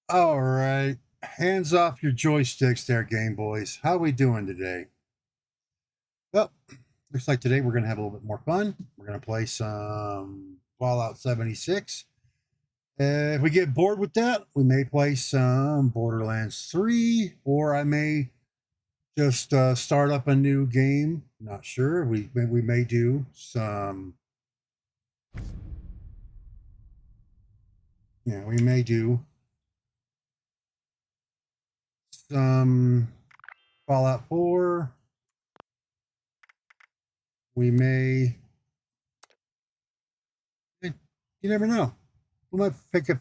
All right. Hands off your joysticks there, Game Boys. How we doing today? Well, looks like today we're going to have a little bit more fun. We're going to play some Fallout 76. If we get bored with that, we may play some Borderlands 3, or I may just start up a new game. Not sure. We may do some. Yeah, we may do some Fallout 4. We may. You never know. We might pick up.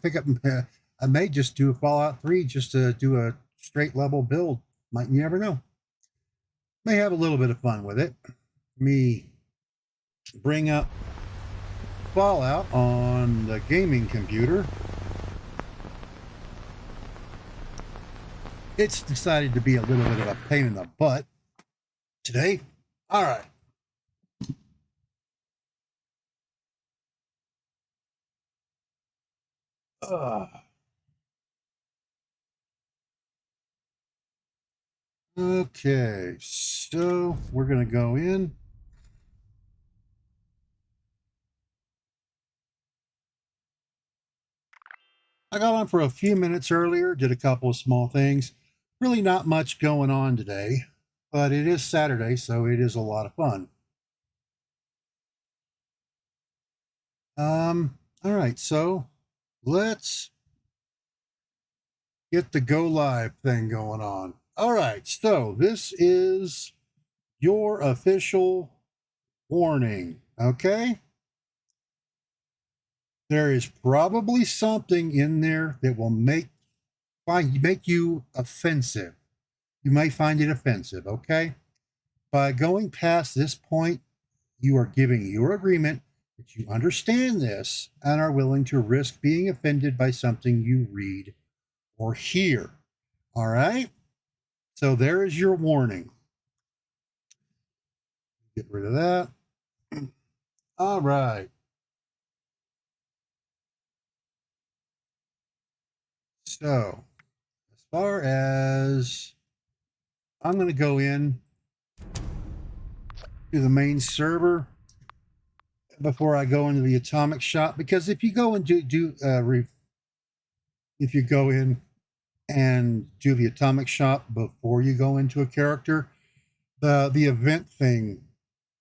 I may just do a Fallout 3 just to do a straight level build. Might you never know. May have a little bit of fun with it. Me bring up Fallout on the gaming computer. It's decided to be a little bit of a pain in the butt today. All right. Uh, okay, so we're gonna go in. I got on for a few minutes earlier, did a couple of small things. Really not much going on today, but it is Saturday, so it is a lot of fun. All right, so let's get the go live thing going on. All right, so this is your official warning, okay? There is probably something in there that will make you offensive. You might find it offensive, okay? By going past this point, you are giving your agreement that you understand this and are willing to risk being offended by something you read or hear. All right? So there is your warning. Get rid of that. All right. So, as far as I'm going to go in to the main server before I go into the atomic shop, because if you go and if you go in and do the atomic shop before you go into a character, the event thing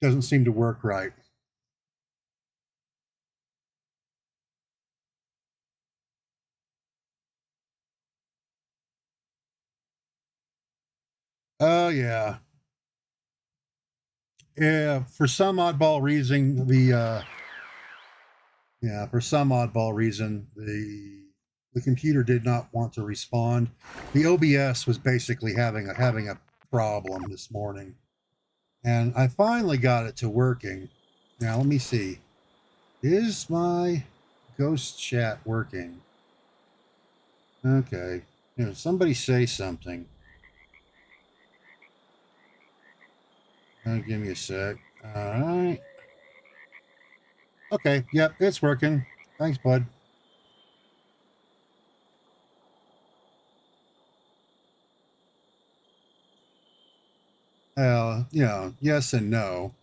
doesn't seem to work right. Oh yeah, yeah. For some oddball reason, the computer did not want to respond. The OBS was basically having a problem this morning, and I finally got it to working. Now let me see. Is my ghost chat working? Okay. Somebody say something. Give me a sec. All right. Okay. Yep, it's working. Thanks, bud. Yes and no.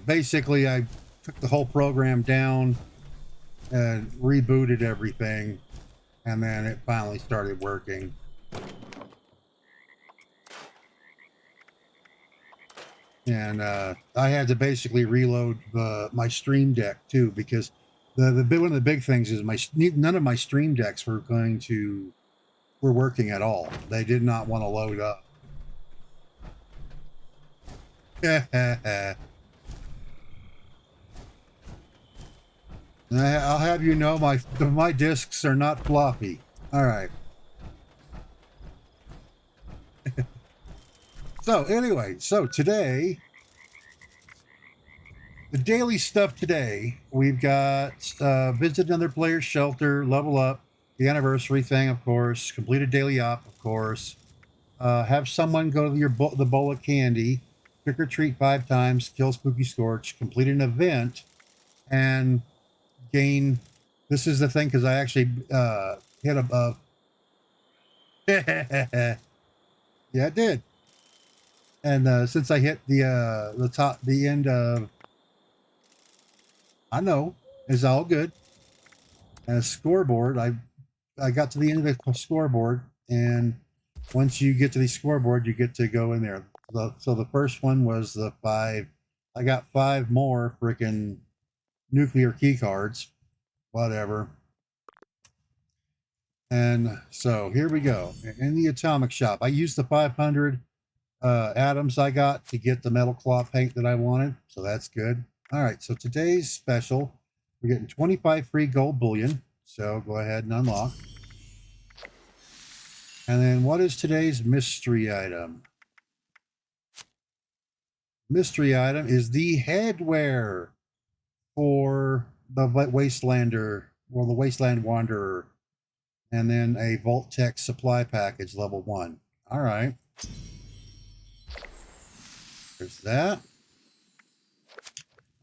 Basically, I took the whole program down and rebooted everything, and then it finally started working. And I had to basically reload my Stream Deck too, because one of the big things is none of my Stream Decks were working at all. They did not want to load up. I'll have you know my discs are not floppy. All right. So anyway, so today, the daily stuff today, we've got visit another player's shelter, level up, the anniversary thing, of course, complete a daily op, of course, have someone go to the bowl of candy, trick or treat 5 times, kill Spooky Scorch, complete an event, and gain This is the thing, because I actually hit above. Yeah, it did. And since I hit the end of, I know, it's all good. And a scoreboard, I got to the end of the scoreboard, and once you get to the scoreboard, you get to go in there. So the first one was the 5. I got 5 more freaking nuclear key cards, whatever. And so here we go. In the atomic shop, I used the 500 atoms I got to get the metal claw paint that I wanted. So that's good. All right. So today's special, we're getting 25 free gold bullion. So go ahead and unlock. And then what is today's mystery item? Mystery item is the headwear for the Wastelander, or the Wasteland Wanderer. And then a Vault-Tec supply package level 1. All right. There's that.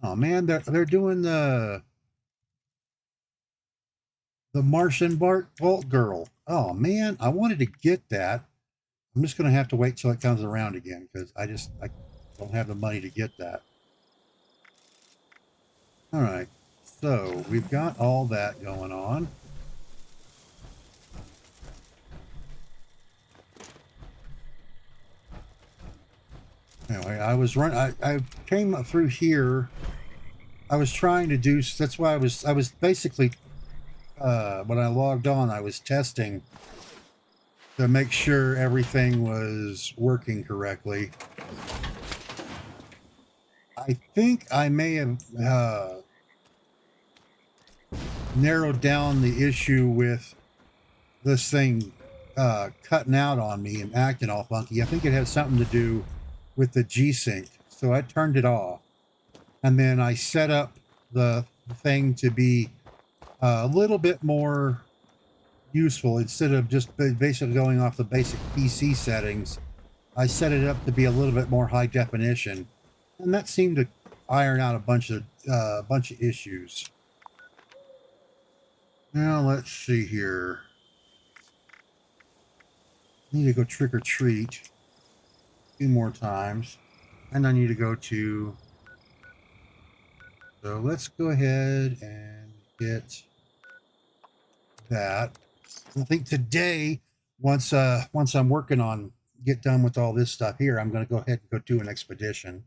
Oh man, they're doing the Martian Vault Girl. Oh man, I wanted to get that. I'm just gonna have to wait till it comes around again, because I don't have the money to get that. All right, so we've got all that going on. Anyway, I came through here. I was trying to do. That's why I was basically when I logged on, I was testing to make sure everything was working correctly. I think I may have narrowed down the issue with this thing cutting out on me and acting all funky. I think it had something to do with the G-Sync. So I turned it off. And then I set up the thing to be a little bit more useful. Instead of just basically going off the basic PC settings, I set it up to be a little bit more high definition. And that seemed to iron out a bunch of issues. Now let's see here. I need to go trick or treat 2 more times, and I need to go to. So let's go ahead and get that. I think today, once I'm working on get done with all this stuff here, I'm going to go ahead and go do an expedition.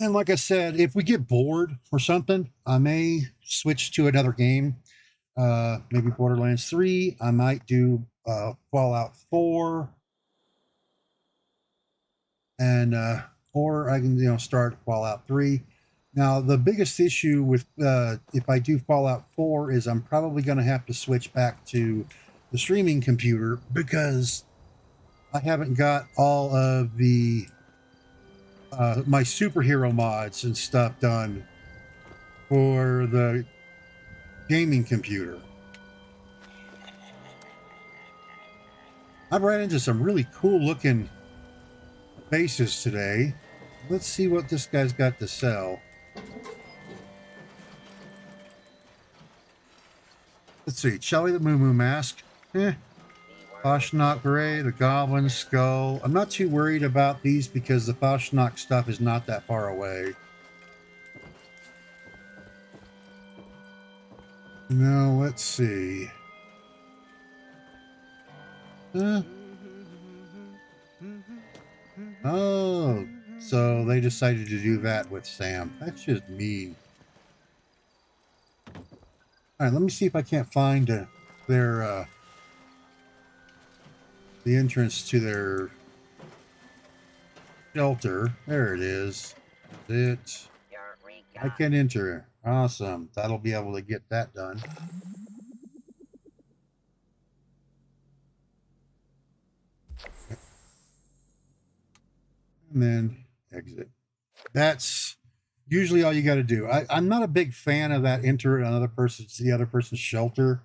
And like I said, if we get bored or something, I may switch to another game. Maybe Borderlands 3. I might do Fallout 4. And or I can start Fallout 3. Now the biggest issue with if I do Fallout 4 is I'm probably going to have to switch back to the streaming computer, because I haven't got all of the my superhero mods and stuff done for the gaming computer. I've ran into some really cool looking bases today. Let's see what this guy's got to sell. Let's see. Shelly the Moo Moo Mask. Fashnak Gray, the Goblin Skull. I'm not too worried about these because the Fashnak stuff is not that far away. Now, let's see. Oh, so they decided to do that with Sam. That's just mean. All right, let me see if I can't find their the entrance to their shelter. There it is. That's it. I can enter. Awesome. That'll be able to get that done. And then exit. That's usually all you got to do. I'm not a big fan of that enter the other person's shelter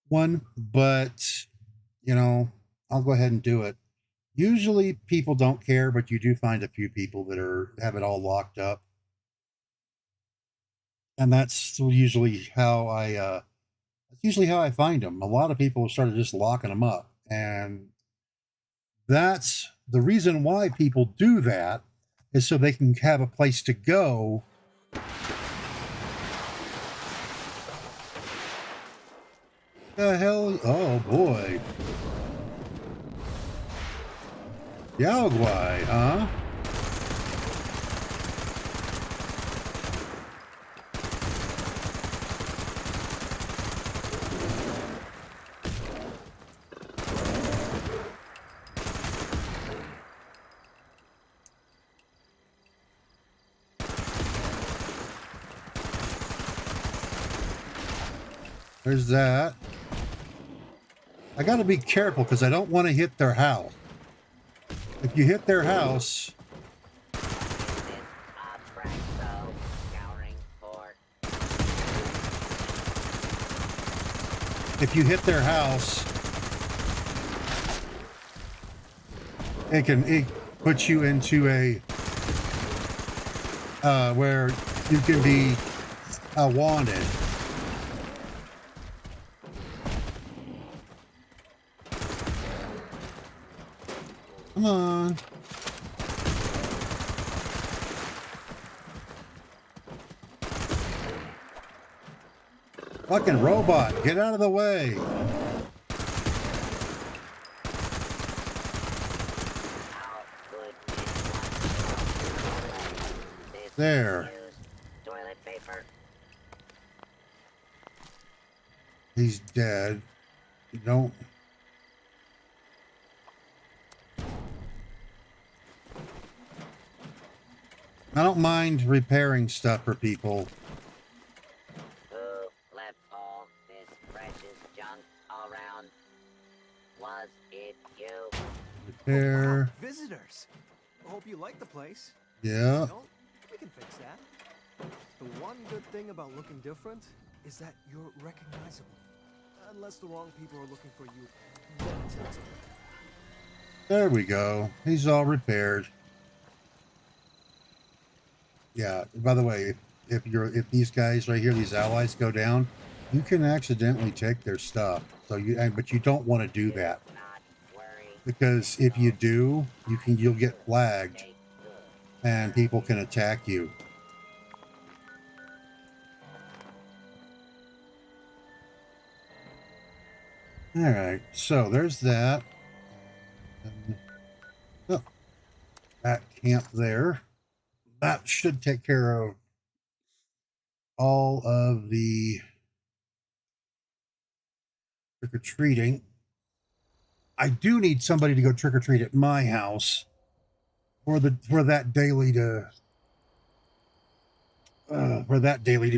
one, but I'll go ahead and do it. Usually people don't care, but you do find a few people that have it all locked up. And that's usually how I find them. A lot of people have started just locking them up, and that's the reason why people do that, is so they can have a place to go. The hell? Oh boy. Yao Guai, huh? There's that. I gotta be careful because I don't want to hit their house. If you hit their house, if you hit their house, it puts you into a where you can be wanted. Come on. Fucking robot, get out of the way. There. He's dead. You don't. I don't mind repairing stuff for people. Who left all this precious junk around? Was it you? Repair. Oh, wow. Visitors. I hope you like the place. Yeah. No, we can fix that. The one good thing about looking different is that you're recognizable. Unless the wrong people are looking for you. Then it's not so bad. There we go. He's all repaired. Yeah. By the way, if these guys right here, these allies go down, you can accidentally take their stuff. So but you don't want to do that, because if you do, you'll get flagged, and people can attack you. All right. So there's that. And, oh, that camp there. That should take care of all of the trick-or-treating. I do need somebody to go trick-or-treat at my house for that daily to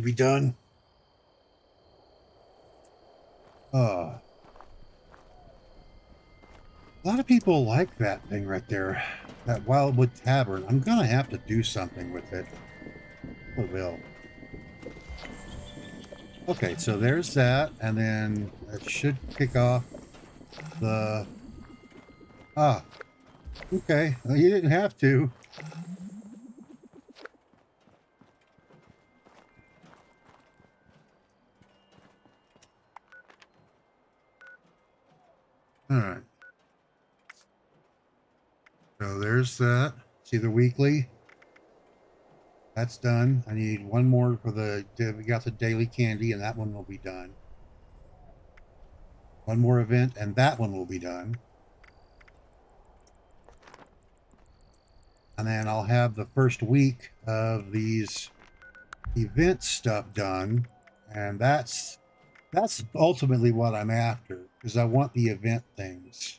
be done. A lot of people like that thing right there, that Wildwood Tavern. I'm gonna have to do something with it. I will. Okay, so there's that, and then it should kick off the... Ah, okay. Well, you didn't have to. All right. So there's that. See the weekly? That's done. I need one more for we got the daily candy, and that one will be done. One more event, and that one will be done. And then I'll have the first week of these event stuff done. And that's ultimately what I'm after, because I want the event things.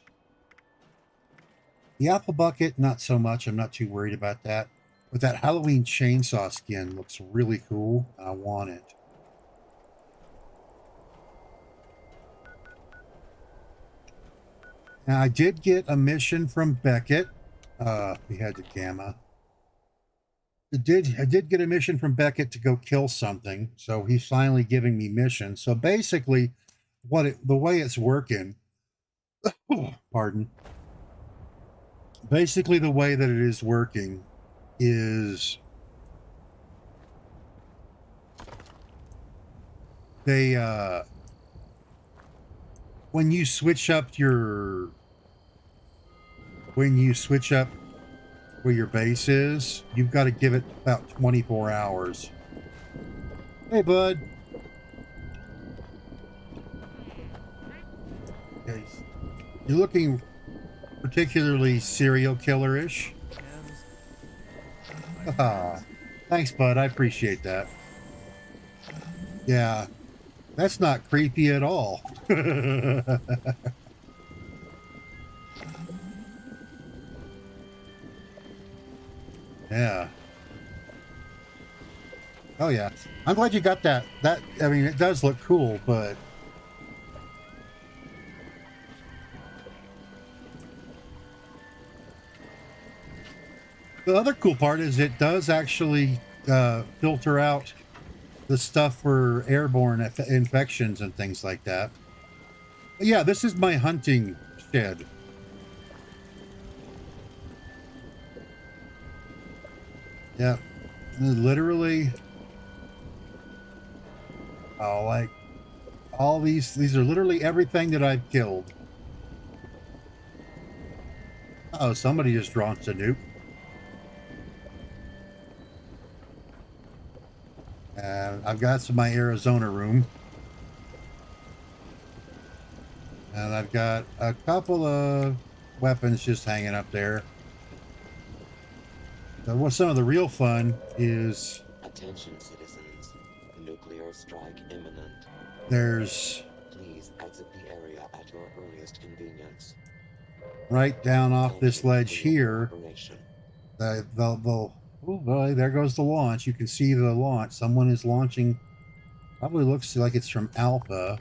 The apple bucket, not so much. I'm not too worried about that. But that Halloween chainsaw skin looks really cool, and I want it. Now, I did get a mission from Beckett. We had the Gamma. I did get a mission from Beckett to go kill something, so he's finally giving me missions. So basically, the way it's working, pardon. Basically, the way that it is working is they when you switch up where your base is, you've got to give it about 24 hours. Hey, bud. Okay. You're looking particularly serial killer-ish. And Haha. Thanks, bud. I appreciate that. Yeah, that's not creepy at all. Yeah. Oh yeah. I'm glad you got that. I mean, it does look cool, but the other cool part is it does actually filter out the stuff for airborne infections and things like that. But yeah, this is my hunting shed. Yeah, literally. Oh, like all these are literally everything that I've killed. Oh, somebody just launched a nuke. And I've got some my Arizona room. And I've got a couple of weapons just hanging up there. So what some of the real fun is Attention citizens, nuclear strike imminent. there's Please exit the area at your earliest convenience. right down off this Thank you ledge for your here. cooperation. Oh boy, there goes the launch. You can see the launch. Someone is launching. Probably looks like it's from Alpha.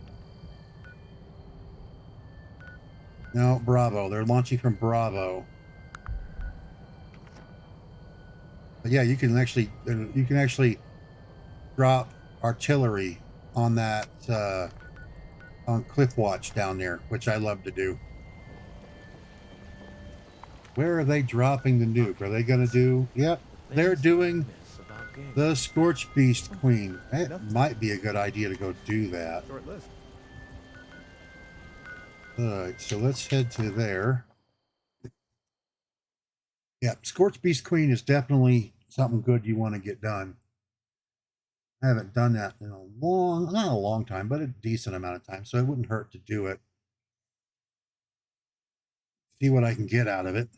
No, Bravo. They're launching from Bravo. But yeah, you can actually drop artillery on that on Cliff Watch down there, which I love to do. Where are they dropping the nuke? Are they going to do? Yep, they're doing the Scorch Beast Queen. It might be a good idea to go do that. short list. All right, so let's head to there. Yeah, Scorch Beast Queen is definitely something good you want to get done. I haven't done that in not a long time, but a decent amount of time, so it wouldn't hurt to do it. See what I can get out of it.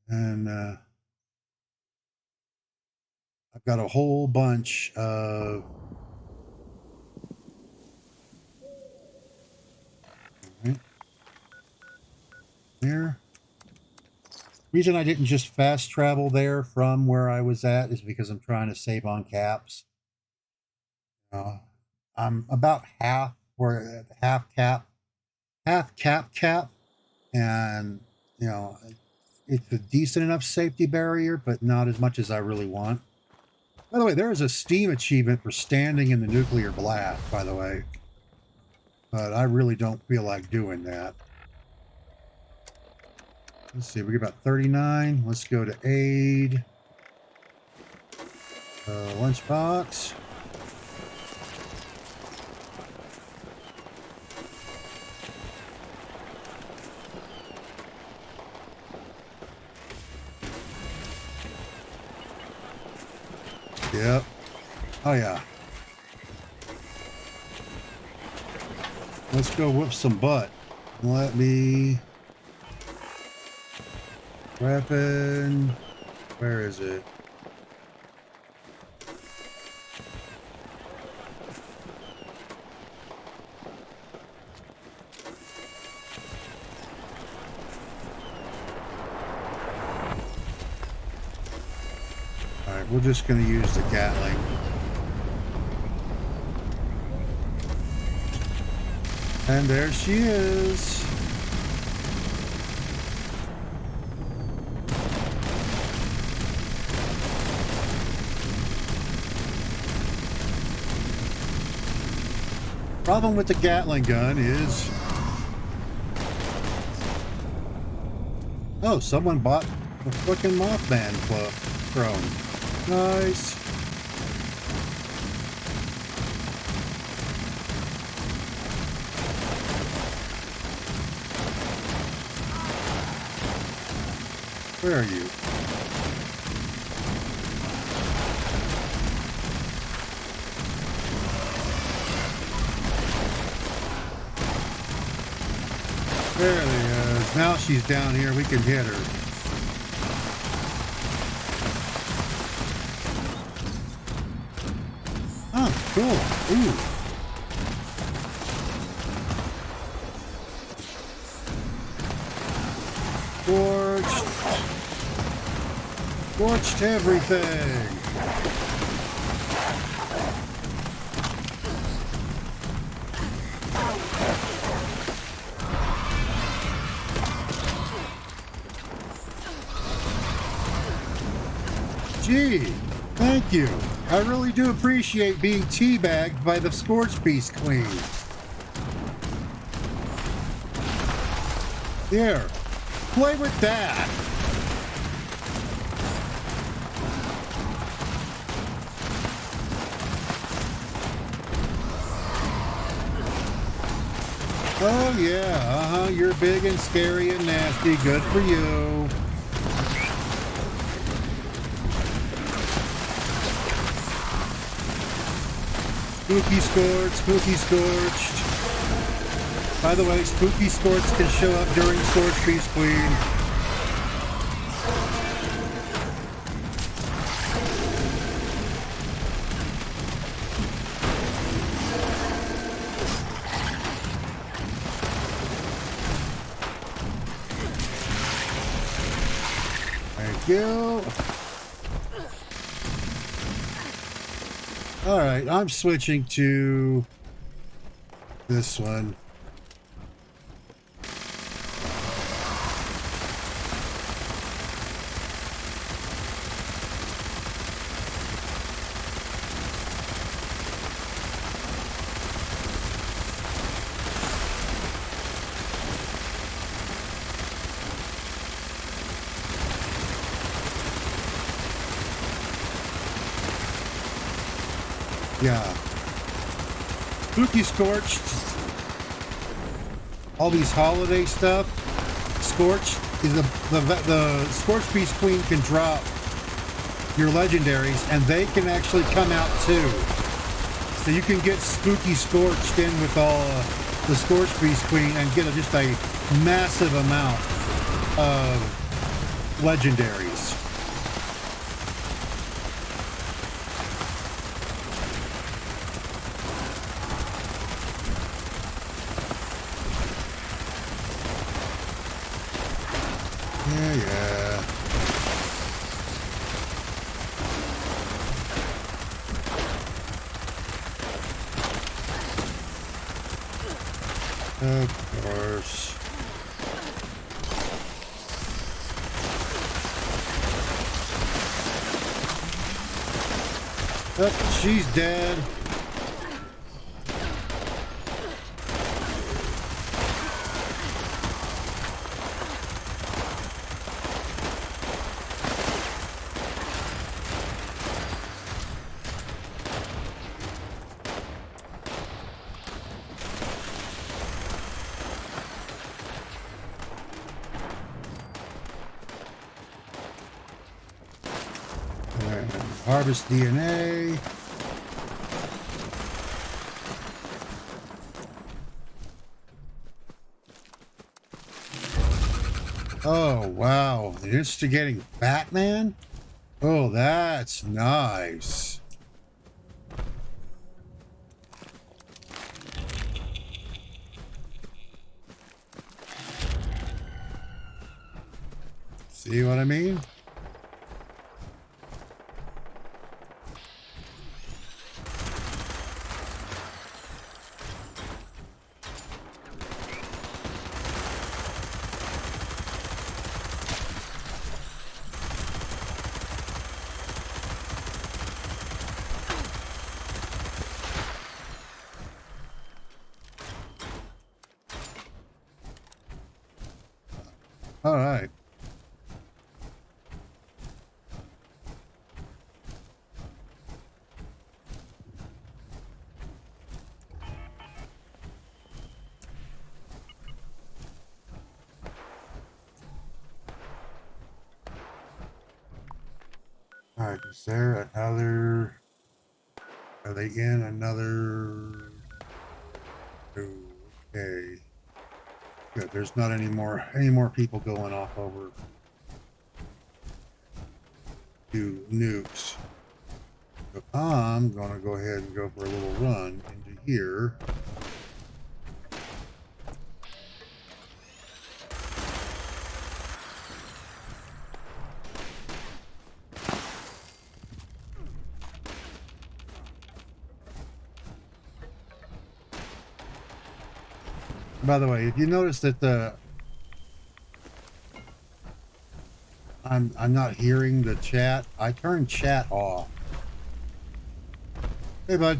And I've got a whole bunch of there. Reason I didn't just fast travel there from where I was at is because I'm trying to save on caps. I'm about half cap, and it's a decent enough safety barrier, but not as much as I really want. By the way, there is a Steam achievement for standing in the nuclear blast, by the way. But I really don't feel like doing that. Let's see, we got about 39. Let's go to aid. Lunchbox. Yep. Oh yeah. Let's go whip some butt. Let me... Weapon... Where is it? Alright, we're just going to use the Gatling. And there she is. Problem with the Gatling gun is... Oh, someone bought the frickin' Mothman chrome. Nice. Where are you? There he is. Now she's down here. We can hit her. Oh, cool. Ooh. Scorched. Scorched everything. Gee, thank you. I really do appreciate being teabagged by the Scorch Beast Queen. Here, play with that. Oh yeah, you're big and scary and nasty. Good for you. Spooky Scorched, Spooky Scorched. By the way, Spooky Scorched can show up during Scorch Beast Queen. Thank you. All right, I'm switching to this one. Yeah. Spooky Scorched. All these holiday stuff. Scorched is the Scorch Beast Queen can drop your legendaries and they can actually come out too. So you can get Spooky Scorched in with all the Scorch Beast Queen and get just a massive amount of legendaries. Yeah. Of course. Oh, she's dead. Harvest DNA. Oh, wow. The instigating Batman? Oh, that's nice. See what I mean? All right. Alright, is there another... Are they in another... Okay. Good, there's not any more people going off over to nukes. So I'm gonna go ahead and go for a little run into here. By the way, if you notice that I'm not hearing the chat, I turned chat off. Hey, bud.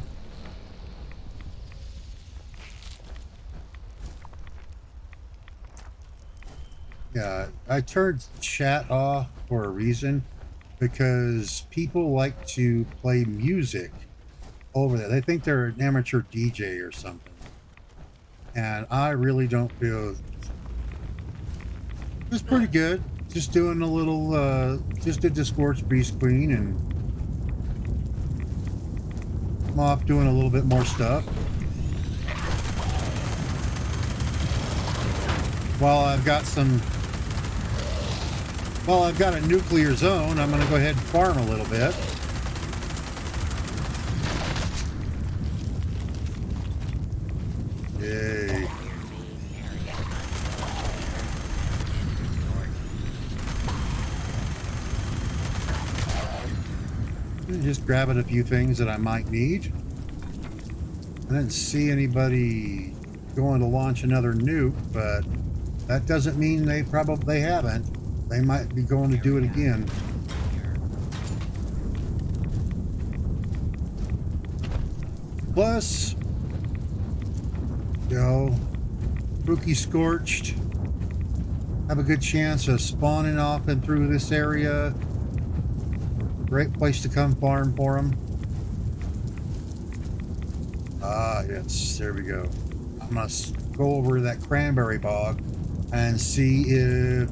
Yeah, I turned chat off for a reason, because people like to play music over there. They think they're an amateur DJ or something. And I really don't feel... It's pretty good. Just doing a little, just did the Scorched Beast Queen, and I'm off doing a little bit more stuff. While I've got a nuclear zone, I'm going to go ahead and farm a little bit. Yay. Just grabbing a few things that I might need. I didn't see anybody going to launch another nuke, but that doesn't mean they probably haven't. They might be going to do it again. Plus, you know, Spooky Scorched have a good chance of spawning off and through this area. Great place to come farm for them. Ah, yes, there we go. I'm gonna go over to that cranberry bog and see if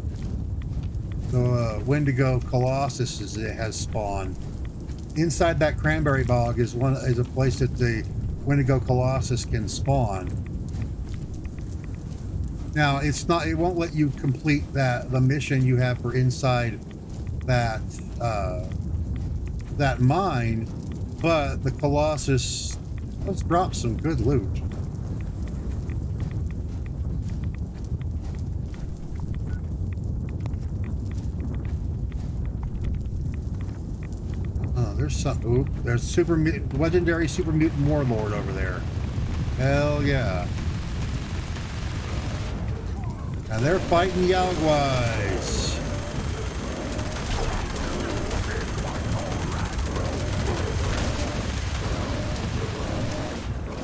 the Wendigo Colossus has spawned. Inside that cranberry bog is a place that the Wendigo Colossus can spawn. Now it won't let you complete the mission you have for inside that that mine, but the Colossus does drop some good loot. There's some. Ooh, there's legendary super mutant warlord over there. Hell yeah! And they're fighting Yaoguais.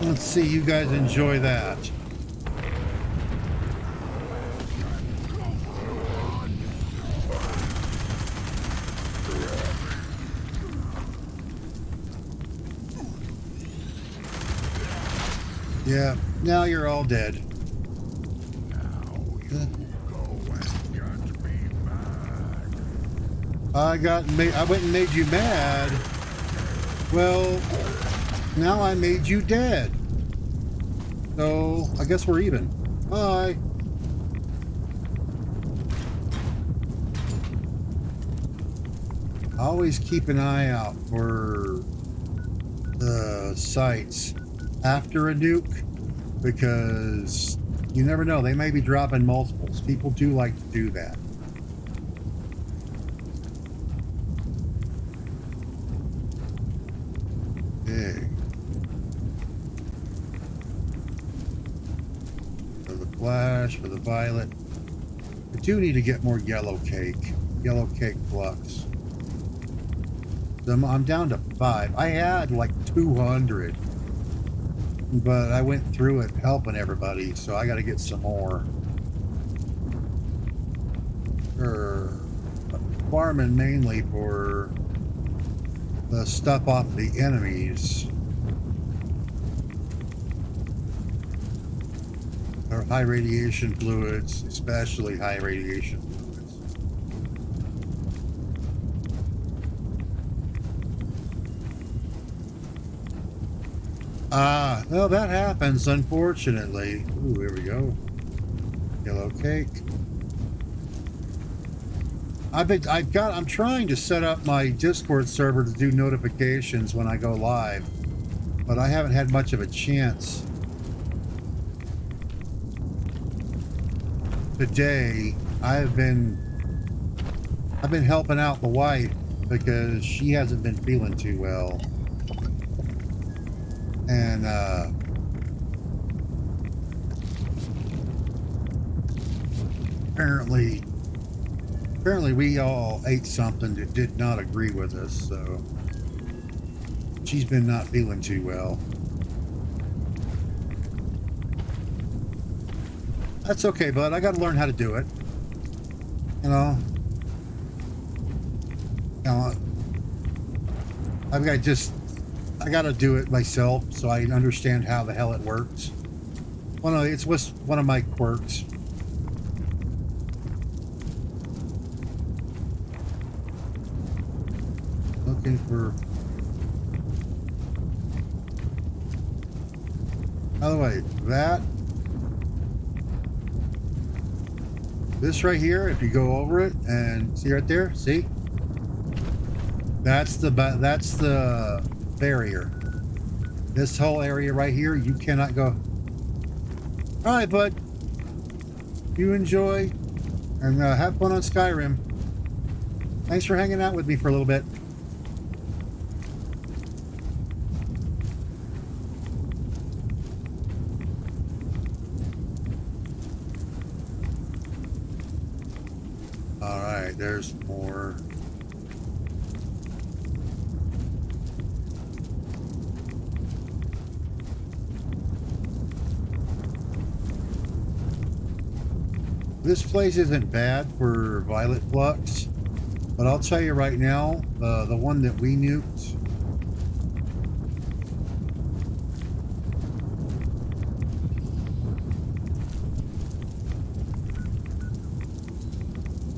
Let's see you guys enjoy that. Yeah, now you're all dead. I went and made you mad. Well, now I made you dead. So I guess we're even. Bye. Always keep an eye out for the sites after a nuke, because you never know, they may be dropping multiples. People do like to do that. Okay. For the flash, for the violet. I do need to get more yellow cake flux. I'm down to 5. I had like 200. But I went through it helping everybody, so I got to get some more. Farming mainly for the stuff off the enemies. Or high radiation fluids, especially high radiation fluids. Ah, well, that happens, unfortunately. Ooh, here we go. Yellow cake. I'm trying to set up my Discord server to do notifications when I go live, but I haven't had much of a chance. Today, I've been helping out the wife because she hasn't been feeling too well. And apparently we all ate something that did not agree with us, so she's been not feeling too well. That's okay, bud. I got to learn how to do it. You know, I got to do it myself so I understand how the hell it works. It's one of my quirks. Looking for. By the way, this right here, if you go over it and see right there, see? That's the barrier. This whole area right here, you cannot go. All right, bud. You enjoy and have fun on Skyrim. Thanks for hanging out with me for a little bit. All right, there's more. This place isn't bad for Violet Flux, but I'll tell you right now, the one that we nuked,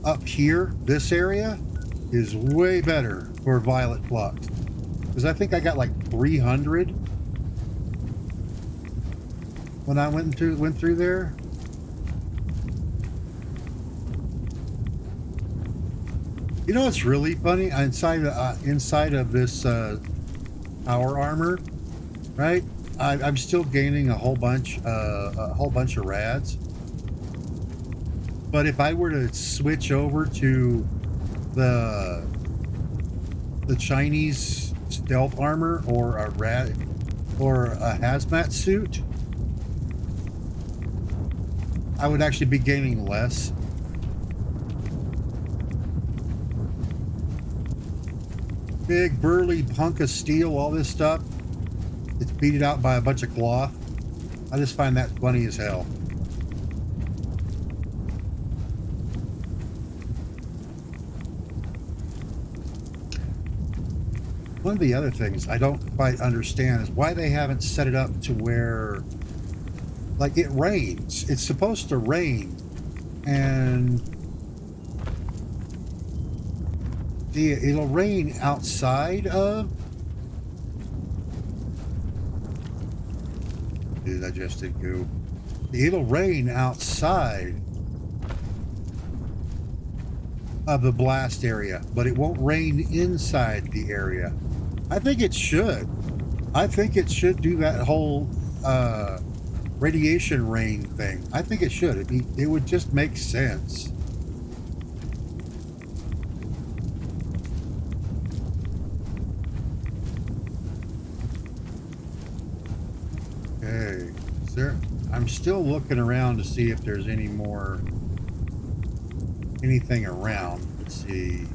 up here, this area, is way better for Violet Flux. Because I think I got like 300 when I went through there. You know what's really funny? Inside of this power armor, right? I'm still gaining a whole bunch of rads. But if I were to switch over to the Chinese stealth armor or a hazmat suit, I would actually be gaining less. Big burly hunk of steel, all this stuff. It's beaten out by a bunch of cloth. I just find that funny as hell. One of the other things I don't quite understand is why they haven't set it up to where, like, it rains. It's supposed to rain, and it'll rain outside of. Dude, I just did goo. It'll rain outside of the blast area, but it won't rain inside the area. I think it should. I think it should do that whole radiation rain thing. I think it should. It would just make sense. Okay. I'm still looking around to see if there's anything around. Let's see.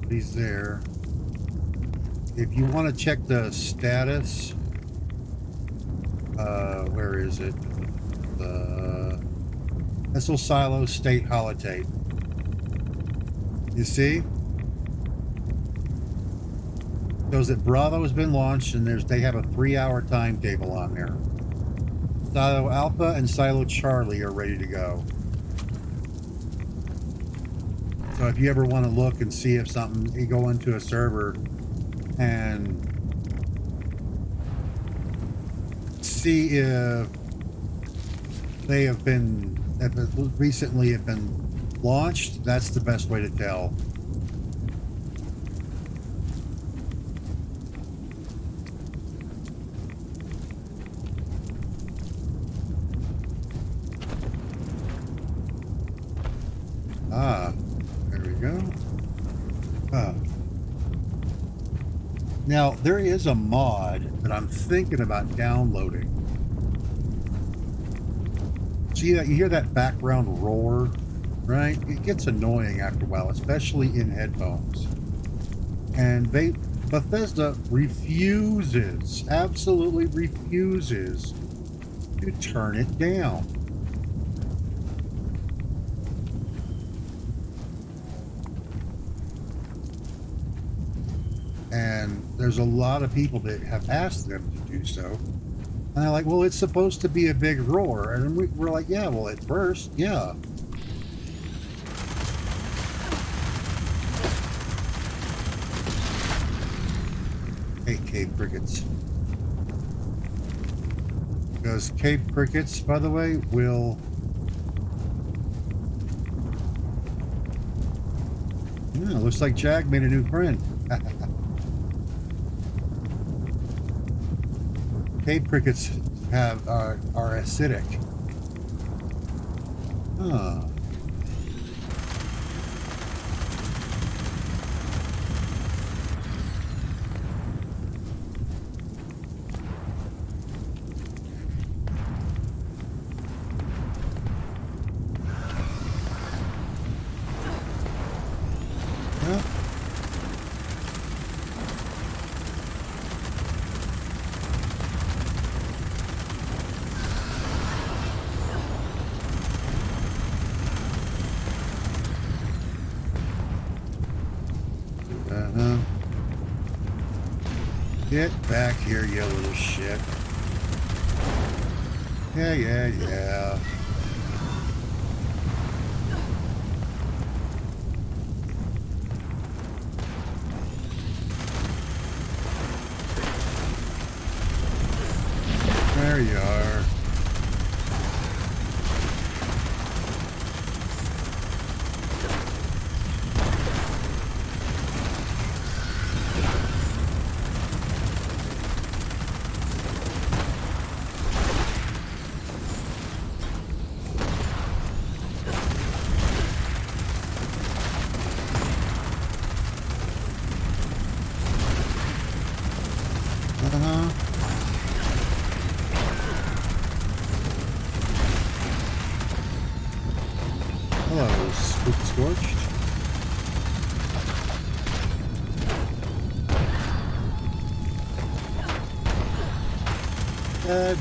He's there. If you want to check the status, where is it? The Missile Silo State Holotape. You see? Shows that Bravo has been launched, and they have a 3-hour timetable on there. Silo Alpha and Silo Charlie are ready to go. So if you ever want to look and see if you go into a server and see if they have been, if it recently have been launched. That's the best way to tell. Ah, there we go. Ah. Now, there is a mod that I'm thinking about downloading. See that? You hear that background roar, right? It gets annoying after a while, especially in headphones. And Bethesda refuses, absolutely refuses to turn it down. And there's a lot of people that have asked them to do so. And they're like, well, it's supposed to be a big roar. And we're like, yeah, well, at first, yeah. Hey, cave crickets. Because cave crickets, by the way, will... Yeah, looks like Jag made a new friend. Cave crickets are acidic. Huh. Huh? Uh-huh. Get back here, you little shit. Yeah, yeah, yeah. There you are. Uh-huh. Hello, Spooky Scorched.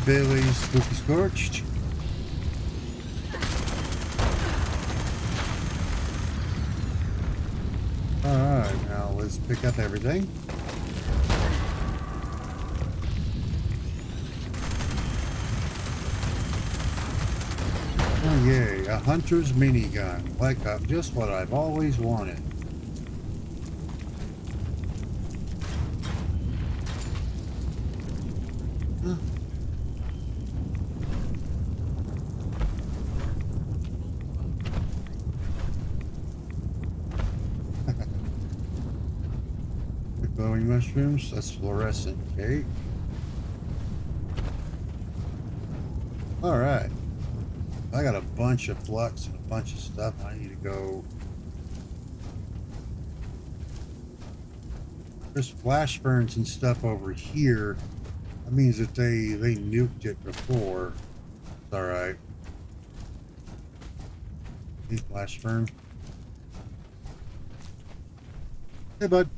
Billy, Spooky Scorched. Alright, now let's pick up everything. Oh yay, a hunter's minigun. Like just what I've always wanted. Huh. The glowing mushrooms, that's fluorescent, okay. Alright. I got a bunch of flux and a bunch of stuff. I need to go. There's flash burns and stuff over here. That means that they nuked it before. It's alright. Hey, flash burn. Hey, bud.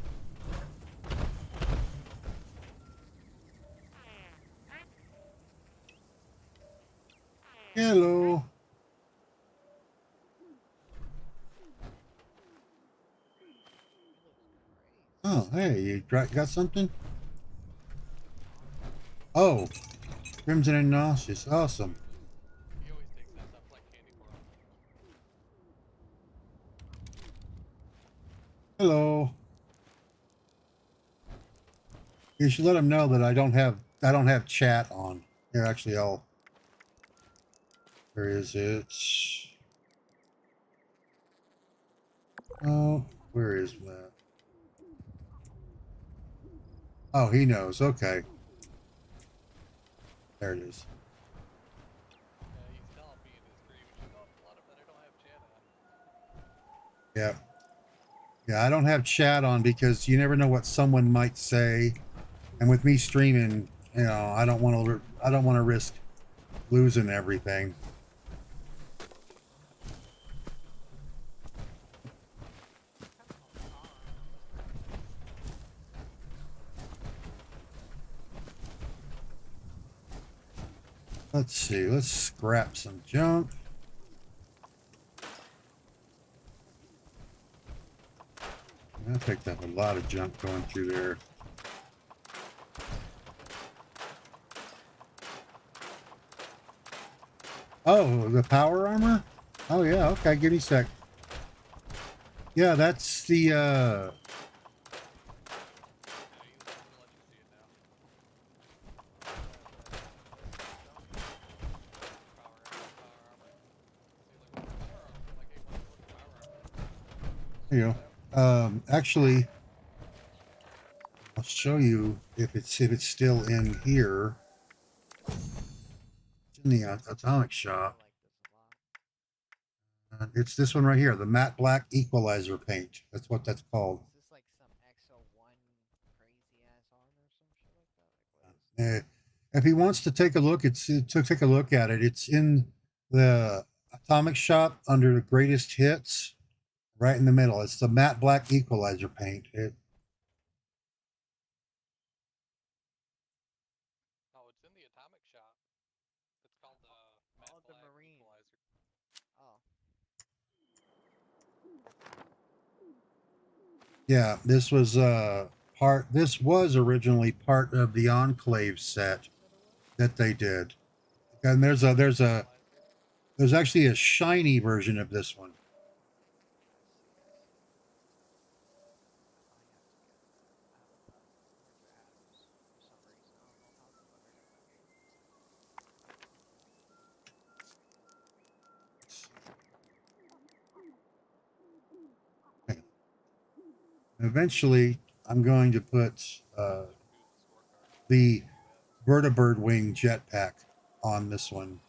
Hello. Oh, hey, you got something? Oh, Crimson and Nauseous. Awesome. Hello. You should let them know that I don't have chat on. Here, actually, where is it? Oh, where is that? Oh, he knows. Okay. There it is. He's telling me in his stream, which is a lot of that I don't have chat on. Yeah. Yeah, I don't have chat on because you never know what someone might say. And with me streaming, I don't want to risk losing everything. Let's see. Let's scrap some junk. I picked up a lot of junk going through there. Oh, the power armor? Oh yeah, okay, give me a sec. Yeah, that's the Yeah, he's gonna let you see it now. you know. Actually, I'll show you if it's still in here. It's in the atomic shop. It's this one right here, the matte black equalizer paint. That's what that's called. Is this like some XO1 crazy ass armor or some shit like that? Like, what is If he wants to take a look, take a look at it. It's in the atomic shop under the greatest hits, right in the middle. It's the matte black equalizer paint. Oh, it's in the atomic shop. It's called matte Oh, the black marine. equalizer. Oh, Yeah, this was This was originally part of the Enclave set that they did. And there's actually a shiny version of this one. Eventually, I'm going to put the vertibird wing jetpack on this one.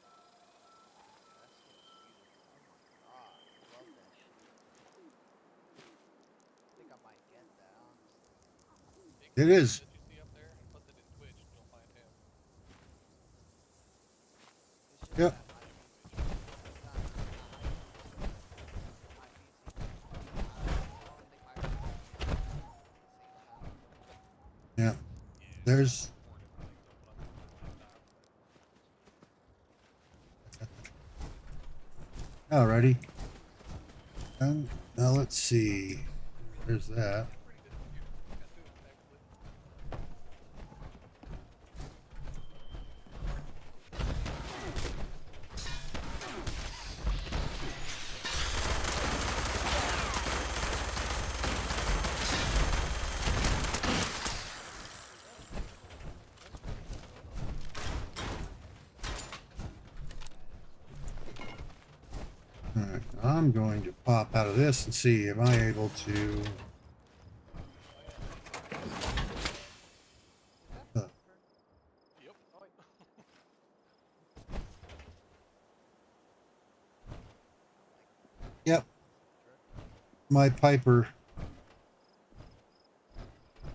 It is. That you see up there, and put that in Twitch, and you'll find him. Yep. Yeah. There's. Alrighty. And now let's see. There's that. Alright, I'm going to pop out of this and see am I able to. Yep. Yep. My Piper.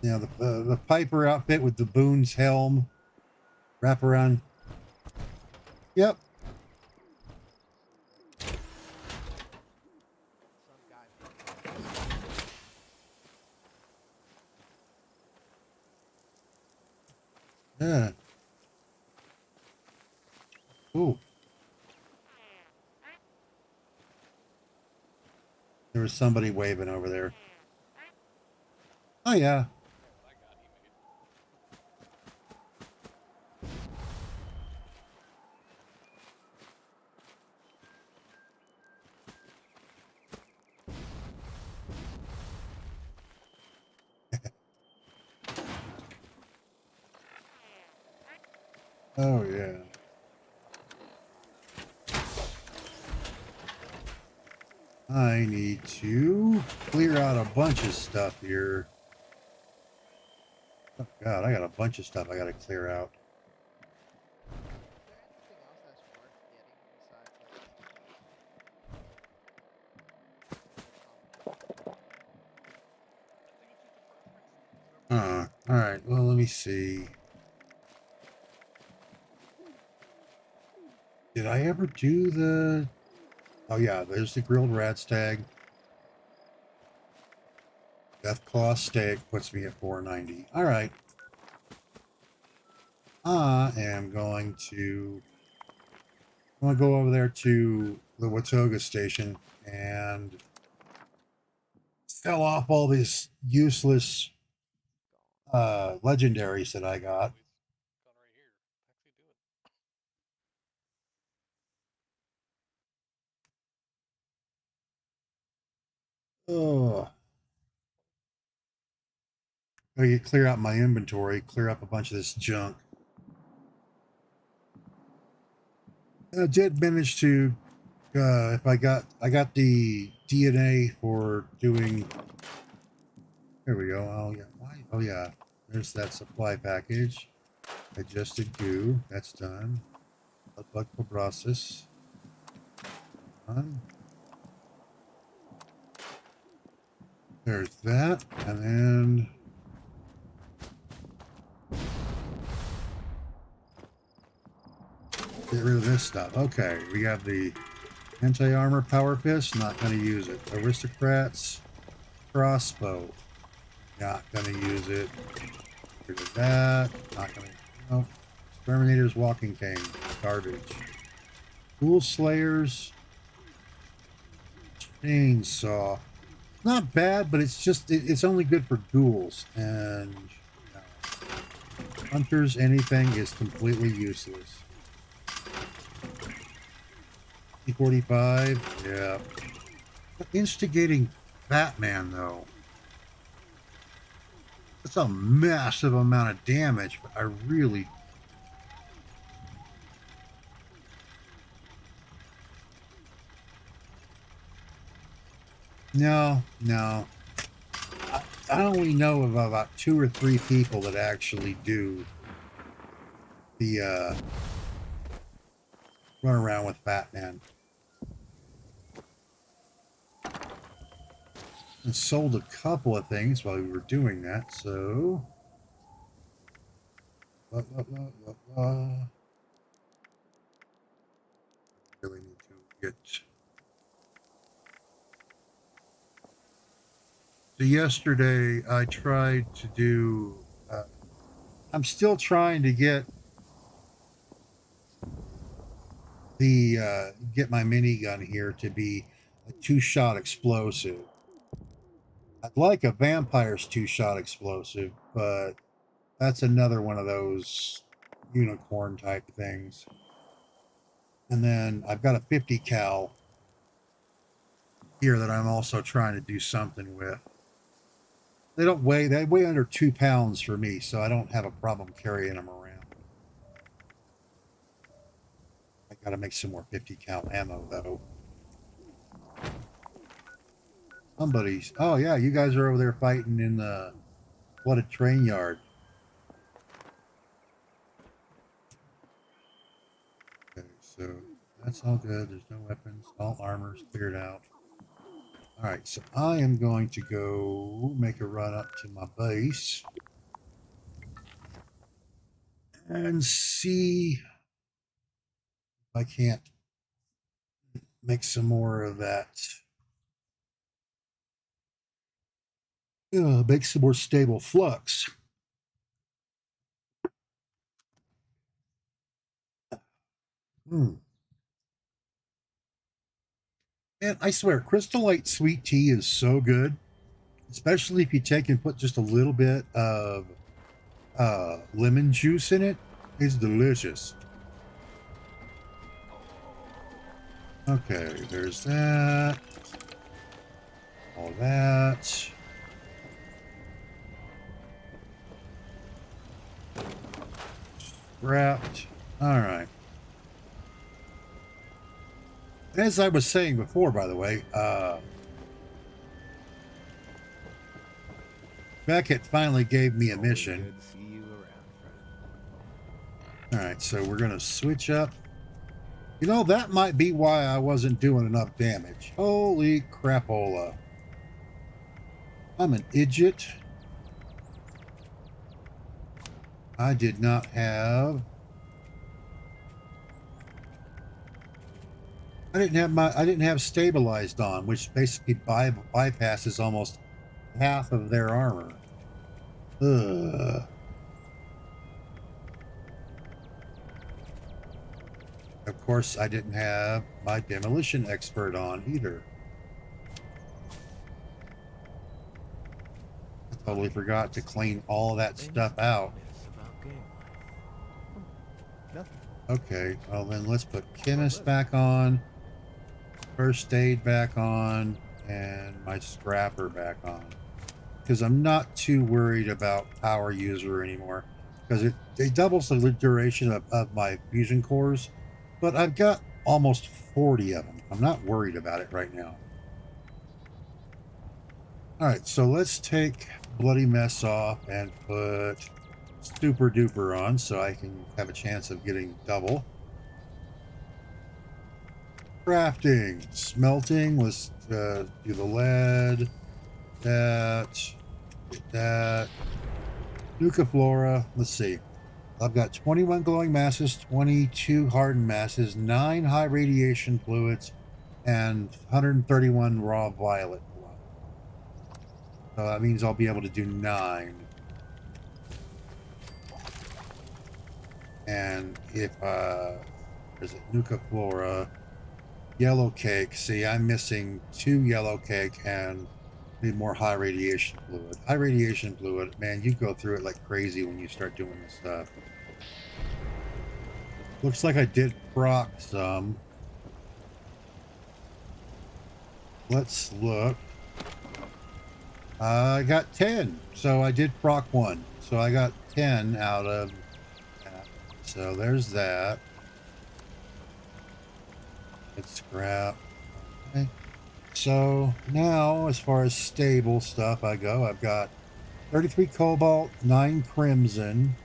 Yeah, the Piper outfit with the Boone's helm, wrap around. Yep. Yeah. Ooh. There was somebody waving over there. Oh yeah. Oh, yeah. I need to clear out a bunch of stuff here. Oh, God, I got a bunch of stuff I got to clear out. Is there anything else that's worth getting besides like All right. Well, let me see. Did I ever do the... Oh, yeah, there's the grilled rat stag. Deathclaw steak puts me at 490. All right. I am going to... I'm going to go over there to the Watoga station and sell off all these useless legendaries that I got. Gone right here. Taxi, do it. Oh, I get clear out my inventory, clear up a bunch of this junk. I did manage to, if I got the DNA for doing. There we go. Oh yeah. Why? Oh yeah. There's that supply package. Adjusted goo. That's done. Blood proboscis. Done. There's that, and then. Get rid of this stuff. Okay, we have the anti-armor power fist. Not going to use it. Aristocrats crossbow. Not going to use it. Get rid of that. Not going to. No. Exterminator's walking cane. Garbage. Ghoul slayers. Chainsaw. Not bad, but it's just it's only good for ghouls and hunters. Anything is completely useless. P45, yeah. Instigating Batman, though. That's a massive amount of damage, but I really... No. I only know of about 2 or 3 people that actually do the, run around with Batman. And sold a couple of things while we were doing that, so... Really need to get... So yesterday I tried to do... I'm still trying to get the get my minigun here to be a 2-shot explosive. I'd like a vampire's 2-shot explosive, but that's another one of those unicorn type things. And then I've got a 50 cal here that I'm also trying to do something with. They weigh under 2 pounds for me, so I don't have a problem carrying them around. I gotta make some more 50 cal ammo though. Somebody's, oh yeah, you guys are over there fighting in the flooded train yard. Okay, so that's all good. There's no weapons. All armor's cleared out. All right, so I am going to go make a run up to my base and see if I can't make some more of that. Make some more stable flux. And I swear, Crystal Light sweet tea is so good, especially if you take and put just a little bit of lemon juice in it. It's delicious. Okay, there's that. All that. Scrapped. All right. As I was saying before, by the way, Beckett finally gave me a Always mission. good to see you around, friend. All right, so we're going to switch up. You know, that might be why I wasn't doing enough damage. Holy crapola. I'm an idiot. I did not have... I didn't have stabilized on, which basically bypasses almost half of their armor. Ugh. Of course, I didn't have my demolition expert on either. I totally forgot to clean all that Things stuff out. miss about gameplay. Nothing. Okay, well then let's put chemist back on, first aid back on, and my scrapper back on. Because I'm not too worried about power user anymore. Because it doubles the duration of my fusion cores. But I've got almost 40 of them. I'm not worried about it right now. Alright, so let's take Bloody Mess off and put Super Duper on so I can have a chance of getting double. Crafting. Smelting. Let's do the lead. That. Get that. Nuka Flora. Let's see. I've got 21 glowing masses, 22 hardened masses, 9 high radiation fluids, and 131 raw violet blood. So that means I'll be able to do 9. And if, is it Nuka Flora? Yellow cake. See, I'm missing 2 yellow cake and need more high radiation fluid. High radiation fluid, man, you go through it like crazy when you start doing this stuff. Looks like I did proc some. Let's look. I got 10, so I did proc 1. So I got 10 out of that. So there's that. Let's scrap. Okay. So now, as far as stable stuff I go, I've got 33 cobalt, 9 crimson,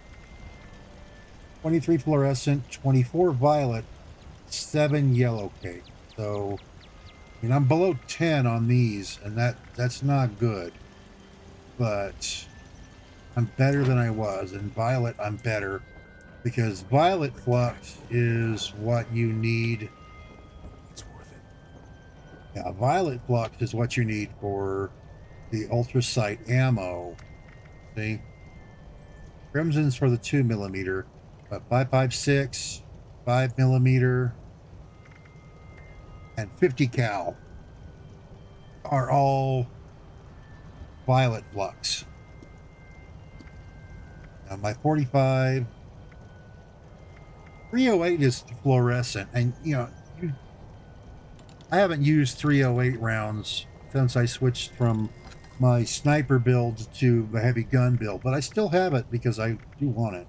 23 fluorescent, 24 violet, 7 yellow cake. So, I mean, I'm below 10 on these, and that's not good. But I'm better than I was. And violet, I'm better. Because violet flux is what you need. It's worth it. Yeah, violet flux is what you need for the ultrasight ammo. See? Crimson's for the 2mm, but 5.56, 5mm, and 50 cal are all violet flux. Now my 45, 308 is fluorescent, and I haven't used 308 rounds since I switched from my sniper build to the heavy gun build, but I still have it because I do want it.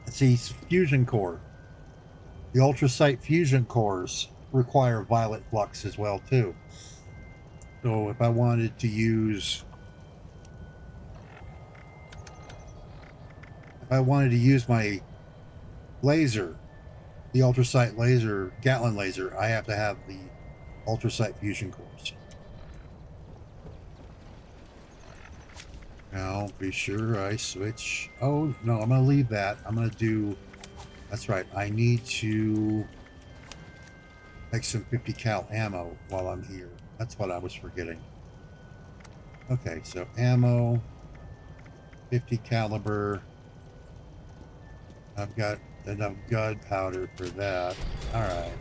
Let's see, fusion core. The ultrasight fusion cores require violet flux as well too. So if I wanted to use my laser, the ultrasight laser, Gatlin laser, I have to have the ultrasight fusion cores. Now be sure I switch. Oh no, I'm gonna leave that. I'm gonna do, that's right, I need to make some 50 cal ammo while I'm here. That's what I was forgetting. Okay, so ammo, 50 caliber. I've got enough gunpowder for that. All right.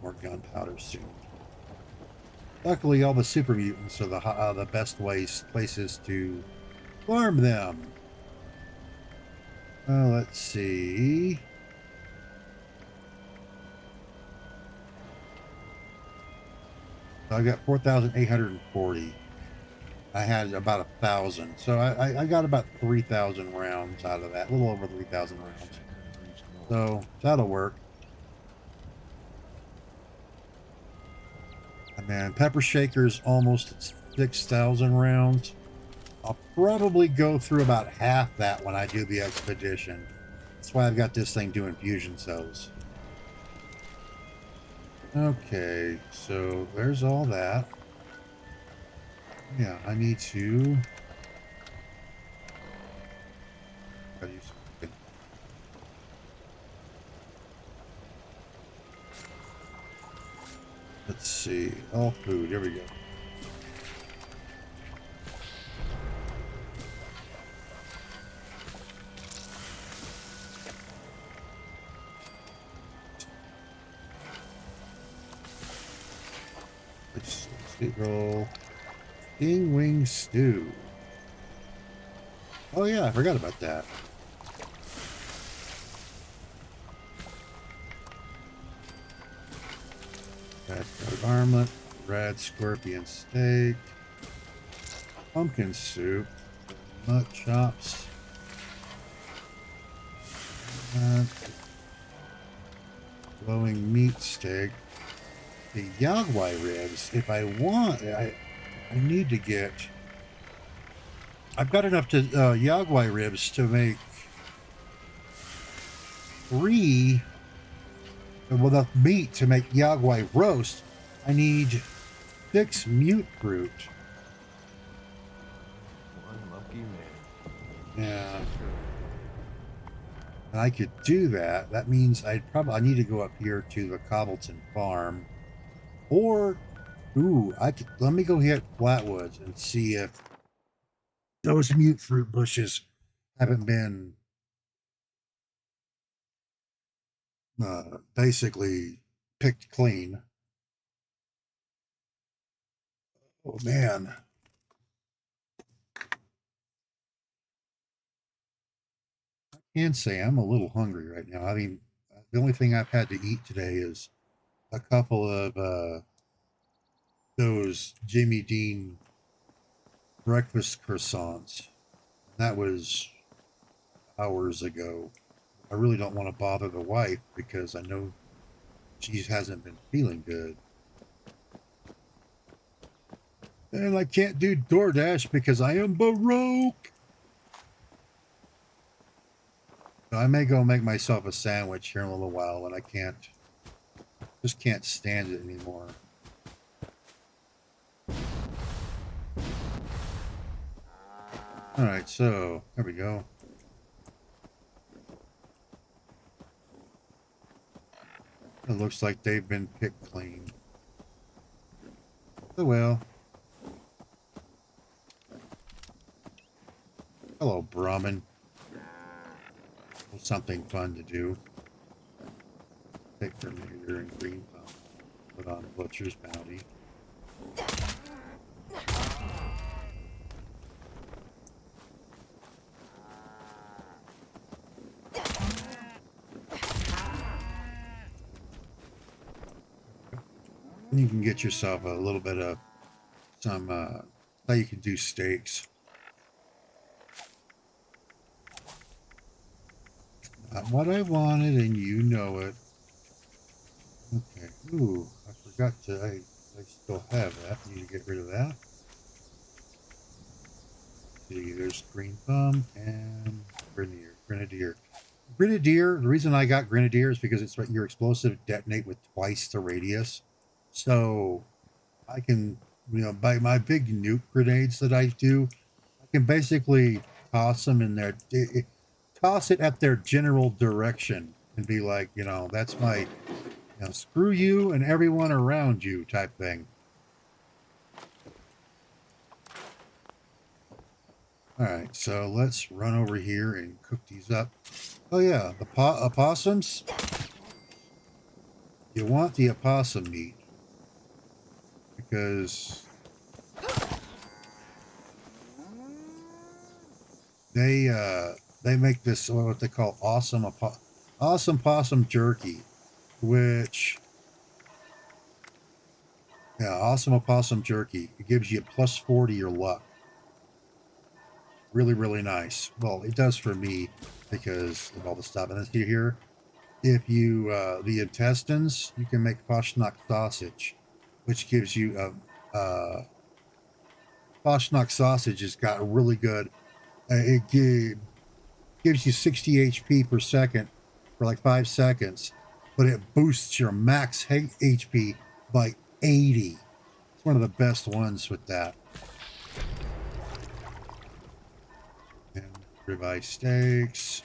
More gunpowder soon. Luckily, all the super mutants are the best places to farm them. Let's see. So I got 4,840. I had about 1,000, so I got about 3,000 rounds out of that, a little over 3,000 rounds. So that'll work. And then Pepper Shaker's almost at 6,000 rounds. I'll probably go through about half that when I do the expedition. That's why I've got this thing doing fusion cells. Okay, so there's all that. Yeah, I need to... gotta use something. Let's see. All food. Here we go. Let's see. Roll. Sting wing stew. Oh yeah, I forgot about that. Red armlet, red scorpion steak, pumpkin soup, nut chops, glowing meat steak, the Yagwai ribs. If I want, I need to get. I've got enough to Yagwai ribs to make 3. With enough meat to make Yagwai roast. I need 6 mute fruit. One lucky man. Yeah. And I could do that. That means I need to go up here to the Cobbleton farm. Or, ooh, let me go hit Flatwoods and see if those mute fruit bushes haven't been basically picked clean. Oh man. I can say I'm a little hungry right now. I mean, the only thing I've had to eat today is a couple of those Jimmy Dean breakfast croissants. That was hours ago. I really don't want to bother the wife because I know she hasn't been feeling good. And I can't do DoorDash because I am broke. So I may go make myself a sandwich here in a little while when I just can't stand it anymore. All right, so there we go. It looks like they've been picked clean. Oh well. Hello, Brahmin. Something fun to do. Take Terminator and Green Thumb. Put on Butcher's Bounty. You can get yourself a little bit of some, how you can do steaks. Not what I wanted, and you know it. Okay. Ooh, I forgot to. I still have that. Need to get rid of that. See, there's Green Thumb and Grenadier. Grenadier. The reason I got Grenadier is because it's your explosive detonate with twice the radius. So I can, by my big nuke grenades that I do, I can basically toss them in there. Toss it at their general direction and be like, that's my, screw you and everyone around you type thing. All right, so let's run over here and cook these up. Oh yeah, the opossums. You want the opossum meat because they make this what they call awesome possum jerky, which awesome opossum jerky. It gives you +4 to your luck. Really, really nice. Well, it does for me because of all the stuff. And then see here, if you the intestines, you can make Fashnacht sausage, which gives you Fashnacht sausage has got really good. Gives you 60 HP per second for like 5 seconds, but it boosts your max HP by 80. It's one of the best ones with that. And ribeye steaks.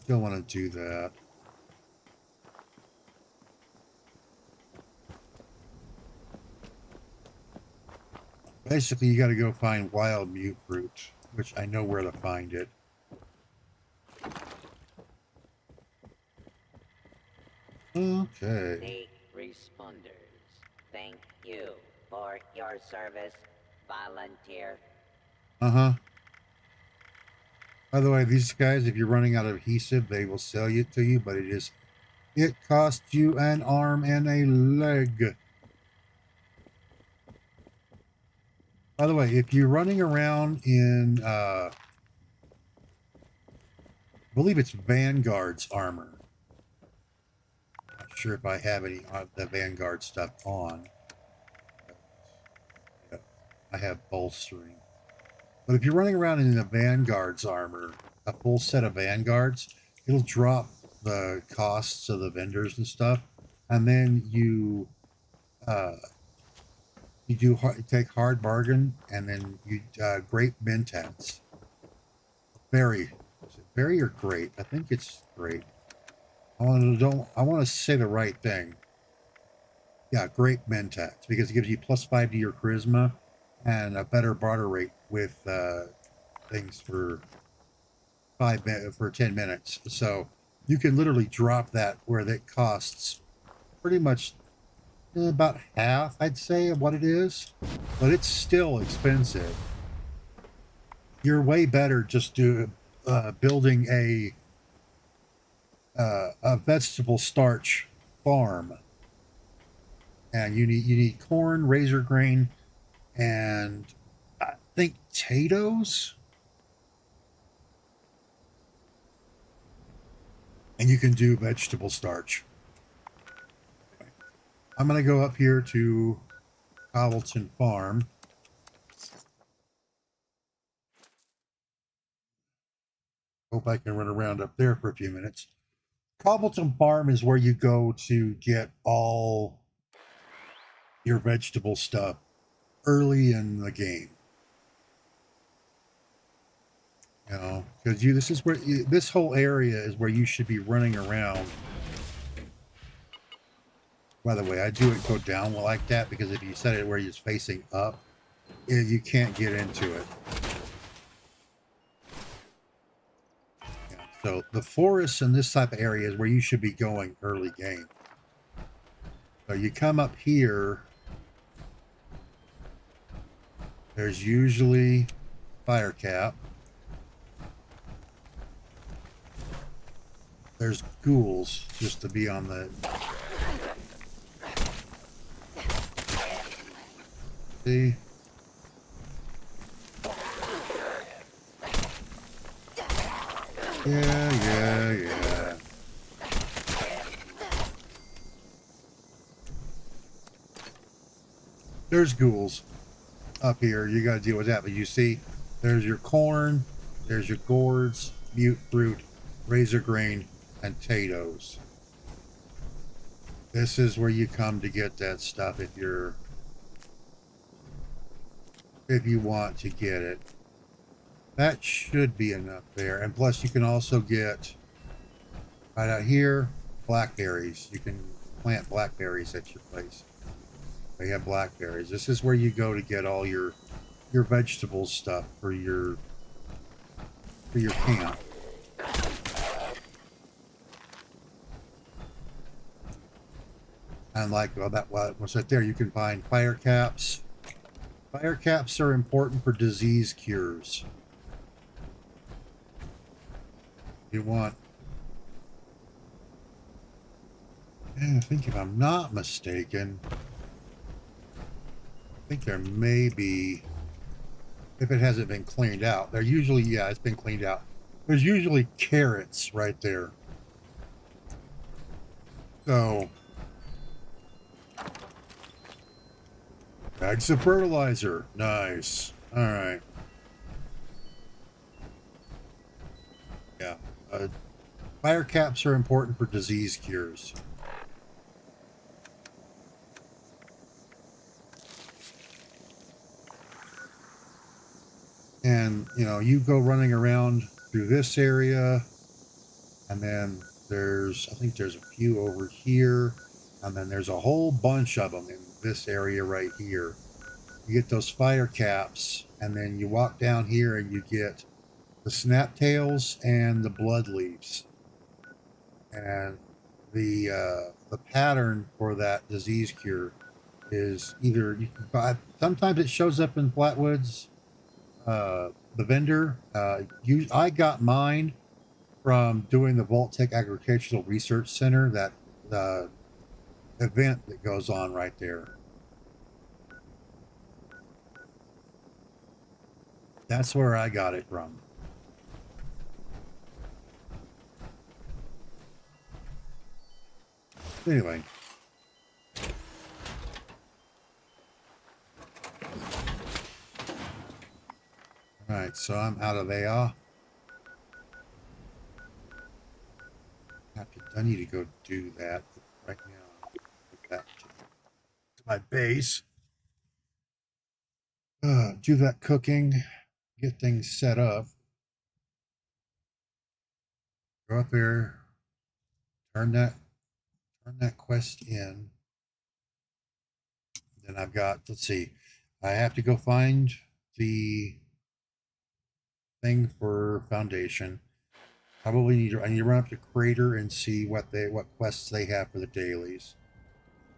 Don't want to do that. Basically, you got to go find wild mute fruit, which I know where to find it. Okay. The responders, thank you for your service, volunteer. Uh-huh. By the way, these guys, if you're running out of adhesive, they will sell it to you, but it costs you an arm and a leg. By the way, if you're running around in, I believe it's Vanguard's armor. Not sure if I have any of the Vanguard stuff on. Yeah, I have bolstering. But if you're running around in the Vanguard's armor, a full set of Vanguards, it'll drop the costs of the vendors and stuff. And then you take hard bargain, and then you grape Mentats. Berry, is it berry or grape? I think it's grape. I want to say the right thing. Yeah, grape Mentats, because it gives you +5 to your charisma and a better barter rate with things for 10 minutes. So you can literally drop that where that costs pretty much about half, I'd say, of what it is, but it's still expensive. You're way better just building a vegetable starch farm, and you need corn, razor grain, and I think potatoes, and you can do vegetable starch. I'm going to go up here to Cobbleton Farm. Hope I can run around up there for a few minutes. Cobbleton Farm is where you go to get all your vegetable stuff early in the game. You know, because this whole area is where you should be running around. By the way, I do it go down like that because if you set it where it's facing up, you can't get into it. Yeah, so the forests and this type of area is where you should be going early game. So you come up here. There's usually fire cap. There's ghouls just to be on the... See? Yeah. There's ghouls up here. You got to deal with that. But you see, there's your corn, there's your gourds, mute fruit, razor grain, and potatoes. This is where you come to get that stuff if you want to get it. That should be enough there. And plus you can also get right out here blackberries. You can plant blackberries at your place. They have blackberries. This is where you go to get all your vegetable stuff for your camp. And like what's right there, you can find fire caps. Fire caps are important for disease cures. You want, I think if I'm not mistaken, I think there may be if it hasn't been cleaned out. They're usually, yeah, it's been cleaned out. There's usually carrots right there. So, bags of fertilizer. Nice. All right. Yeah. Fire caps are important for disease cures. And, you know, you go running around through this area, and then I think there's a few over here, and then there's a whole bunch of them in this area right here. You get those fire caps, and then you walk down here and you get the snaptails and the blood leaves. And the pattern for that disease cure is either you can buy, sometimes it shows up in Flatwoods, the vendor. I got mine from doing the Vault-Tec Agricultural Research Center, that event that goes on right there. That's where I got it from. Anyway. All right, so I'm out of AR. I need to go do that right now. Get back to my base. Do that cooking, get things set up. Go up there, turn that quest in. Then I've got, let's see, I have to go find the thing for Foundation. Probably I need to run up to Crater and see what quests they have for the dailies.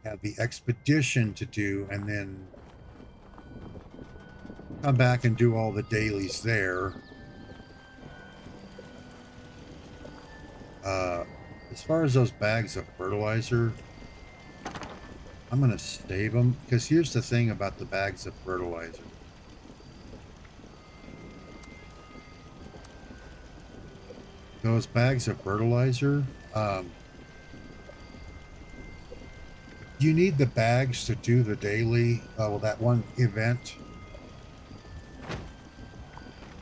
Have the expedition to do, and then come back and do all the dailies there. As far as those bags of fertilizer, I'm gonna save them, because here's the thing about the bags of fertilizer. Those bags of fertilizer, you need the bags to do the daily, that one event,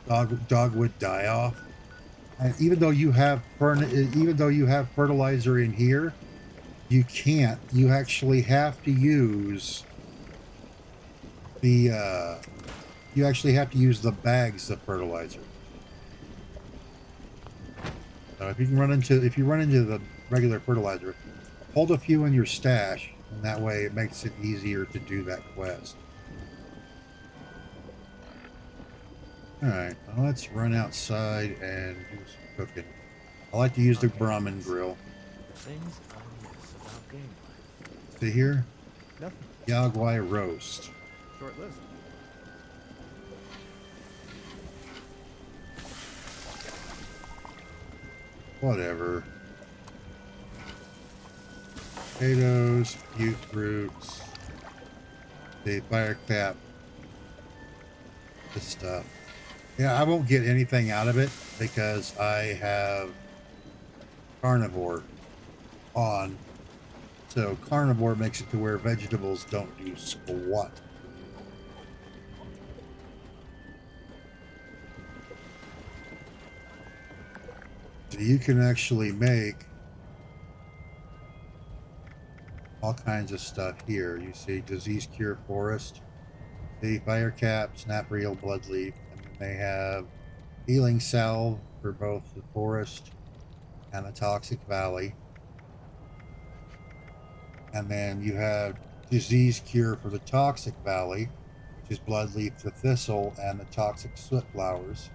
Dogwood Die-Off. And even though you have fertilizer in here, you can't. You actually have to use the bags of fertilizer. So if you run into the regular fertilizer, hold a few in your stash, and that way it makes it easier to do that quest. Alright, well, let's run outside and do some cooking. I like to use the Brahmin grill. Things I miss about gameplay. See here? Nothing. Yagwai roast. Short list. Whatever. Potatoes, butte roots, the fire cap, this stuff. Yeah, I won't get anything out of it because I have carnivore on. So carnivore makes it to where vegetables don't do squat. So you can actually make all kinds of stuff here. You see disease cure forest, the fire cap, snap reel, blood leaf, and then they have healing salve for both the forest and the toxic valley. And then you have disease cure for the toxic valley, which is blood leaf, the thistle, and the toxic soot flowers.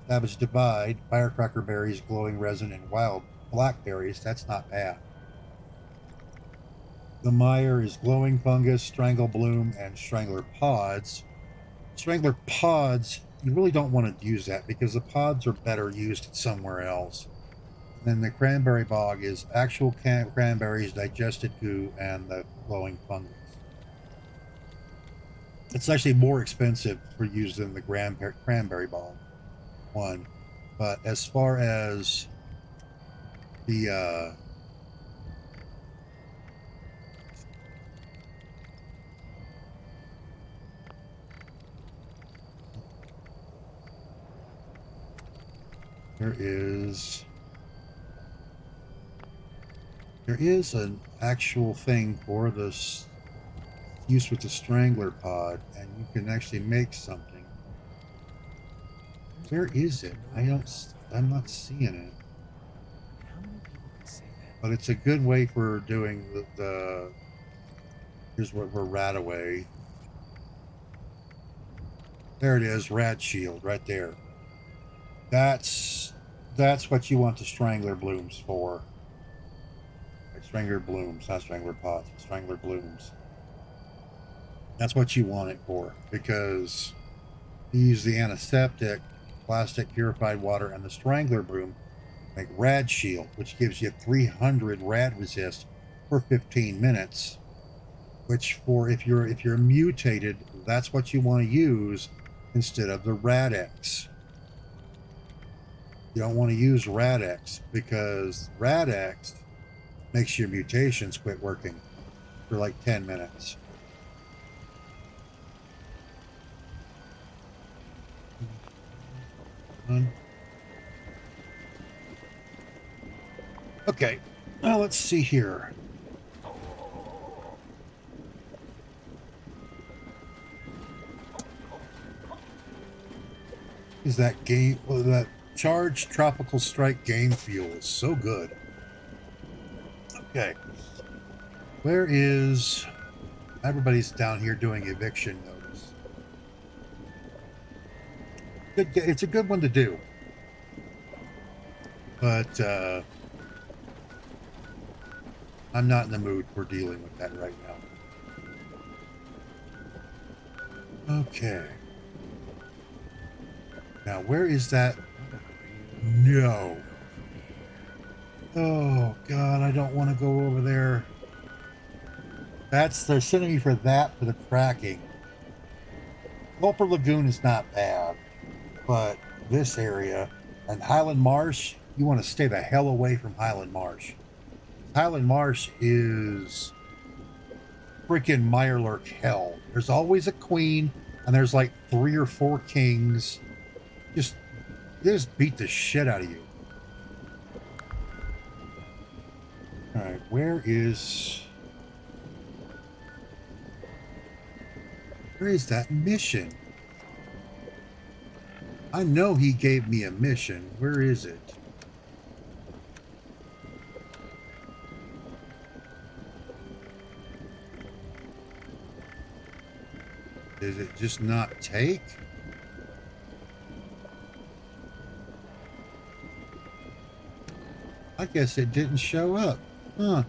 Savage divide, firecracker berries, glowing resin, and wild blackberries. That's not bad. The mire is glowing fungus, strangle bloom, and strangler pods. Strangler pods, you really don't want to use that because the pods are better used somewhere else. And then the cranberry bog is actual cranberries, digested goo, and the glowing fungus. It's actually more expensive for use than the cranberry bog one. But as far as the there is an actual thing for this use with the strangler pod, and you can actually make something. Where is it? I'm not seeing it. How many people can say that? But it's a good way for doing the here's what we're Radaway. There it is, Rad Shield right there. That's what you want the Strangler Blooms for. Strangler Blooms, not Strangler Pots, but Strangler Blooms. That's what you want it for, because you use the antiseptic, plastic purified water, and the Strangler Broom to make Rad Shield, which gives you 300 rad resist for 15 minutes. Which for if you're mutated, that's what you want to use instead of the Rad-X. You don't want to use Rad-X because Rad-X makes your mutations quit working for like 10 minutes. Okay, now let's see here. Is that game? Well, that Charged Tropical Strike game fuel is so good. Okay, where is everybody's down here doing eviction notice? Good, it's a good one to do, but I'm not in the mood for dealing with that right now. Okay. Now, where is that? No. Oh, God, I don't want to go over there. They're sending me for that, for the cracking. Gulper Lagoon is not bad, but this area and Highland Marsh, you want to stay the hell away from Highland Marsh. Highland Marsh is freaking Mirelurk hell. There's always a queen, and there's like 3 or 4 kings. They just beat the shit out of you. Alright, where is that mission? I know he gave me a mission. Where is it? Did it just not take? I guess it didn't show up. Huh.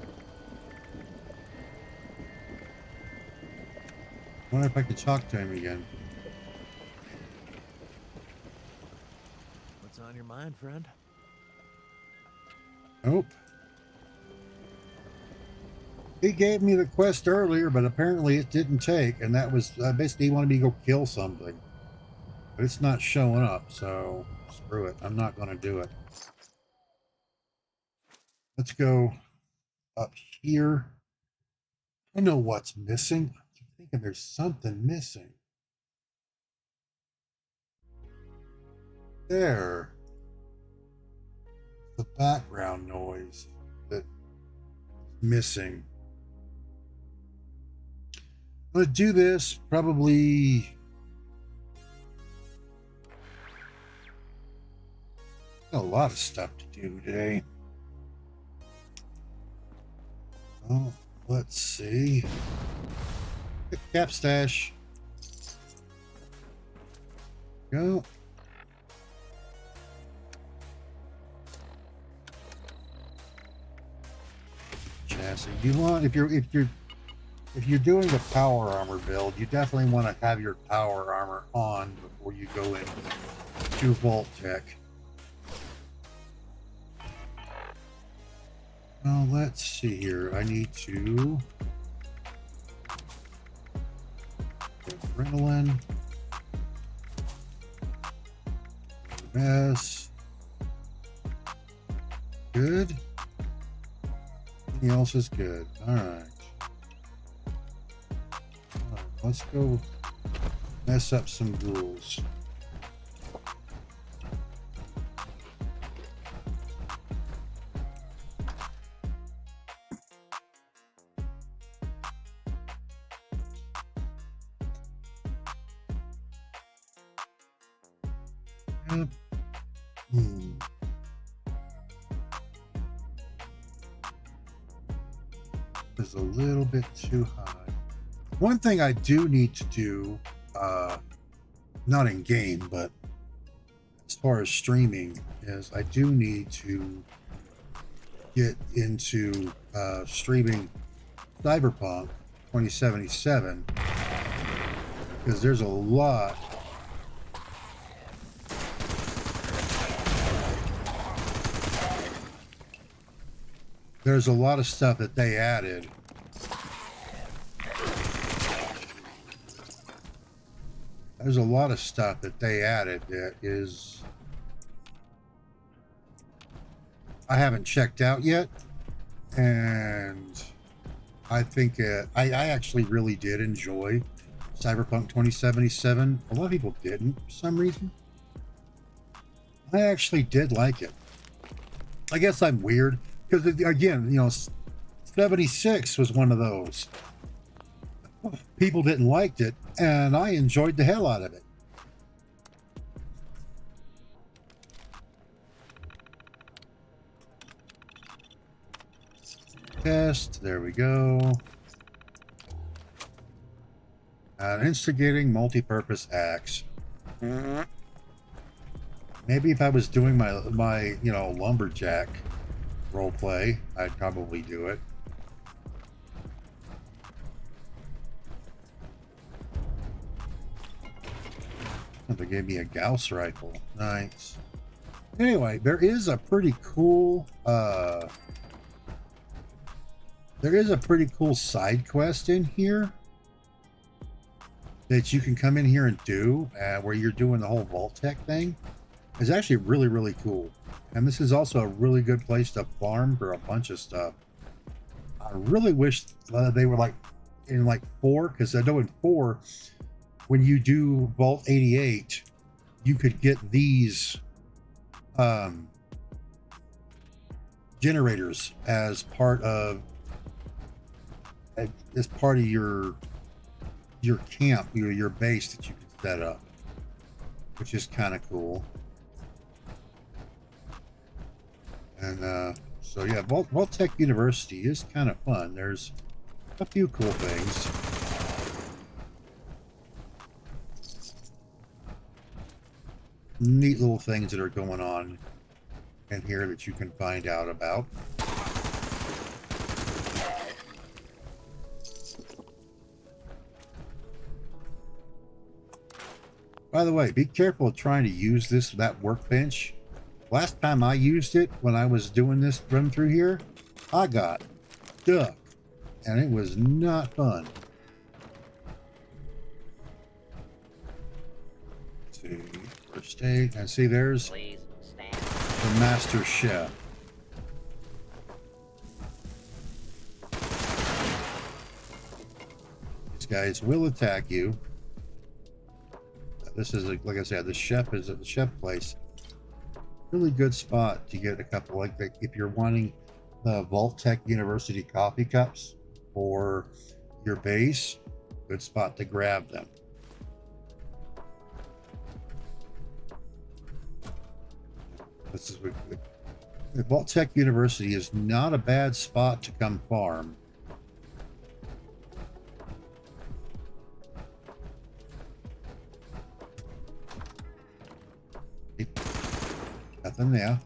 Wonder if I could talk to him again. What's on your mind, friend? Nope. He gave me the quest earlier, but apparently it didn't take, and that was basically he wanted me to go kill something. But it's not showing up, so screw it. I'm not going to do it. Let's go up here. I know what's missing. I keep thinking there's something missing. There. The background noise that's missing. I'm going to do this probably. Got a lot of stuff to do today. Oh, let's see. Cap stash. Go. Chassis. You want if you're doing the power armor build, you definitely want to have your power armor on before you go into Vault Tech. Well, let's see here. I need to Adrenaline. Mess. Good. Anything else is good. All right. Let's go mess up some ghouls. Yep. Is a little bit too high. One thing I do need to do, not in game, but as far as streaming, is I do need to get into streaming Cyberpunk 2077 because there's a lot. There's a lot of stuff that they added. There's a lot of stuff that they added that is I haven't checked out yet, and I think I actually really did enjoy Cyberpunk 2077. A lot of people didn't for some reason. I actually did like it. I guess I'm weird because again, 76 was one of those. People didn't like it, and I enjoyed the hell out of it. Test, there we go. An instigating multi-purpose axe. Maybe if I was doing my lumberjack role play, I'd probably do it. They gave me a Gauss rifle. Nice. Anyway, there is a pretty cool side quest in here that you can come in here and do where you're doing the whole Vault-Tec thing. It's actually really, really cool. And this is also a really good place to farm for a bunch of stuff. I really wish they were like in 4, because I know in 4, when you do Vault 88, you could get these generators as part of your camp, your base that you can set up, which is kind of cool. And so yeah, Vault-Tec University is kind of fun. There's a few cool things. Neat little things that are going on in here that you can find out about. By the way, be careful of trying to use that workbench. Last time I used it, when I was doing this run through here, I got stuck, and it was not fun. Let's see, first aid, and see there's Please stand. the Master Chef. These guys will attack you. This is, like I said, the chef is at the chef place. Really good spot to get a couple, if you're wanting the Vault-Tec University coffee cups for your base, good spot to grab them. This is the Vault-Tec University is not a bad spot to come farm. Nothing there.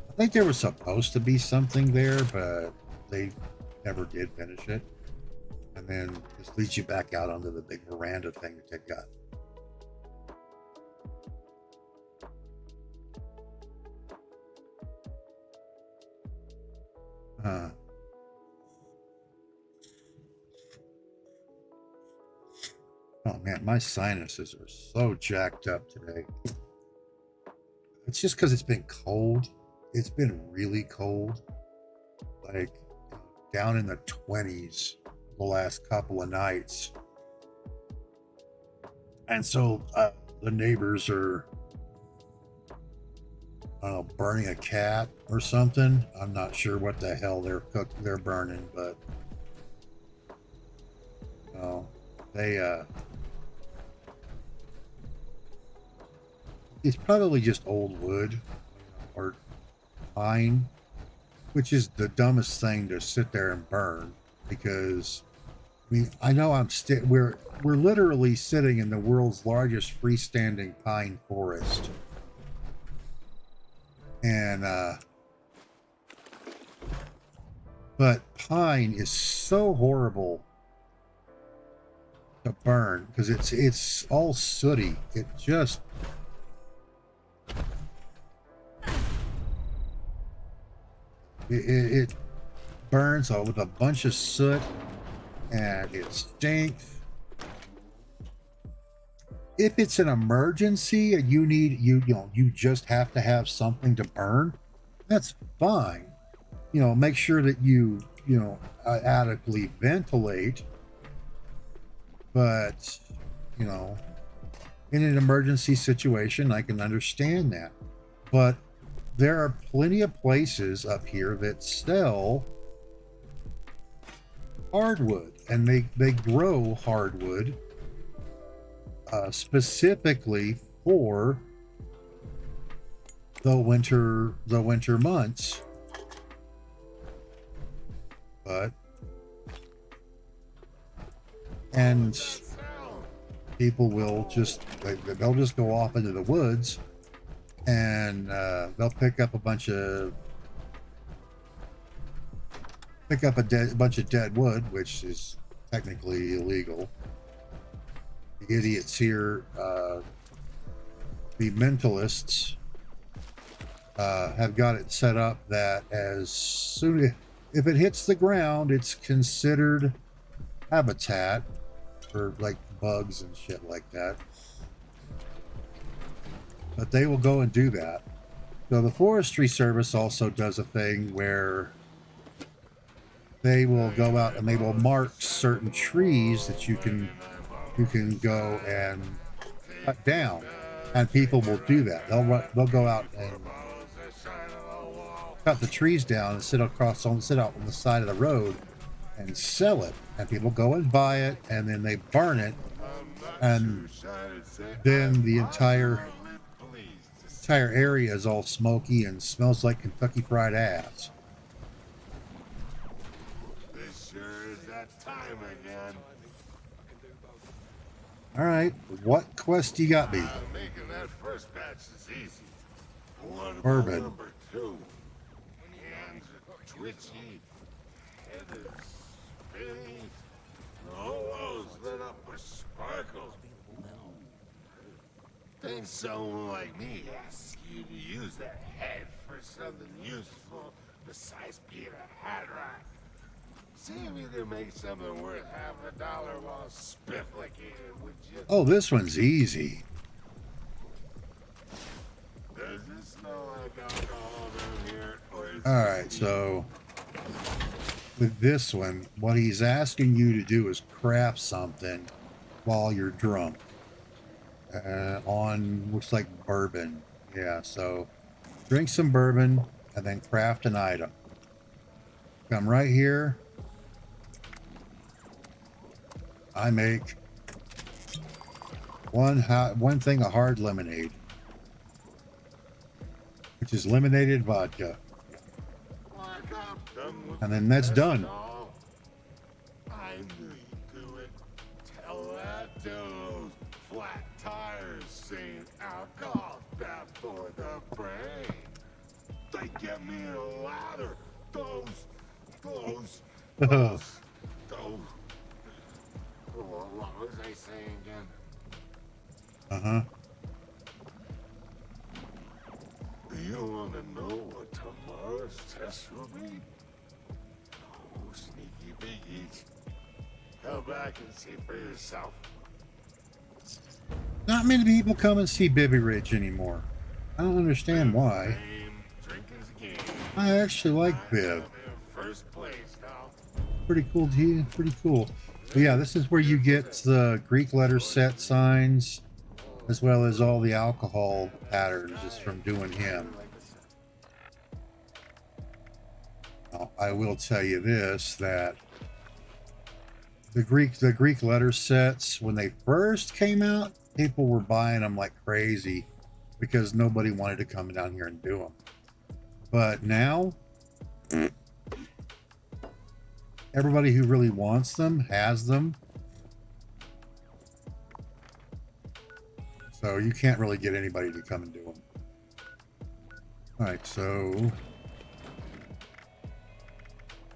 I think there was supposed to be something there, but they never did finish it. And then this leads you back out onto the big veranda thing that they've got. Oh man, my sinuses are so jacked up today. It's just because it's been cold. It's been really cold, like down in the 20s the last couple of nights. And so the neighbors are, I don't know, burning a cat or something. I'm not sure what the hell they're burning, but they it's probably just old wood or pine, which is the dumbest thing to sit there and burn because I mean I know we're literally sitting in the world's largest freestanding pine forest. And but pine is so horrible to burn because it's all sooty. It just it burns out with a bunch of soot and it stinks. If it's an emergency and you just have to have something to burn, that's fine. Make sure that you adequately ventilate. But in an emergency situation, I can understand that. But there are plenty of places up here that sell hardwood, and they grow hardwood specifically for the winter months. And people will they'll just go off into the woods and they'll pick up a bunch of dead wood, which is technically illegal. The idiots here, the mentalists, have got it set up that as soon if it hits the ground, it's considered habitat for like bugs and shit like that. But they will go and do that. So the Forestry Service also does a thing where they will go out and they will mark certain trees that you can go and cut down, and people will do that. They'll go out and cut the trees down and sit out on the side of the road and sell it, and people go and buy it, and then they burn it, and then the entire area is all smoky and smells like Kentucky Fried Ass. This sure is that time again. All right, what quest you got me? Making that first batch is easy. What about Bourbon. number 2? Hands are twitchy, head is spinny, the whole world's lit up with sparkles. Think someone like me asks you to use that head for something useful besides being a hat rack. See if you can make something worth $50 while spifflicking it with you. Oh, this one's easy. Does it smell like alcohol down here? Or is All it right, so with this one, what he's asking you to do is craft something while you're drunk. Looks like bourbon. Yeah, so drink some bourbon and then craft an item. Come right here. I make one thing of hard lemonade, which is lemonade vodka. And then that's done. I knew you'd do it. Tell that to those flat tires saying alcohol's bad for the brain. They get me a ladder. Those. What was I saying again? Uh-huh. You want to know what tomorrow's test will be? Oh, sneaky biggies. Go back and see for yourself. Not many people come and see Bibby Ridge anymore. I don't understand why. Fame, drinking's a game. I actually like I Bib. am in first place now. Pretty cool, G. Pretty cool. But yeah, this is where you get the Greek letter set signs, as well as all the alcohol patterns just from doing him. Now, I will tell you this, that the Greek letter sets, when they first came out, people were buying them like crazy because nobody wanted to come down here and do them. But now, everybody who really wants them has them. So you can't really get anybody to come and do them. All right, so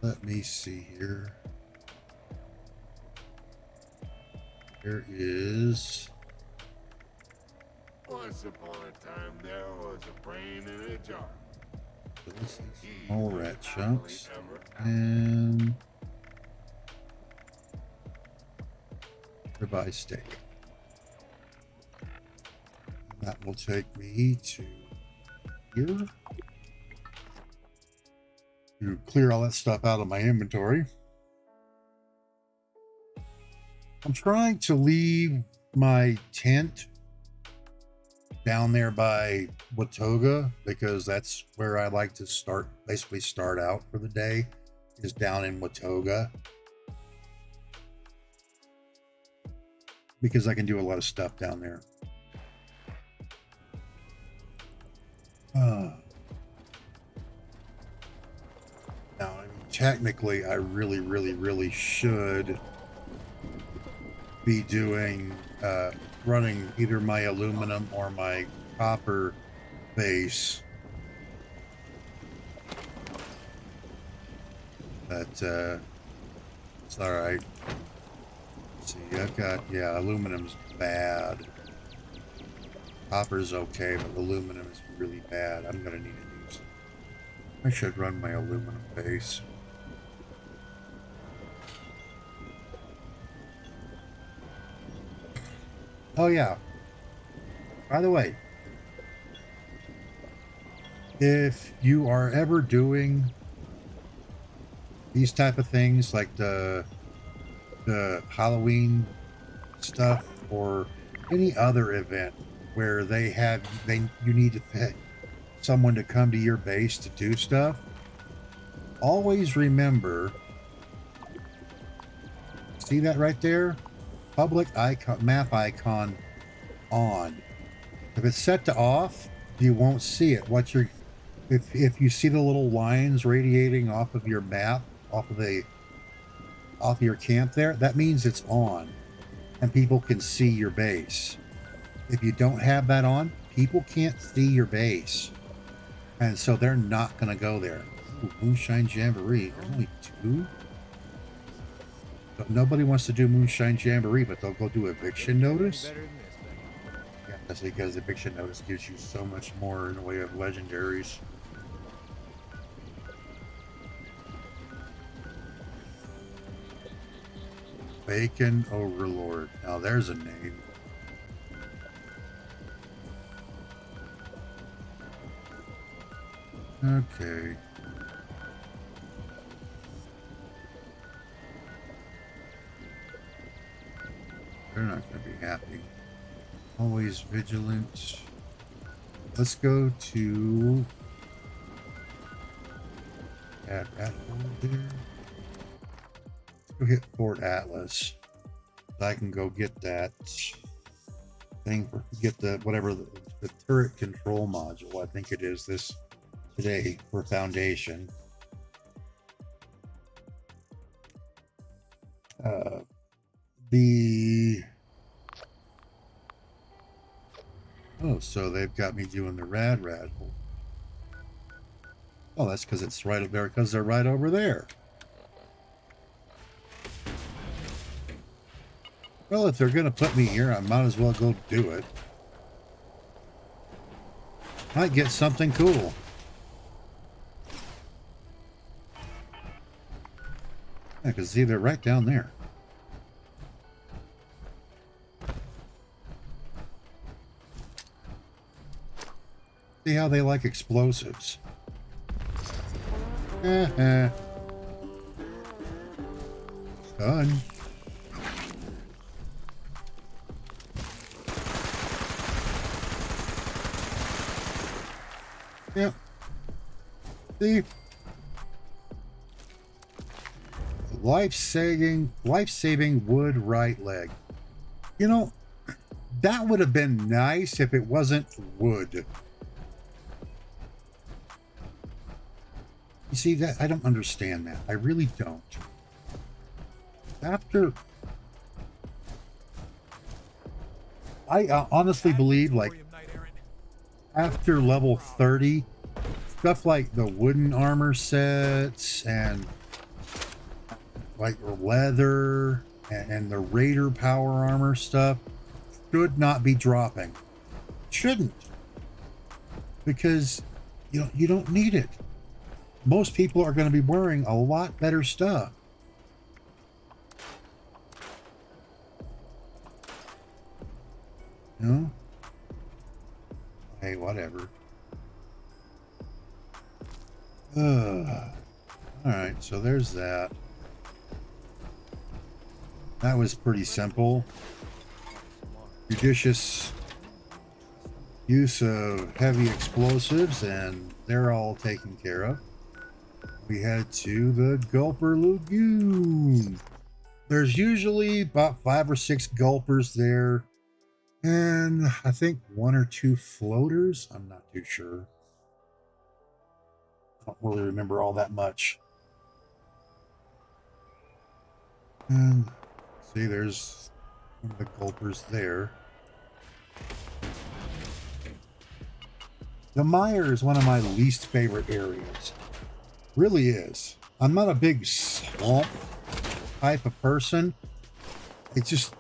let me see here. There is... Once upon a time, there was a brain in a jar. So this is small rat chunks. And ribeye steak. That will take me to here to clear all that stuff out of my inventory. I'm trying to leave my tent down there by Watoga because that's where I like to start, basically start out for the day, is down in Watoga. Because I can do a lot of stuff down there. Now, I mean, technically, I really should be doing, running either my aluminum or my copper base. But, it's alright. See, I've got, yeah, aluminum's bad. Copper's okay, but aluminum is really bad. I'm gonna need to use it. I should run my aluminum base. Oh yeah. By the way, if you are ever doing these type of things like the Halloween stuff or any other event where you need to pick someone to come to your base to do stuff, always remember, see that right there? Public icon, map icon on. If it's set to off, you won't see it. If you see the little lines radiating off of your map, off of your camp there, that means it's on and people can see your base. If you don't have that on, people can't see your base, and so they're not going to go there. Ooh, Moonshine Jamboree. There's only 2. But nobody wants to do Moonshine Jamboree, but they'll go do eviction notice. Yeah, that's because eviction notice gives you so much more in the way of legendaries. Bacon Overlord. Now there's a name. Okay. They're not going to be happy. Always vigilant. Let's go to at there. Let's go hit Fort Atlas. I can go get that thing for get the whatever the turret control module. I think it is this today for Foundation. Oh, so they've got me doing the rad. Oh, that's because it's right up there, because they're right over there. Well, if they're going to put me here, I might as well go do it. Might get something cool. Yeah, because see, they're right down there. See how they like explosives. Done. Yep. See? Life-saving wood right leg. You know, that would have been nice if it wasn't wood. You see that? I don't understand that. I really don't. I honestly believe, like, after level 30, stuff like the wooden armor sets and like leather and the Raider power armor stuff should not be dropping. Shouldn't. Because you don't need it. Most people are going to be wearing a lot better stuff. You know? Hey, whatever. Alright, so there's that. That was pretty simple. Judicious use of heavy explosives, and they're all taken care of. We head to the Gulper Lagoon. There's usually about 5 or 6 gulpers there, and I think 1 or 2 floaters. I'm not too sure. I don't really remember all that much. And see, there's one of the gulpers there. The mire is one of my least favorite areas. Really is. I'm not a big swamp type of person. It's just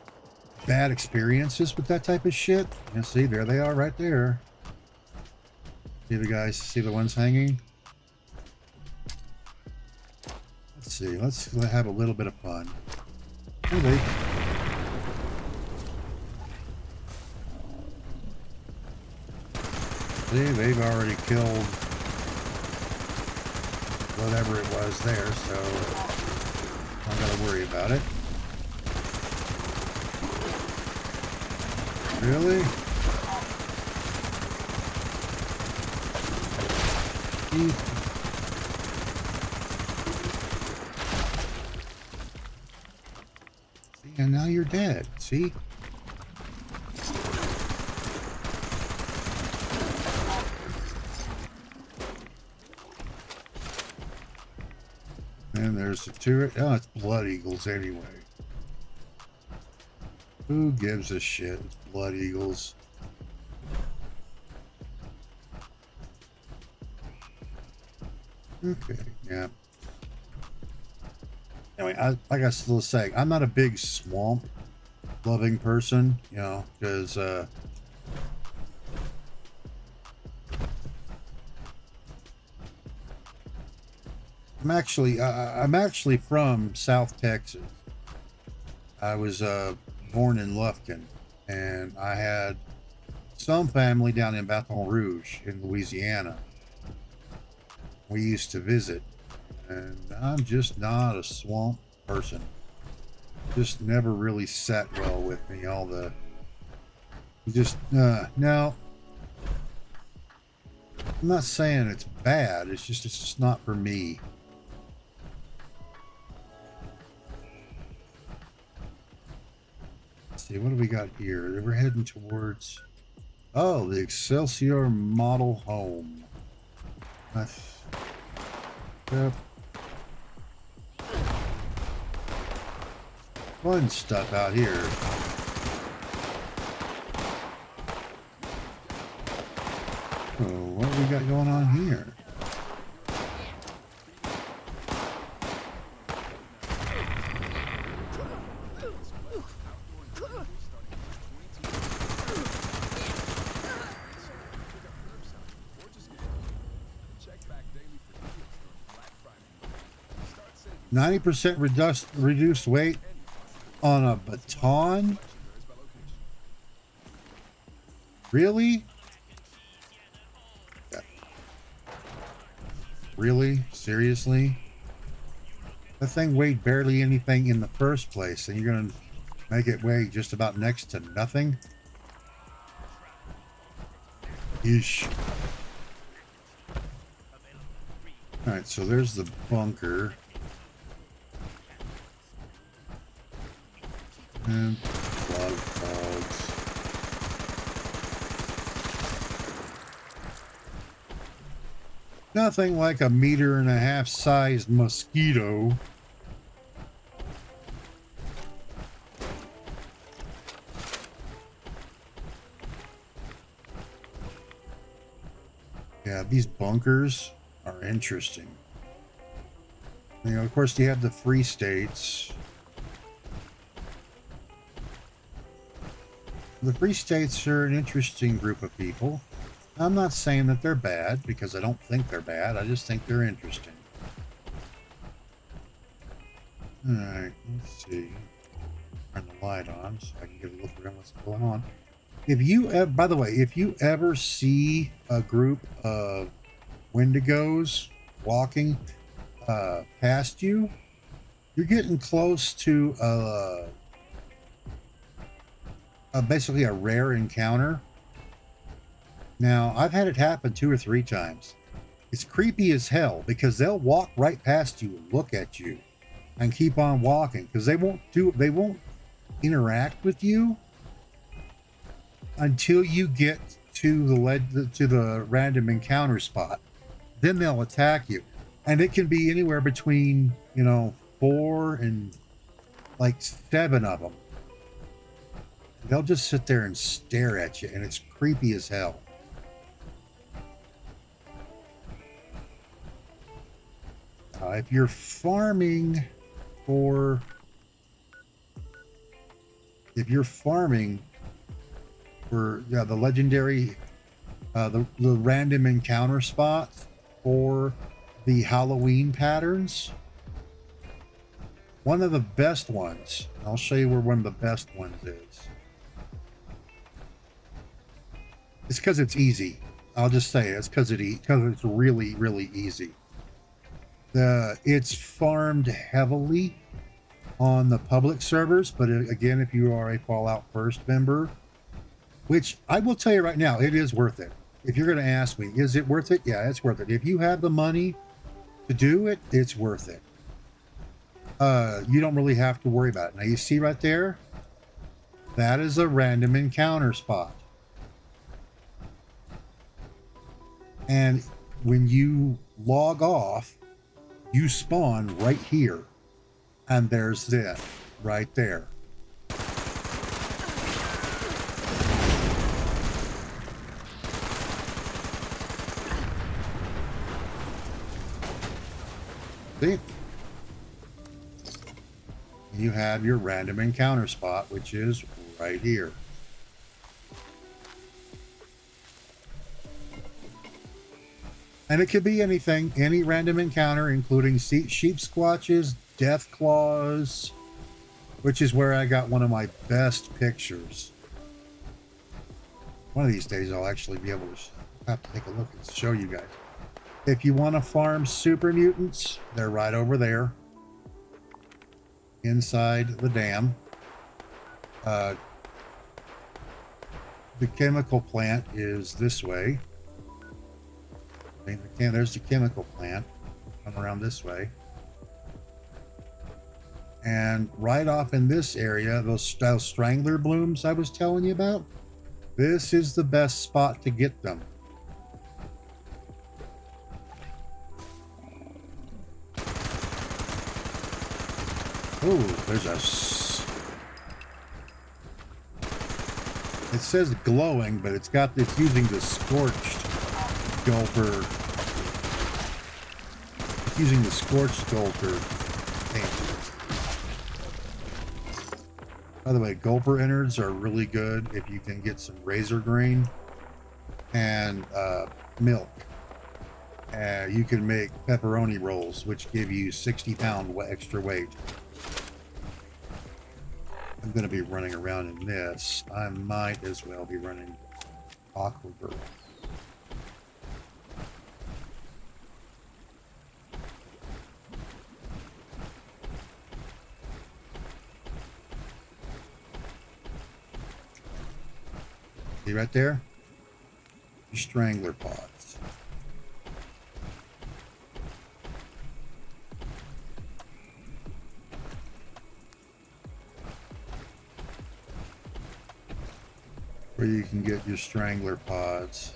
bad experiences with that type of shit. You see, there they are right there. See the guys, see the ones hanging? Let's see, let's have a little bit of fun. Okay. See, they've already killed whatever it was there, so I'm not gonna worry about it. Really? See, and now you're dead. See? And there's the turret. Oh, it's blood eagles anyway. Who gives a shit? It's blood eagles. Okay, yeah. Anyway, like I was still saying, I'm not a big swamp loving person, you know, because I'm actually from South Texas. I was born in Lufkin, and I had some family down in Baton Rouge in Louisiana. We used to visit, and I'm just not a swamp person. Just never really sat well with me. All the just no. I'm not saying it's bad. It's just not for me. See, what do we got here? We're heading towards, oh, the Excelsior Model Home. Yep. Fun stuff out here. Oh, what do we got going on here? 90% reduced weight on a baton? Really? Really? Seriously? That thing weighed barely anything in the first place, and you're going to make it weigh just about next to nothing? Yeesh. Alright, so there's the bunker. And a lot of dogs. Nothing like a 1.5-meter sized mosquito. Yeah, these bunkers are interesting. You know, of course, you have the free states. The free states are an interesting group of people. I'm not saying that they're bad, because I don't think they're bad. I just think they're interesting. Alright, let's see. Turn the light on so I can get a look around what's going on. If you ever, by the way, if you ever see a group of Wendigos walking past you, you're getting close to basically a rare encounter. Now, I've had it happen 2 or 3 times. It's creepy as hell because they'll walk right past you and look at you and keep on walking because they won't interact with you until you get to the random encounter spot. Then they'll attack you. And it can be anywhere between, 4 and like 7 of them. They'll just sit there and stare at you, and it's creepy as hell. If you're farming for the legendary, the random encounter spots for the Halloween patterns, one of the best ones, I'll show you where one of the best ones is. It's because it's easy. I'll just say it's because it's really, really easy. It's farmed heavily on the public servers, but again, if you are a Fallout First member, which I will tell you right now, it is worth it. If you're going to ask me, is it worth it? Yeah, it's worth it. If you have the money to do it, it's worth it. You don't really have to worry about it. Now, you see right there? That is a random encounter spot. And when you log off, you spawn right here. And there's that right there. See? You have your random encounter spot, which is right here. And it could be anything, any random encounter, including sheep squatches, death claws, which is where I got one of my best pictures. One of these days I'll actually be able to have to take a look and show you guys. If you want to farm super mutants, they're right over there inside the dam. The chemical plant is this way. There's the chemical plant. Come around this way. And right off in this area, those strangler blooms I was telling you about, this is the best spot to get them. Oh, there's a... It says glowing, but it's using the scorched gulper. It's using the scorched gulper paint. By the way, gulper innards are really good if you can get some razor grain and milk. You can make pepperoni rolls, which give you 60-pound extra weight. I'm going to be running around in this. I might as well be running Aqua Girl. See right there? Your strangler pods. Where you can get your strangler pods.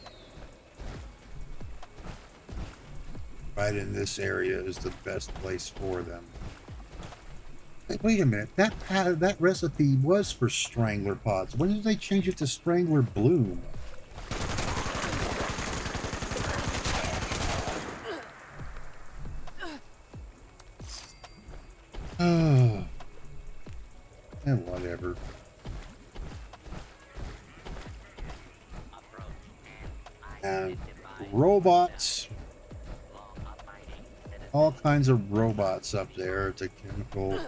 Right in this area is the best place for them. Hey, wait a minute, that recipe was for strangler pods. When did they change it to strangler bloom? Oh, and whatever. Approach And identified. robots, Law-abiding citizen. all kinds of robots up there. It's a chemical.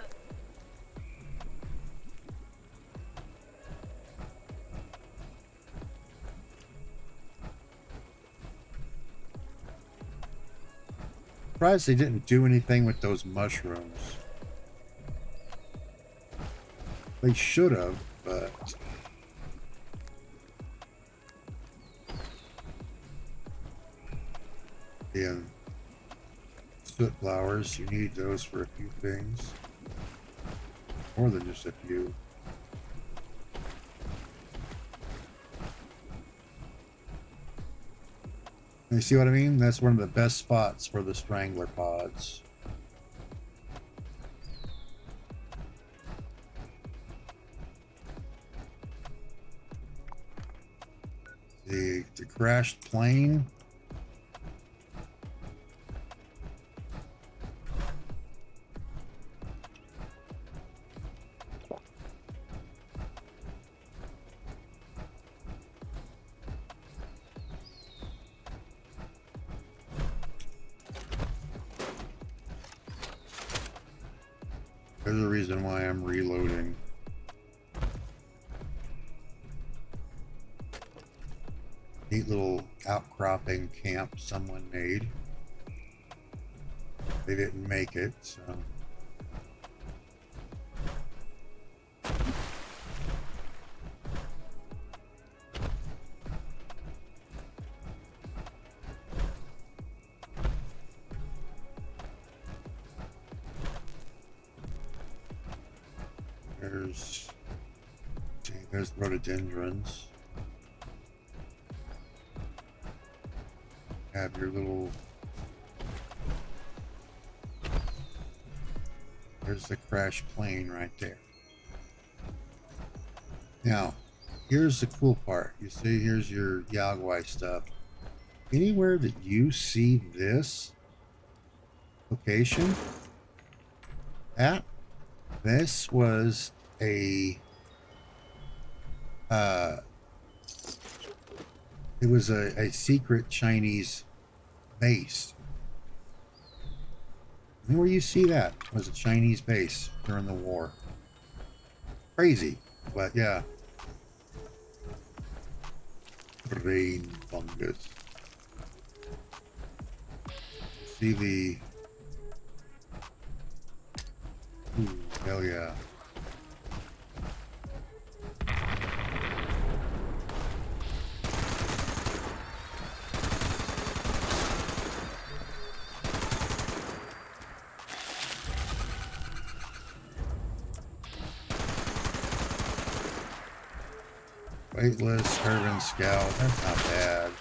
Surprised they didn't do anything with those mushrooms. They should have, but yeah, soot flowers. You need those for a few things, more than just a few. You see what I mean? That's one of the best spots for the strangler pods. The crashed plane. There's a reason why I'm reloading. Neat little outcropping camp someone made. They didn't make it, so. There's rhododendrons. Have your little. There's the crash plane right there. Now, here's the cool part. You see, here's your Yagwai stuff. Anywhere that you see this location at, this was a it was a secret Chinese base. Anywhere you see that was a Chinese base during the war. Crazy, but yeah. Rain fungus. See the. Ooh, hell yeah. Weightless Urban Scout, that's not bad.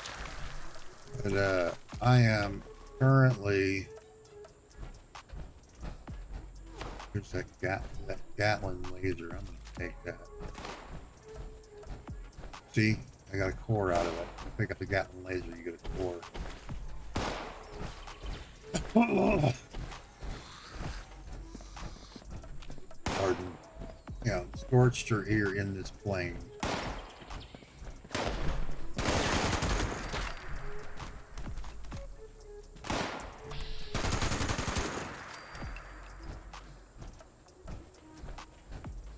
But I am currently. There's that Gatling laser. I'm gonna take that. See, I got a core out of it. You pick up the Gatling laser, you get a core. Pardon. Yeah, scorched her ear in this plane.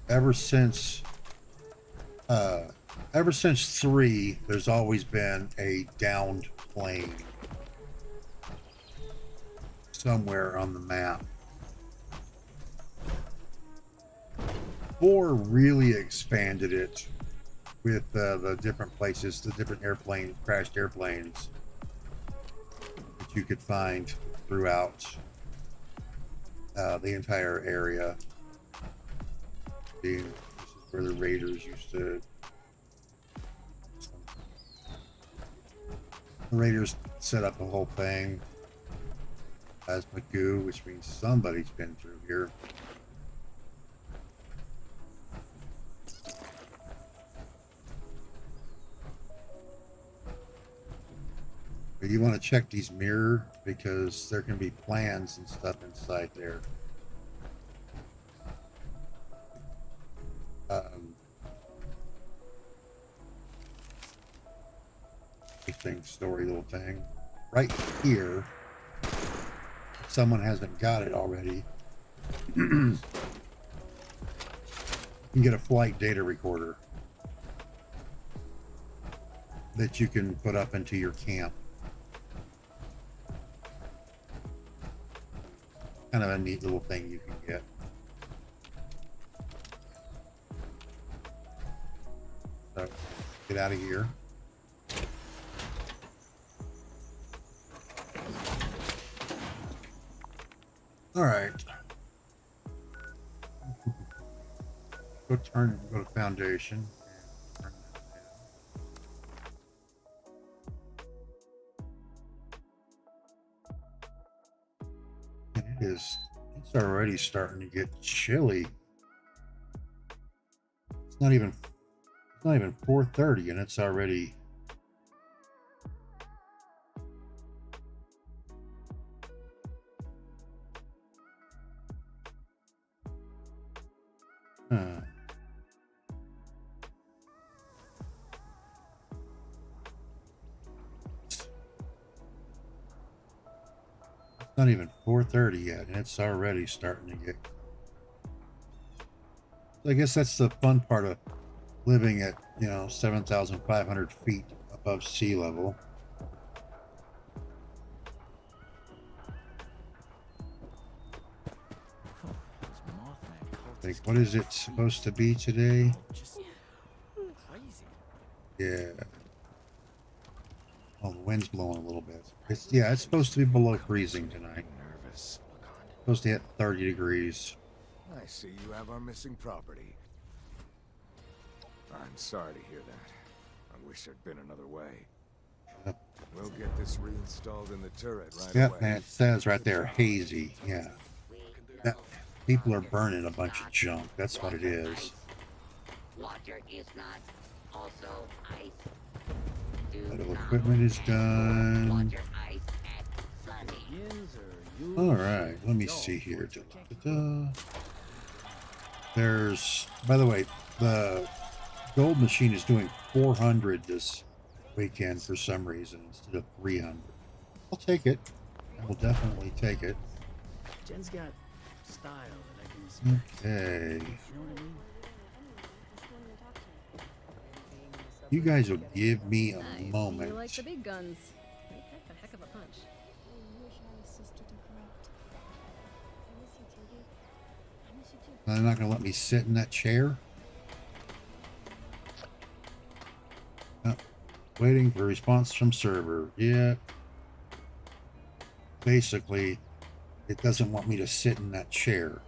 Ever since 3, there's always been a downed plane somewhere on the map. 4 really expanded it with the different places, the different airplanes, crashed airplanes that you could find throughout the entire area. This is where the Raiders used to. The Raiders set up a whole thing as Magoo, which means somebody's been through here. But you want to check these mirrors because there can be plans and stuff inside there. Interesting story, little thing. Right here, if someone hasn't got it already, you can get a flight data recorder that you can put up into your camp. Kind of a neat little thing you can get. So, get out of here. All right. Go to foundation. And turn that down. It's already starting to get chilly. It's not even 4:30 and it's already. It's not even 4:30 yet, and it's already starting to get. I guess that's the fun part of living at 7,500 feet above sea level. Like, what is it supposed to be today? Crazy. Yeah. Oh, the wind's blowing a little bit. It's supposed to be below freezing tonight. Nervous. Supposed to hit 30 degrees. I see you have our missing property. I'm sorry to hear that. I wish there'd been another way. Yep. We'll get this reinstalled in the turret right Yep, away. and it says right there, hazy. Yeah. That, people are burning a bunch of junk. That's what it is. Water is not also ice. Do Little not equipment is done. water ice at Sunny. All right, let me see here. Da-da-da-da. There's, by the way, the gold machine is doing 400 this weekend for some reason instead of 300. I'll take it. I will definitely take it. Jen's got style that I can respect. Okay. You know what I mean? You guys will give me a Nice. moment. You like the big guns. They pack a heck of a punch. They're not going to let me sit in that chair. Oh, waiting for response from server. Yeah. Basically, it doesn't want me to sit in that chair.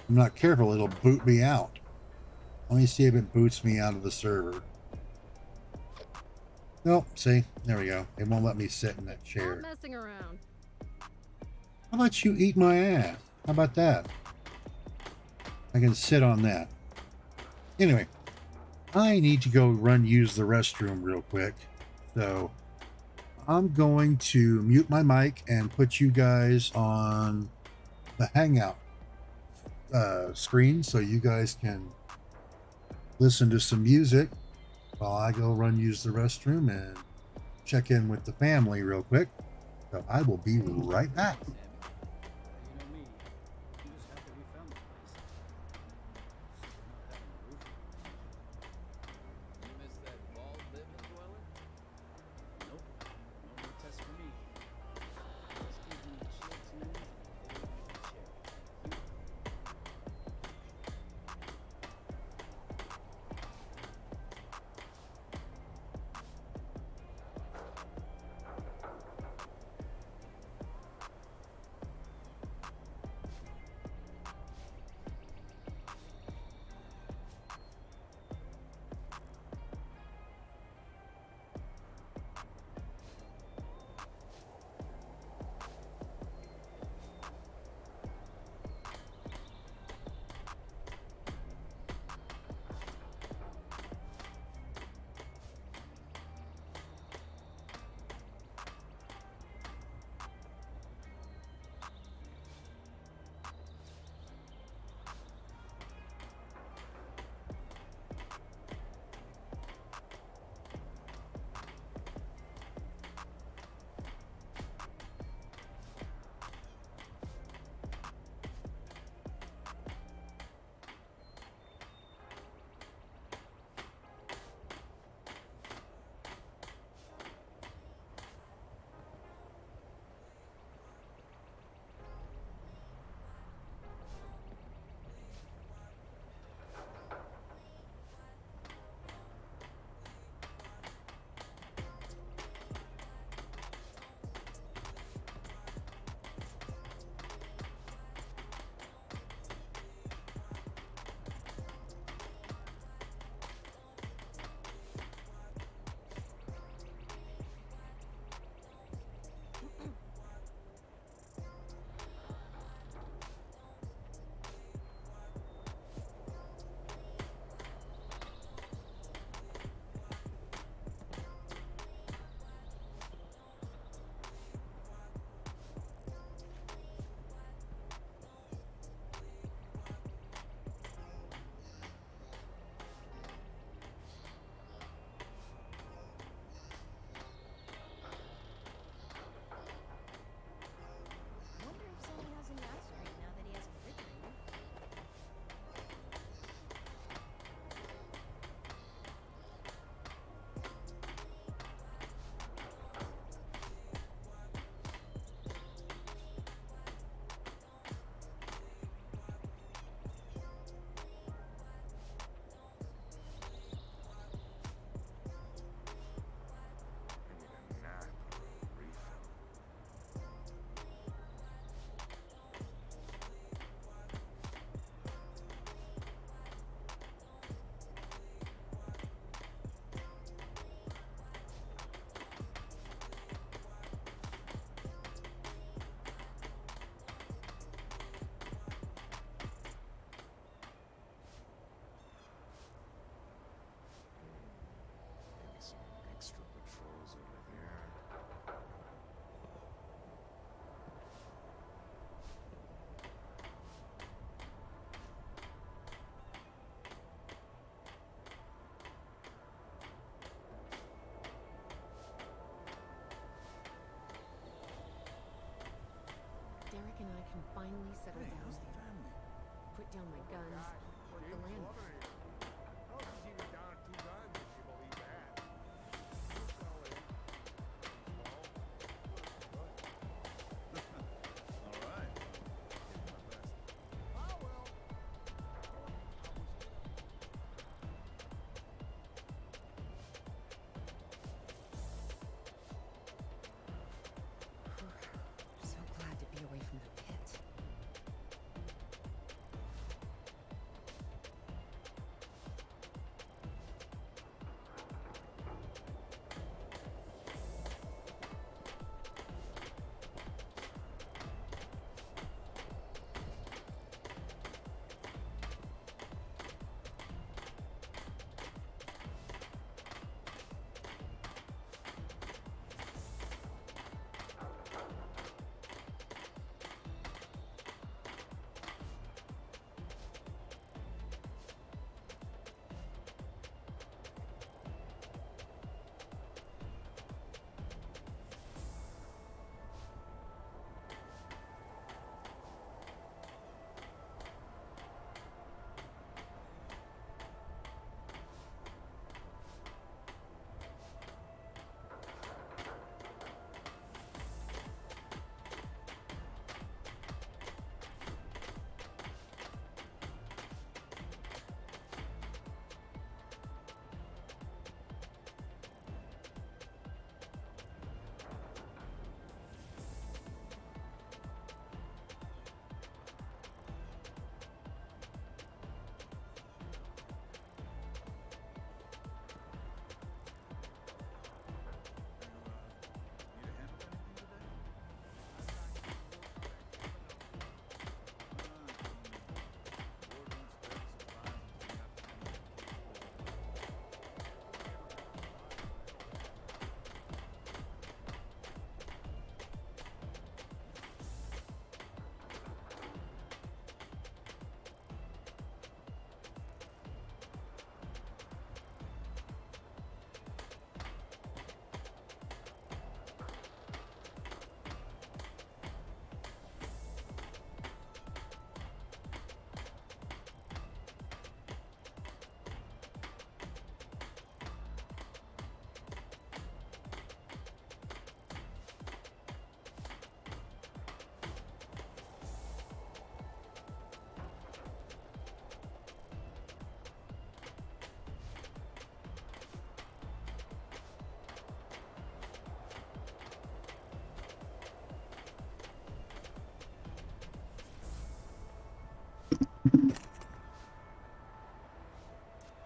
I'm not careful, it'll boot me out. Let me see if it boots me out of the server. Nope, see? There we go. It won't let me sit in that Stop chair. messing around. How about you eat my ass? How about that? I can sit on that. Anyway, I need to go use the restroom real quick. So I'm going to mute my mic and put you guys on the Hangout screen so you guys can listen to some music while I go use the restroom and check in with the family real quick. So I will be right back. You know me. I'm just happy we found this place. You miss that bald living dweller? Nope. No more tests for me. Just give me chill tunes and a whole bunch of cherry. down my guns. Work the land. All right. So glad to be away from the pit.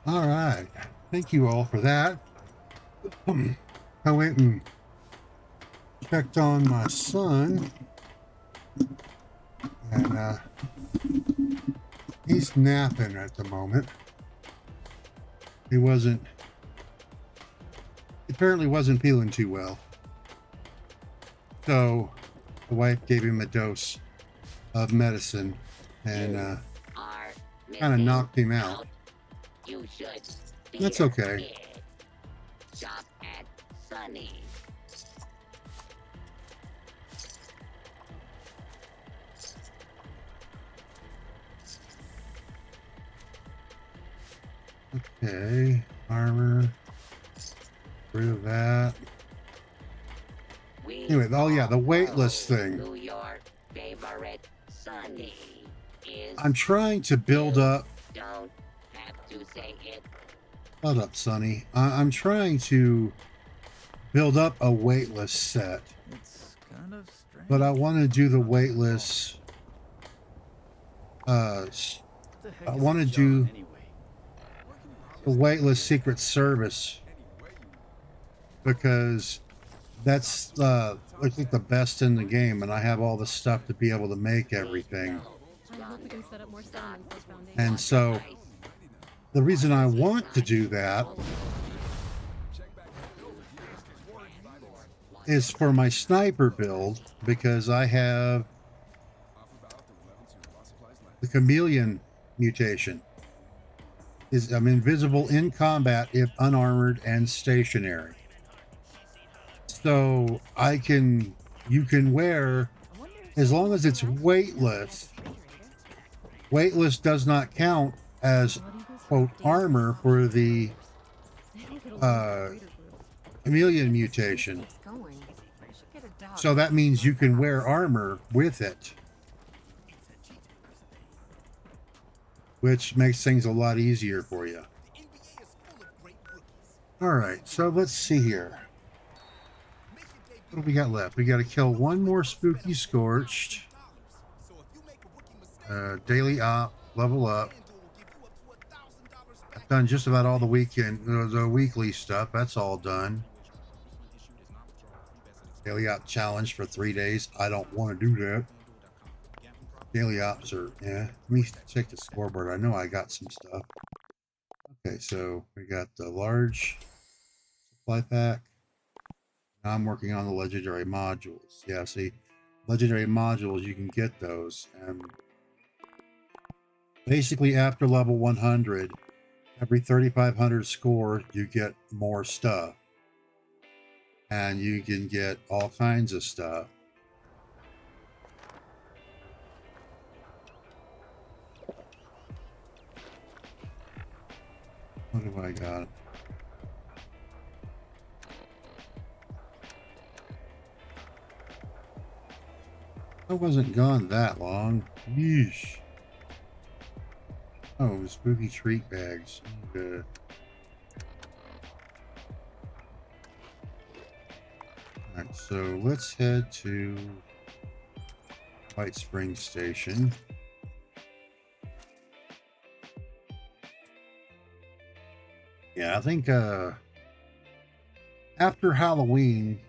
All right. Thank you all for that. I went and checked on my son, and he's napping at the moment. He apparently wasn't feeling too well. So the wife gave him a dose of medicine and Are kind of missing knocked him out. You should be That's a okay. kid. Shop at Sunny's. Okay, armor. Rid of that. We Anyway, oh yeah, the all weightless know thing. who your favorite Sunny is. I'm trying to build up. Don't have to say it. Shut up, Sonny. I'm trying to build up a weightless set, It's kind of strange. but I want to do the weightless. What the heck I is wanna a do- John anyway? The weightless Secret Service, because that's I think the best in the game, and I have all the stuff to be able to make everything. I hope we can set up more settlements as foundation. And so the reason I want to do that is for my sniper build, because I have the chameleon mutation. I'm invisible in combat if unarmored and stationary. So you can wear, as long as it's weightless, Weightless does not count as Blood eagles have quote dangerous armor spots. for the Maybe it'll lead to uh, breeder group. chameleon This mutation. keeps going. I should get a dog. So that means you can wear armor with it, which makes things a lot easier for you. All right, so let's see here. What do we got left? We got to kill one more spooky scorched. Daily op, level up. I've done just about all the the weekly stuff. That's all done. Daily op challenge for 3 days. I don't want to do that. Daily ops are, yeah. Let me check the scoreboard. I know I got some stuff. Okay, so we got the large supply pack. Now I'm working on the legendary modules. Yeah, see, legendary modules, you can get those. And basically after level 100, every 3,500 score, you get more stuff. And you can get all kinds of stuff. What do I got? I wasn't gone that long. Yeesh. Oh, spooky treat bags. Alright, so let's head to White Springs Station. Yeah, I think after Halloween,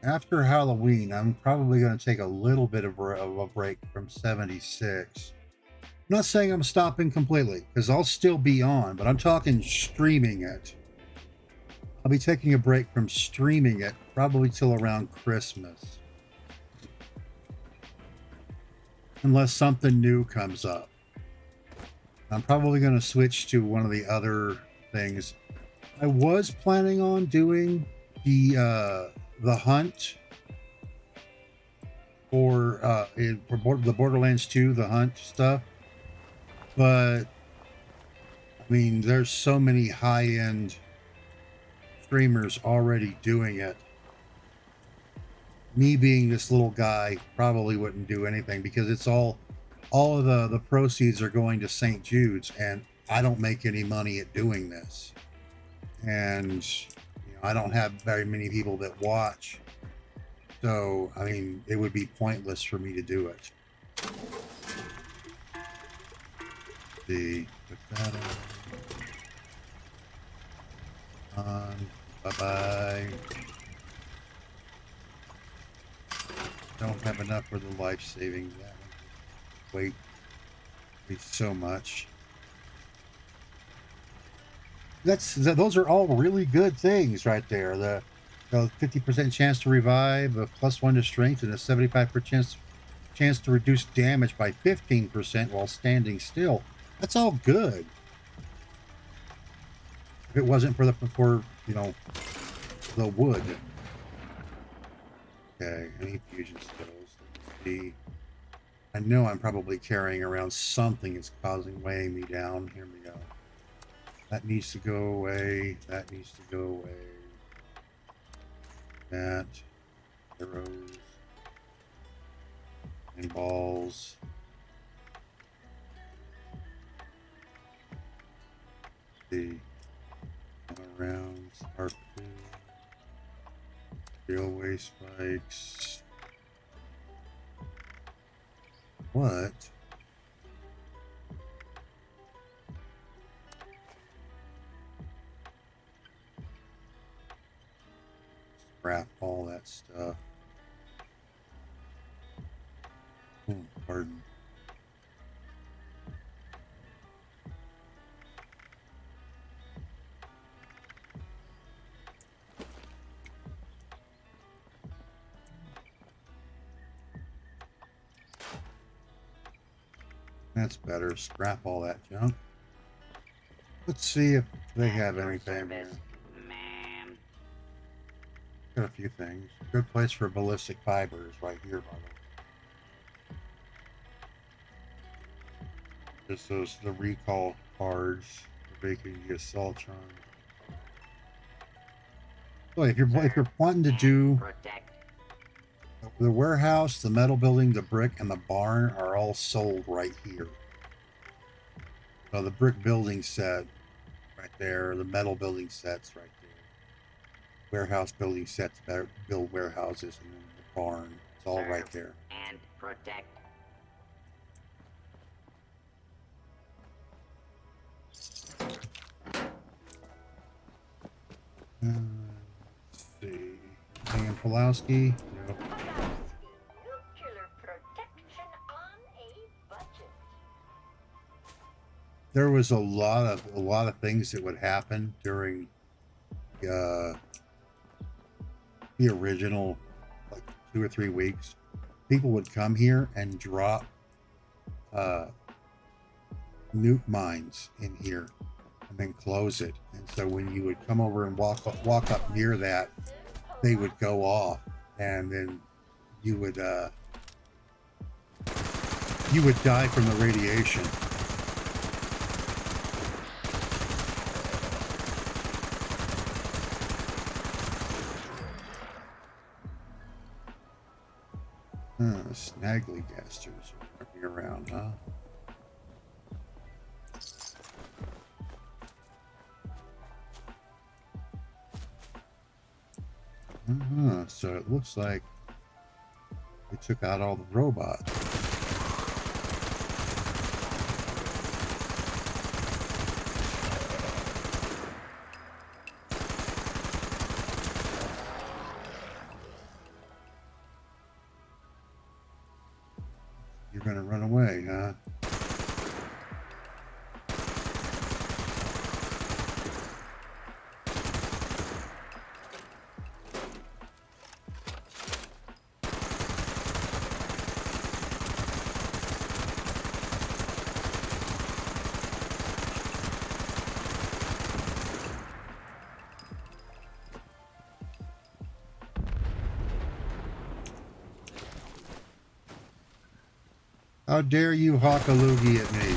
I'm probably going to take a little bit of a break from 76. I'm not saying I'm stopping completely, because I'll still be on, but I'm talking streaming it. I'll be taking a break from streaming it probably till around Christmas. Unless something new comes up. I'm probably going to switch to one of the other things. I was planning on doing the hunt for the Borderlands 2, the hunt stuff. But I mean, there's so many high-end streamers already doing it. Me being this little guy probably wouldn't do anything because it's all of the proceeds are going to St. Jude's, and I don't make any money at doing this. And you know, I don't have very many people that watch. So, I mean, it would be pointless for me to do it. Put that on. Bye-bye. Don't have enough for the life saving. Wait so much. Those are all really good things right there. The 50% chance to revive, a +1 to strength, and a 75% chance to reduce damage by 15% while standing still. That's all good. If it wasn't for the wood. Okay, any fusion skills? Let's see. I know I'm probably carrying around something that's weighing me down. Here we go. That needs to go away. That needs to go away. That. Arrows. And balls. The rounds. Harpoon. Railway spikes. What? Scrap all that stuff. Oh, pardon. That's better. Scrap all that junk. Let's see if they have anything here. Got a few things. Good place for ballistic fibers right here, by Just the recall cards for making the assaultron. So if you're wanting to do the warehouse, the metal building, the brick, and the barn are all sold right here. So the brick building set right there, the metal building sets right there, warehouse building sets that build warehouses, and then the barn. It's all right there. And protect. Let's see. Dan Pulowski. Nope. Nuclear protection on a budget. There was a lot of things that would happen during the original, like 2 or 3 weeks. People would come here and drop nuke mines in here and then close it. And so when you would come over and walk up near that, they would go off, and then you would die from the radiation. Snaggly gasters are running around, huh? So it looks like we took out all the robots. You're gonna run away, huh? How dare you hawk a loogie at me?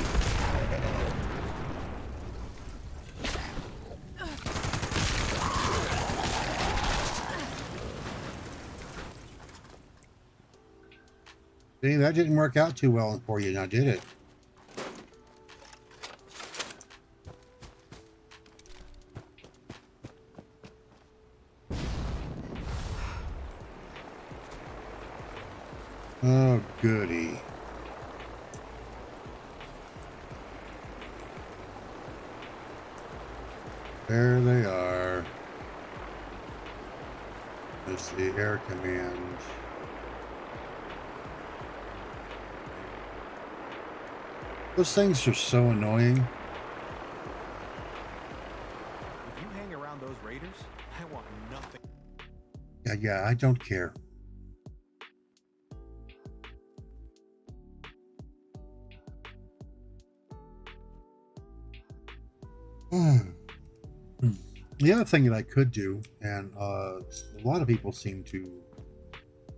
See, that didn't work out too well for you, now did it? Oh, goody. There they are. That's the air command. Those things are so annoying. If you hang around those raiders, I want nothing. Yeah, I don't care. The other thing that I could do, and a lot of people seem to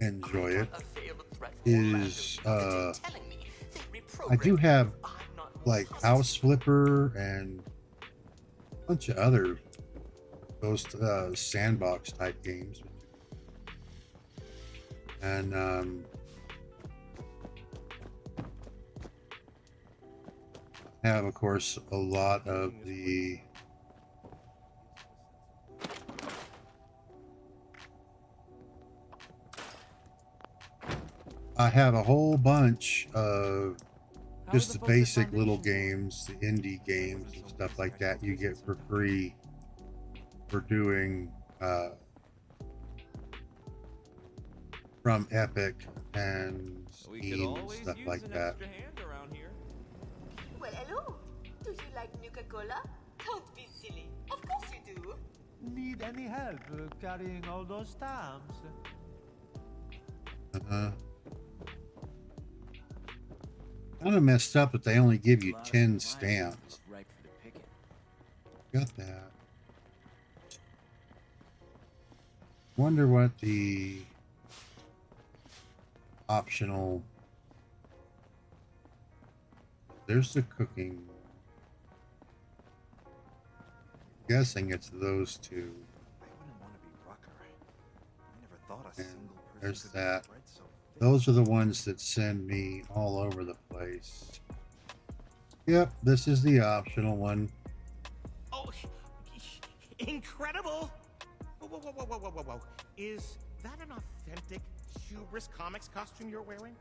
enjoy it, is I do have like House Flipper and a bunch of other those sandbox type games, and have, of course, a lot of the I have a whole bunch of just the basic little games, the indie games and stuff like that you get for free for doing from Epic and Steam and stuff like that. Well, hello. Do you like Nuka-Cola? Don't be silly. Of course you do. Need any help carrying all those stamps? Kind of messed up that they only give you 10 stamps. Right for the picking. Got that. Wonder what the optional there's the cooking. Guessing it's those two. I wouldn't want to be Rucker. I never thought a And single person there's could be that. spread so thin. Those are the ones that send me all over the place. Yep, this is the optional one. Oh, incredible! Whoa, whoa, whoa, whoa, whoa, whoa, whoa, whoa. Is that an authentic Hubris Comics costume you're wearing?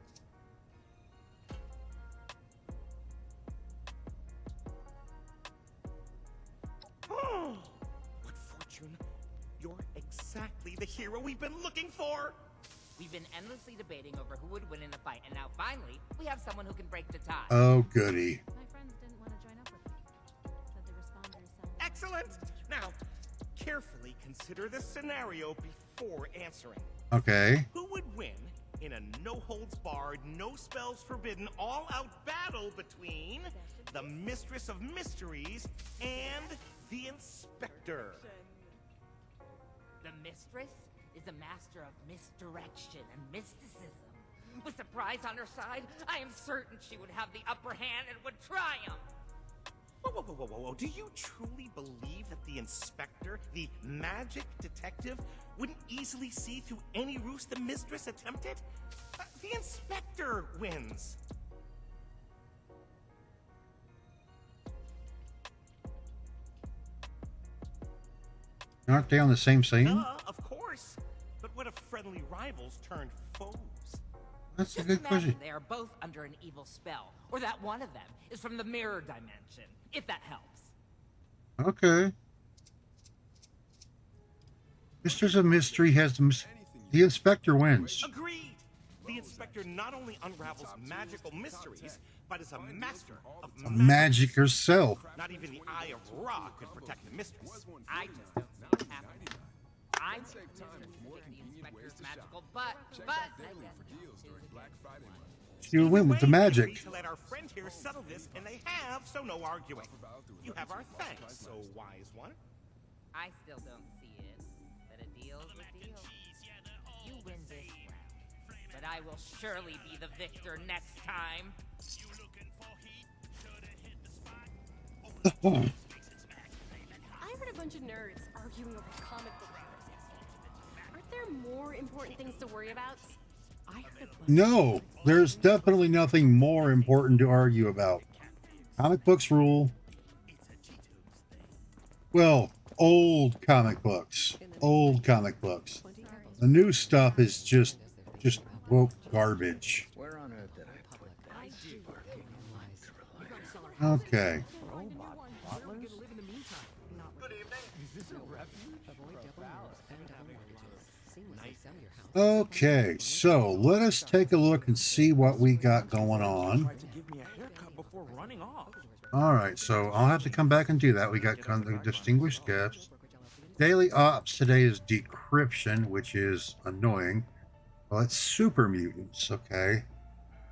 Oh, what fortune! You're exactly the hero we've been looking for! We've been endlessly debating over who would win in a fight, and now finally, we have someone who can break the tie. Oh, goody. My friends didn't want to join up with me. Said the responders sounded Excellent! Now, carefully consider the scenario before answering. Okay. Who would win in a no-holds-barred, no-spells forbidden, all-out battle between the Mistress of Mysteries and the Inspector? The Mistress is a master of misdirection and mysticism. With surprise on her side, I am certain she would have the upper hand and would triumph. Whoa, whoa, whoa, whoa, whoa, whoa. Do you truly believe that the Inspector, the magic detective, wouldn't easily see through any ruse the Mistress attempted? The Inspector wins. Aren't they on the same scene? Of course. But what if friendly rivals turned foes? That's a Just good imagine question. they are both under an evil spell, or that one of them is from the mirror dimension, if that helps. Okay. Mistress of Mystery has the Inspector wins. Agreed. The Inspector not only unravels magical mysteries, but is a master of Magic herself. Not even the Eye of Ra could protect the Mistress. I just don't see it happening. I think the Mistress will kick the Inspector's magical butt, but I guess She would win with the Anyway, we magic. need to let our friend here settle this, and they have, so no arguing. You have our thanks, so wise one. I still don't see it. But a deal's a deal. You win this round, but I will surely be the victor next time. I heard a bunch of nerds arguing over comic book covers. Aren't there more important things to worry about? I heard a bunch No, there's definitely nothing more important to argue about. Comic books rule. Well, old comic books. Old comic books. The new stuff is just woke garbage. Where on earth did I put that? Okay. Okay, so let us take a look and see what we got going on. To give me a haircut before running off. All right, so I'll have to come back and do that. We got kind of distinguished guests. Daily ops today is decryption, which is annoying. Well, it's super mutants, okay.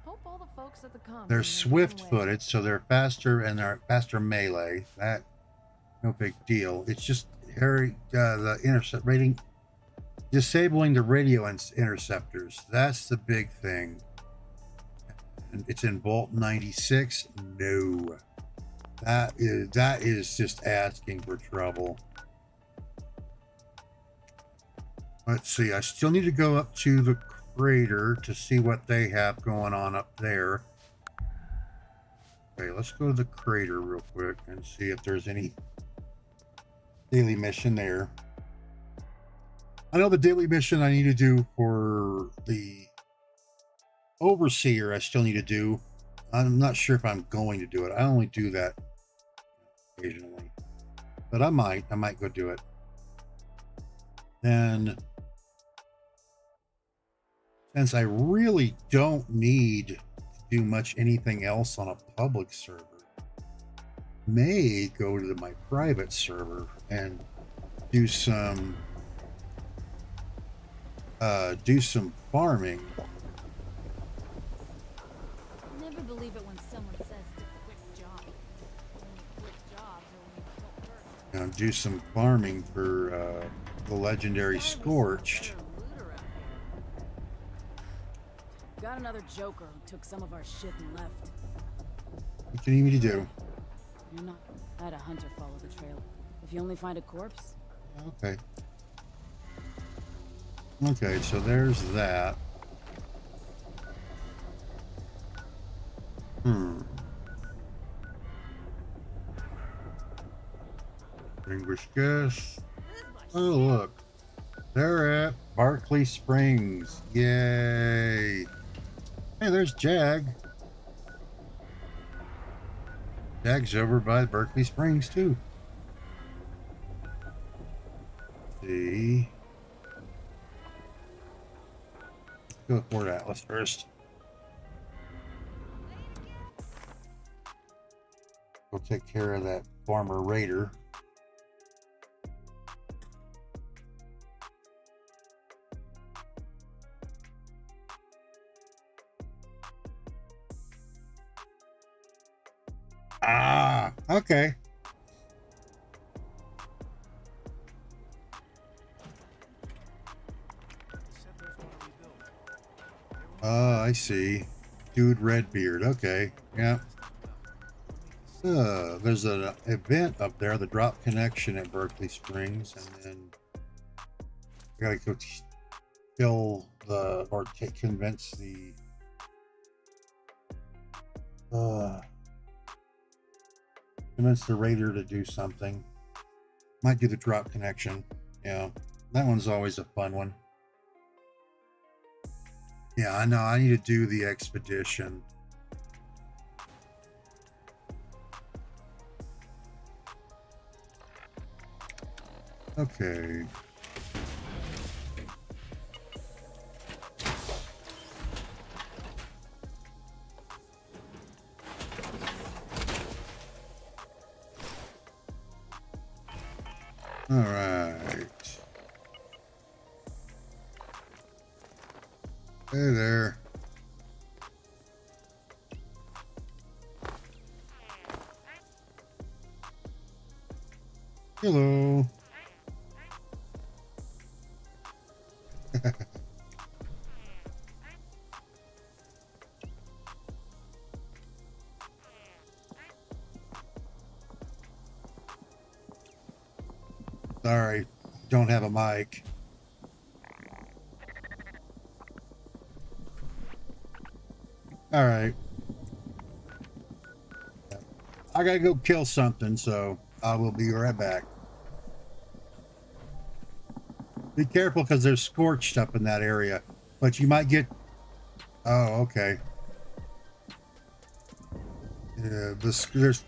Hope all the folks at the con They're swift-footed, so they're faster and they're faster melee. That no big deal. It's just the intercept rating, disabling the radio interceptors. That's the big thing. And it's in Vault 96. No, that is just asking for trouble. Let's see. I still need to go up to the crater to see what they have going on up there. Okay, let's go to the crater real quick and see if there's any daily mission there. I know the daily mission I need to do for the Overseer I still need to do. I'm not sure if I'm going to do it. I only do that occasionally. But I might go do it. And since I really don't need to do much anything else on a public server, may go to my private server and do some farming. Never believe it when someone says it's a quick job. When you quit jobs or when you kill first. Do some farming for the legendary Scorched. Got another joker who took some of our shit and left. What do you need me to do? You're not. I had a hunter follow the trail. If you only find a corpse, Okay. Okay, so there's that. Distinguished guest. Oh, look. They're at Barkley Springs. Yay. Hey, there's Jag. Jag's over by Berkeley Springs, too. See. Let's go to Port Atlas first. We'll take care of that former raider. Ah, okay. I see. Dude Redbeard. Okay. Yeah. There's an event up there, the Drop Connection at Berkeley Springs, and then I gotta go kill the, or convince the, convince the raider to do something. Might do the Drop Connection. Yeah, that one's always a fun one. Yeah, I know. I need to do the expedition. Okay. All right. Hey there. Hello. Sorry, don't have a mic. All right. I gotta go kill something, so I will be right back. Be careful because there's scorched up in that area, but you might get. Oh, okay. Yeah, there's.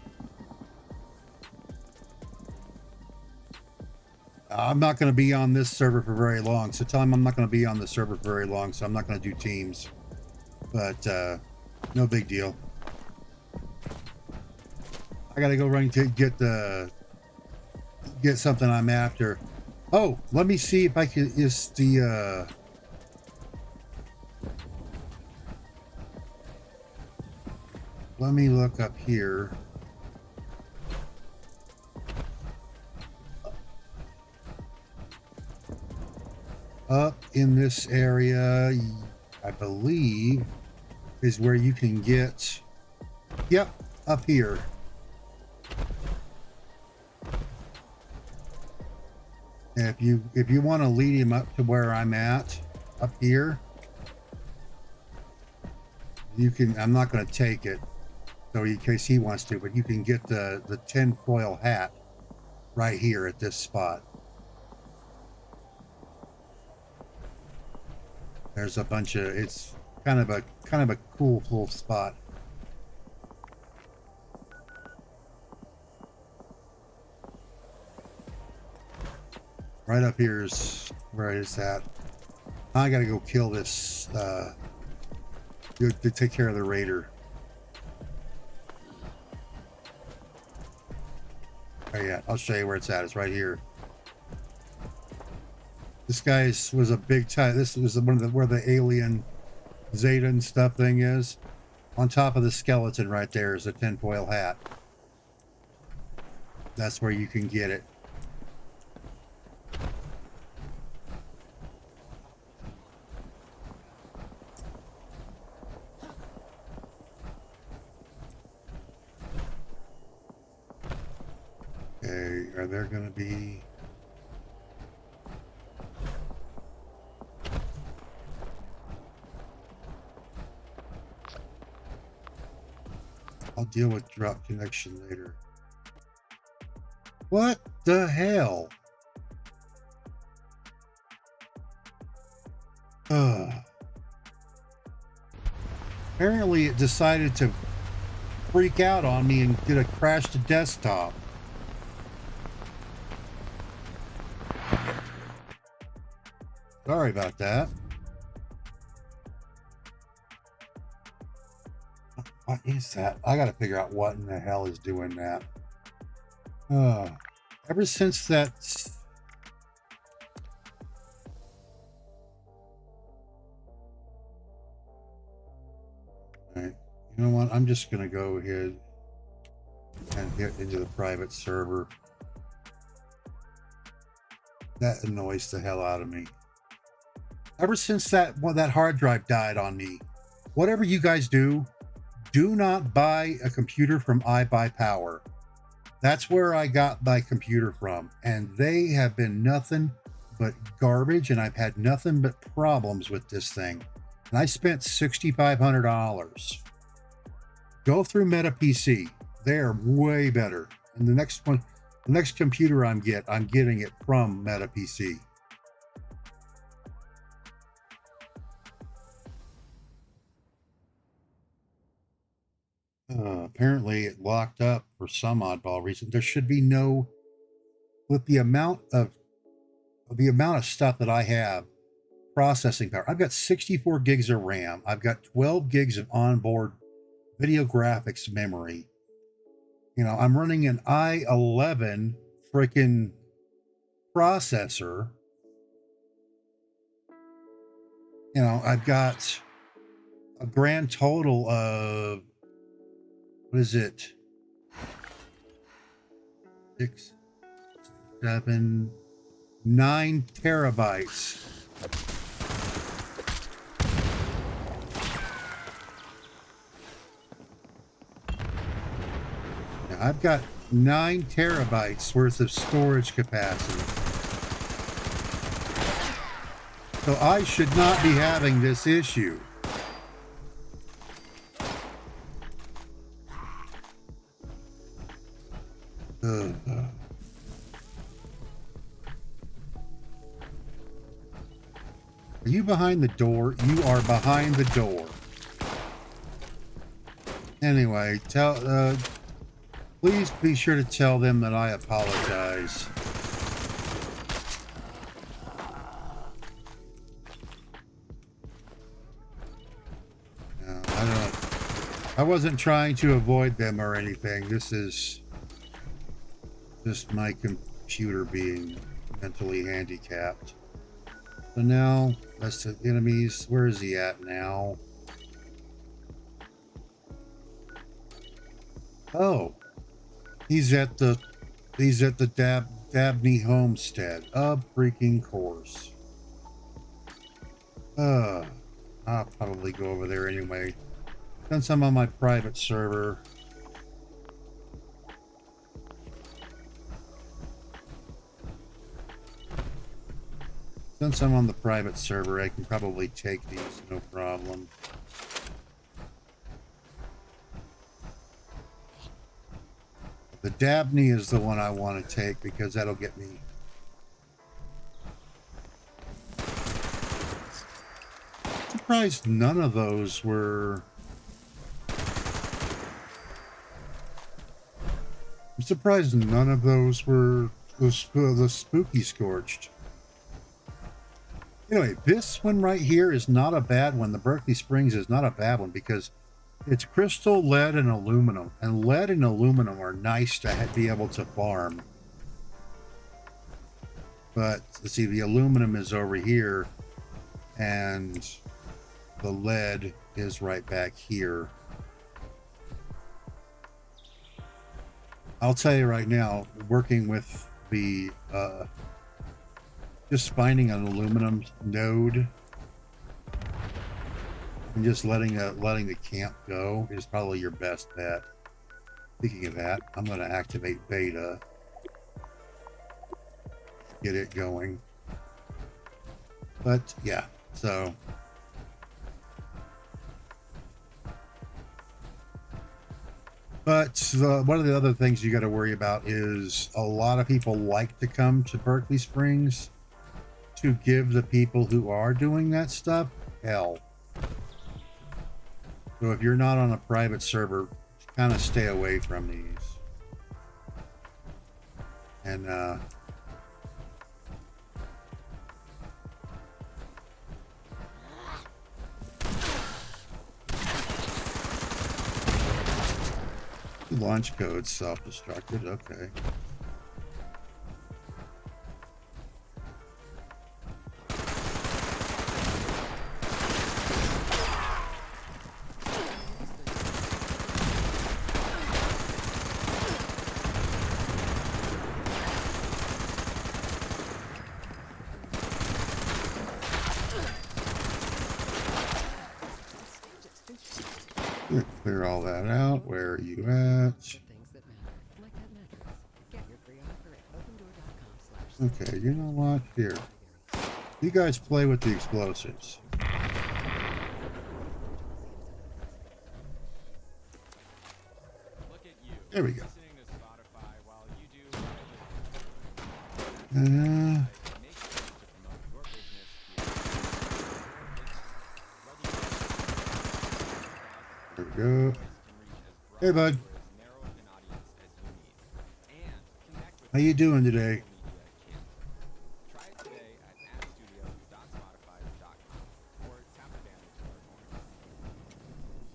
I'm not going to be on this server for very long, so tell him I'm not going to be on the server for very long, so I'm not going to do teams. But no big deal. I got to go run to get something I'm after. Oh, let me see if I can. Is the let me look up here. Up in this area, I believe, is where you can get. Yep, up here. If you want to lead him up to where I'm at, up here, you can. I'm not going to take it, so in case he wants to, but you can get the tinfoil hat right here at this spot. There's a bunch of. It's kind of a cool little spot. Right up here is where it's at. I gotta go kill this. To take care of the raider. Oh yeah, I'll show you where it's at. It's right here. This guy was a big time. This was one of the where the alien Zeta and stuff thing is. On top of the skeleton right there is a tinfoil hat. That's where you can get it. Okay, are there going to be... I'll deal with drop connection later. What the hell? Apparently it decided to freak out on me and did a crash to desktop. Sorry about that. What is that? I gotta figure out what in the hell is doing that. Ever since that... Alright, you know what? I'm just gonna go ahead and get into the private server. That annoys the hell out of me. Ever since that hard drive died on me, whatever you guys do not buy a computer from iBuyPower. That's where I got my computer from, and they have been nothing but garbage, and I've had nothing but problems with this thing. And I spent $6,500. Go through MetaPC. They're way better. And the next one, the next computer I'm getting it from MetaPC. Apparently it locked up for some oddball reason. There should be no, with the amount of stuff that I have, processing power. I've got 64 gigs of RAM. I've got 12 gigs of onboard video graphics memory. You know, I'm running an i11 freaking processor. You know, I've got a grand total of, what is it? 6, 7, 9 terabytes. Now, I've got 9 terabytes worth of storage capacity. So I should not be having this issue. Are you behind the door? You are behind the door. Anyway, please be sure to tell them that I apologize. No, I wasn't trying to avoid them or anything. This is just my computer being mentally handicapped. So now, that's the enemies. Where is he at now? Oh, he's at the Dabney Homestead. Of freaking course. I'll probably go over there anyway. Since I'm on my private server. Since I'm on the private server, I can probably take these, no problem. The Dabney is the one I want to take because that'll get me. I'm surprised none of those were. I'm surprised none of those were the Spooky Scorched. Anyway, this one right here is not a bad one. The Berkeley Springs is not a bad one because it's crystal, lead, and aluminum. And lead and aluminum are nice to be able to farm. But, let's see, the aluminum is over here. And the lead is right back here. I'll tell you right now, working with the... just finding an aluminum node and just letting the camp go is probably your best bet. Speaking of that, I'm going to activate beta get it going. But yeah, so one of the other things you got to worry about is a lot of people like to come to Berkeley Springs to give the people who are doing that stuff hell. So if you're not on a private server, kind of stay away from these. And launch code self-destructed. Okay. Clear all that out. Where are you at? Okay, you know what? Here. You guys play with the explosives. There we go. There we go. Hey, bud. How you doing today?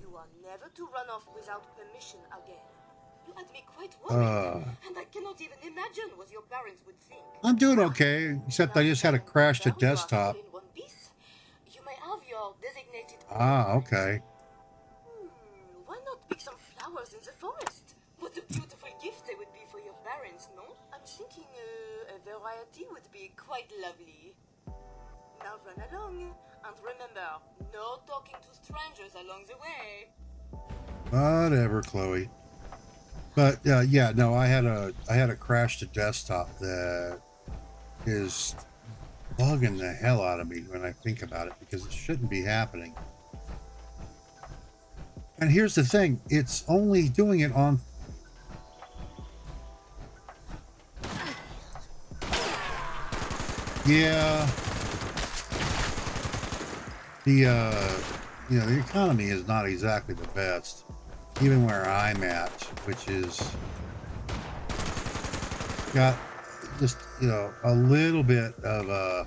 You are never to run off without permission again. You had me quite worried, and I cannot even imagine what your parents would think. I'm doing okay, except I just had a crash to desktop. You may have your designated. Okay. Why not pick some flowers in the forest? What a beautiful gift they would be for your parents, no? I'm thinking a variety would be quite lovely. Now run along, and remember, no talking to strangers along the way. Whatever, Chloe. But yeah, no, I had a crash to desktop that is bugging the hell out of me when I think about it, because it shouldn't be happening. And here's the thing, it's only doing it on the economy is not exactly the best, even where I'm at, which is got just a little bit of a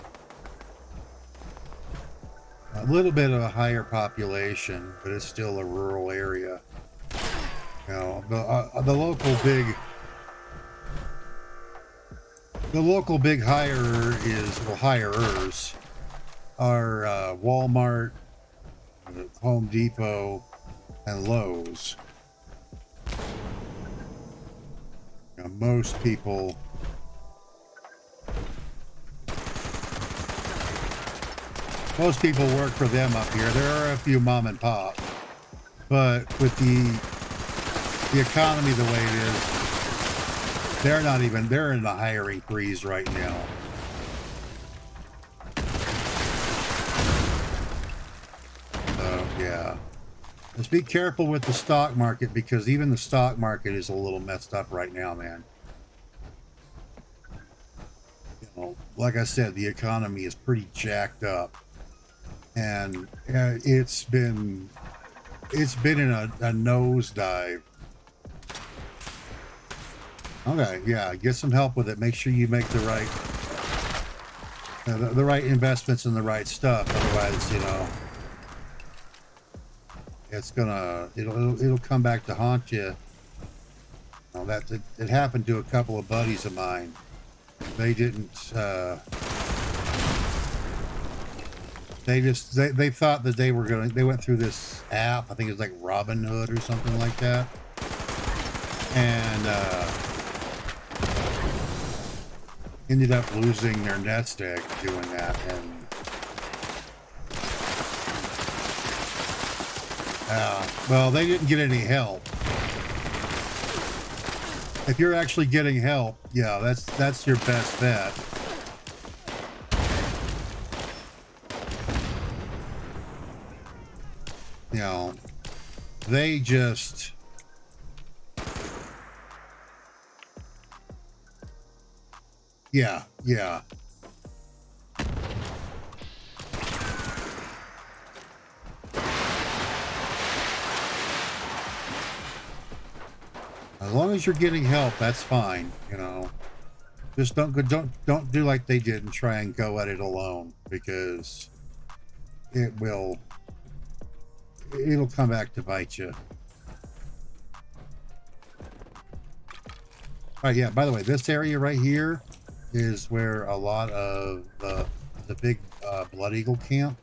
higher population, but it's still a rural area. The local big hirers are Walmart, Home Depot, and Lowe's. Most people work for them up here. There are a few mom and pop, but with the economy the way it is, they're in a hiring freeze right now. So yeah, just be careful with the stock market, because even the stock market is a little messed up right now, man. Like I said, the economy is pretty jacked up, and it's been in a nosedive. Okay, yeah, get some help with it. Make sure you make the right investments in the right stuff. Otherwise, it'll come back to haunt you. It happened to a couple of buddies of mine. They didn't. They thought that they were gonna. They went through this app. I think it was like Robinhood or something like that, and ended up losing their nest egg doing that. And well, they didn't get any help. If you're actually getting help, yeah, that's your best bet. they just... Yeah, yeah. As long as you're getting help, that's fine, you know. Just don't do like they did and try and go at it alone, because it'll come back to bite you. All right, yeah, by the way, this area right here is where a lot of the big Blood Eagle camp,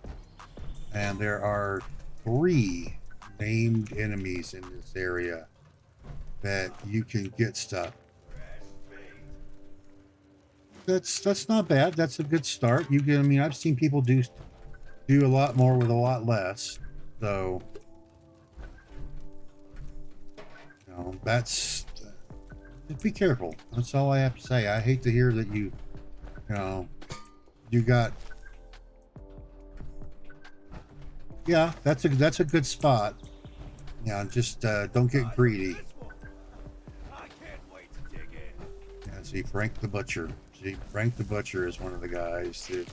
and there are 3 named enemies in this area that you can get stuff. That's not bad. That's a good start. You can, I mean, I've seen people do a lot more with a lot less. So, you know, that's, just be careful. That's all I have to say. I hate to hear that you know, you got, yeah, that's a good spot. Yeah, just don't get greedy. Yeah, see, Frank the Butcher. See, Frank the Butcher is one of the guys that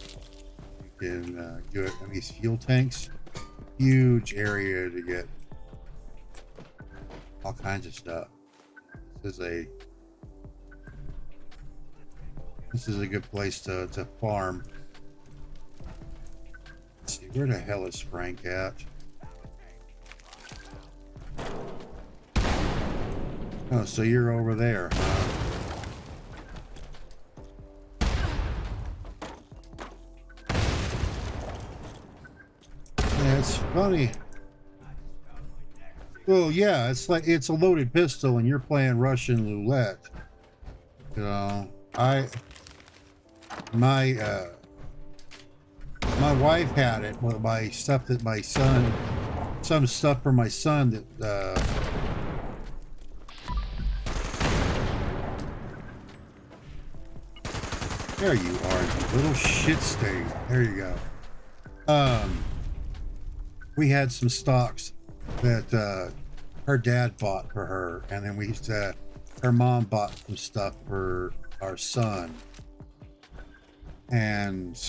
you can do it. And these fuel tanks, huge area to get all kinds of stuff. This is a good place to farm. Let's see, where the hell is Frank at? Oh, so you're over there, huh? Yeah, it's funny. Well, yeah, it's like it's a loaded pistol and you're playing Russian roulette. You know, my wife had it with my stuff that my son, some stuff for my son that there you are, you little shit stain. There you go. We had some stocks that her dad bought for her, and then we used to, her mom bought some stuff for our son, and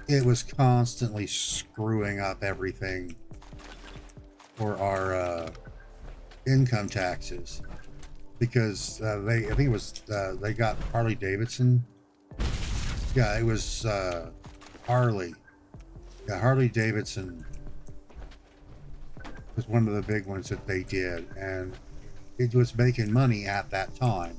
it was constantly screwing up everything for our income taxes, because I think it was they got Harley Davidson. Yeah, it was Harley. Yeah, Harley Davidson was one of the big ones that they did, and it was making money at that time.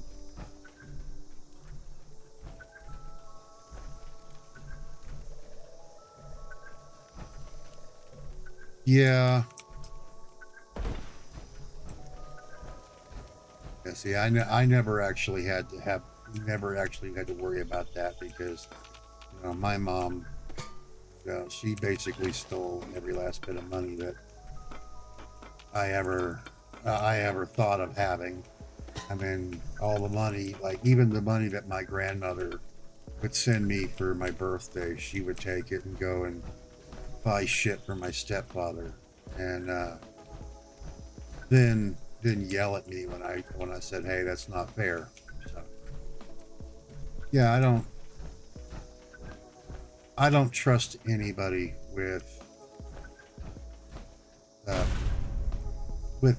Yeah. Yeah, see, I never actually had to worry about that, because, you know, my mom, she basically stole every last bit of money that I ever thought of having. I mean, all the money, like even the money that my grandmother would send me for my birthday, she would take it and go and buy shit for my stepfather, and then yell at me when I said, hey, that's not fair. So, yeah, I don't trust anybody with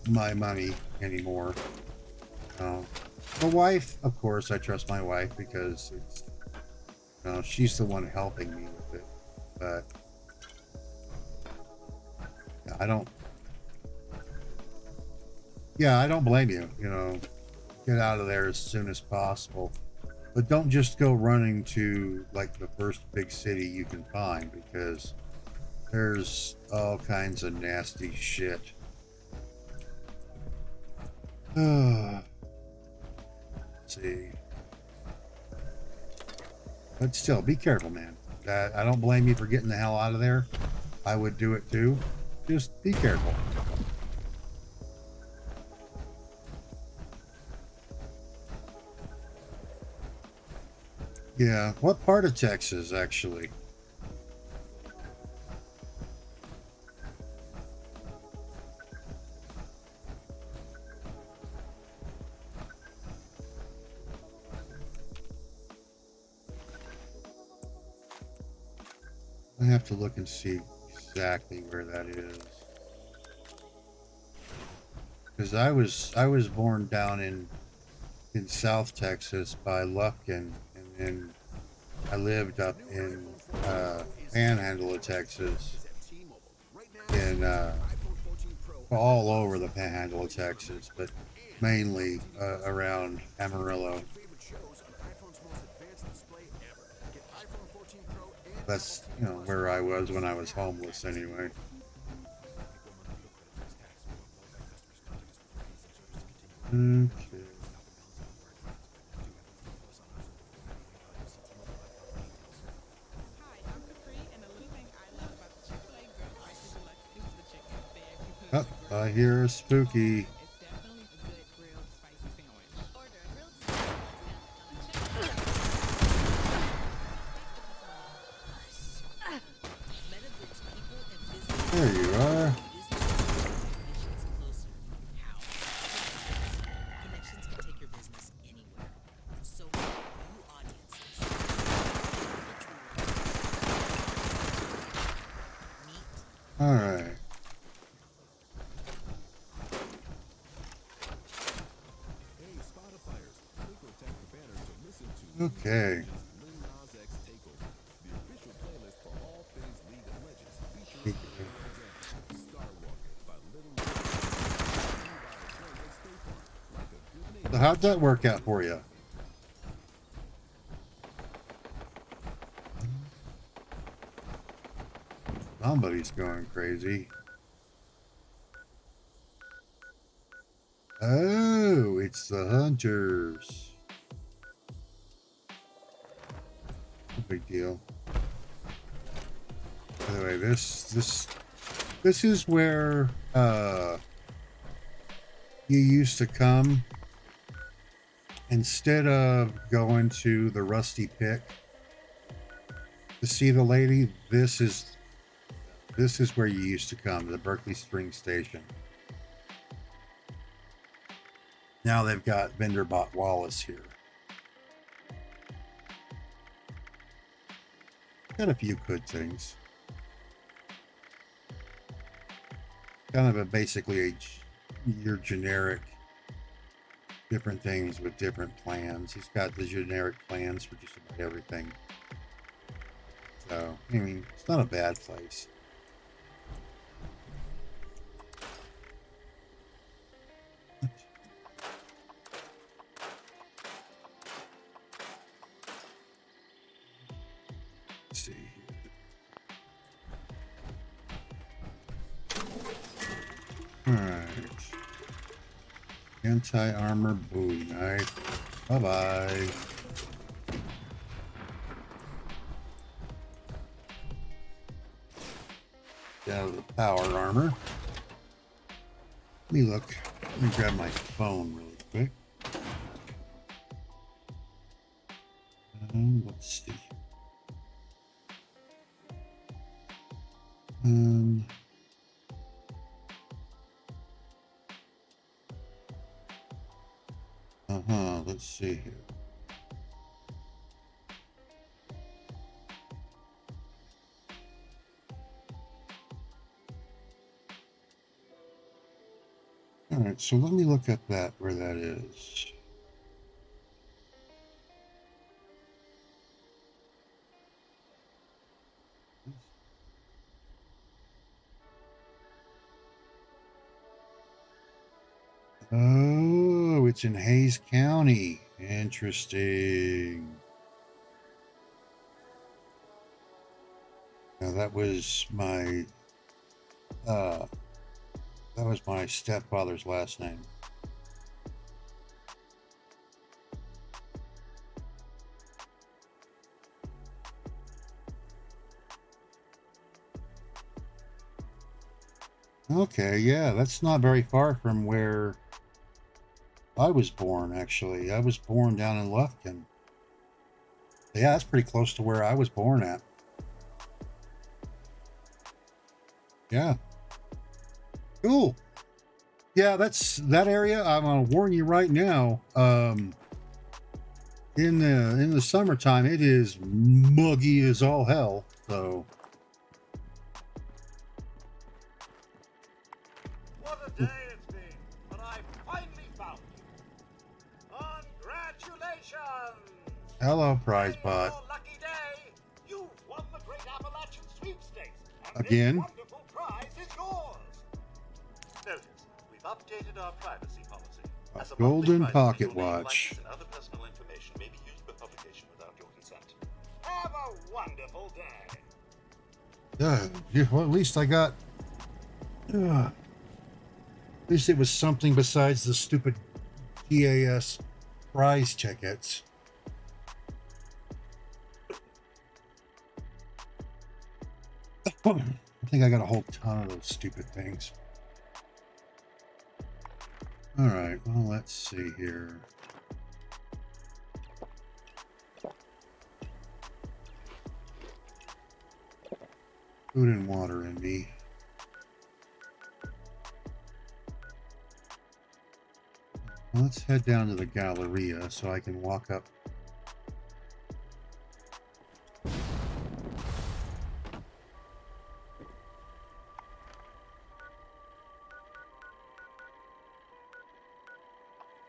my money anymore. The wife, of course, I trust my wife, because it's, you know, she's the one helping me with it. But yeah, I don't blame you. You know, get out of there as soon as possible. But don't just go running to like the first big city you can find, because there's all kinds of nasty shit. Let's see. But still, be careful, man. I don't blame you for getting the hell out of there. I would do it too. Just be careful. Yeah, what part of Texas, actually? I have to look and see exactly where that is. Because I was born down in South Texas by Lufkin, and then I lived up in Panhandle of Texas, and all over the Panhandle of Texas, but mainly around Amarillo. That's, you know, where I was when I was homeless anyway. Okay. Oh, I hear a spooky. There you are. All right. Okay. So how'd that work out for you? Somebody's going crazy. Oh, it's the hunters. No big deal. By the way, this is where you used to come instead of going to the Rusty Pick to see the lady. This is where you used to come, the Berkeley Springs Station. Now they've got Vanderbot Wallace here. Got a few good things. Kind of basically your generic different things with different plans. He's got the generic plans for just about everything. So, I mean, it's not a bad place. Let's see here. Alright. Anti-armor bowie knife. Bye-bye. Get out of the power armor. Let me look. Let me grab my phone really quick. Let's see. Let's see here. All right, so let me look at that, where that is. Oh, it's in Hayes County. Interesting. Now that was my stepfather's last name. Okay, yeah, that's not very far from where I was born, actually. I was born down in Lufkin. Yeah, that's pretty close to where I was born at. Yeah. Cool. Yeah, that's that area. I'm gonna warn you right now. In the summertime, it is muggy as all hell. So day it's been, but I finally found you. Congratulations! Hello, prize Today's bot. your lucky day. You've won the Great Appalachian Sweepstakes. And Again? this wonderful prize is yours. Notice, we've updated our privacy policy. A As a monthly golden prize, pocket your name, watch. likeness, and other personal information may be used for publication without your consent. Have a wonderful day. Yeah, well, at least I got. At least it was something besides the stupid GAS prize tickets. I think I got a whole ton of those stupid things. All right, well, let's see here. Food and water in me. Well, let's head down to the Galleria so I can walk up.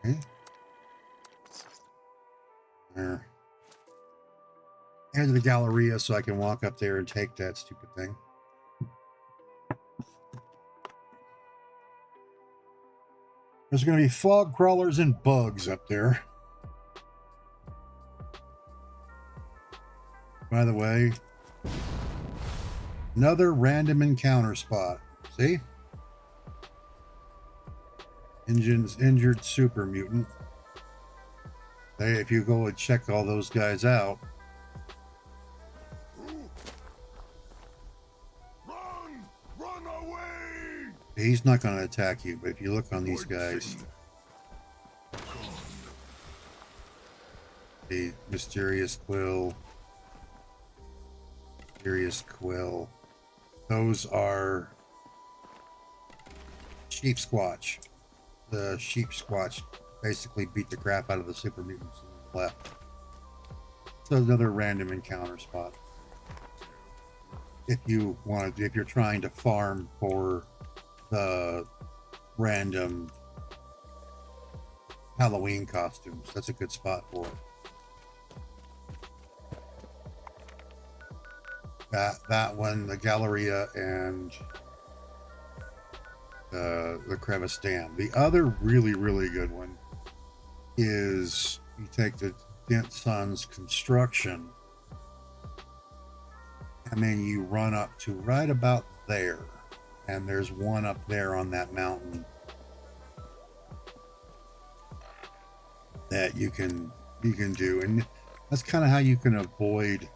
Okay. There. Head to the Galleria so I can walk up there and take that stupid thing. There's going to be fog crawlers and bugs up there. By the way, another random encounter spot. See? Injured super mutant. Hey, if you go and check all those guys out. Run away! He's not going to attack you, but if you look on these guys, the mysterious quill, those are sheep squatch. The sheep squatch basically beat the crap out of the super mutants on the left. So another random encounter spot. If you want to, if you're trying to farm for the random Halloween costumes, that's a good spot for it. That one, the Galleria, and the Crevice Dam. The other really good one is you take the Dent Sons construction and then you run up to right about there, and there's one up there on that mountain that you can do, and that's kind of how you can avoid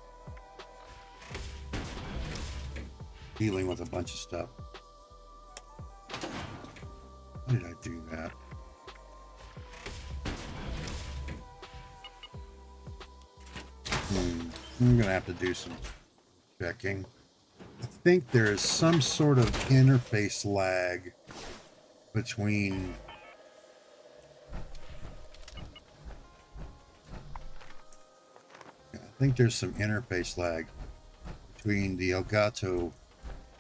dealing with a bunch of stuff. Why did I do that? I'm gonna have to do some checking. I think there is some sort of interface lag between there's some interface lag between the Elgato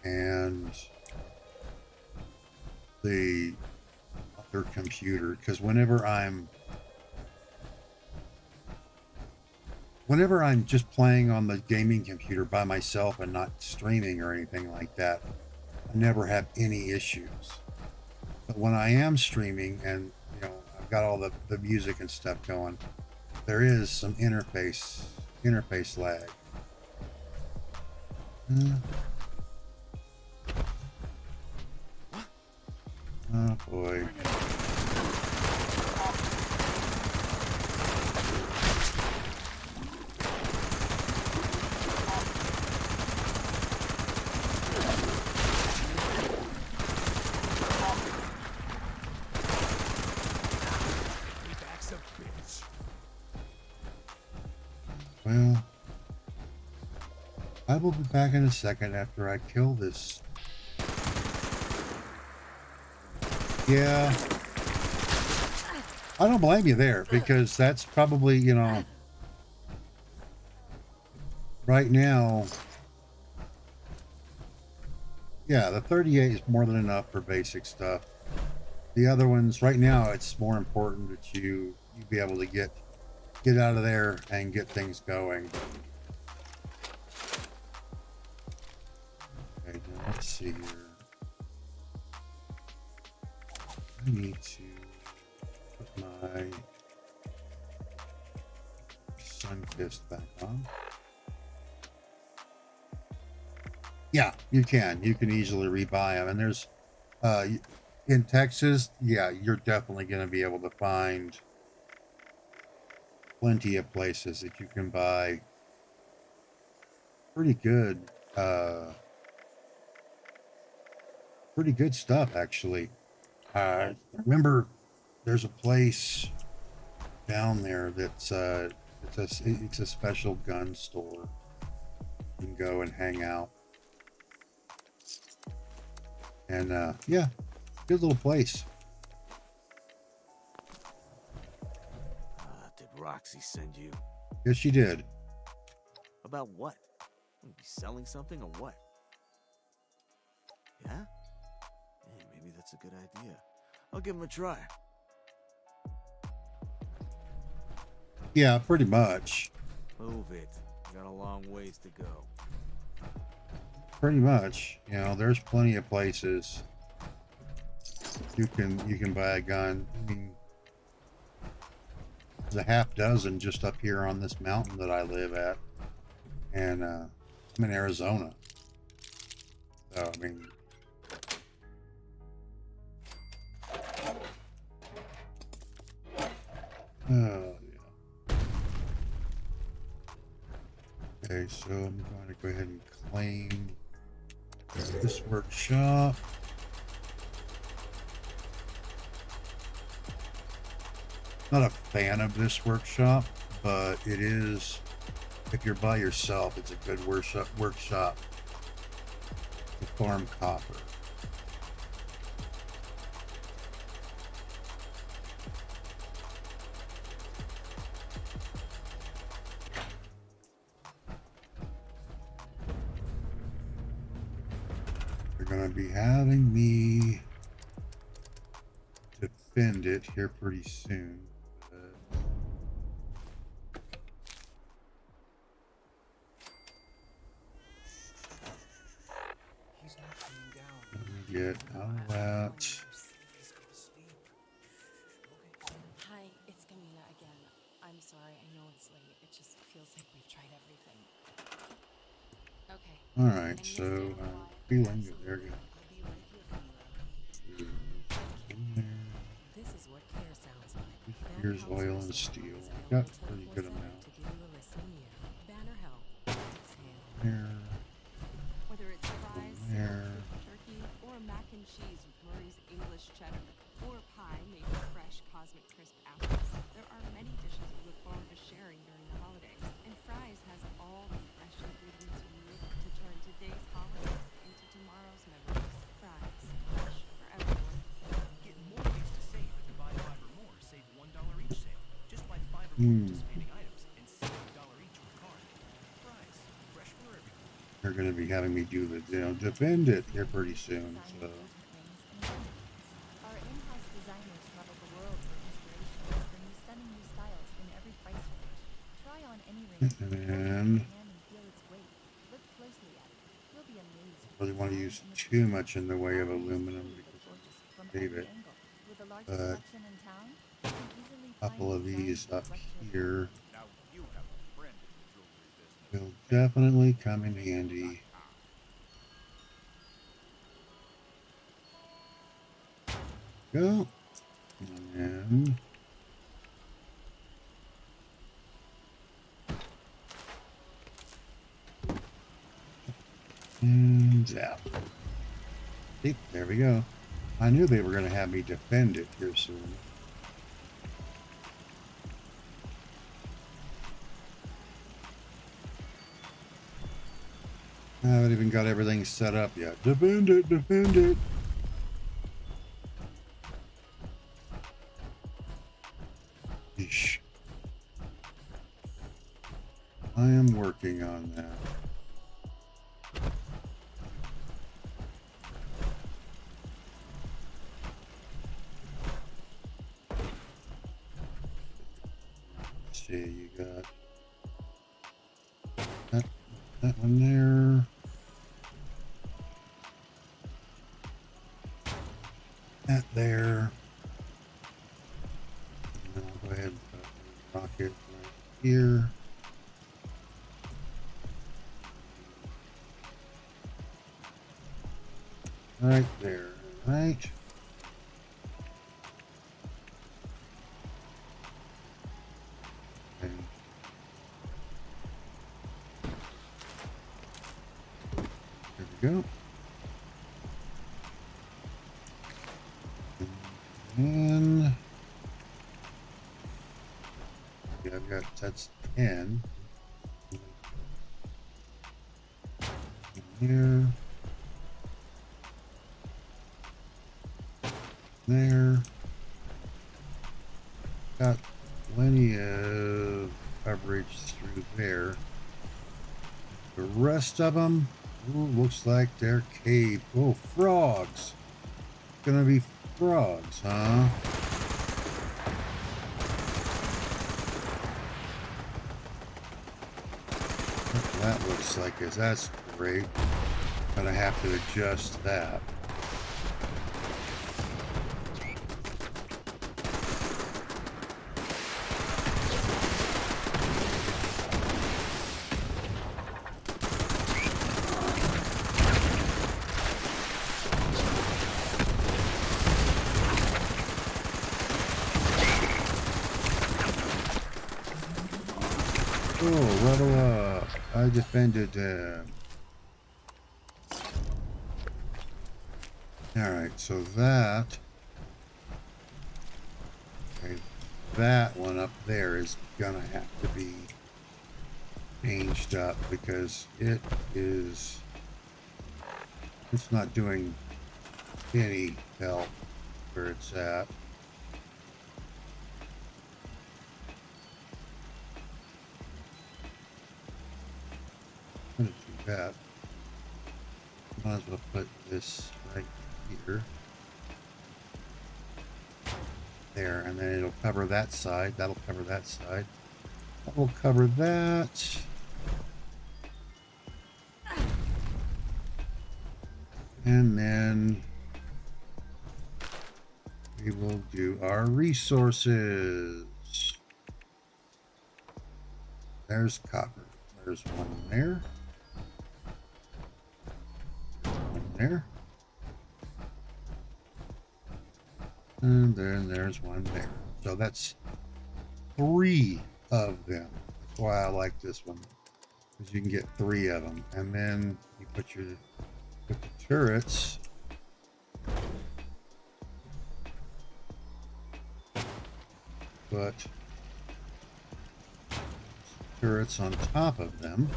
and the other computer, because whenever I'm just playing on the gaming computer by myself and not streaming or anything like that, I never have any issues. But when I am streaming and, you know, I've got all the music and stuff going, there is some interface lag. Oh boy. Well, I will be back in a second after I kill this. Yeah. I don't blame you there, because that's probably, you know, right now, yeah, the 38 is more than enough for basic stuff. The other ones, right now, it's more important that you be able to get out of there and get things going. Okay, now let's see here. I need to put my Sunkist back on. Yeah, you can easily rebuy them, and there's in Texas, yeah, you're definitely going to be able to find plenty of places that you can buy pretty good stuff, actually. Remember, there's a place down there that's it's a special gun store. You can go and hang out, and yeah, good little place. Did Roxy send you? Yes, she did. About what? You be selling something or what? Yeah? Hey, maybe that's a good idea. I'll give him a try. Yeah, pretty much. Move it. Got a long ways to go. Pretty much. You know, there's plenty of places you can buy a gun. I mean, there's a half dozen just up here on this mountain that I live at, and I'm in Arizona. So I mean, oh yeah. Okay, so I'm going to go ahead and claim this workshop. Not a fan of this workshop, but it is, if you're by yourself, it's a good workshop to farm copper. They're going to be having me defend it here pretty soon. Get out of that. Hi, it's Camila again. I'm sorry, I know it's late. It just feels like we've tried everything. Okay. Alright, so I'm feeling that they're going to This is what care sounds like. here's oil and steel. I've got a pretty good amount. Banner help. There. Whether it's fries, There. turkey, or mac and cheese with Murray's English cheddar, or pie made with fresh Cosmic Crisp apples, there are many dishes we look forward to sharing during the holidays. And Fry's has all the fresh ingredients you need to turn today's holidays into tomorrow's memories. Fry's, fresh for everyone. Get more ways to save if you buy 5 or more. Save $1 each sale. Just buy 5 or more participating items and save $1 each with card. Fry's, fresh for everyone. They're going to be having me do the, defend it here pretty soon. So. Our in-house designers travel the world for inspiration, bring you stunning new styles in every price range. Try on any range, And feel its weight. Look closely at it. You'll be amazed. I really want to use too much in the way of aluminum because I save it. With the largest But selection in town, you can easily a couple of these up here Now you have a friend in the jewelry business. will definitely come in handy. Go. And out. See, there we go. I knew they were going to have me defend it here soon. I haven't even got everything set up yet. Defend it, defend it. Yeesh. I am working on that. see, you got that one there. That there. And I'll go ahead and put a rocket right here. Right there, right? Okay. There we go. And yeah, I've got that's 10. Here. There. Got plenty of coverage through there. The rest of them, ooh, looks like they're cave. Oh, frogs. Gonna be frogs, huh? What that looks like is that's great. Gonna have to adjust that. Oh, level up. I defended them. Alright, so that... Okay, that one up there is gonna have to be changed up because it is... It's not doing any help where it's at. I'm gonna do that. Might as well put this right here. There, and then it'll cover that side. That'll cover that side. That will cover that. And then we will do our resources. There's copper. There's one there. There. And then there's one there. So that's 3 of them. That's why I like this one. Because you can get 3 of them. And then you put the turrets. Put turrets on top of them.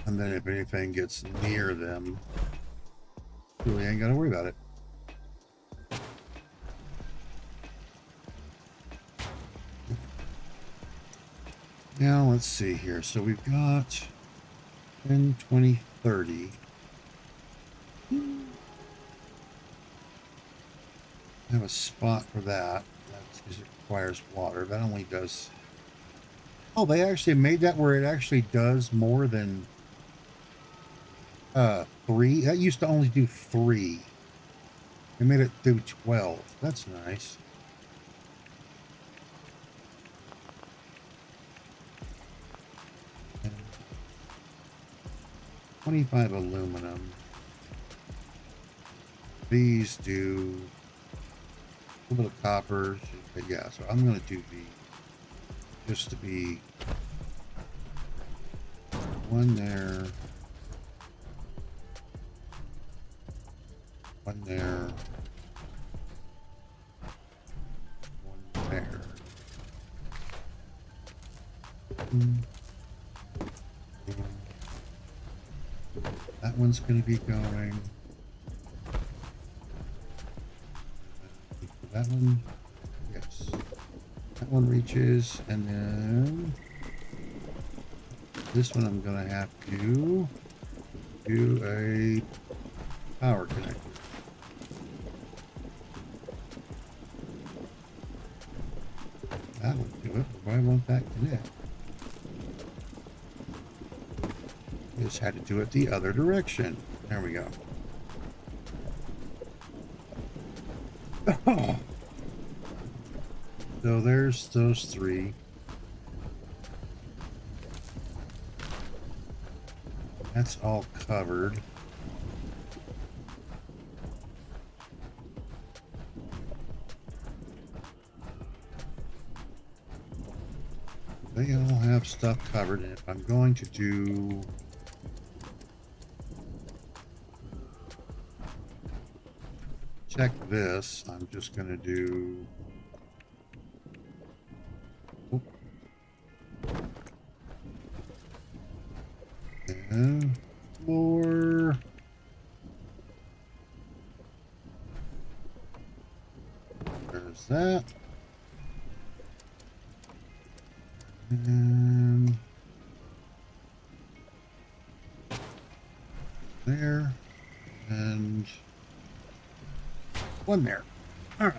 And then if anything gets near them, really ain't gotta worry about it. Now let's see here. So we've got 10, 20, 30. I have a spot for that. That's because it requires water. That only does... Oh, they actually made that where it actually does more than 3. That used to only do 3. They made it do 12. That's nice. And 25 aluminum. These do a little bit of copper. But yeah, so I'm going to do these just to be one there. One there. One there. That one's going to be going. That one, yes. That one reaches, and then this one I'm going to have to to a power connector. That would do it. Why won't that connect? Just had to do it the other direction. There we go. Oh. So there's those three. That's all covered. They all have stuff covered, and if I'm going to do check this, I'm just going to do and floor. There's that. And there. And one there. All right.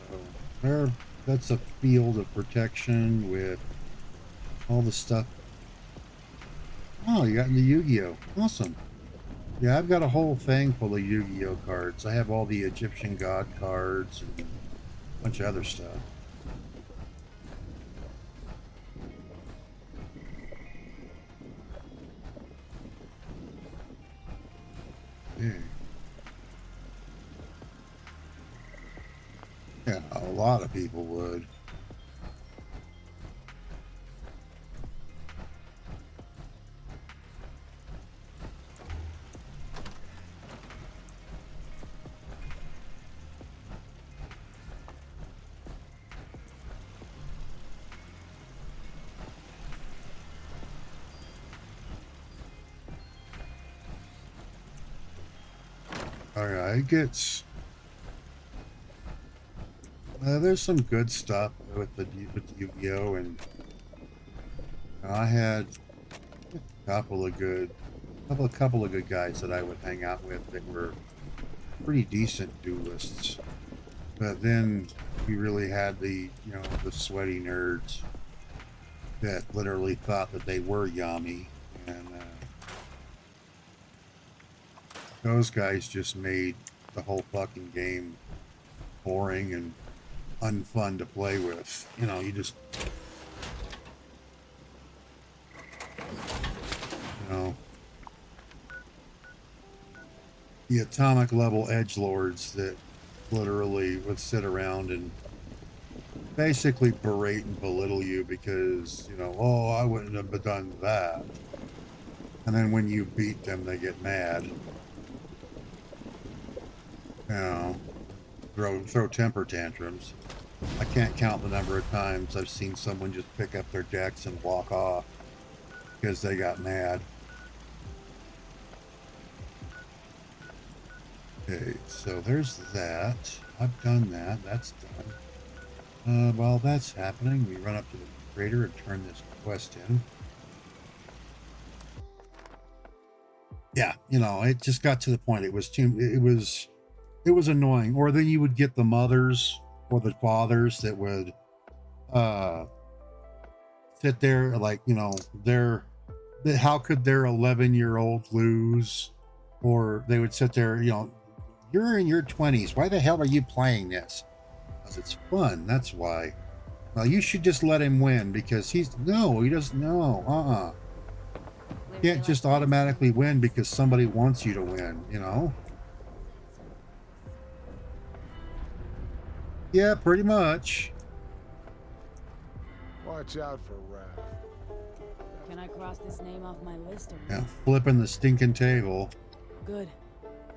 So there, that's a field of protection with all the stuff. Oh, you got into Yu-Gi-Oh! Awesome. Yeah, I've got a whole thing full of Yu-Gi-Oh! Cards. I have all the Egyptian god cards and a bunch of other stuff. Yeah, a lot of people would. Alright, it gets... there's some good stuff with the Yu-Gi-Oh! And I had a couple of good guys that I would hang out with that were pretty decent duelists. But then we really had the, you know, the sweaty nerds that literally thought that they were Yami, and those guys just made the whole fucking game boring and unfun to play with. You know, you just, you know, the atomic level edgelords that literally would sit around and basically berate and belittle you because, you know, oh, I wouldn't have done that. And then when you beat them, they get mad. You know, throw temper tantrums. I can't count the number of times I've seen someone just pick up their decks and walk off because they got mad. Okay, so there's that. I've done that. That's done. While that's happening, we run up to the crater and turn this quest in. Yeah, you know, it just got to the point. It was too. It was annoying. Or then you would get the mothers or the fathers that would sit there like, you know, how could their 11-year-old lose? Or they would sit there, you know, you're in your 20s. Why the hell are you playing this? Because it's fun. That's why. Well, you should just let him win because he doesn't know. You can't just automatically win because somebody wants you to win, you know? Yeah, pretty much. Watch out for Raph. Can I cross this name off my list or Yeah, flipping the stinking table. Good.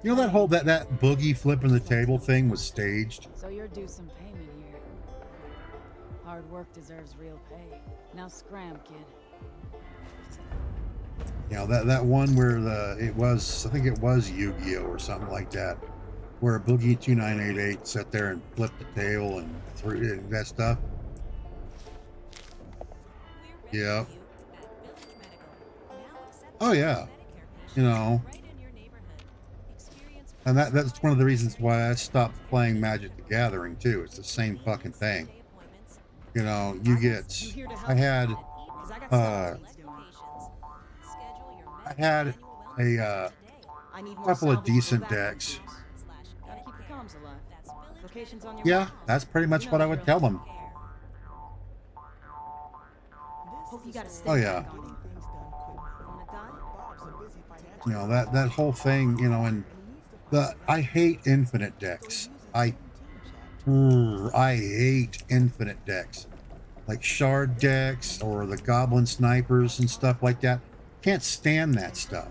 You know that boogie flipping the table thing was staged? So you're due some payment here. Hard work deserves real pay. Now scram, kid. You know, that one where I think it was Yu-Gi-Oh! Or something like that, where Boogie 2988 sat there and flipped the table and threw that stuff. Yeah. Oh yeah, you know, and that's one of the reasons why I stopped playing Magic the Gathering too. It's the same fucking thing. You know, I had uh I had a couple of decent decks. Gotta keep the comms alive. Locations on your Yeah, map. that's pretty much what I would tell them. Hope you got a step Oh yeah. back on you. Wanna die? You know, that whole thing, you know, and I hate infinite decks. I hate infinite decks. Like shard decks or the goblin snipers and stuff like that. Can't stand that stuff.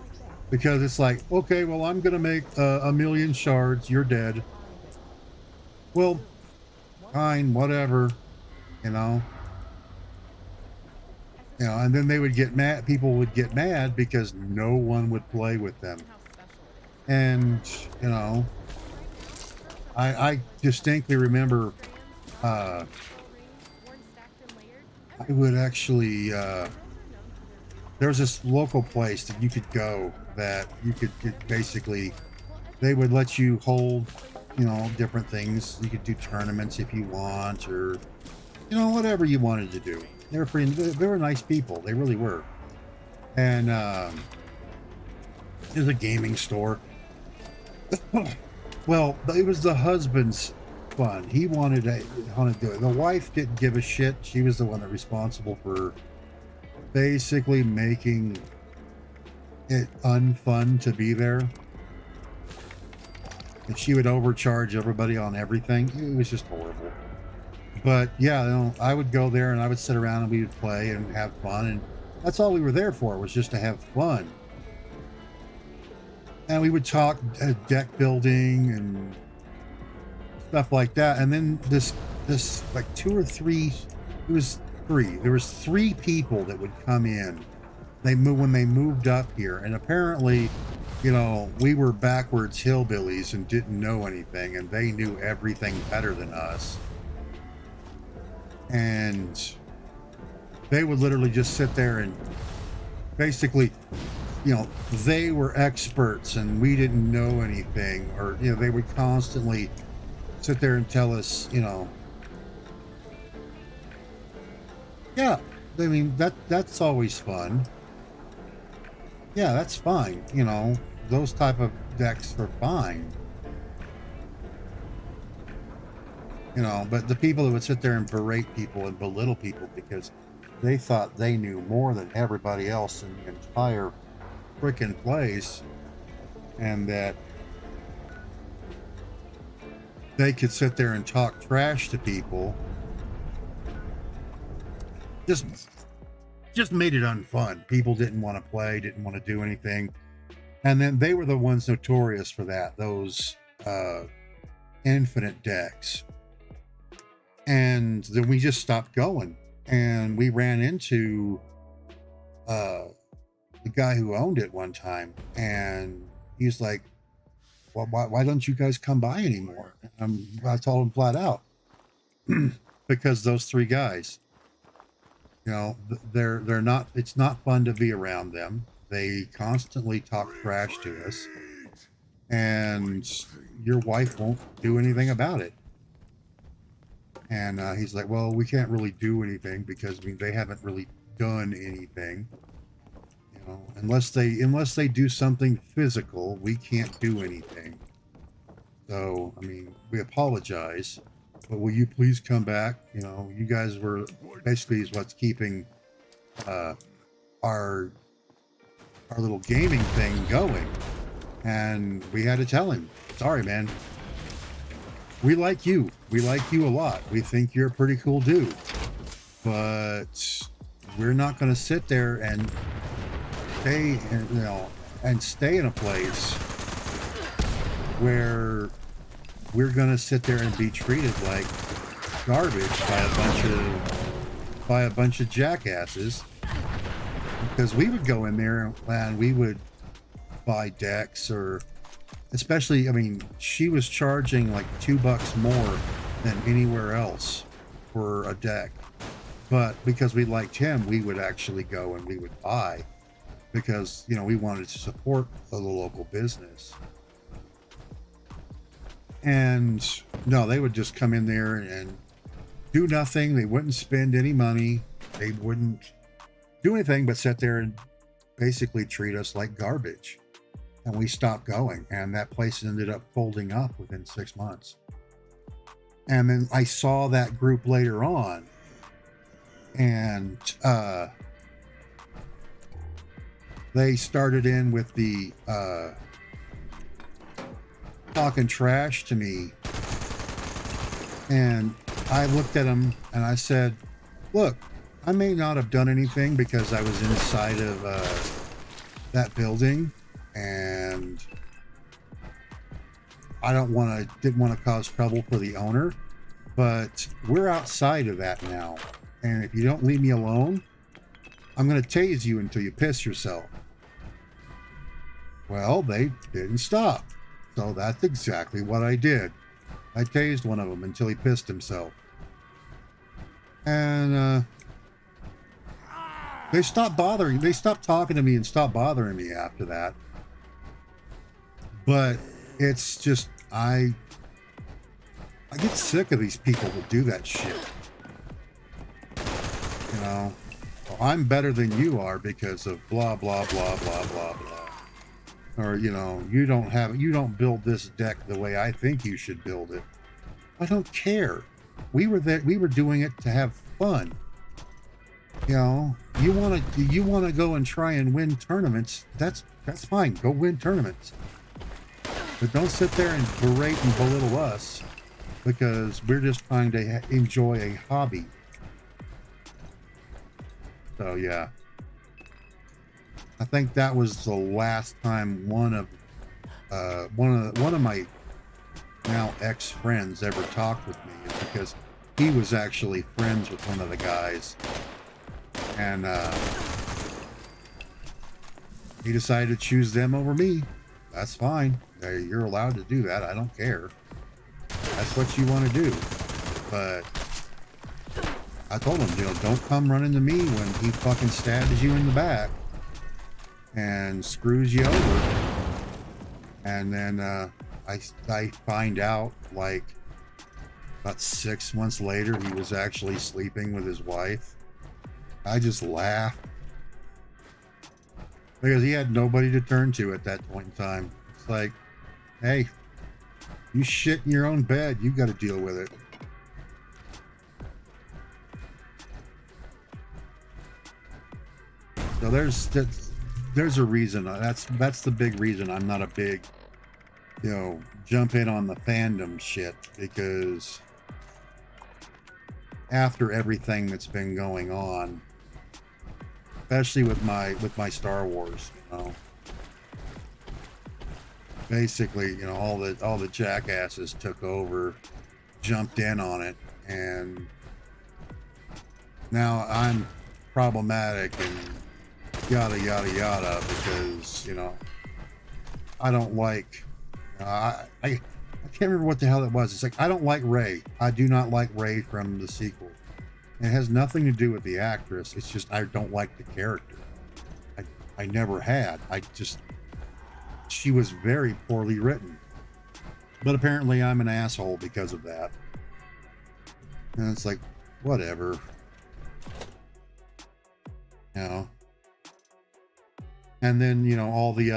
Because it's like, okay, well, I'm going to make a million shards. You're dead. Well, fine, whatever. You know. You know, and then they would get mad. People would get mad because no one would play with them. And, you know, I distinctly remember I would actually, there was this local place that you could go that you could basically, they would let you hold, you know, different things. You could do tournaments if you want, or, you know, whatever you wanted to do. They were nice people. They really were. And there's a gaming store. Well, it was the husband's fun. He wanted to do it. The wife didn't give a shit. She was the one that was responsible for basically making it unfun to be there. And she would overcharge everybody on everything. It was just horrible. But yeah, you know, I would go there and I would sit around and we would play and have fun, and that's all we were there for, was just to have fun. And we would talk deck building and stuff like that. And then this like 2 or 3, it was 3. There was 3 people that would come in. When they moved up here, and apparently, you know, we were backwards hillbillies and didn't know anything, and they knew everything better than us. And they would literally just sit there and basically, you know, they were experts and we didn't know anything, or, you know, they would constantly sit there and tell us, you know, yeah, I mean, that's always fun. Yeah, that's fine. You know, those type of decks are fine. You know, but the people that would sit there and berate people and belittle people because they thought they knew more than everybody else in the entire freaking place, and that they could sit there and talk trash to people, just made it unfun. People didn't want to play, didn't want to do anything. And then they were the ones notorious for that, those infinite decks. And then we just stopped going, and we ran into the guy who owned it one time, and he's like, well, why don't you guys come by anymore? I told him flat out, because those 3 guys, you know, they're not, it's not fun to be around them. They constantly talk trash to us, and your wife won't do anything about it. And he's like, well, we can't really do anything because, I mean, they haven't really done anything. You know, unless they do something physical, we can't do anything. So, I mean, we apologize, but will you please come back? You know, you guys were basically is what's keeping our little gaming thing going. And we had to tell him, sorry, man. We like you. We like you a lot. We think you're a pretty cool dude. But we're not going to sit there and stay in a place where we're going to sit there and be treated like garbage by a bunch of jackasses. Because we would go in there and we would buy decks, or especially, I mean, she was charging like $2 more than anywhere else for a deck. But because we liked him, we would actually go and we would buy. because, you know, we wanted to support the local business. And no, they would just come in there and do nothing. They wouldn't spend any money. They wouldn't do anything but sit there and basically treat us like garbage. And we stopped going, and that place ended up folding up within 6 months. And then I saw that group later on, and they started in with the talking trash to me. And I looked at them and I said, look, I may not have done anything because I was inside of that building, and I didn't want to cause trouble for the owner, but we're outside of that now. And if you don't leave me alone, I'm going to tase you until you piss yourself. Well, they didn't stop. So that's exactly what I did. I tased one of them until he pissed himself. And they stopped bothering. They stopped talking to me and stopped bothering me after that. But it's just, I get sick of these people who do that shit. You know, well, I'm better than you are because of blah, blah, blah, blah, blah, blah. Or, you know, you don't build this deck the way I think you should build it. I don't care. We were doing it to have fun. You know, you want to go and try and win tournaments. That's fine. Go win tournaments. But don't sit there and berate and belittle us because we're just trying to enjoy a hobby. So yeah, I think that was the last time one of my now ex-friends ever talked with me, is because he was actually friends with one of the guys, and he decided to choose them over me. That's fine. You're allowed to do that. I don't care. That's what you want to do. But I told him, you know, don't come running to me when he fucking stabs you in the back and screws you over. And then I find out, like, about 6 months later, he was actually sleeping with his wife. I just laughed because he had nobody to turn to at that point in time. It's like, hey, you shit in your own bed, you got to deal with it. So there's a reason. That's the big reason I'm not a big, you know, jump in on the fandom shit, because after everything that's been going on, especially with my Star Wars, you know, basically, you know, all the jackasses took over, jumped in on it, and now I'm problematic and yada yada yada because, you know, I don't like, I can't remember what the hell it was. It's like, I don't like Rey. I do not like Rey from the sequel. And it has nothing to do with the actress. It's just I don't like the character. I never had. She was very poorly written. But apparently I'm an asshole because of that. And it's like, whatever. You know. And then, you know, all the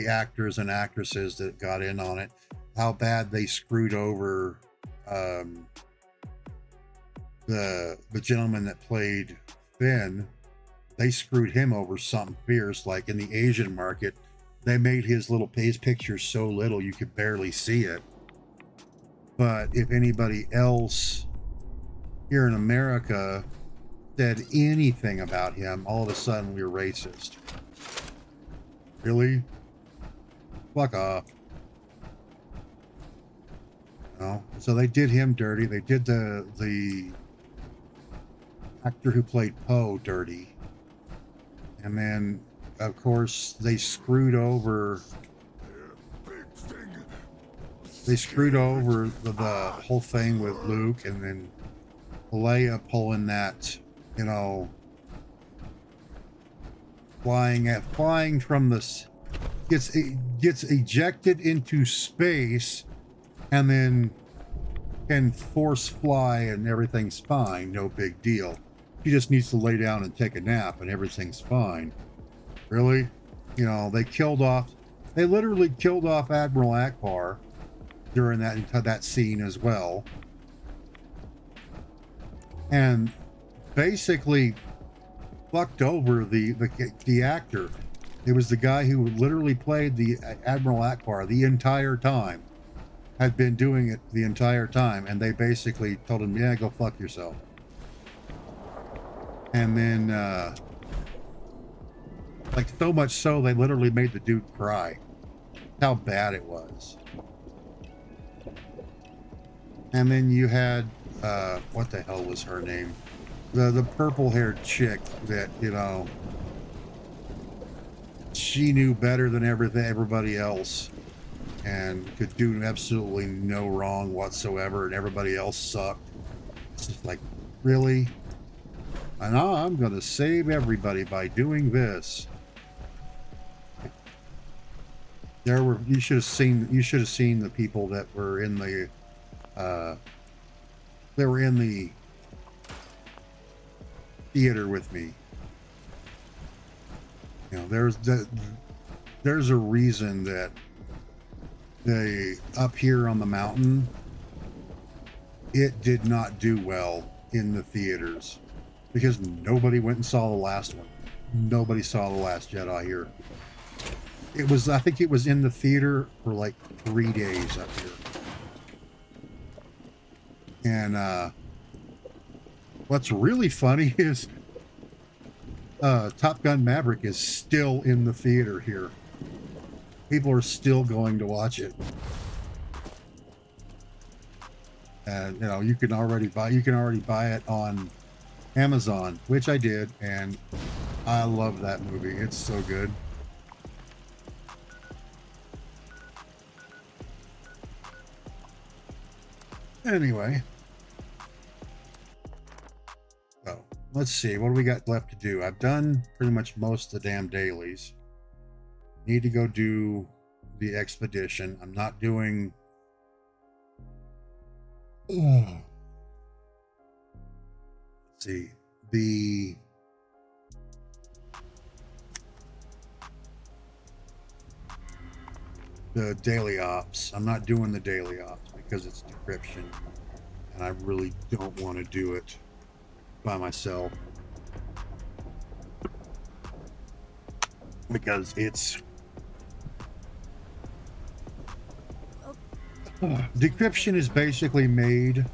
actors and actresses that got in on it, how bad they screwed over the gentleman that played Finn. They screwed him over something fierce. Like in the Asian market, they made his picture so little you could barely see it. But if anybody else here in America said anything about him, all of a sudden we were racist. Really? Fuck off. No. So they did him dirty. They did the actor who played Poe dirty. And then, of course, they screwed over the whole thing with Luke, and then Leia pulling that, you know, flying from this, gets ejected into space, and then can force fly, and everything's fine, no big deal. She just needs to lay down and take a nap, and everything's fine. Really? You know, they literally killed off Admiral Akbar during that scene as well, and basically fucked over the actor. It was the guy who literally played the Admiral Akbar the entire time, had been doing it the entire time, and they basically told him, yeah, go fuck yourself. And then like, so much so they literally made the dude cry. How bad it was. And then you had what the hell was her name? The purple-haired chick that, you know, she knew better than everybody else and could do absolutely no wrong whatsoever, and everybody else sucked. It's just like, really? And I'm gonna save everybody by doing this. You should have seen the people that were in the theater with me. You know, there's a reason that they, up here on the mountain, it did not do well in the theaters because nobody went and saw the last one. Nobody saw The Last Jedi here. I think it was in the theater for like 3 days up here. And what's really funny is Top Gun Maverick is still in the theater here. People are still going to watch it. And you know, you can already buy it on Amazon, which I did, and I love that movie. It's so good. Anyway, so let's see, what do we got left to do? I've done pretty much most of the damn dailies. Need to go do the expedition. I'm not doing... Let's see, the daily ops. I'm not doing the daily ops because it's decryption, and I really don't want to do it by myself because it's decryption is basically made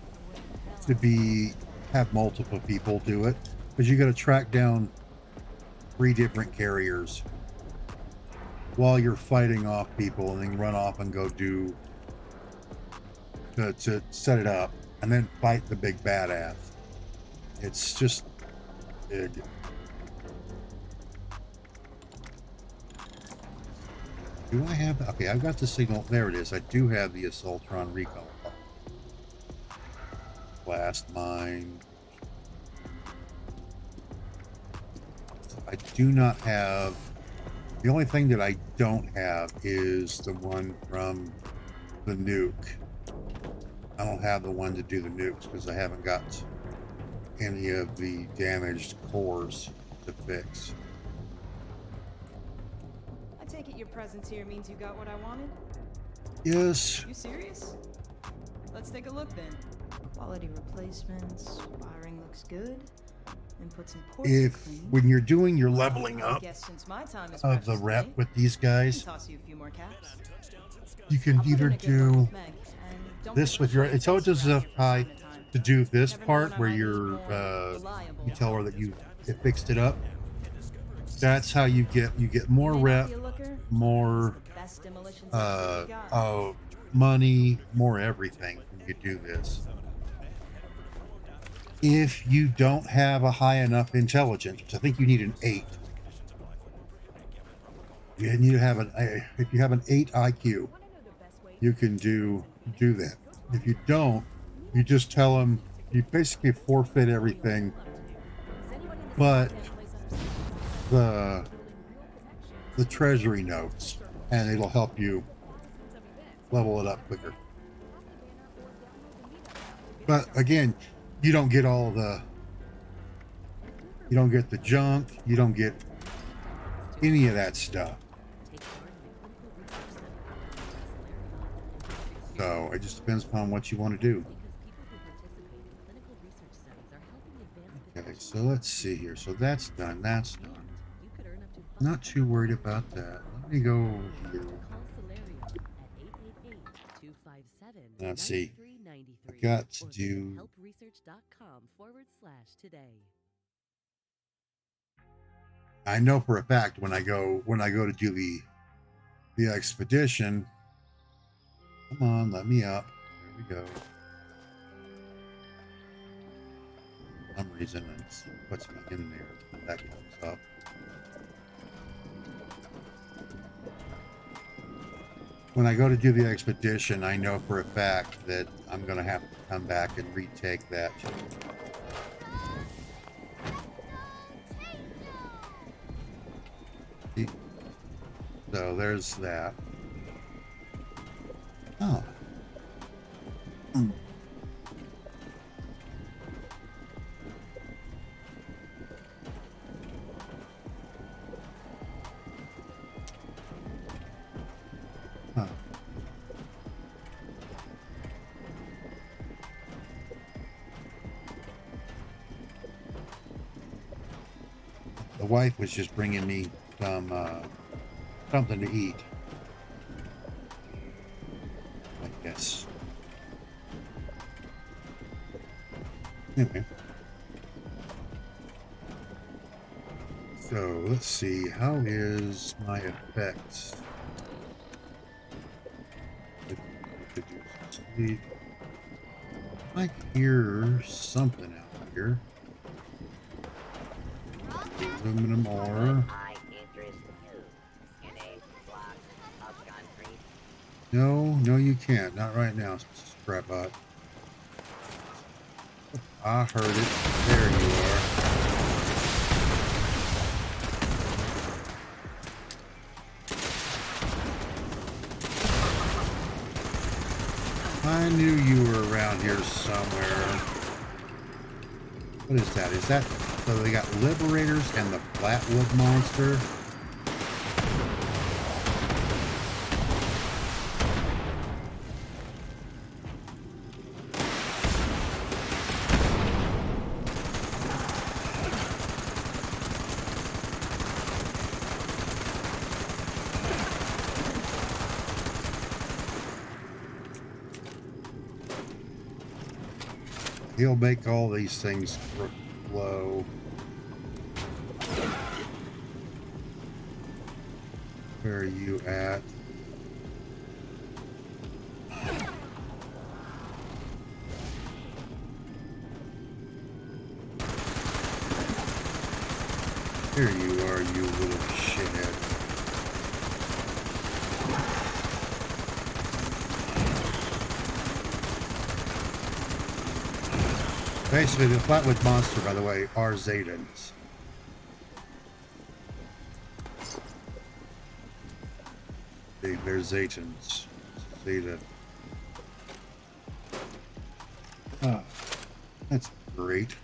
to have multiple people do it, because you got to track down 3 different carriers while you're fighting off people, and then run off and go do to set it up, and then fight the big badass. It's just big. Do I have... Okay, I've got the signal. There it is. I do have the Assaultron recall. Blast mine. I do not have... The only thing that I don't have is the one from the nuke. I don't have the one to do the nukes because I haven't got any of the damaged cores to fix. I take it your presence here means you got what I wanted? Yes. You serious? Let's take a look then. Quality replacements, wiring looks good. Inputs and ports are clean. When you're doing your leveling up Guess since my time is of the precious, rep eh? with these guys, Toss you a few more caps. you can either do this with your... It tells us how to do this part where you tell her that you fixed it up. That's how you get more rep, more money, more everything when you do this. If you don't have a high enough intelligence, which I think you need an 8. You need to have if you have an 8 IQ, you can do that. If you don't, you just tell them, you basically forfeit everything, but the the treasury notes, and it'll help you level it up quicker. But again, you don't get all the, you don't get the junk, you don't get any of that stuff. So it just depends upon what you want to do. Okay, so let's see here. So that's done. That's done. Not too worried about that. Let me go here. Let's see. I got to do. I know for a fact when I go to do the expedition. Come on, let me up. There we go. For some reason it puts me in there. That comes up. When I go to do the expedition, I know for a fact that I'm going to have to come back and retake that. So there's that. Oh. Huh. The wife was just bringing me some something to eat. I guess. Anyway. So let's see. How is my effects? I hear something out here. Aluminum ore. No, you can't. Not right now, Scrapbot. I heard it. There you are. I knew you were around here somewhere. What is that? Is that... So they got Liberators and the Flatwood Monster? He'll make all these things flow. Where are you at? There you are, you little shithead. Basically, the Flatwood Monster, by the way, are Zetans. They're Zetans. Zeta. Oh, that's great.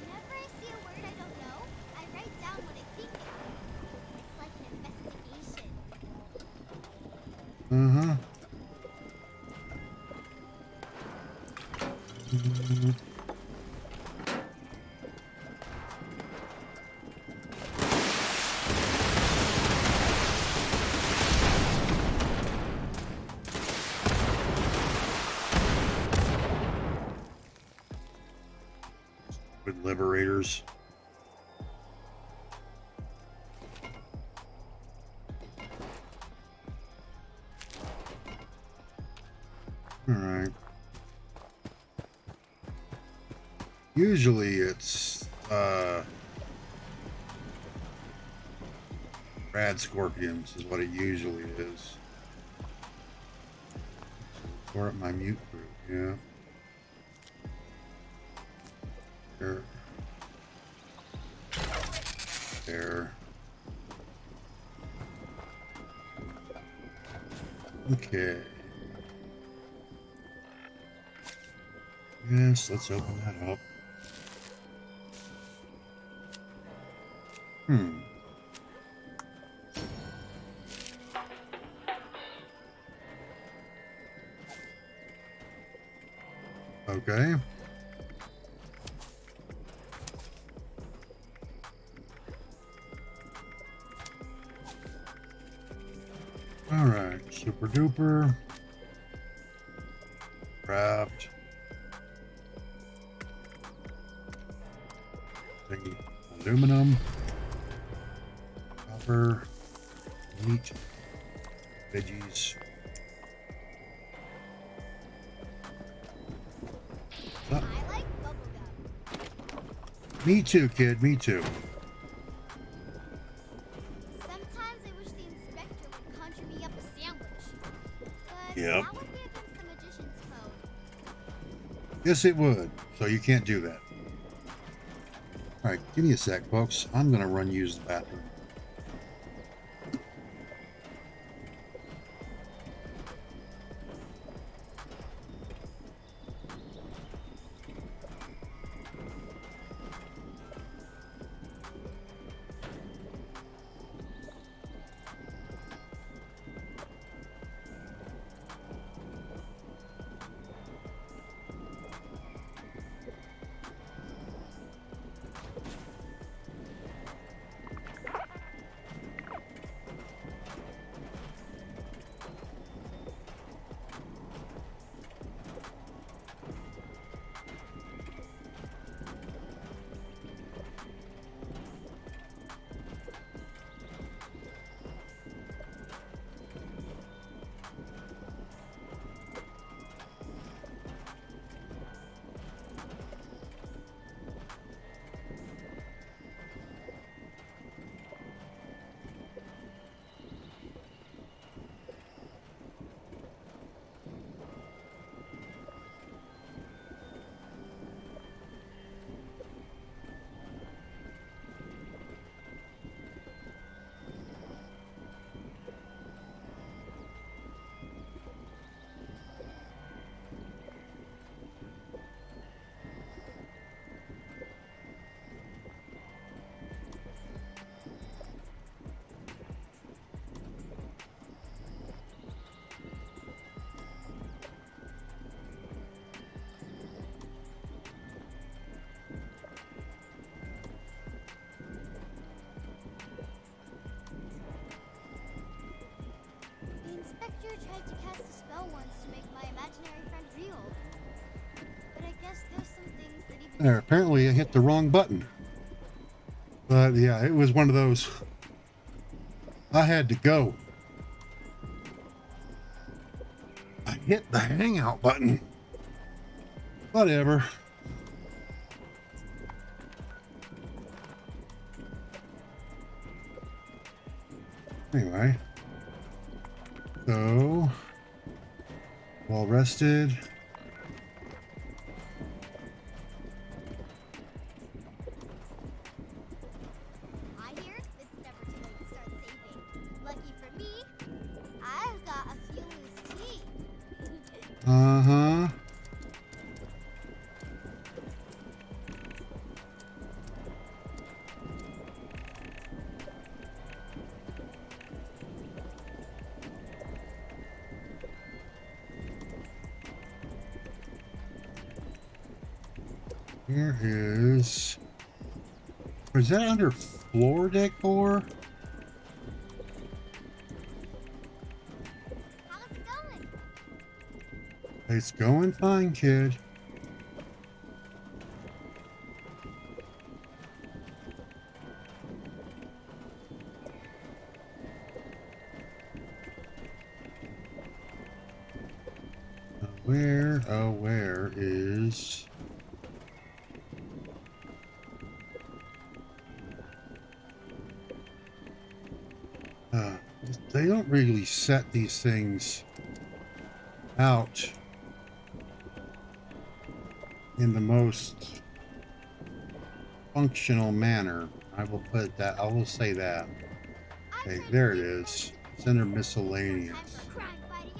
Whenever I see a word I don't know, I write down what I think it means. It's like an investigation. Uh-huh. With Liberators. All right. Usually it's rad scorpions is what it usually is. Pour up my mute crew, yeah. There. There. Okay. Yes, let's open that up. Okay. All right, super duper. Craft. Thing, aluminum. Copper. Meat. Veggies. Oh. I like bubblegum. Me too, kid. Me too. Sometimes I wish the inspector would conjure me up a sandwich. But Yep. that would be against the magician's code. Yes, it would. So you can't do that. All right, give me a sec, folks. I'm gonna run use the bathroom. The inspector tried to cast a spell once to make my imaginary friend real. But I guess there's some things that even... There, apparently I hit the wrong button. But yeah, it was one of those. I had to go. I hit the hangout button. Whatever. Anyway. So, well rested. I hear it's never too late to start saving. Lucky for me, I've got a few loose teeth. Uh-huh. Here is... Is that under floor decor? How's it going? It's going fine, kid. Where is... They don't really set these things out in the most functional manner. I will put that, I will say that. Okay, there it is. It's under miscellaneous. Crime fighting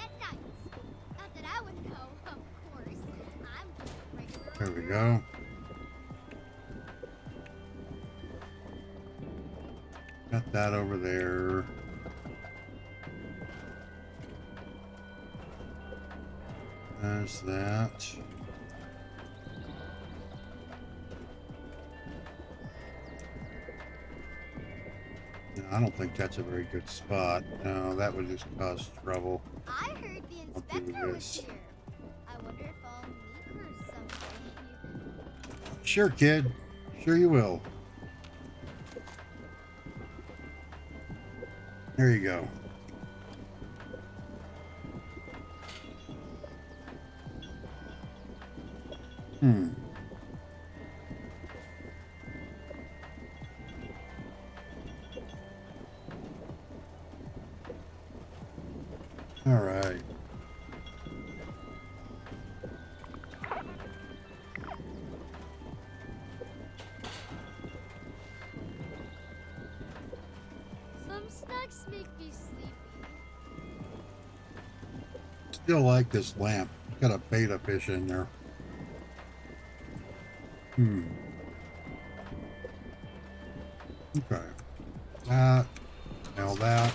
There we go. Got that over there. There's that. No, I don't think that's a very good spot. No, that would just cause trouble. I heard the I'll do inspector was this. here. I wonder if I'll meet her someday. Sure, kid. Sure you will. There you go. Hmm. All right. Some snacks make me sleepy. Still like this lamp. It's got a beta fish in there. Hmm. Okay. That. Now that.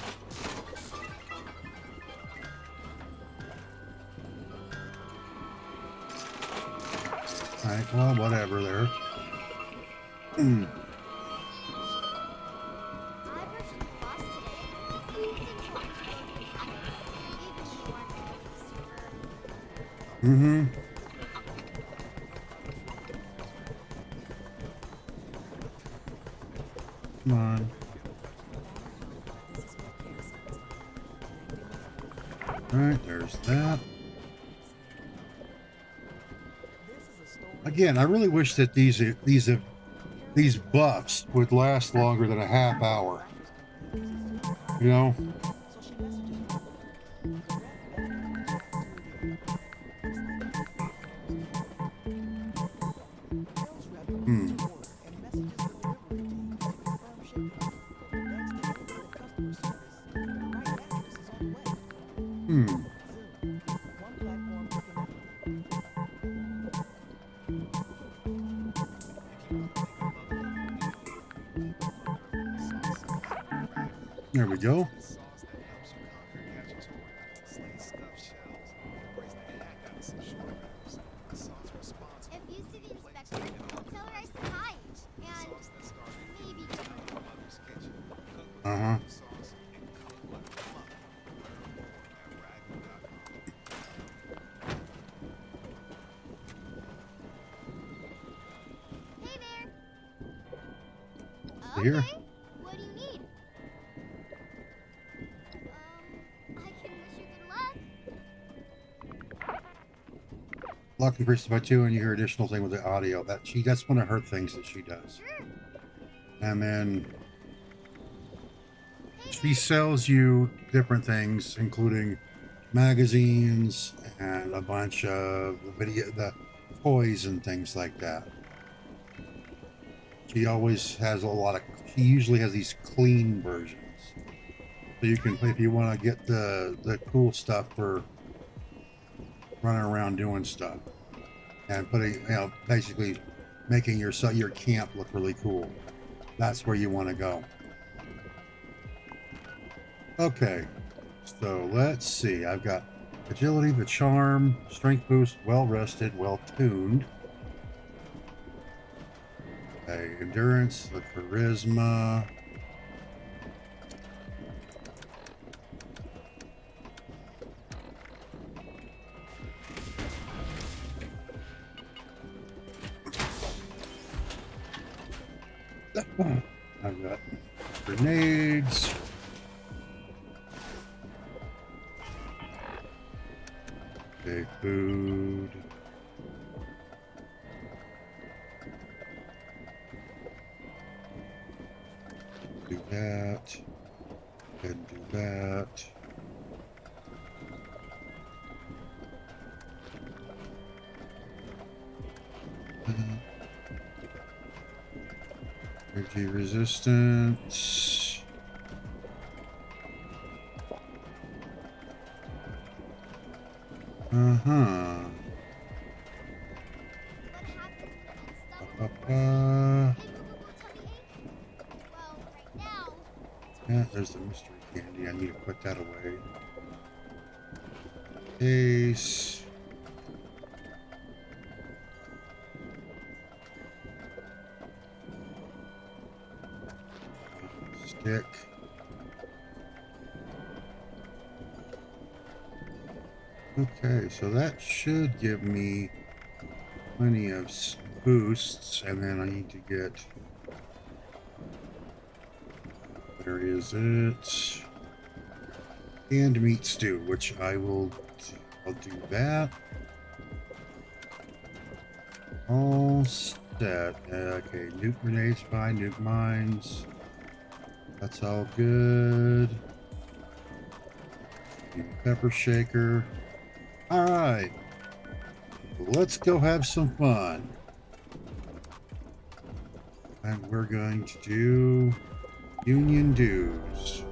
Alright, well, whatever there. Hmm. I brushed the boss today. He seemed to want to go to habits. Maybe he wants to be super. Mm-hmm. Come on. Alright, there's that. Again, I really wish that these buffs would last longer than a half hour. You know? Hmm. Hmm. There we go. If you see the inspector, tell her I said hi. And maybe give her Uh-huh. Hey there. Here. Okay. What do you need? I can wish you good luck. Lock increases by 2 and you hear additional thing with the audio. That's one of her things that she does. Sure. And then she sells you different things, including magazines and a bunch of the toys and things like that. She always has she usually has these clean versions. So you can, if you want to get the cool stuff for running around doing stuff and putting, basically making your camp look really cool. That's where you want to go. Okay, so let's see. I've got agility, the charm, strength boost, well rested, well tuned. Okay, endurance, the charisma. I've got grenades. Okay, food. Do that. And do that. Energy resistance. But Yeah, there's the mystery candy. I need to put that away. Case. Stick. Okay, so that should give me plenty of boosts, and then I need to get, where is it? Canned meat stew, which I'll do that. All set. Okay, nuke grenades, fine, nuke mines. That's all good. Pepper shaker. All right. Let's go have some fun. And we're going to do Union Dues.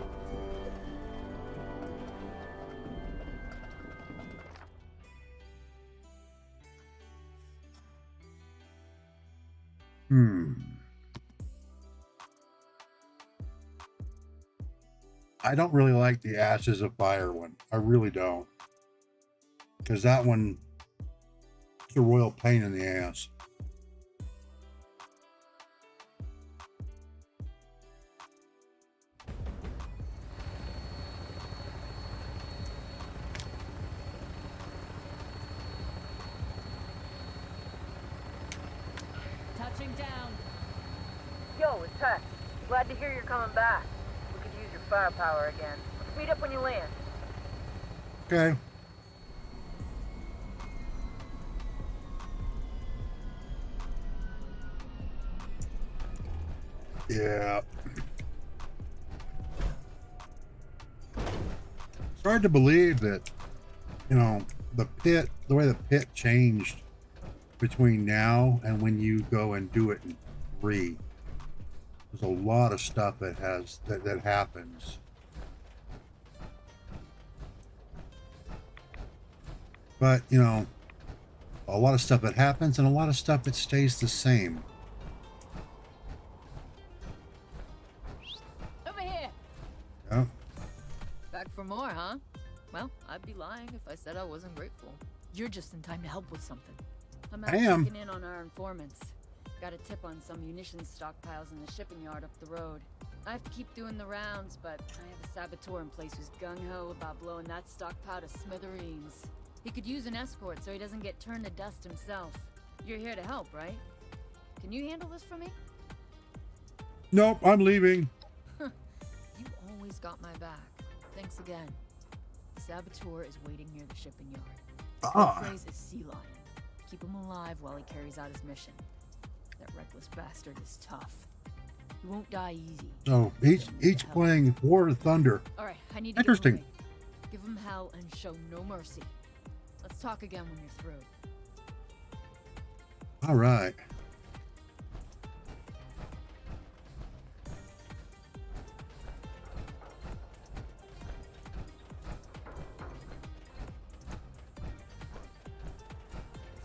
I don't really like the Ashes of Fire one. I really don't. Because that one is a royal pain in the ass. Touching down. Yo, it's Tex. Glad to hear you're coming back. We could use your firepower again. Let's meet up when you land. Okay. Yeah. It's hard to believe that, you know, the way the pit changed between now and when you go and do it in 3. There's a lot of stuff that happens. But, you know, a lot of stuff that happens and a lot of stuff that stays the same. Over here. Yeah. Back for more, huh? Well, I'd be lying if I said I wasn't grateful. You're just in time to help with something. I'm out checking in on our informants. Got a tip on some munitions stockpiles in the shipping yard up the road. I have to keep doing the rounds, but I have a saboteur in place who's gung-ho about blowing that stockpile to smithereens. He could use an escort so he doesn't get turned to dust himself. You're here to help, right? Can you handle this for me? Nope, I'm leaving. You always got my back. Thanks again. The saboteur is waiting near the shipping yard. The phrase is Sea Lion. Keep him alive while he carries out his mission. That reckless bastard is tough. He won't die easy. So each playing War of Thunder. All right, I need to Interesting. Get away. Give him hell and show no mercy. Let's talk again when you're through. All right.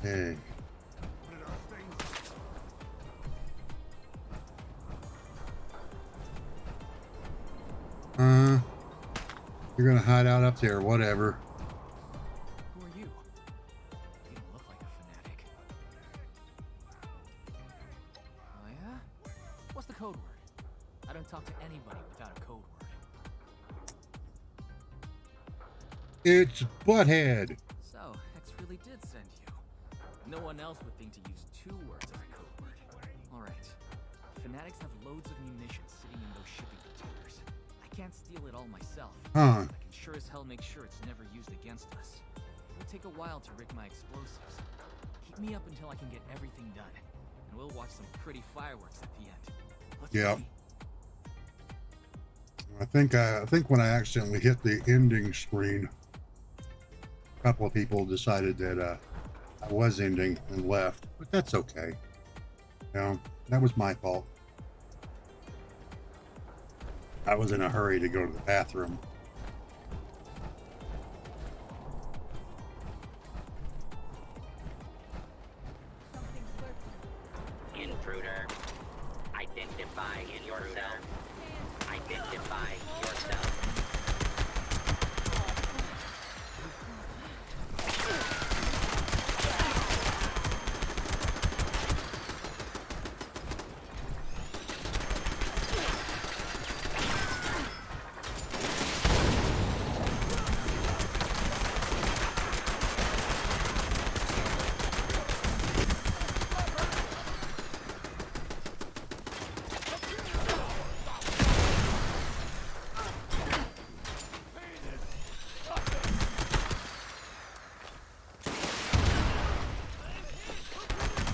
Hey. You're gonna hide out up there, whatever. Who are you? You don't look like a fanatic. Oh yeah? What's the code word? I don't talk to anybody without a code word. It's Butthead. So, Hex really did send you. No one else would think to use 2 words as a code word. Alright. Fanatics have loads of munitions sitting in those shipping containers. I can't steal it all myself. Huh. I can sure as hell make sure it's never used against us. It'll take a while to rig my explosives. Keep me up until I can get everything done. And we'll watch some pretty fireworks at the end. Let's Yeah. see. I think when I accidentally hit the ending screen, a couple of people decided that I was ending and left, but that's okay. You know, that was my fault. I was in a hurry to go to the bathroom. Intruder.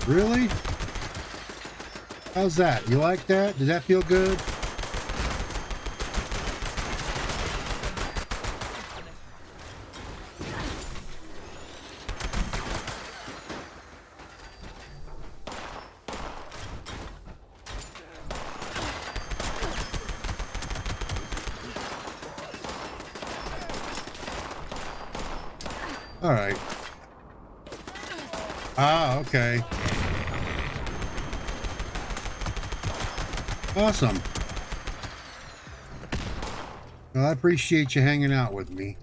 Really? How's that? You like that? Did that feel good? All right. Ah, okay. Awesome. Well, I appreciate you hanging out with me.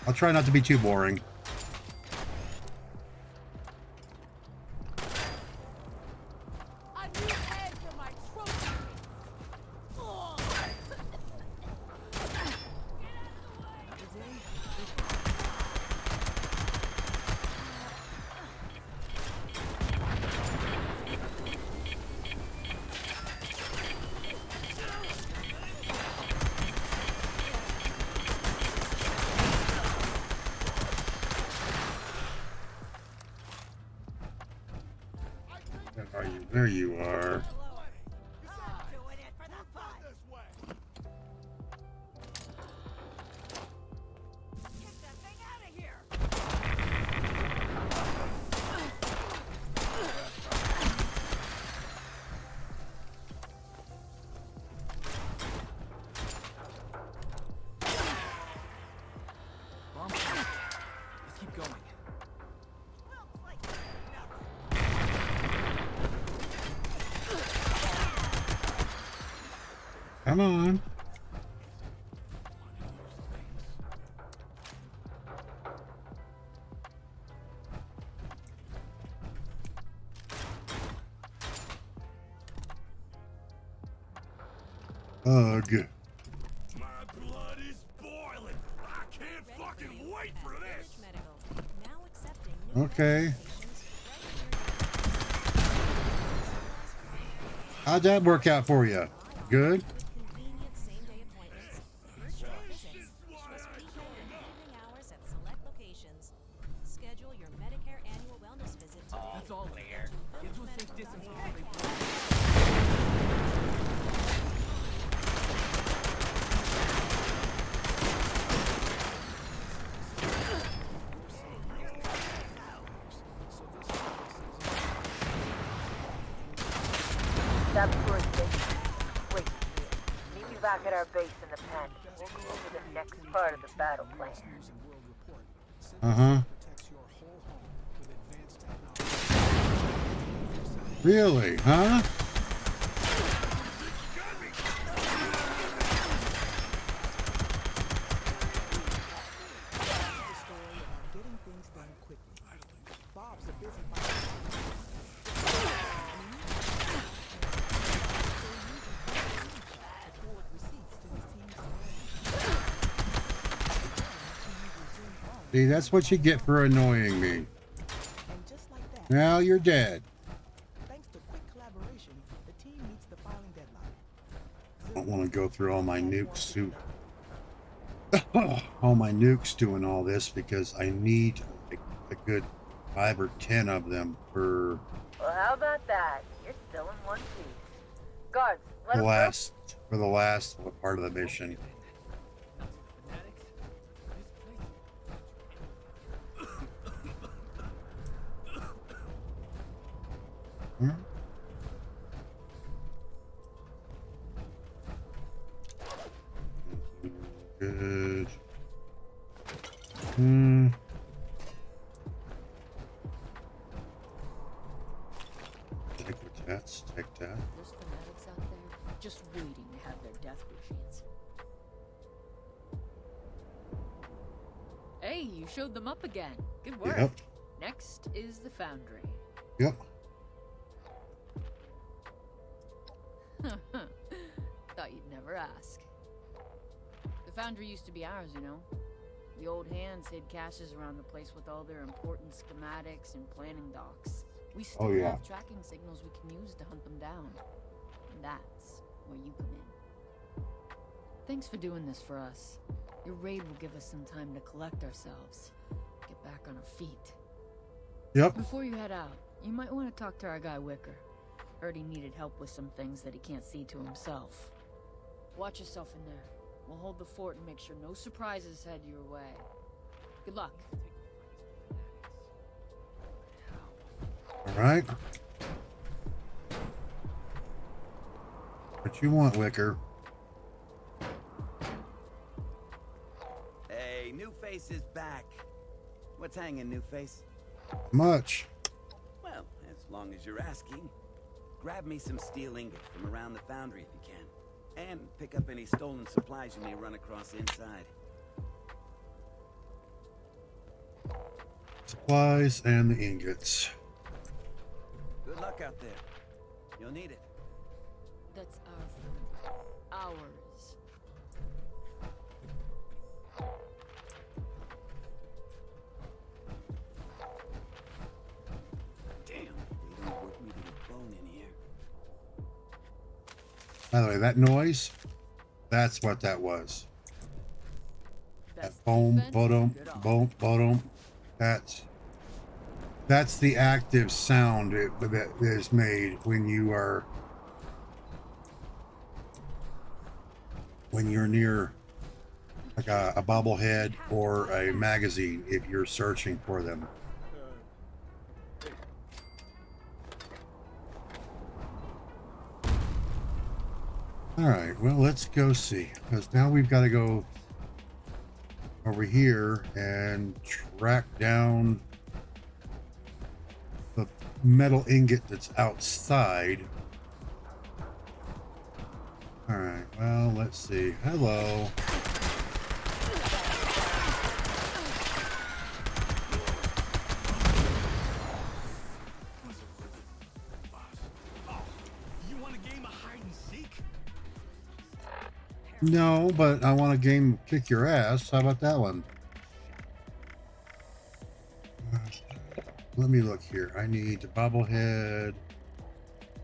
I'll try not to be too boring. Where are you? There you are. Let's keep going. Come on. Ugh. My blood is boiling. I can't fucking wait for this. Okay. How'd that work out for you? Good? That's all clear. Get to a safe distance before they blow. That's for it. Wait, meet me back at our base in the pen. We'll go over the next part of the battle plan. Uh-huh. Really, huh? See, that's what you get for annoying me. Now you're dead. I don't want to go through all my nukes to all my nukes doing all this because I need a good 5 or 10 of them for Well, how about that? You're still in one piece. Guards, let the him last part of the mission. Good. Take that. Take that. There's fanatics out there just waiting to have their death machines. Hey, you showed them up again. Good work. Yep. Next is the foundry. Yep. Thought you'd never ask. The foundry used to be ours, you know. The old hands hid caches around the place with all their important schematics and planning docs. We still have tracking signals we can use to hunt them down. And that's where you come in. Thanks for doing this for us. Your raid will give us some time to collect ourselves, get back on our feet. Yep. Before you head out, you might want to talk to our guy Wicker. Heard he needed help with some things that he can't see to himself. Watch yourself in there. We'll hold the fort and make sure no surprises head your way. Good luck. All right. What you want, Wicker? Hey, New Face is back. What's hanging, New Face? Much. Well, as long as you're asking. Grab me some steel ingots from around the foundry if you can. And pick up any stolen supplies you may run across inside. Supplies and the ingots. Good luck out there. You'll need it. That's our food. Ours. Damn, they don't work me to the bone in here. By the way, that noise, that's what that was. That boom, bottom, boom, bottom. That's the active sound that is made when you're near like a bobblehead or a magazine if you're searching for them. All right, well, let's go see, because now we've got to go over here and track down the metal ingot that's outside. All right, well, let's see. Hello. You want a game of hide and seek? No, but I want a game kick your ass. How about that one? Let me look here. I need a bobblehead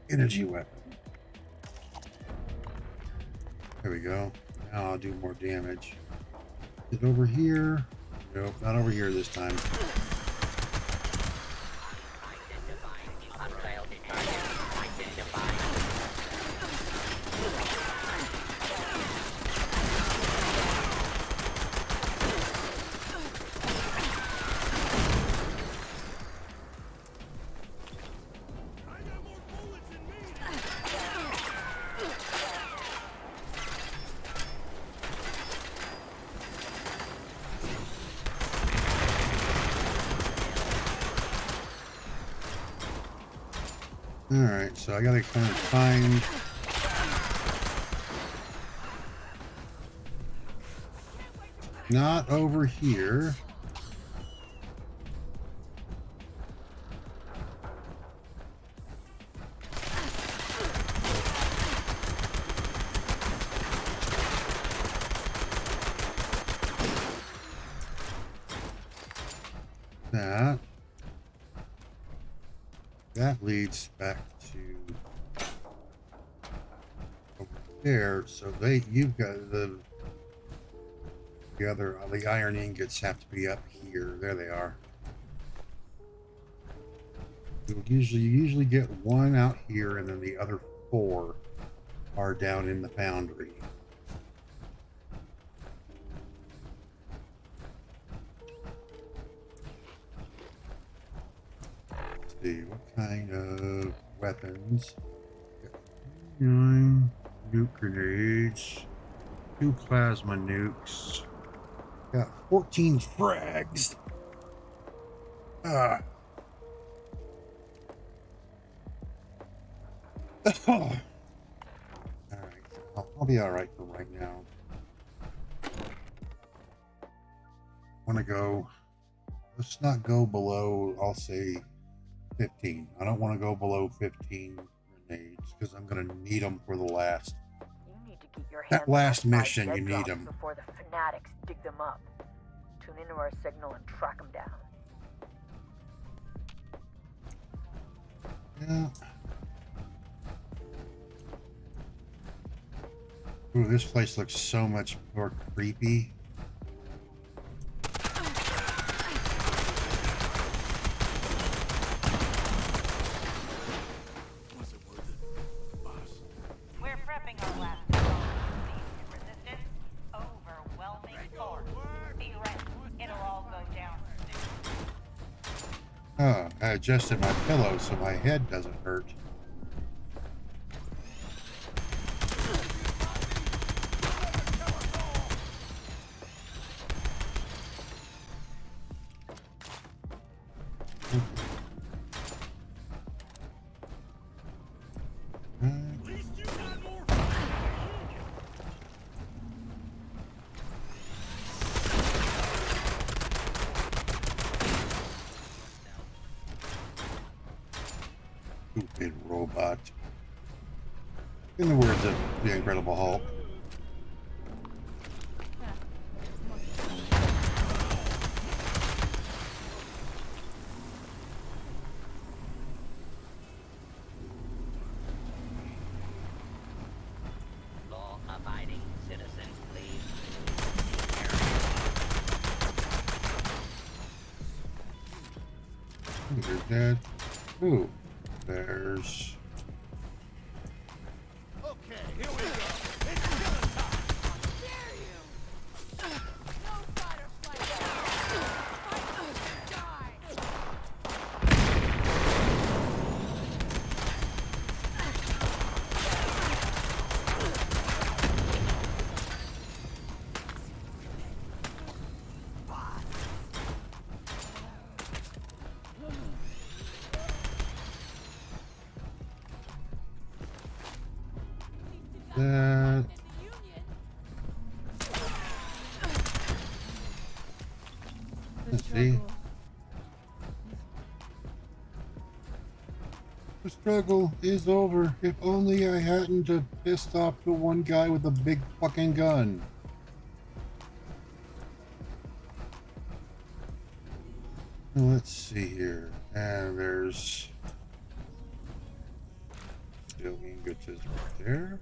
energy weapon. There we go. Now I'll do more damage. Is it over here? Nope, not over here this time. Alright, so I gotta kind of find... Not over here. That leads back to over there. So you've got the iron ingots have to be up here. There they are. You usually get one out here, and then the other 4 are down in the foundry. Let's see what kind of weapons. 9 nuke grenades, 2 plasma nukes. Got 14 frags. All right, I'll be all right for right now. Want to go? Let's not go below. I'll say 15. I don't want to go below 15 grenades because I'm gonna need them for the last. You need to get your hands That last on those mission, dead you need drops them. before the fanatics dig them up. Tune into our signal and track them down. Yeah. Ooh, this place looks so much more creepy. prepping our last resistance. Overwhelming force. Be ready. It'll all go down soon. Oh, I adjusted my pillow so my head doesn't hurt. Stupid robot. In the words of the Incredible Hulk. Law-abiding citizens, please. There's that. Ooh, there's. Okay, here we go. It's killing time. Dare you? No fighter flight. Fight us or die. That. Let's see. The struggle is over. If only I hadn't have pissed off the one guy with a big fucking gun. Let's see here. And there's steel ingots is right there.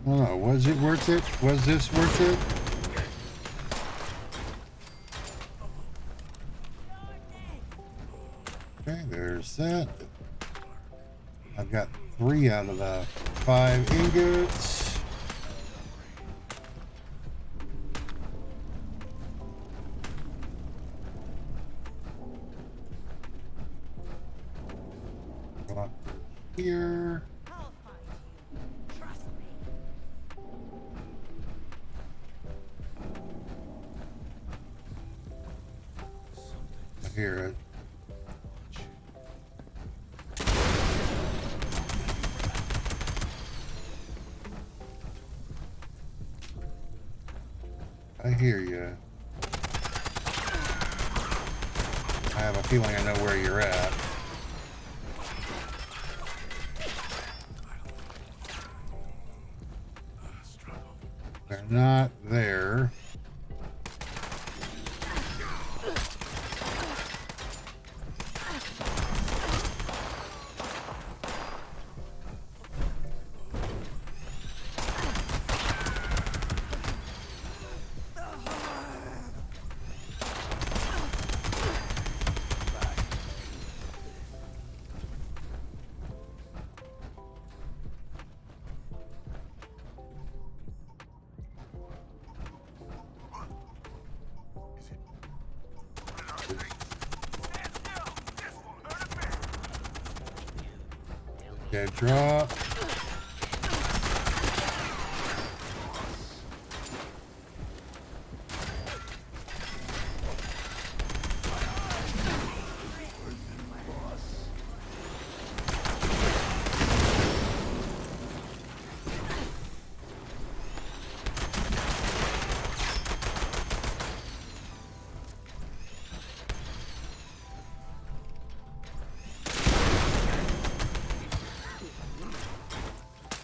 Oh, was it worth it? Was this worth it? Okay, there's that. I've got 3 out of the 5 ingots. Go up here. I hear it. I hear you. I have a feeling I know where you're at. They're not there. Okay, drop.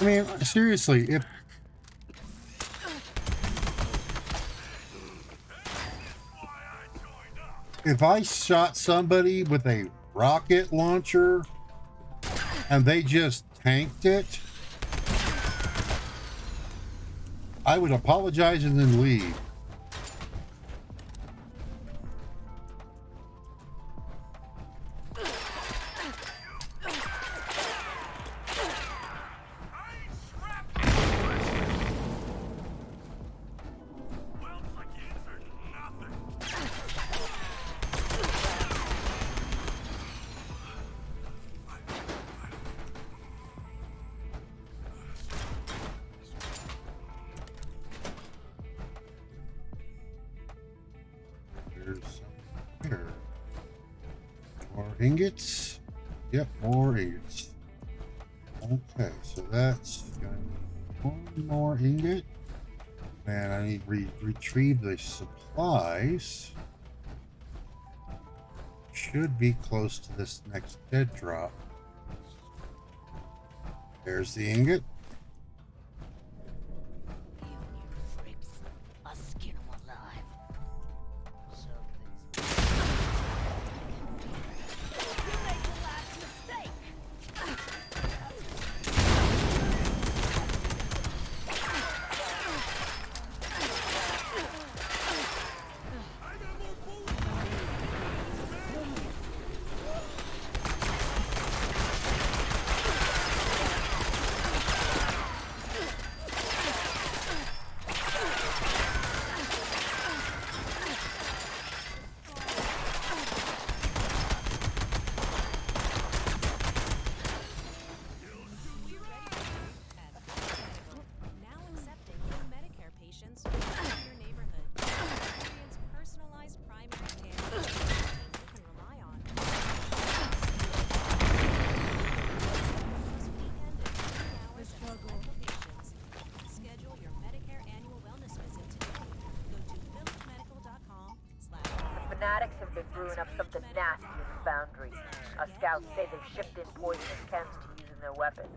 I mean, seriously, if I shot somebody with a rocket launcher and they just tanked it, I would apologize and then leave. Here. More ingots. Yep, more ingots. Okay, so that's gonna be one more ingot. And I need to retrieve the supplies. Should be close to this next dead drop. There's the ingot. Fanatics have been brewing up something nasty in the Foundry. Our scouts say they've shipped in poisonous chems to use in their weapons.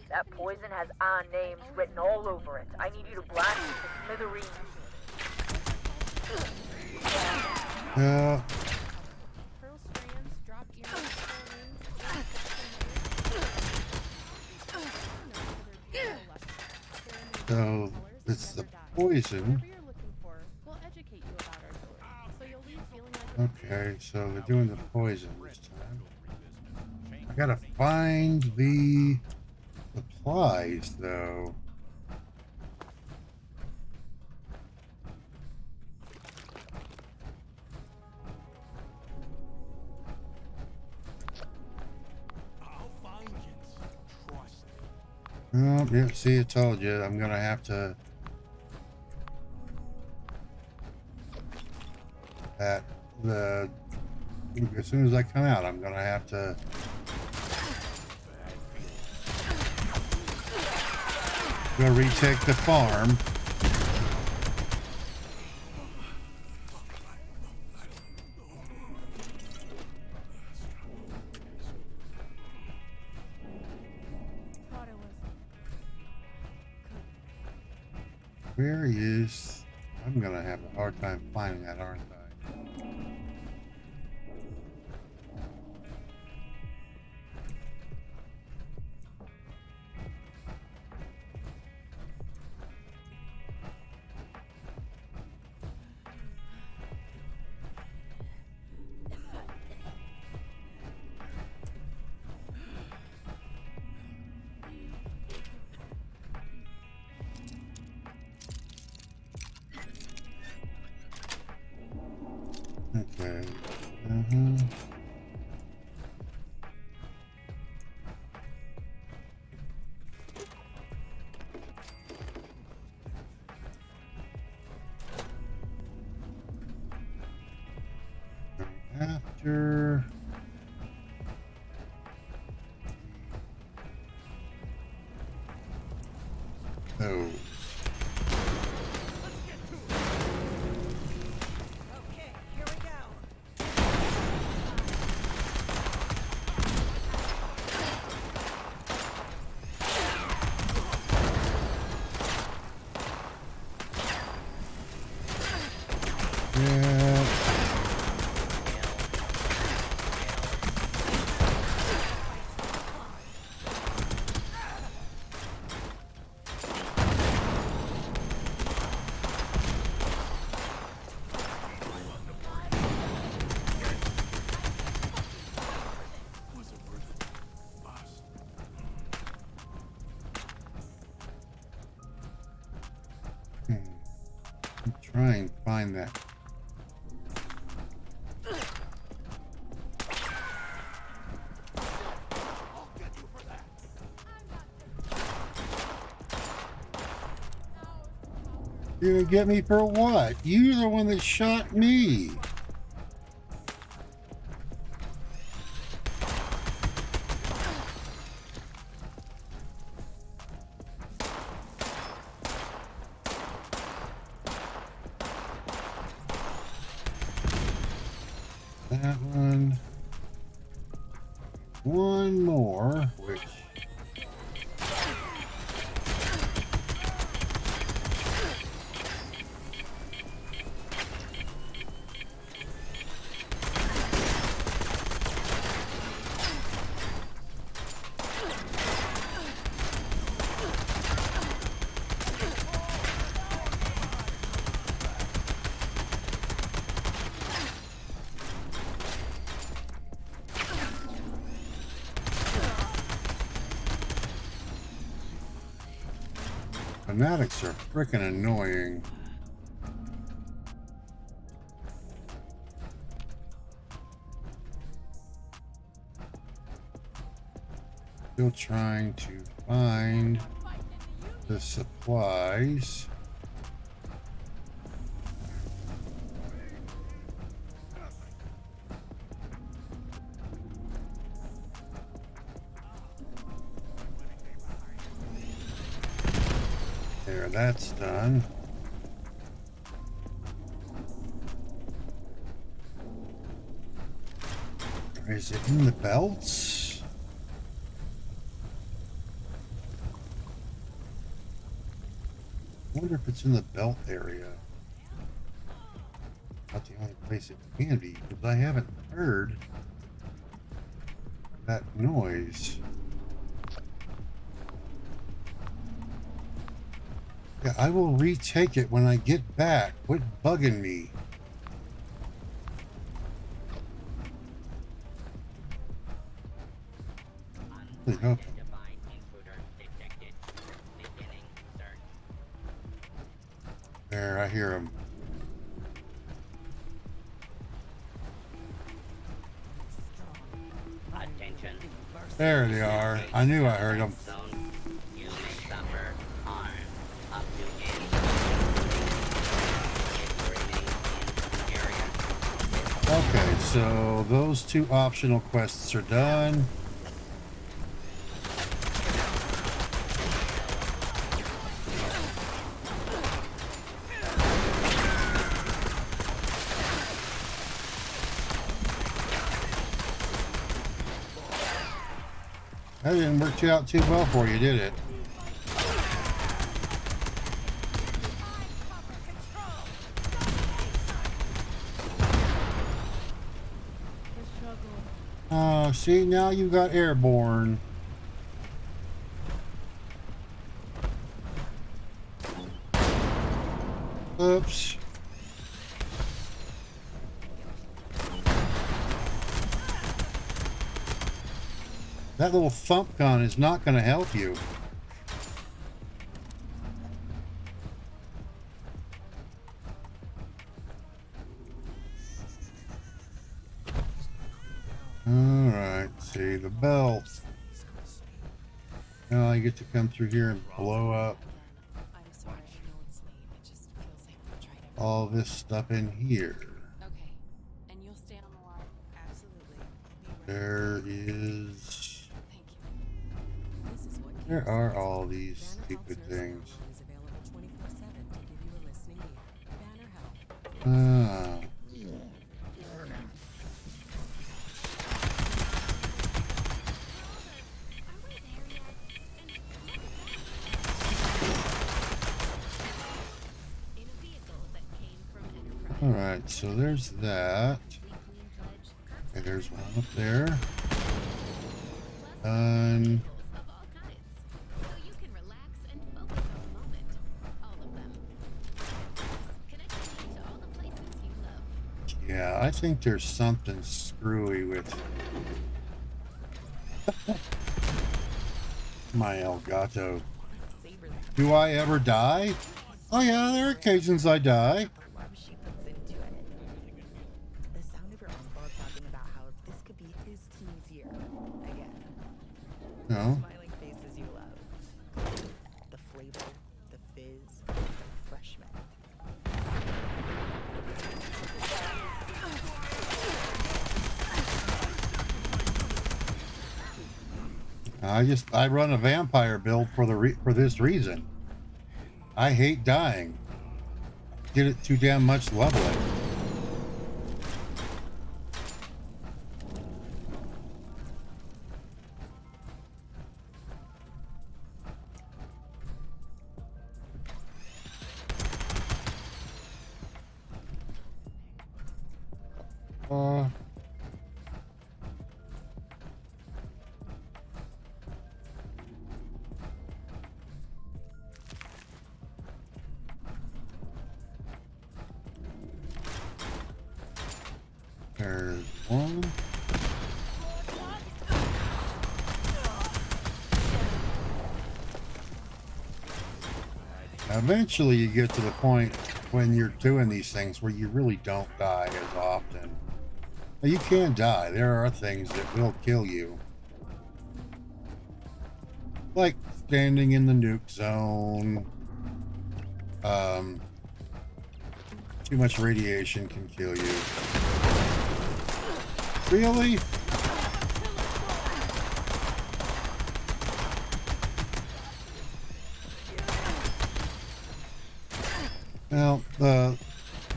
That poison has our names written all over it. I need you to blast it to smithereens. Yeah. So it's the poison. Okay, so they're doing the poison this time. I gotta find the supplies though. Oh, yeah, see, I told you, I'm gonna have to. As soon as I come out, I'm gonna have to. Go retake the farm. Where is... I'm gonna have a hard time finding that, aren't I? Okay. After those. Yeah. Try and find that. You're gonna get me for what? You're the one that shot me. That one. One more, which fanatics are freaking annoying. Still trying to find the supplies. There, that's done. Is it in the belts? I wonder if it's in the belt area. Not the only place it can be, because I haven't heard that noise. Yeah, I will retake it when I get back. Quit bugging me. Okay. There, I hear him. There they are. I knew I heard them. Okay, so those two optional quests are done. That didn't work out too well for you, did it? Oh, see, now you got airborne. Oops. That little thump gun is not going to help you. Alright, see the belt. Now I get to come through here and blow up all this stuff in here. Okay. And you'll stay on the line? Absolutely. There is... Thank you. This is what There are all these stupid things. is available 24/7 to give you a listening ear. Banner Help. Ah. All right, so there's that. Okay, there's one up there. Done. Yeah, I think there's something screwy with my Elgato. Do I ever die? Oh yeah, there are occasions I die. She puts into it. The sound of your uncle talking about how this could be his team's year again. No. Smiling faces you love. The flavor, the fizz, the refreshment. I run a vampire build for this reason. I hate dying. Did it too damn much leveling. There's one. Eventually you get to the point when you're doing these things where you really don't die as often. Now, you can die. There are things that will kill you. Like standing in the nuke zone. Too much radiation can kill you. Really? Well,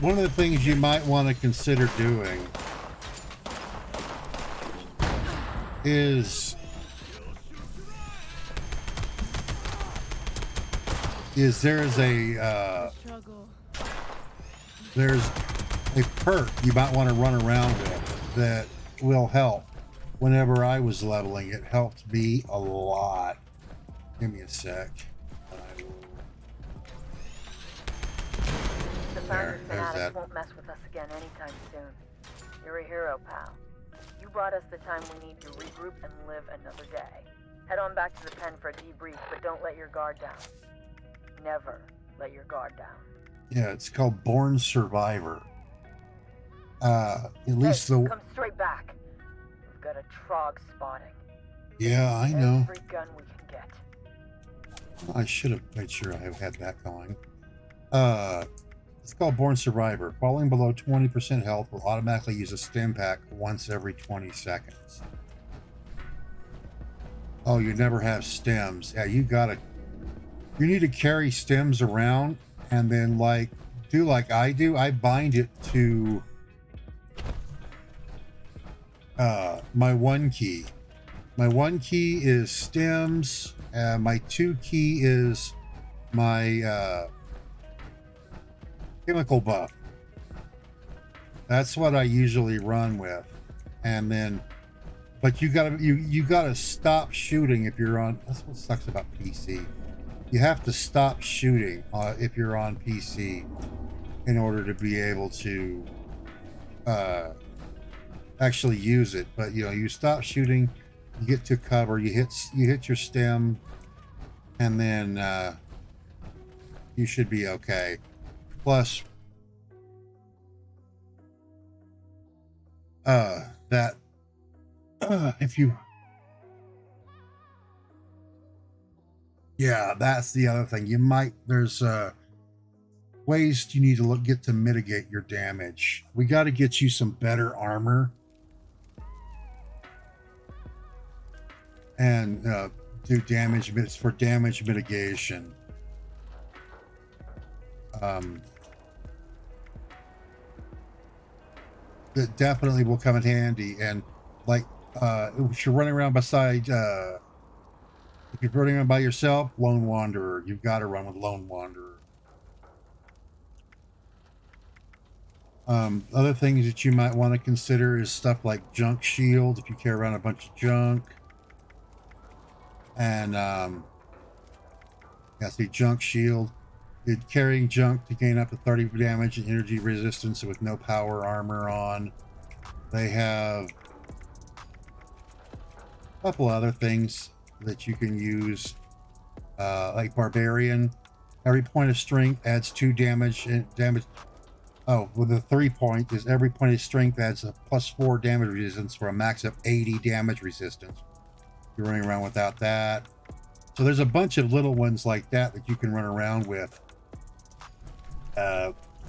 one of the things you might want to consider doing is there's a perk you might want to run around with that will help. Whenever I was leveling, it helped me a lot. Give me a sec. The Foundry Fanatics won't mess with us again anytime soon. You're a hero, pal. You brought us the time we need to regroup and live another day. Head on back to the pen for a debrief, but don't let your guard down. Never let your guard down. Yeah, it's called Born Survivor. At least come straight back. We've got a Trog spotting. Yeah, I know. Every gun we can get. I should have made sure I had that going. It's called Born Survivor. Falling below 20% health will automatically use a stim pack once every 20 seconds. Oh, you never have stems. Yeah, you need to carry stems around and then do like I do. I bind it to my 1 key. My 1 key is stems. My 2 key is my chemical buff. That's what I usually run with. And then, but you gotta stop shooting if you're on. That's what sucks about PC. You have to stop shooting if you're on PC in order to be able to actually use it. But you stop shooting, you get to cover, you hit your stem, and then you should be okay. Plus, if you, yeah, that's the other thing. There's ways you need to get to mitigate your damage. We got to get you some better armor and do damage bits for damage mitigation. That definitely will come in handy. And if you're running around if you're running around by yourself, Lone Wanderer, you've got to run with Lone Wanderer. Other things that you might want to consider is stuff like junk shield if you carry around a bunch of junk. And yeah, see, junk shield. You're carrying junk to gain up to 30 damage and energy resistance with no power armor on. They have a couple other things that you can use, like Barbarian. Every point of strength adds 2 damage and damage. Oh, with the 3 point is every point of strength adds a +4 damage resistance for a max of 80 damage resistance. You're running around without that. So there's a bunch of little ones like that that you can run around with.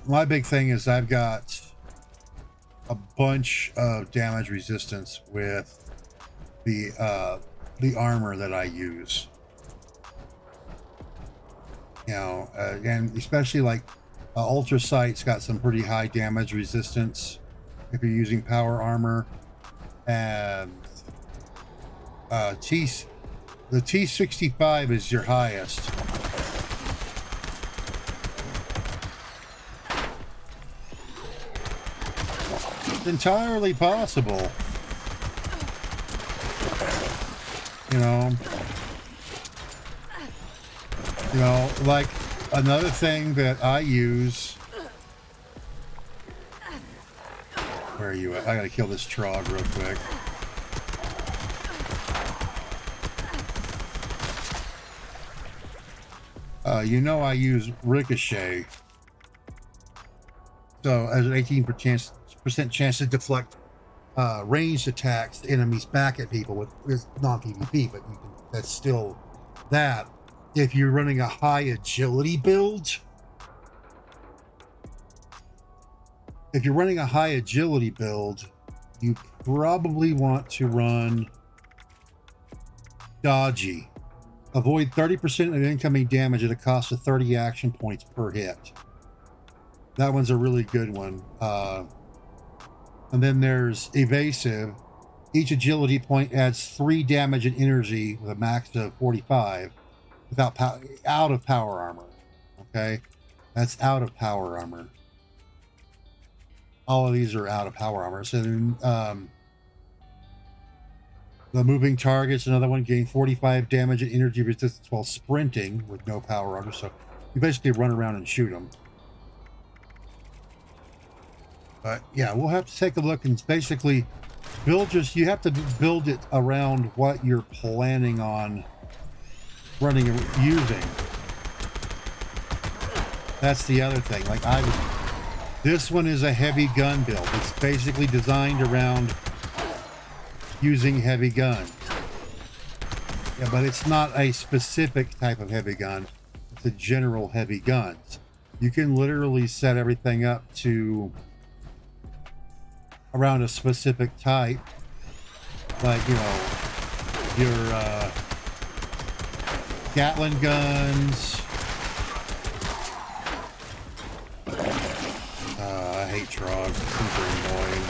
My big thing is I've got a bunch of damage resistance with the armor that I use. You know, and especially like Ultra Sight's got some pretty high damage resistance if you're using power armor, and the T65 is your highest. It's entirely possible. You know, like another thing that I use. Where are you at? I gotta kill this Trog real quick. You know, I use Ricochet. So as an 18% chance to deflect ranged attacks to enemies back at people with non-PvP, but you can, that's still that. If you're running a high agility build, you probably want to run Dodgy. Avoid 30% of incoming damage at a cost of 30 action points per hit. That one's a really good one. And then there's Evasive. Each agility point adds 3 damage and energy with a max of 45 without out of power armor. Okay, that's out of power armor. All of these are out of power armor. So then, the moving target's another one, gain 45 damage and energy resistance while sprinting with no power armor. So you basically run around and shoot them. But yeah, we'll have to take a look and basically you have to build it around what you're planning on running and using. That's the other thing. Like this one is a heavy gun build. It's basically designed around using heavy guns. Yeah, but it's not a specific type of heavy gun. It's a general heavy guns. You can literally set everything up to around a specific type, like, you know, your Gatling guns. I hate Trogs. Super annoying.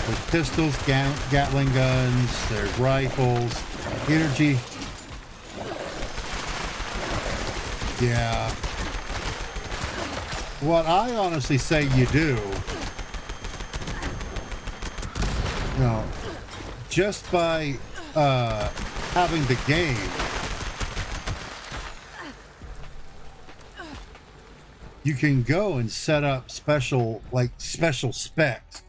There's pistols, Gatling guns, there's rifles, energy. Yeah. What I honestly say you do, you know, just by having the game, you can go and set up special specs.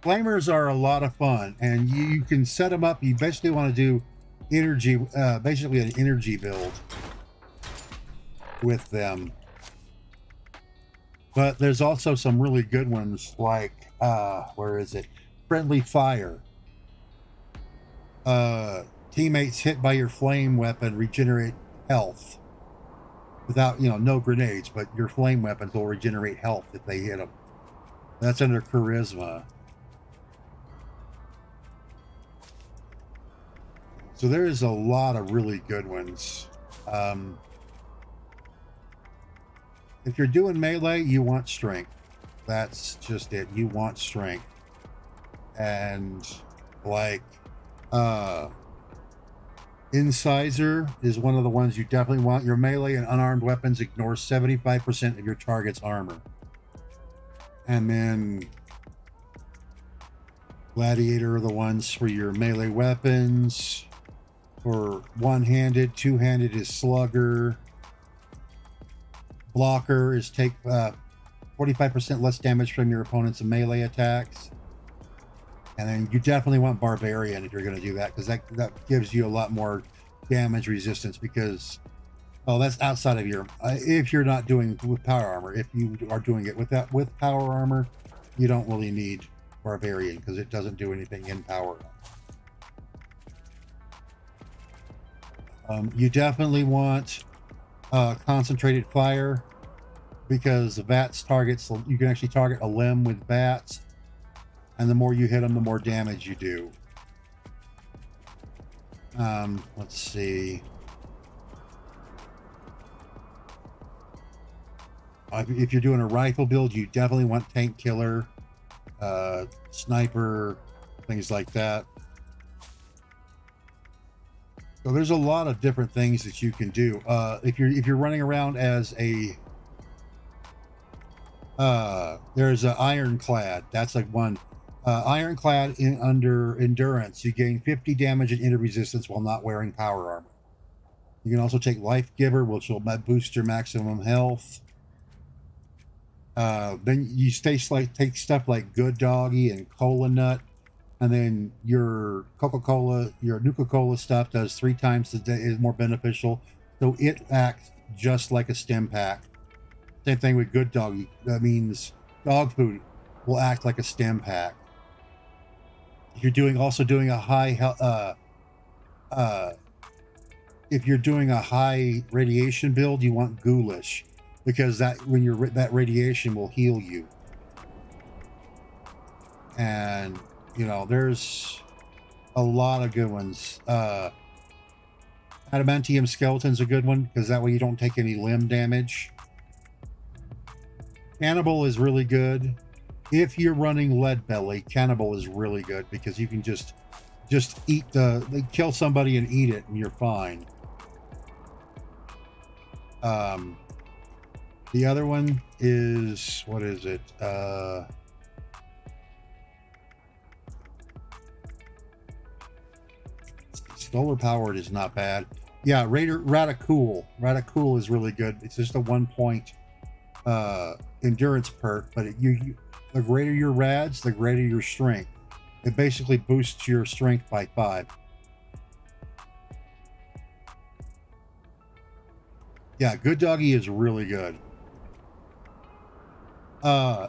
Flamers are a lot of fun, and you can set them up. You basically want to do energy, basically an energy build with them. But there's also some really good ones, like where is it? Friendly Fire. Teammates hit by your flame weapon regenerate health without, you know, no grenades, but your flame weapons will regenerate health if they hit them. That's under charisma. So there is a lot of really good ones. If you're doing melee, you want strength. That's just it. You want strength. And like Incisor is one of the ones you definitely want. Your melee and unarmed weapons ignore 75% of your target's armor. And then Gladiator are the ones for your melee weapons. For one-handed, two-handed is Slugger. Blocker is take 45% less damage from your opponent's melee attacks. And then you definitely want Barbarian if you're going to do that, because that gives you a lot more damage resistance, because, oh, that's outside of your, if you're not doing with power armor. If you are doing it with power armor, you don't really need Barbarian, because it doesn't do anything in power. You definitely want concentrated fire, because the VATS targets, you can actually target a limb with VATS. And the more you hit them, the more damage you do. Let's see. If you're doing a rifle build, you definitely want tank killer, sniper, things like that. So there's a lot of different things that you can do. If you're running around as a there's an ironclad. That's like one. Ironclad under endurance, you gain 50 damage and inner resistance while not wearing power armor. You can also take Life Giver, which will boost your maximum health. Then you take stuff like Good Doggy and Cola Nut, and then your Coca-Cola, your Nuka-Cola stuff does 3 times the day, is more beneficial. So it acts just like a stim pack. Same thing with Good Doggy. That means dog food will act like a stim pack. You're also doing a high if you're doing a high radiation build, you want Ghoulish, because that radiation will heal you. And you know, there's a lot of good ones. Adamantium Skeleton's a good one, because that way you don't take any limb damage. Cannibal is really good. If you're running Lead Belly, Cannibal is really good, because you can just eat kill somebody and eat it, and you're fine. The other one is, what is it? Solar powered is not bad. Yeah, Radicool. Radicool is really good. It's just a 1-point endurance perk, but the greater your rads, the greater your strength. It basically boosts your strength by 5. Yeah, Good Doggy is really good.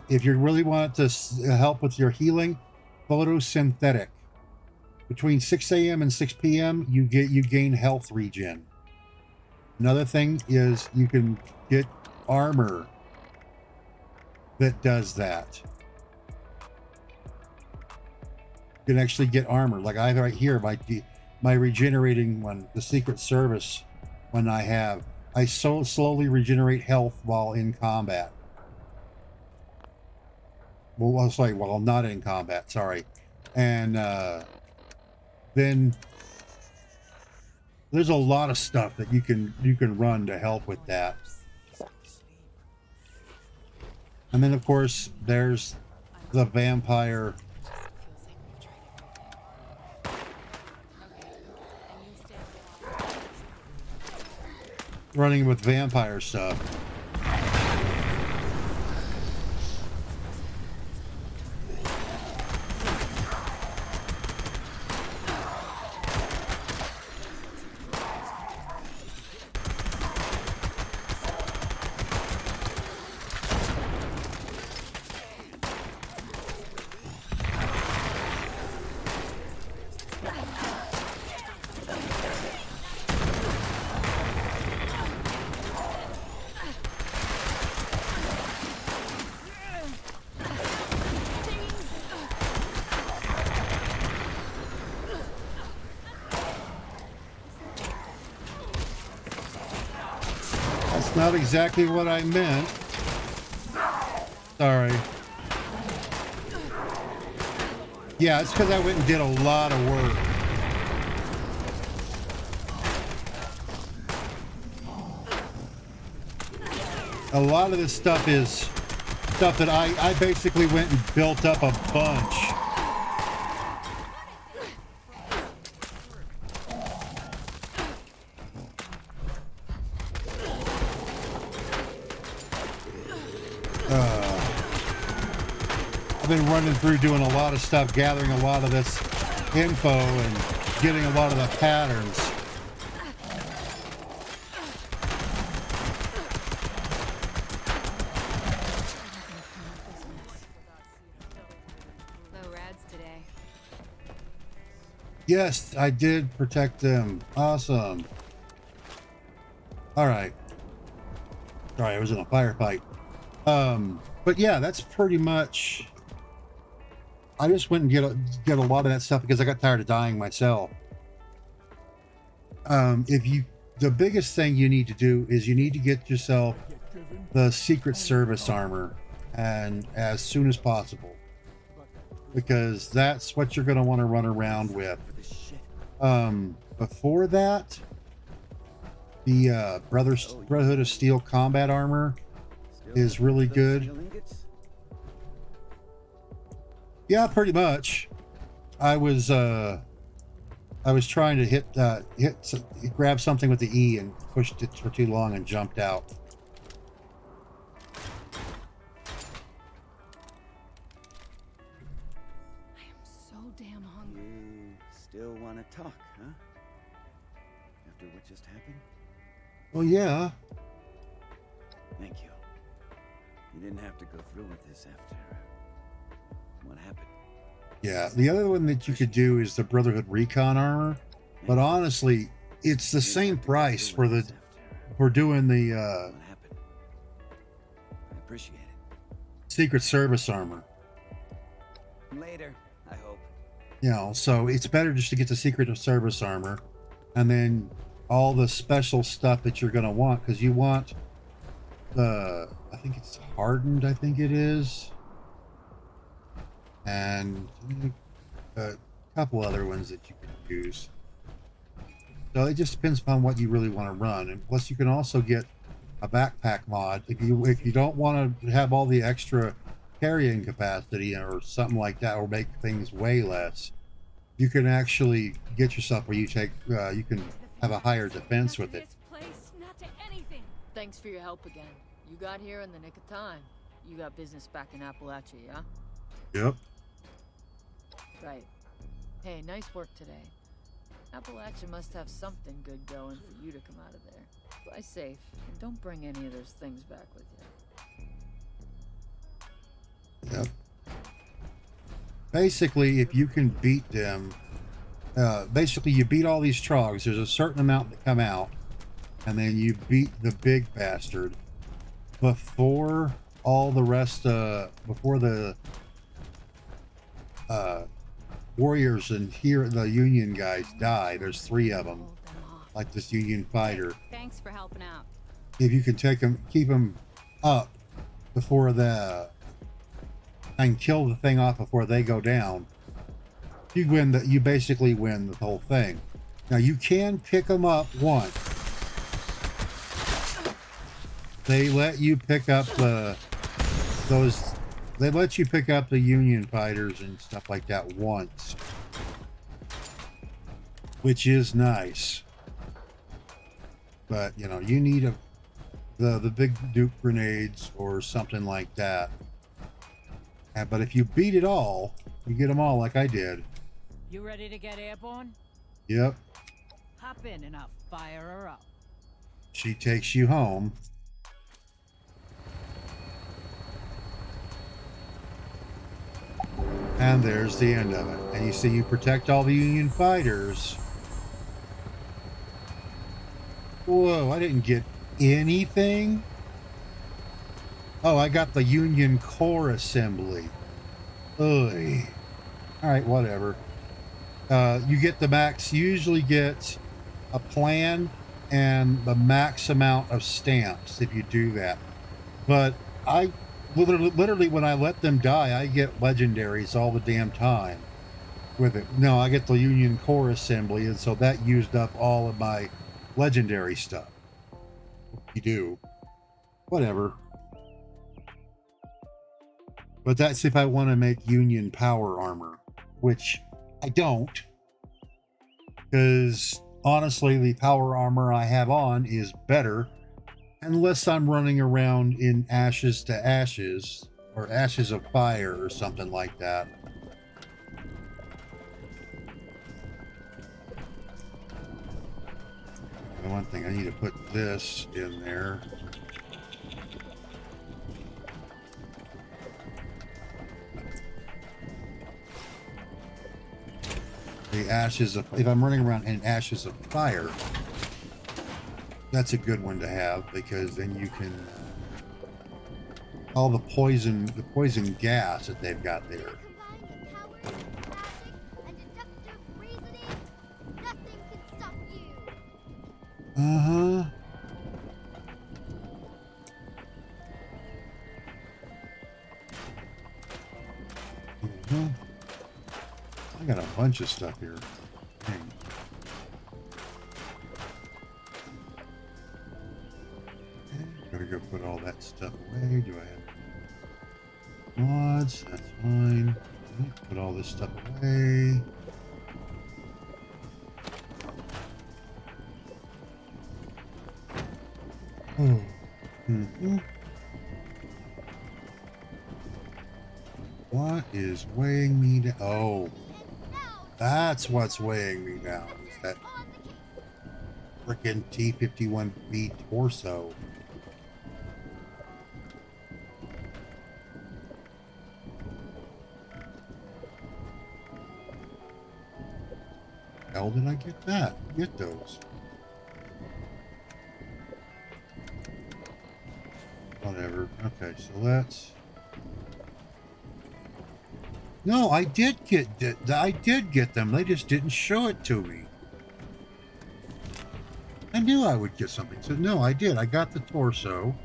If you really want to help with your healing, Photosynthetic. Between 6 a.m. and 6 p.m. you gain health regen. Another thing is you can get armor that does that. You can actually get armor. Like I have right here, my regenerating one, the Secret Service one I so slowly regenerate health while in combat. Well, sorry, while not in combat, sorry. And then there's a lot of stuff that you can run to help with that. And then of course there's the vampire. Running with vampire stuff. Not exactly what I meant. Sorry. Yeah, it's because I went and did a lot of work. A lot of this stuff is stuff that I basically went and built up a bunch. I've been running through doing a lot of stuff, gathering a lot of this info and getting a lot of the patterns. No rads today. Yes, I did protect them. Awesome. All right. Sorry, I was in a firefight. But yeah, that's pretty much. I just went and get a lot of that stuff because I got tired of dying myself. The biggest thing you need to do is you need to get yourself the Secret Service armor, and as soon as possible, because that's what you're going to want to run around with. Before that, the Brotherhood of Steel combat armor is really good. Yeah, pretty much. I was trying to grab something with the E and pushed it for too long and jumped out. So damn hungry. You still want to talk, huh? After what just happened? Well, yeah. Thank you. You didn't have to go through with this after what happened. Yeah, the other one that you could do is the Brotherhood Recon armor, but honestly, it's the same price for doing the I appreciate it. Secret Service armor. Later, I hope. You know, so it's better just to get the Secret Service armor, and then all the special stuff that you're going to want, because you want the, I think it's hardened, I think it is, and a couple other ones that you can use. So it just depends upon what you really want to run, and plus you can also get a backpack mod if you don't want to have all the extra carrying capacity or something like that, or make things way less. You can actually get yourself where you can have a higher defense with it. Thanks for your help again. You got here in the nick of time. You got business back in Appalachia, yeah? Yep. Right. Hey, nice work today. Appalachia must have something good going for you to come out of there. Fly safe, and don't bring any of those things back with you. Yep. Basically, if you can beat them, basically you beat all these trogs. There's a certain amount that come out, and then you beat the big bastard before all the rest. Before the warriors and here the Union guys die. There's 3 of them, like this Union fighter. Thanks for helping out. If you can keep them up before and kill the thing off before they go down, you basically win the whole thing. Now you can pick them up once. They let you pick up they let you pick up the Union fighters and stuff like that once, which is nice. But you know, you need the big Duke grenades or something like that. But if you beat it all, you get them all like I did. You ready to get airborne? Yep. Hop in and I'll fire her up. She takes you home. And there's the end of it. And you see, you protect all the Union fighters. Whoa, I didn't get anything. Oh, I got the Union Core Assembly. Ugh. Alright, whatever. You get the max, you usually get a plan and the max amount of stamps if you do that. But I literally when I let them die, I get legendaries all the damn time with it. No, I get the Union Core Assembly, and so that used up all of my legendary stuff. You do. Whatever. But that's if I want to make Union power armor, which I don't. Because honestly, the power armor I have on is better unless I'm running around in Ashes to Ashes or Ashes of Fire or something like that. And one thing, I need to put this in there. The Ashes of, if I'm running around in Ashes of Fire, that's a good one to have, because then you can all the poison gas that they've got there. Uh-huh. Mm-hmm. I got a bunch of stuff here. Dang. Okay, gotta go put all that stuff away. Do I have mods? That's fine. Okay, put all this stuff away. Oh. Mm-hmm. What is weighing me down? Oh, that's what's weighing me down. Is that frickin' T-51B torso? How did I get that? Get those. Whatever. Okay, so let's. No, I did get them. They just didn't show it to me. I knew I would get something. So no, I did. I got the torso.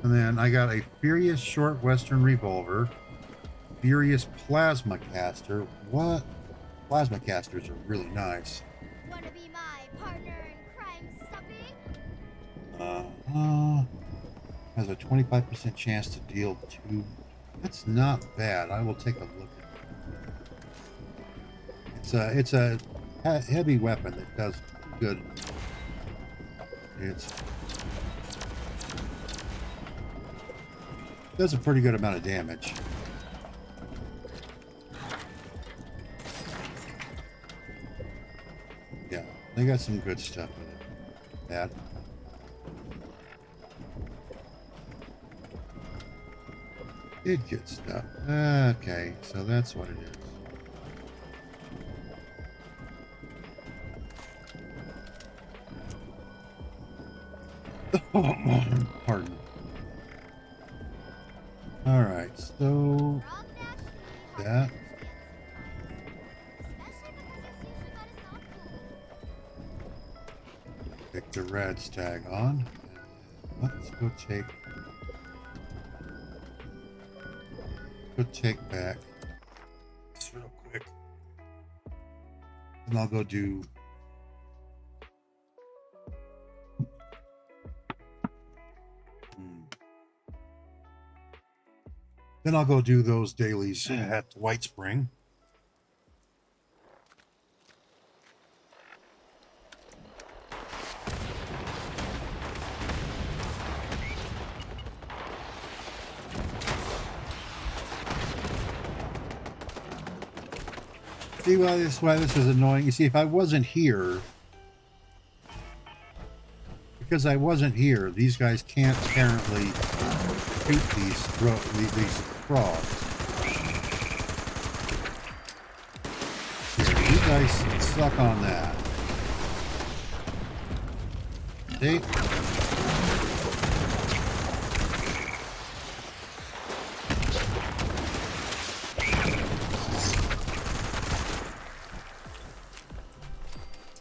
And then I got a Furious Short Western Revolver. Furious Plasma Caster. What? Plasma Casters are really nice. Wanna be my partner in crime, Subby? Has a 25% chance to deal 2. That's not bad. I will take a look at it. It's a heavy weapon that does good. It does a pretty good amount of damage. Yeah, they got some good stuff in it. That. Did get stuff. Okay, so that's what it is. Pardon. Alright, so that. Pick the Rad's tag on. Let's go take back this real quick, and I'll go do those dailies at White Spring. See why this is annoying? You see, if I wasn't here, because I wasn't here, these guys can't apparently shoot these frogs. Here, you guys suck on that. See?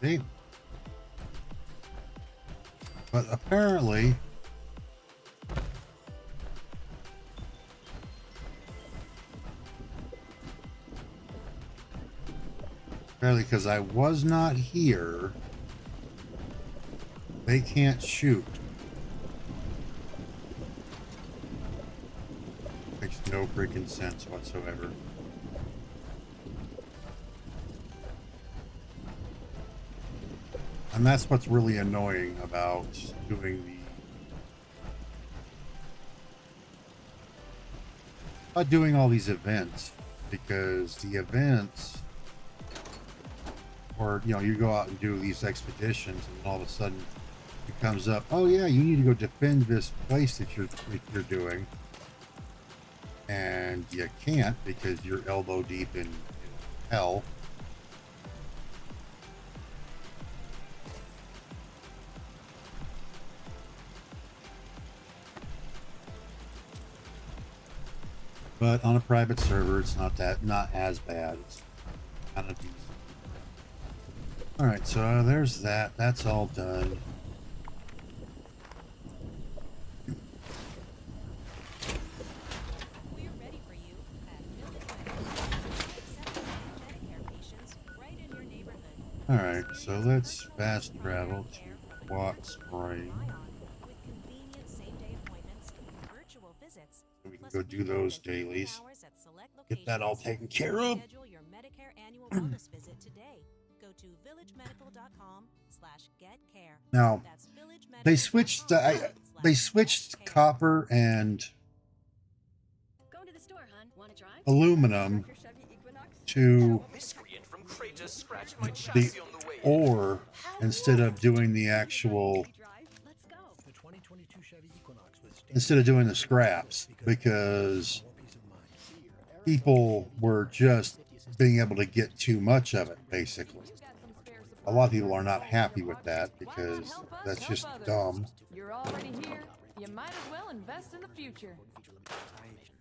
See? But apparently because I was not here, they can't shoot. no freaking sense whatsoever. And that's what's really annoying about doing all these events, because the events, or you go out and do these expeditions, and all of a sudden it comes up, oh yeah, you need to go defend this place that you're doing, and you can't because you're elbow deep in hell. But on a private server, it's not as bad. It's kind of decent. All right, so there's that. That's all done. We're ready for you at Village Medical. Medicare patients right in your neighborhood. All right, so let's fast travel to Hot Spring. With convenient same-day appointments, virtual visits. We can go do those dailies. Get that all taken care of. Schedule your Medicare annual wellness visit today. Go to villagemedical.com/getcare. Now, That's they switched copper and Going to the store, hun. Want to drive? aluminum to the ore instead of doing the actual, instead of doing the scraps, because people were just being able to get too much of it, basically. A lot of people are not happy with that because that's just dumb. You're already here. You might as well invest in the future. I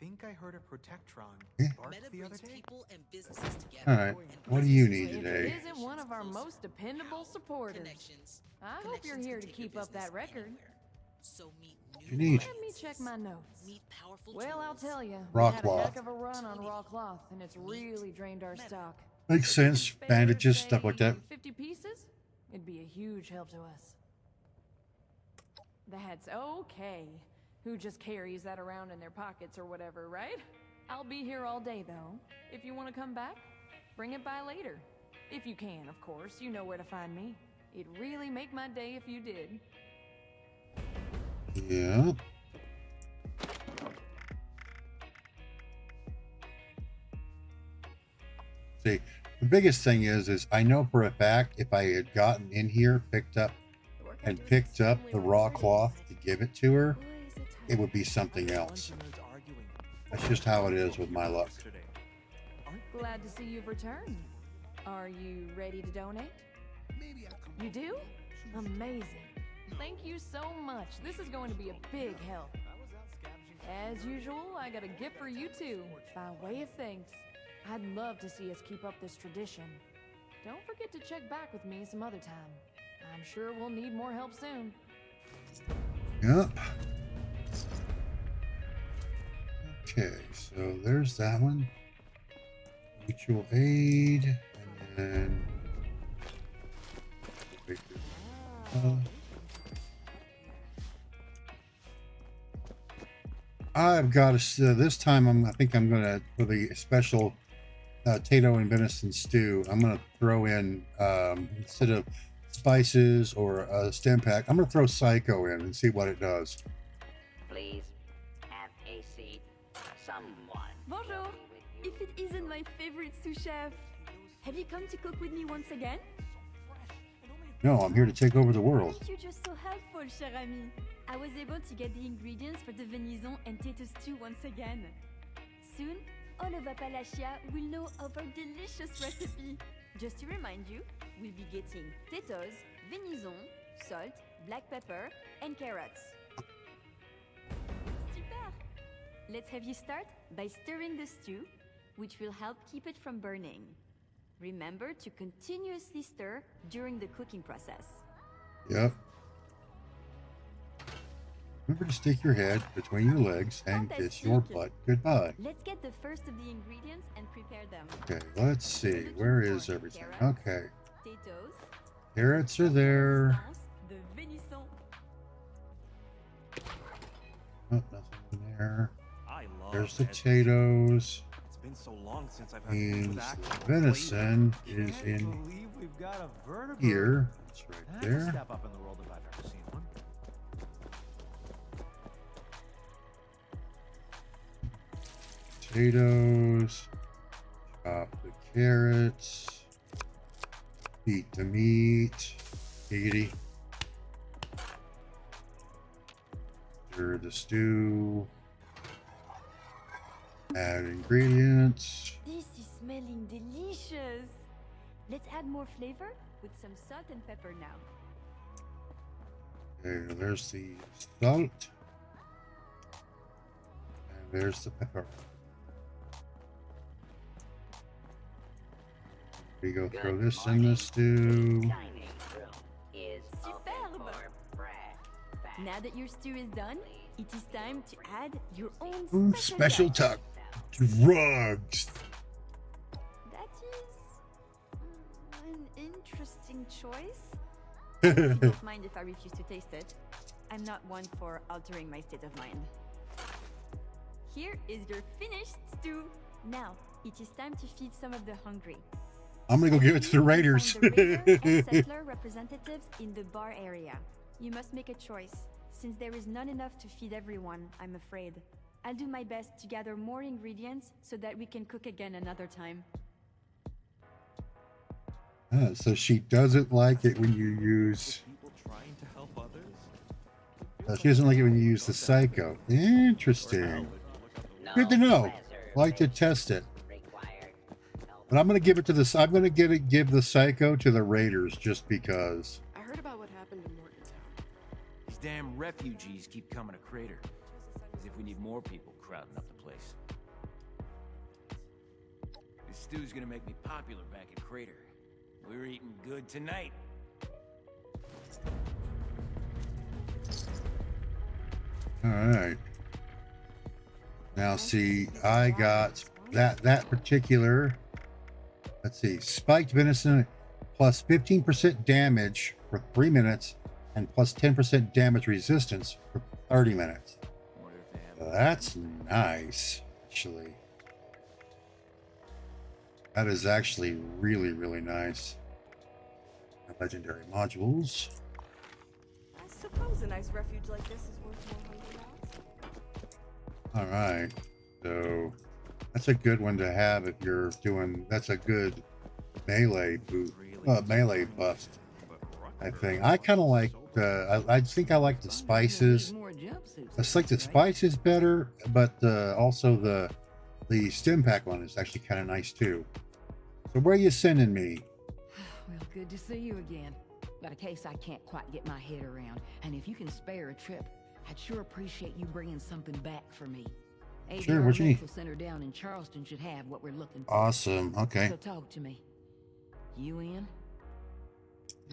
think I heard a Protectron bark the other day. All right, what do you need today? It isn't one of our most dependable supporters. I hope you're here to keep up that record. What do you need? Let me check my notes. Well, I'll tell you, Raw we had a cloth. heck of a run on raw cloth, and it's really drained our stock. Makes sense. Bandages, stuff like that. 50 pieces? It'd be a huge help to us. That's okay. Who just carries that around in their pockets or whatever, right? I'll be here all day, though. If you want to come back, bring it by later. If you can, of course. You know where to find me. It'd really make my day if you did. Yeah. See, the biggest thing is I know for a fact if I had gotten in here, picked up the raw cloth to give it to her, it would be something else. That's just how it is with my luck. Glad to see you've returned. Are you ready to donate? You do? Amazing. Thank you so much. This is going to be a big help. As usual, I got a gift for you too, by way of thanks. I'd love to see us keep up this tradition. Don't forget to check back with me some other time. I'm sure we'll need more help soon. Yep. Okay, so there's that one. Mutual aid, and then I've got to. This time, I think I'm gonna, for the special potato and venison stew, I'm gonna throw in instead of spices or a stem pack, I'm gonna throw Psycho in and see what it does. Please have a seat, someone. Bonjour. If it isn't my favorite sous chef, have you come to cook with me once again? No, I'm here to take over the world. You're just so helpful, cher ami. I was able to get the ingredients for the venison and tato stew once again. Soon, all of Appalachia will know of our delicious recipe. Just to remind you, we'll be getting potatoes, venison, salt, black pepper, and carrots. Super! Let's have you start by stirring the stew, which will help keep it from burning. Remember to continuously stir during the cooking process. Yep. Remember to stick your head between your legs and kiss your butt goodbye. Let's get the first of the ingredients and prepare them. Okay, let's see. Where is everything? Okay. Potatoes. Carrots are there. The venison. Oh, nothing in there. I There's the potatoes. It's been so long since I've had And with actual venison flavor. is Can't in believe we've got a vertebrate. here. It's right That's a there. step up in the world if I've ever seen one. Potatoes. Chop the carrots. Eat the meat. Giggity. Stir the stew. Add ingredients. This is smelling delicious. Let's add more flavor with some salt and pepper now. Okay, there's the salt. And there's the pepper. We go throw this in the stew. Superbe. Now that your stew is done, it is time to add your own Ooh, special tuck. Drugs. That is an interesting choice. I hope you don't mind if I refuse to taste it. I'm not one for altering my state of mind. Here is your finished stew. Now, it is time to feed some of the hungry. I'm gonna go give it to the Raiders. Find the Raider and settler representatives in the bar area. You must make a choice. Since there is not enough to feed everyone, I'm afraid. I'll do my best to gather more ingredients so that we can cook again another time. So she doesn't like it when you use. People trying to help others. She doesn't like it when you use the psycho. Interesting. Good to know. Like to test it. But I'm gonna give it to this. I'm gonna give the psycho to the Raiders just because. I heard about what happened in Morgantown. These damn refugees keep coming to Crater. As if we need more people crowding up the place. This stew's gonna make me popular back at Crater. We're eating good tonight. All right. Now see, I got that particular. Let's see, spiked venison plus 15% damage for 3 minutes and plus 10% damage resistance for 30 minutes. That's nice, actually. That is actually really, really nice. Legendary modules. I suppose a nice refuge like this is worth more $100. All right, so that's a good one to have if you're doing. That's a good melee boot, melee bust. I think I kind of like. I think I like the spices. I like the spices better, but also the stim pack one is actually kind of nice too. So where are you sending me? Well, good to see you again. Got a case I can't quite get my head around, and if you can spare a trip, I'd sure appreciate you bringing something back for me. Sure, what you need? Medical Center down in Charleston should have what we're looking for. Awesome. Okay. So talk to me. You in?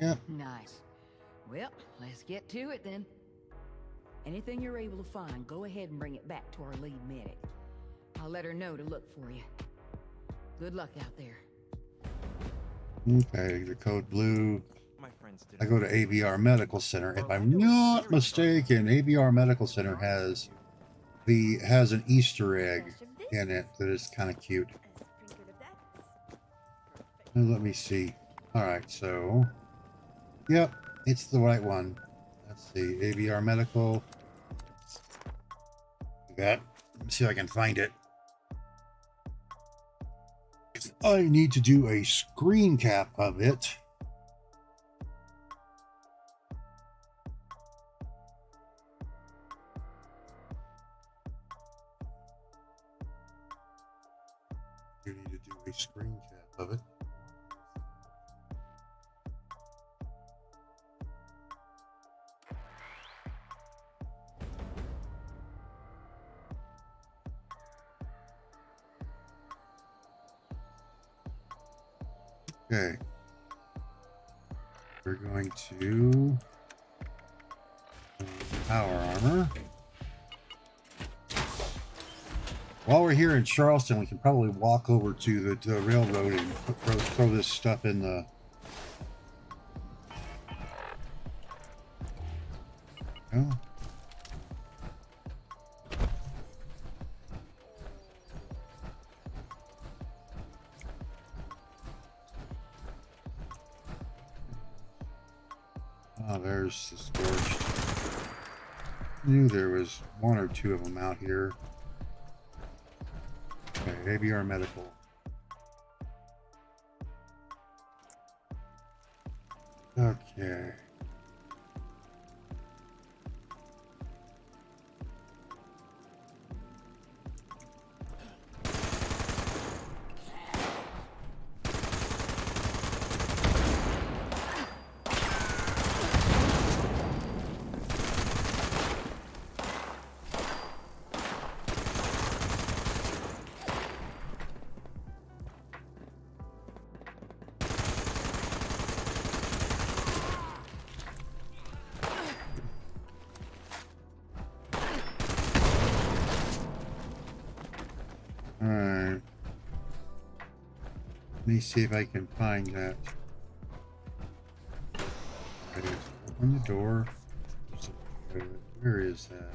Yeah. Nice. Well, let's get to it then. Anything you're able to find, go ahead and bring it back to our lead medic. I'll let her know to look for you. Good luck out there. Okay, the code blue. I go to ABR Medical Center. If I'm not mistaken, ABR Medical Center has an Easter egg in it that is kind of cute. Now, let me see. All right, so yep, it's the right one. Let's see, ABR Medical. That. Let me see if I can find it. I need to do a screen cap of it. You need to do a screen cap of it. Okay. We're going to power armor. While we're here in Charleston, we can probably walk over to the railroad and throw this stuff in the. Oh. there's the Scorched. Knew there was one or two of them out here. Okay, ABR Medical. Okay. Alright. Let me see if I can find that. Okay, open the door. Where is that?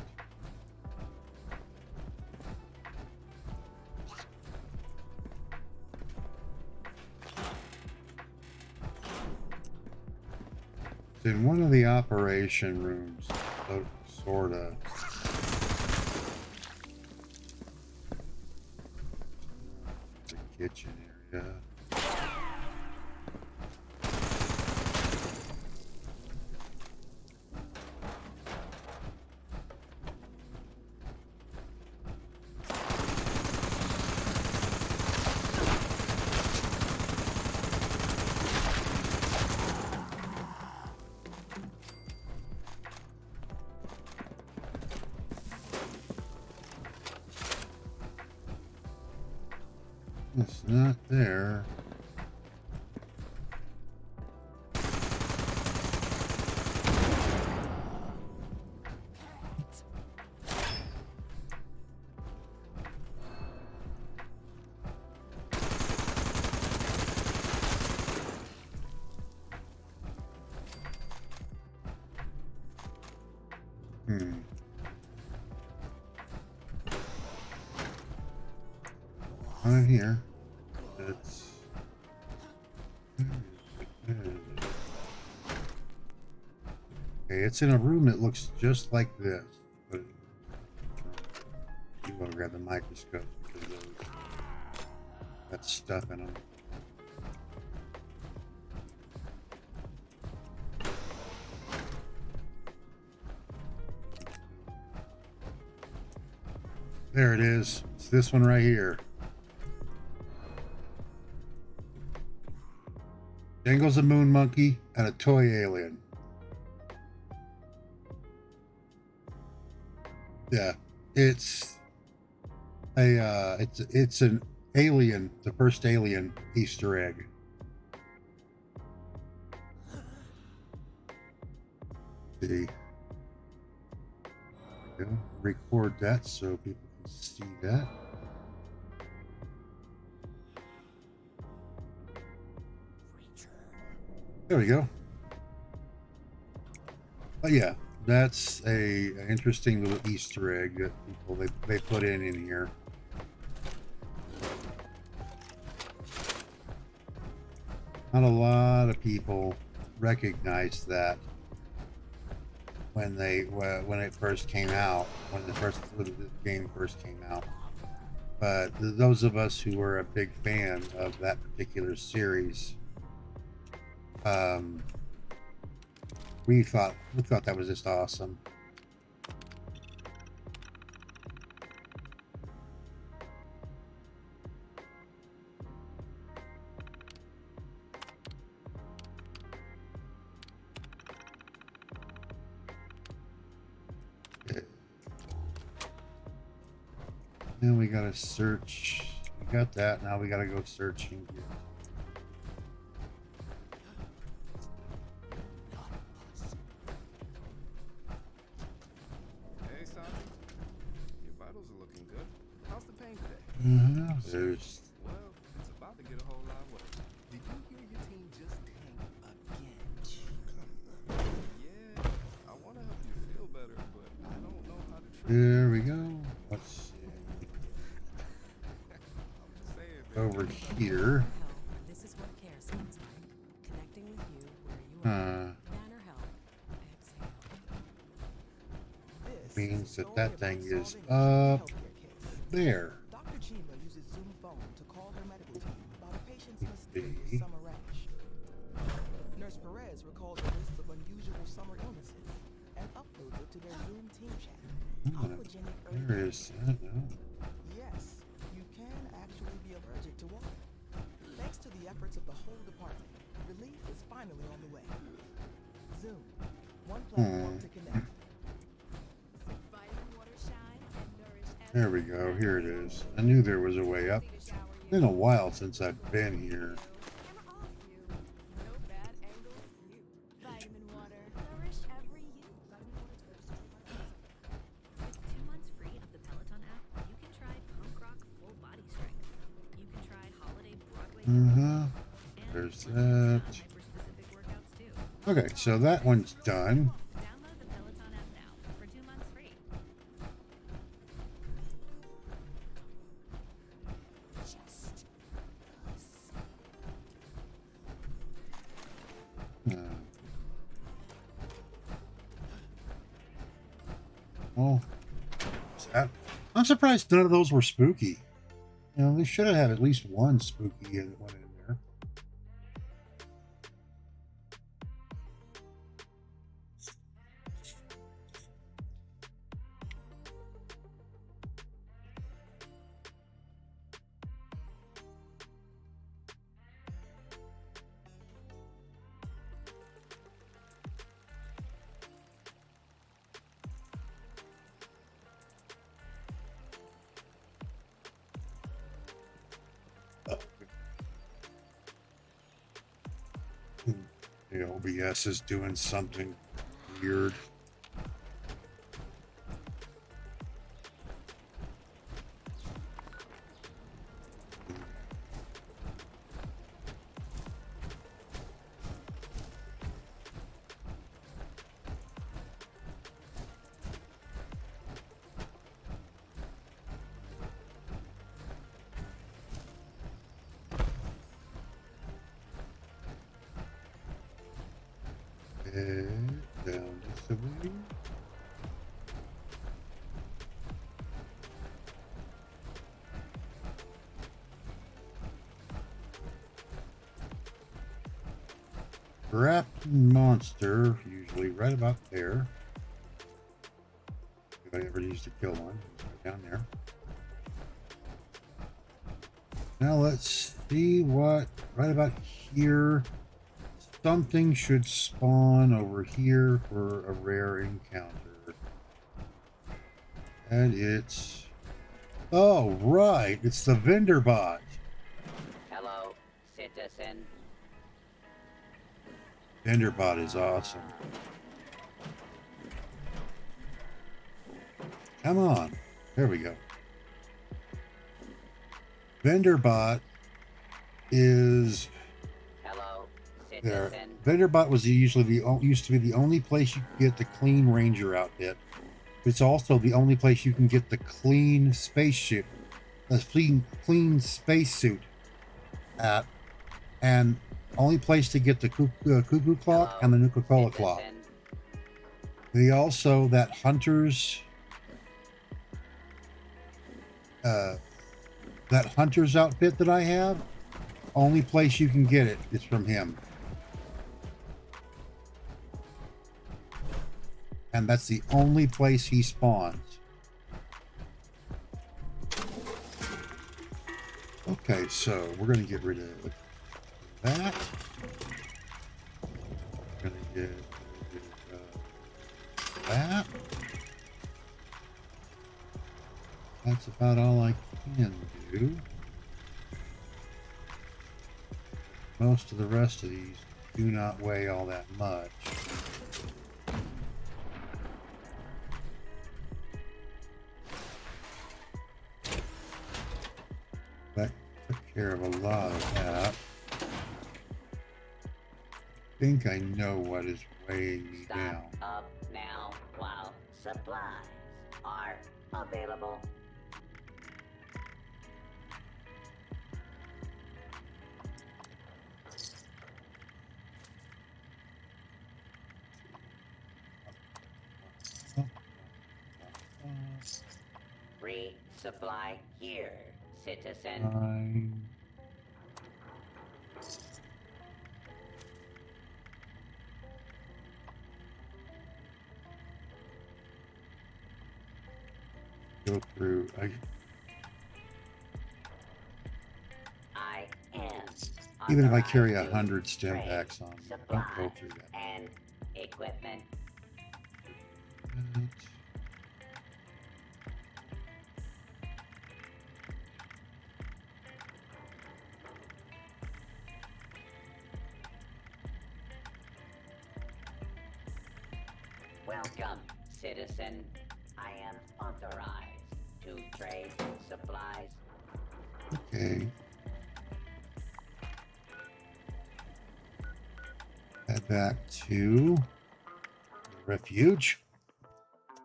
It's in one of the operation rooms, so, sorta. The kitchen area. It's not there. Not in here. It's okay. It's in a room that looks just like this. But you want to grab the microscope because there's that stuff in them. There it is. It's this one right here. Dangle's a moon monkey and a toy alien. Yeah, it's a it's an alien, the first alien Easter egg. See, record that so people can see that. There we go. But yeah, that's an interesting little Easter egg that people they put in here. Not a lot of people recognized that when it first came out, when the game first came out. But those of us who were a big fan of that particular series, we thought that was just awesome. Then we gotta search. We got that. Now we gotta go searching. Hey, son. Your vitals are looking good. How's the pain today? There's. Well, it's about to get a whole lot worse. Did you hear your team just tank again? Yeah, I want to help you feel better, but I don't know how to treat There we go. Let's see. Over here. This is what care sounds like. Connecting with you where you are. Banner Health, a means that that thing is up there. Dr. Chima uses Zoom phone to call her medical team about a patient's mysterious summer rash. Nurse Perez recalls a list of unusual summer illnesses and uploads it to their Zoom team chat. Aquagenic Where is that? Oh. Yes, you can actually be allergic to water. Thanks to the efforts of the whole department, relief is finally on the way. Zoom, one platform to connect. There we go. Here it is. I knew there was a way up. It's been a while since I've been here. Vitamin water. Nourish every you. With 2 months free of the Peloton app, you can try punk rock full body strength. You can try holiday Broadway. There's that. Okay, so that one's done. Download the Peloton app now for 2 months free. Oh, I'm surprised none of those were spooky. You know, they should have had at least one spooky one in there. The OBS is doing something weird. And down this way. Trapped monster, usually right about there. If I ever needs to kill one, it's right down there. Now let's see what, right about here. Something should spawn over here for a rare encounter. And it's... Oh, right. It's the vendor bot. Hello, citizen. Vendor bot is awesome. Come on. There we go. Vendor bot is... There. Venderbot was usually used to be the only place you could get the clean Ranger outfit. It's also the only place you can get the clean spaceship, the clean spacesuit at, and only place to get the cuckoo clock and the Nuka-Cola clock. They also that hunter's outfit that I have. Only place you can get it is from him. And that's the only place he spawns. Okay, so we're going to get rid of that. We're going to get rid of that. That's about all I can do. Most of the rest of these do not weigh all that much. That took care of a lot of that. I think I know what is weighing me down. Up now while supplies are available. Supply here, citizen. Fine. Go through. I am. Even if I carry authorized 100 to stem trade packs on me, I don't supplies go through that. and equipment. Welcome, citizen. I am authorized to trade supplies. Okay. Head back to the refuge.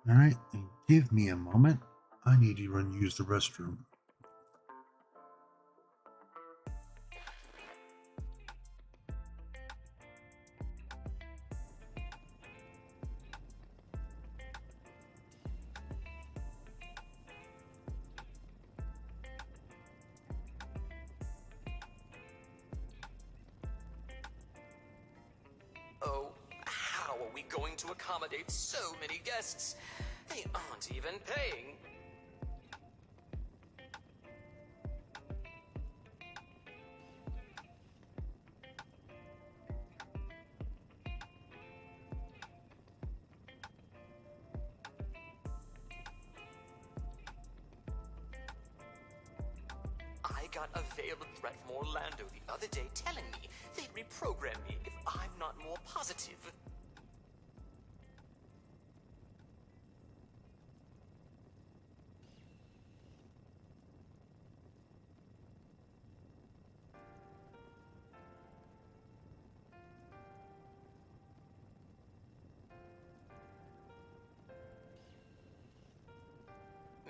All right, and give me a moment. I need to run use the restroom. Oh, how are we going to accommodate so many guests? They aren't even paying. I got a veiled threat from Orlando the other day telling me they'd reprogram me if I'm not more positive.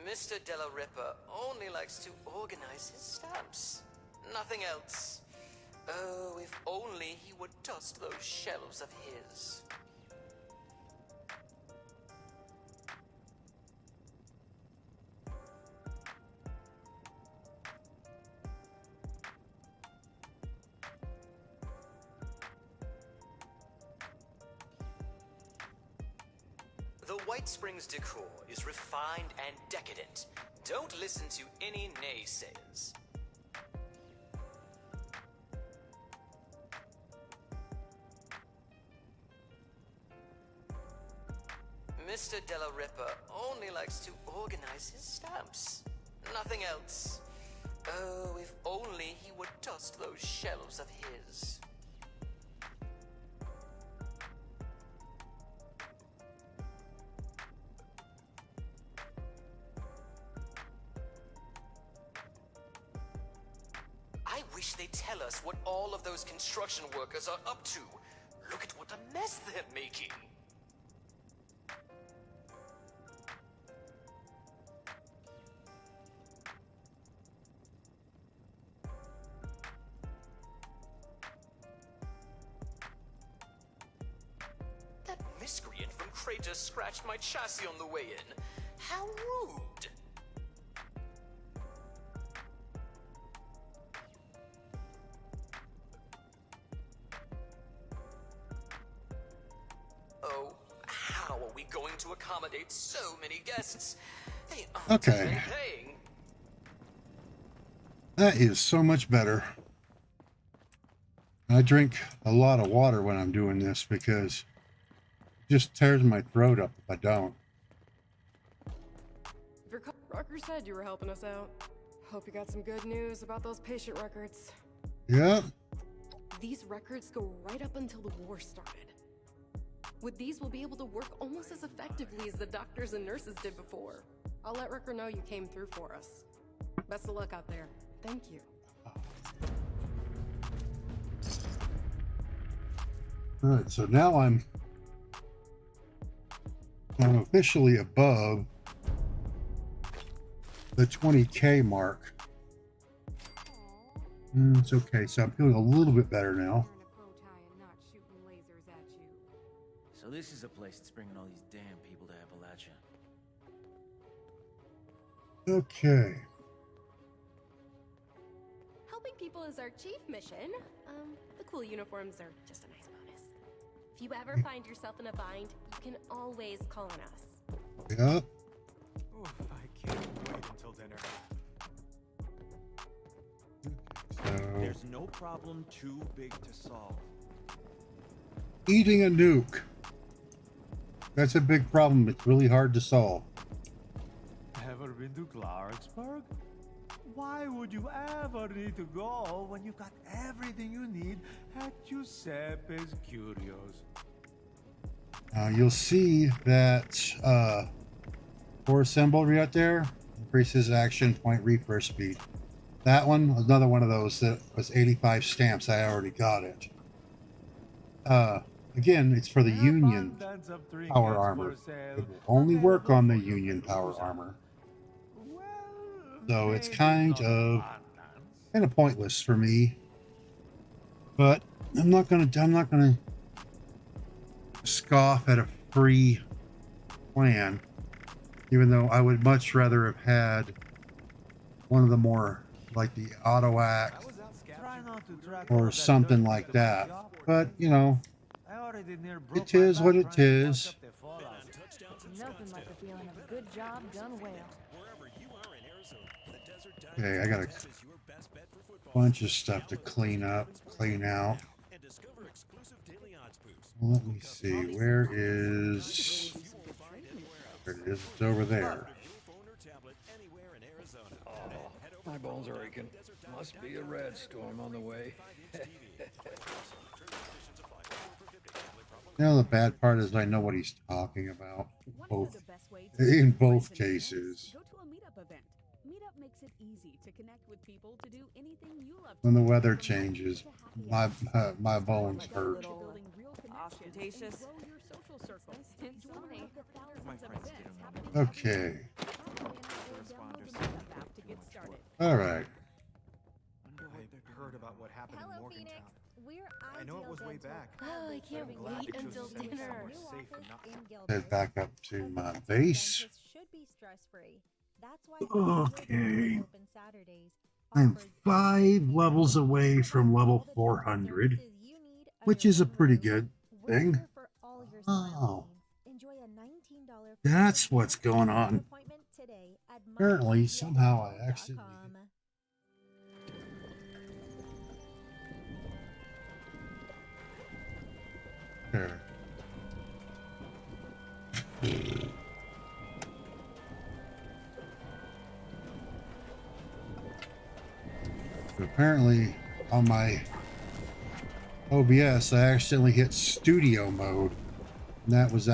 Mr. Della Ripa only likes to organize his stamps. Nothing else. Oh, if only he would dust those shelves of his. The White Springs decor is refined and decadent. Don't listen to any naysayers. Mr. Della Ripa only likes to organize his stamps. Nothing else. Oh, if only he would dust those shelves of his. I wish they'd tell us what all of those construction workers are up to. Look at what a mess they're making. That miscreant from Kratos scratched my chassis on the way in. How rude! Oh, how are we going to accommodate so many guests? They aren't Okay. even paying. That is so much better. I drink a lot of water when I'm doing this because it just tears my throat up if I don't. Rucker said you were helping us out. Hope you got some good news about those patient records. Yeah. These records go right up until the war started. With these, we'll be able to work almost as effectively as the doctors and nurses did before. I'll let Rucker know you came through for us. Best of luck out there. Thank you. All right, so now I'm officially above the 20K mark. It's okay, so I'm feeling a little bit better now. So this is a place that's bringing all these damn people to Appalachia. Okay. Helping people is our chief mission. The cool uniforms are just a nice bonus. If you ever find yourself in a bind, you can always call on us. Yep. Oof, I can't wait until dinner. So, There's no problem too big to solve. eating a nuke. That's a big problem. It's really hard to solve. Ever been to Clarksburg? Why would you ever need to go when you've got everything you need at Giuseppe's Curios? You'll see that force symbol right there increases action point refresh speed. That one, another one of those that was 85 stamps. I already got it. Again, it's for the Union power armor. It will only work on the Union power armor. So it's kind of pointless for me. But I'm not gonna scoff at a free plan, even though I would much rather have had one of the more like the auto act or something like that. But you know, it is what it is. Nothing like the feeling of a good job done well. Okay, I got a bunch of stuff to clean up, clean out. Let me see, where is... There it is, it's over there. My bones are aching. Must be a red storm on the way. You know, the bad part is I know what he's talking about. In both cases. Go to a meetup event. Meetup makes it easy to connect with people to do anything you love. When the weather changes, my bones hurt. Ostentatious. Okay. All right. I heard about what happened in Morgantown. I know it was way back. Oh, I can't wait until dinner. Head back up to my base. Okay. I'm 5 levels away from level 400, which is a pretty good thing. Oh, that's what's going on. Apparently, somehow I accidentally... There. Apparently, on my OBS, I accidentally hit studio mode, and that was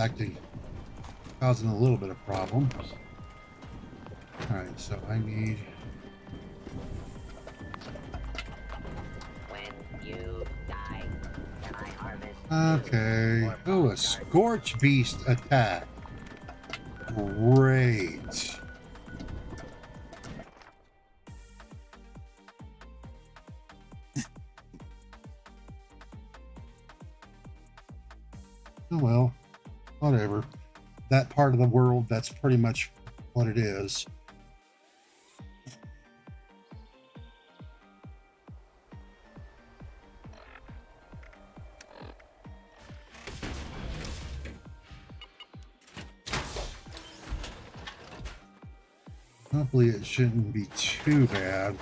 causing a little bit of problems. All right, so I need. When you die, can I harvest? Okay. Oh, a Scorch Beast attack. Great. Oh well, whatever. That part of the world, that's pretty much what it is. Hopefully it shouldn't be too bad.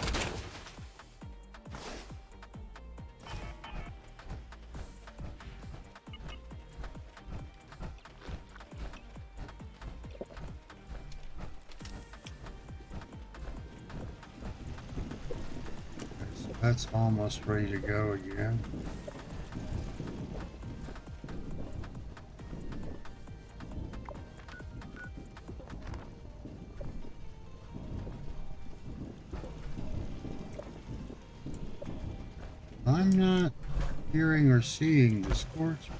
That's almost ready to go again. I'm not hearing or seeing the Scorch Beast.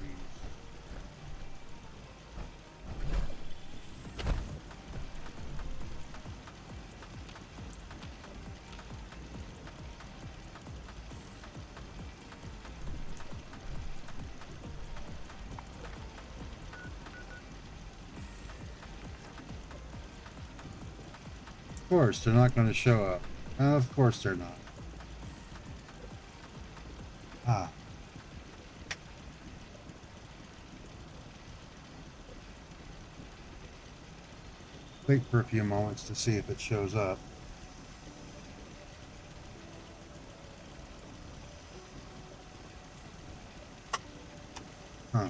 course, they're not going to show up. Of course they're not. Ah. Wait for a few moments to see if it shows up. Huh.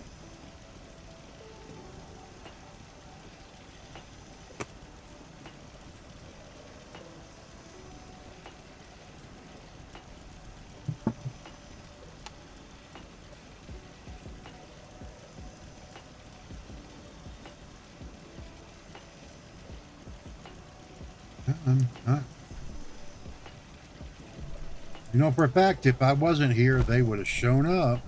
You know, for a fact, if I wasn't here, they would have shown up.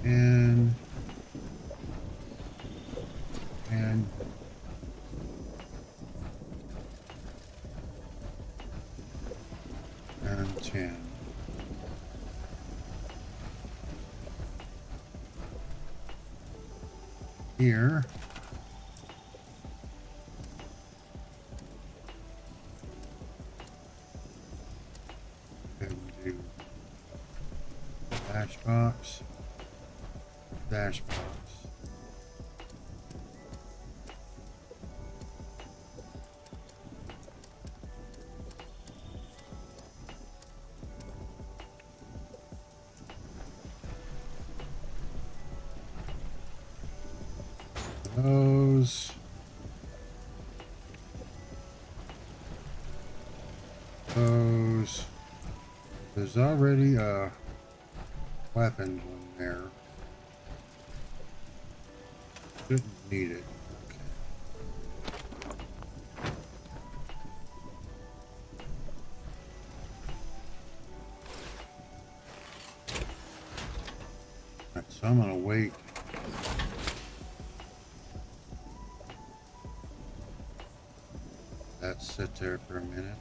And 10. Here. Do dash box, dash box. Those. There's already a weapon one there. Shouldn't need it. Right, so I'm gonna wait. That sit there for a minute.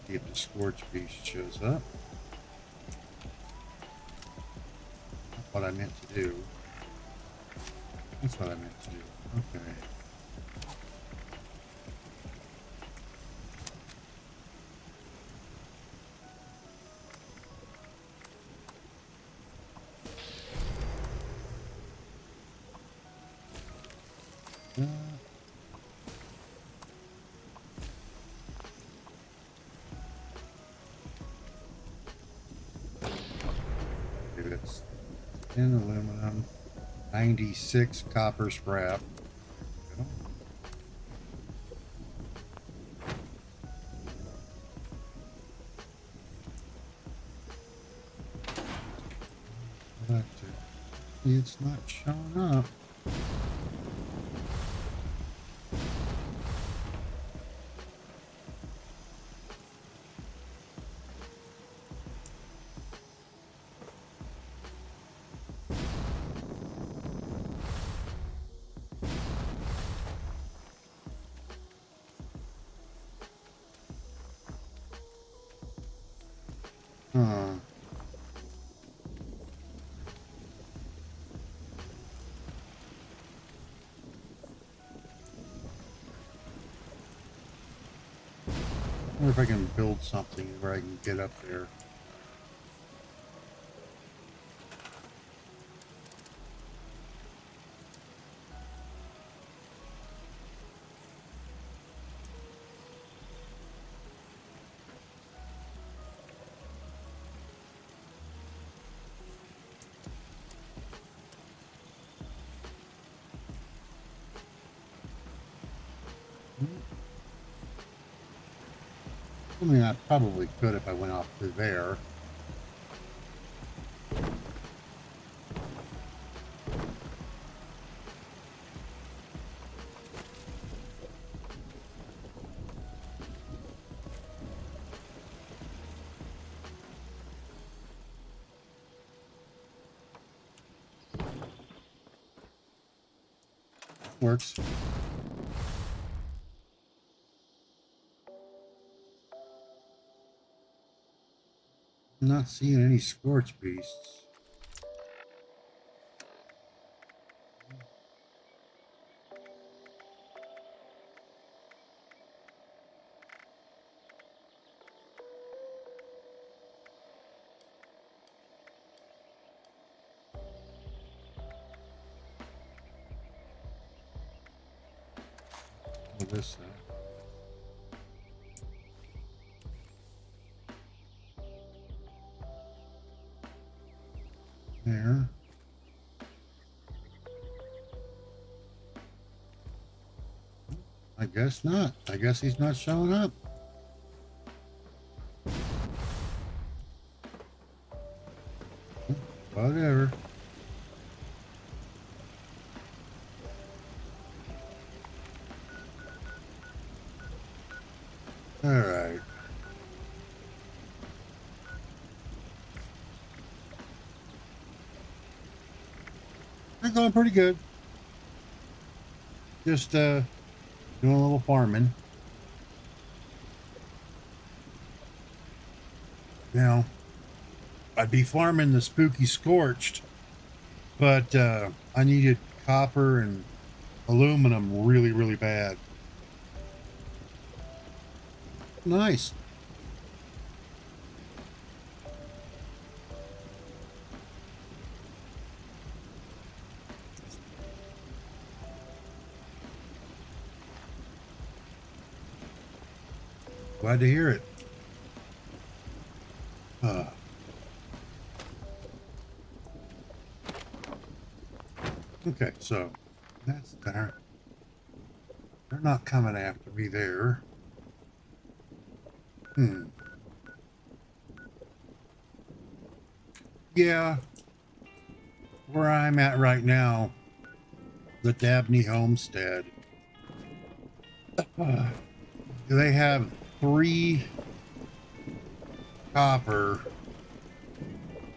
See if the Scorch Beast shows up. That's what I meant to do. That's what I meant to do. Okay. It's 10 aluminum, 96 copper scrap. But it's not showing up. I wonder if I can build something where I can get up there. I mean, I probably could if I went off to there. Works. I'm not seeing any Scorch Beasts. What is this? There. I guess not. I guess he's not showing up. Whatever. All right. They're going pretty good. Just doing a little farming. Now, I'd be farming the Spooky Scorched, but I needed copper and aluminum really, really bad. Nice. Glad to hear it. Okay, so that's there. They're not coming after me there. Yeah. Where I'm at right now, the Dabney Homestead. They have 3 copper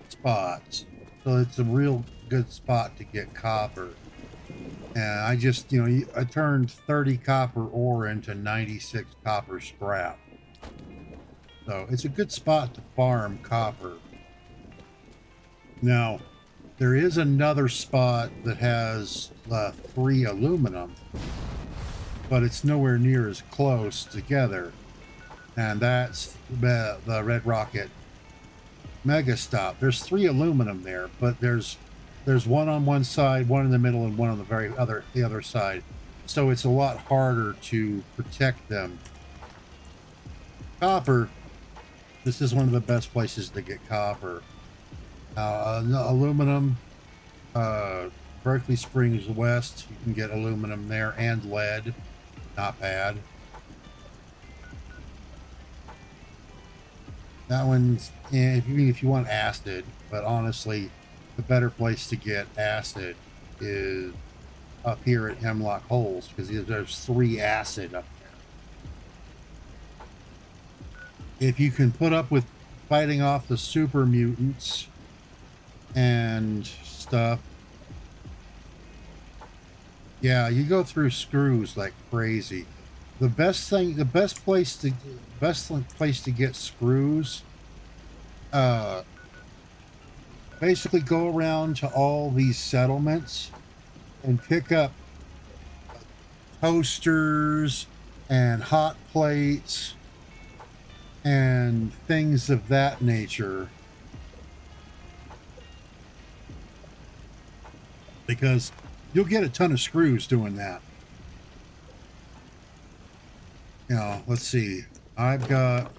spots. So it's a real good spot to get copper. And I just, I turned 30 copper ore into 96 copper scrap. So it's a good spot to farm copper. Now, there is another spot that has 3 aluminum, but it's nowhere near as close together. And that's the Red Rocket Mega Stop. There's 3 aluminum there, but there's one on one side, one in the middle, and one on the other side. So it's a lot harder to protect them. Copper, this is one of the best places to get copper. Aluminum, Berkeley Springs West, you can get aluminum there, and lead. Not bad. That one's, if you want acid, but honestly, the better place to get acid is up here at Hemlock Holes, because there's 3 acid up there. If you can put up with fighting off the super mutants and stuff, yeah, you go through screws like crazy. The best place to get screws, basically go around to all these settlements and pick up toasters and hot plates and things of that nature, because you'll get a ton of screws doing that. Let's see. I've got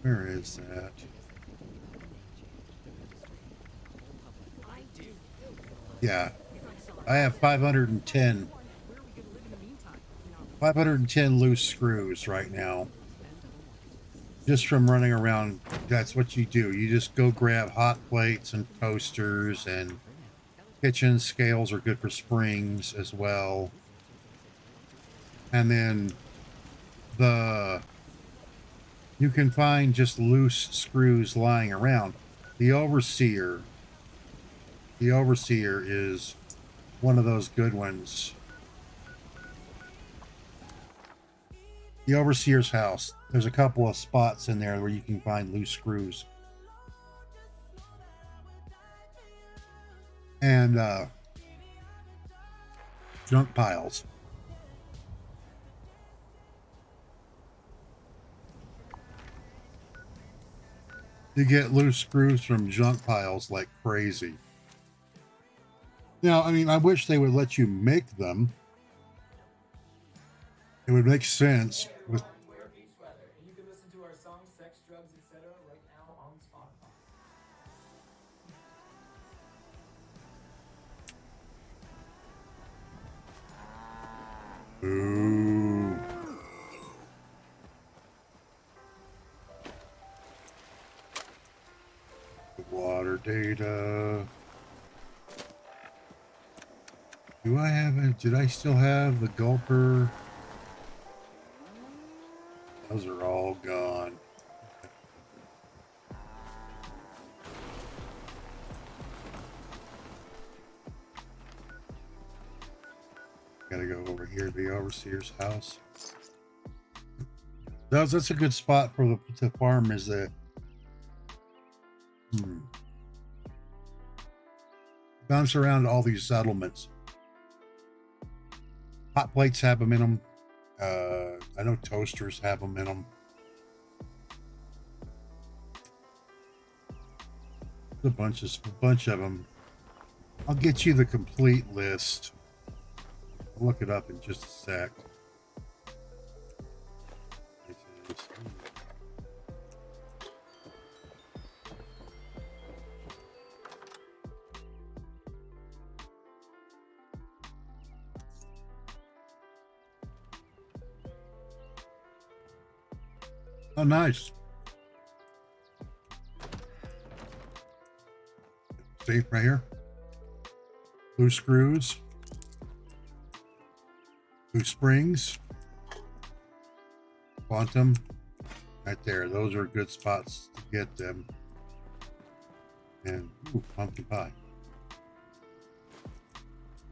where is that? Yeah. I have 510 loose screws right now. Just from running around. That's what you do. You just go grab hot plates and toasters, and kitchen scales are good for springs as well. And then you can find just loose screws lying around. The Overseer is one of those good ones. The Overseer's house. There's a couple of spots in there where you can find loose screws. And junk piles. You get loose screws from junk piles like crazy. Now, I mean, I wish they would let you make them. It would make sense with. You can listen to our song Sex, Drugs, Etc. right now on Spotify. Ooh. The water data. Do I have it? Did I still have the gulper? Those are all gone. Gotta go over here to the overseer's house. That's a good spot for the farm. Is the bounce around all these settlements. Hot plates have them in them. I know toasters have them in them. A bunch of them. I'll get you the complete list. I'll look it up in just a sec. Oh, nice. See, right here. Blue screws. Blue springs. Quantum. Right there. Those are good spots to get them. And, ooh, pumpkin pie.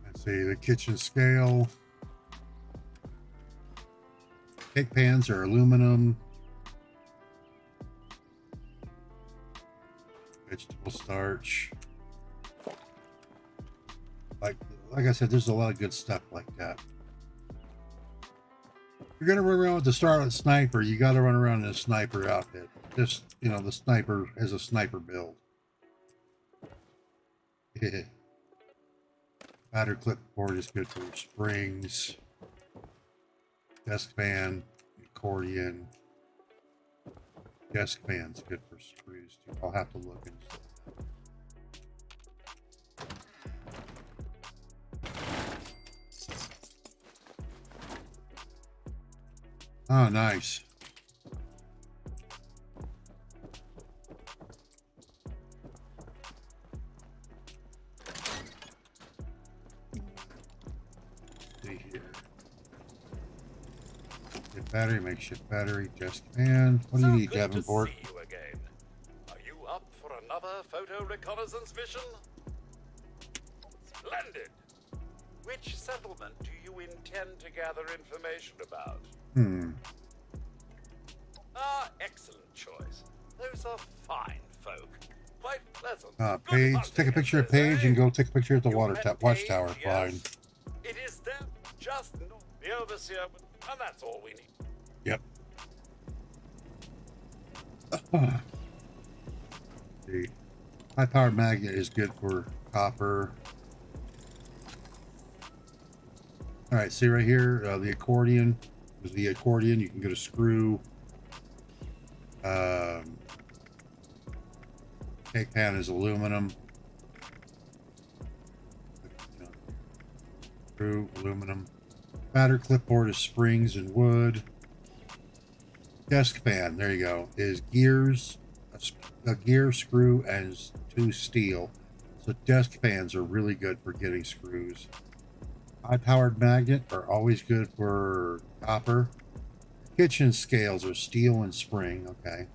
Let's see, the kitchen scale. Cake pans are aluminum. Vegetable starch. Like I said, there's a lot of good stuff like that. If you're gonna run around with the Starlet Sniper, you got to run around in a sniper outfit. Just, you know, the sniper has a sniper build. Yeah. Batter clipboard is good for springs. Desk fan, accordion. Desk fan's good for screws too. I'll have to look and see. Oh, nice. See here. Get battery, makeshift battery, desk fan. What do you need, Davenport? See you again. Are you up for another photo reconnaissance mission? Splendid. Which settlement do you intend to gather information about? Ah, excellent choice. Those are fine folk. Quite pleasant. Paige, take a picture of Paige and go take a picture at the watchtower. Fine. It is them, just not the overseer, and that's all we need. Yep. The high power magnet is good for copper. All right, see right here, the accordion. With the accordion, you can get a screw. Cake pan is aluminum. Screw, aluminum. Batter clipboard is springs and wood. Desk fan, there you go, is gears, a gear, screw, and 2 steel. So desk fans are really good for getting screws. High-powered magnet are always good for copper. Kitchen scales are steel and spring. Okay.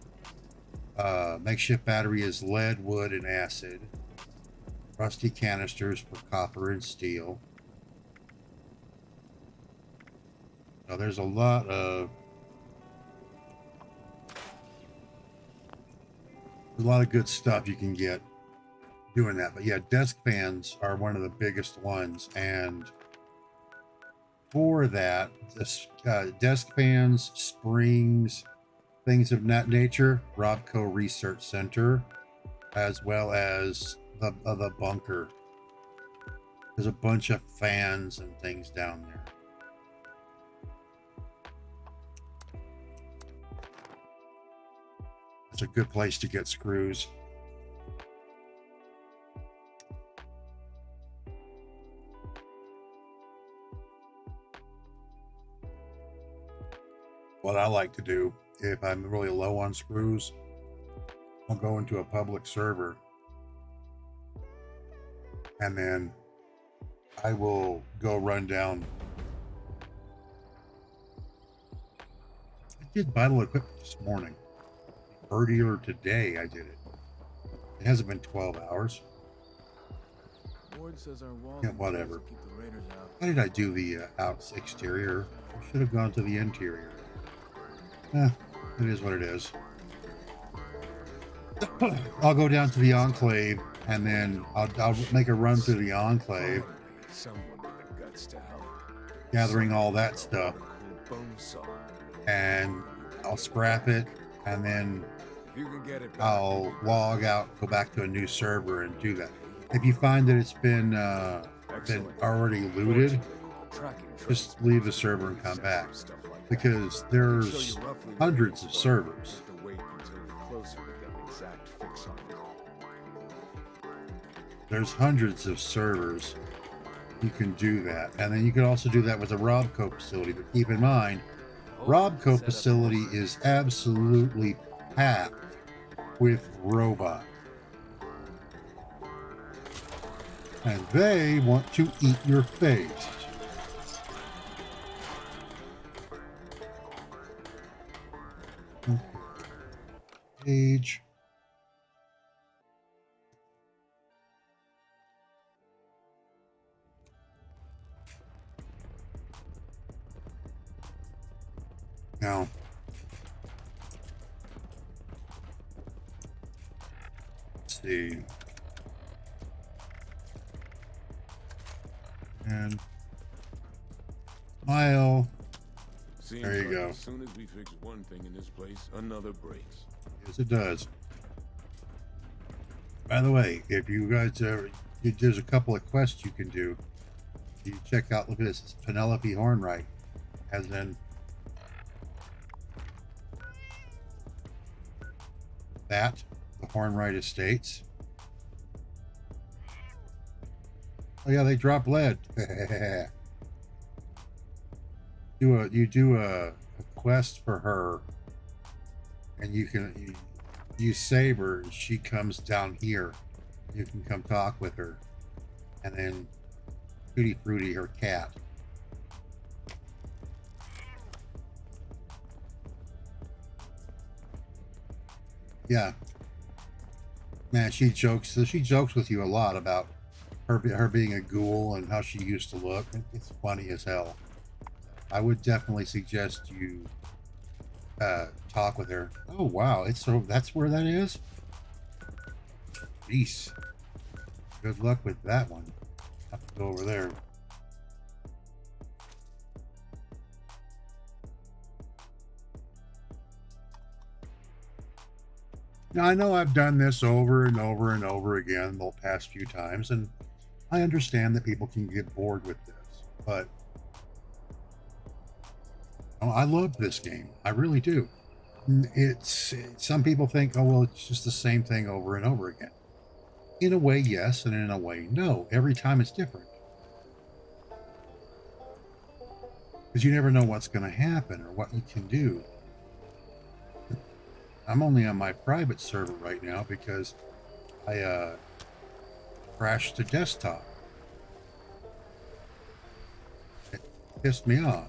Makeshift battery is lead, wood, and acid. Rusty canisters for copper and steel. Now there's a lot of good stuff you can get doing that. But yeah, desk fans are one of the biggest ones, and for that, desk fans, springs, things of that nature, Robco Research Center, as well as the bunker. There's a bunch of fans and things down there. It's a good place to get screws. What I like to do, if I'm really low on screws, I'll go into a public server and then I will go run down. I did vital equipment this morning. Earlier today I did it. It hasn't been 12 hours. Ward says our wall Yeah, whatever. keep the raiders out. Why did I do the exterior? I should have gone to the interior. It is what it is. I'll go down to the Enclave, and then I'll make a run through the Enclave, Someone with the guts to help. gathering all that stuff, Bone saw. and I'll scrap it, and then If you can get it back, I'll log out, go back to a new server, and do that. If you find that it's been already looted, just leave the server and come back, because there's hundreds of servers. to wait until you're closer to get an exact fix on it. There's hundreds of servers. You can do that, and then you can also do that with the Robco facility. But keep in mind, Robco facility is absolutely packed with robots, and they want to eat your face. Page. Now, let's see. And smile. Seems There you like go. As soon as we fix one thing in this place, another breaks. Yes, it does. By the way, if you guys there's a couple of quests you can do. You check out, look at this, it's Penelope Hornwright, as in that, the Hornwright Estates. Oh yeah, they drop lead. You do a quest for her, and you save her, and she comes down here. You can come talk with her, and then Tutti Frutti, her cat. Yeah, man, she jokes with you a lot about her being a ghoul and how she used to look. It's funny as hell. I would definitely suggest you talk with her. Oh wow, that's where that is. Jeez. Good luck with that one. Have to go over there. Now I know I've done this over and over and over again the past few times, and I understand that people can get bored with this, but I love this game. I really do. Some people think, oh well, it's just the same thing over and over again. In a way, yes, and in a way, no. Every time it's different. Because you never know what's going to happen or what you can do. I'm only on my private server right now because I crashed the desktop. It pissed me off.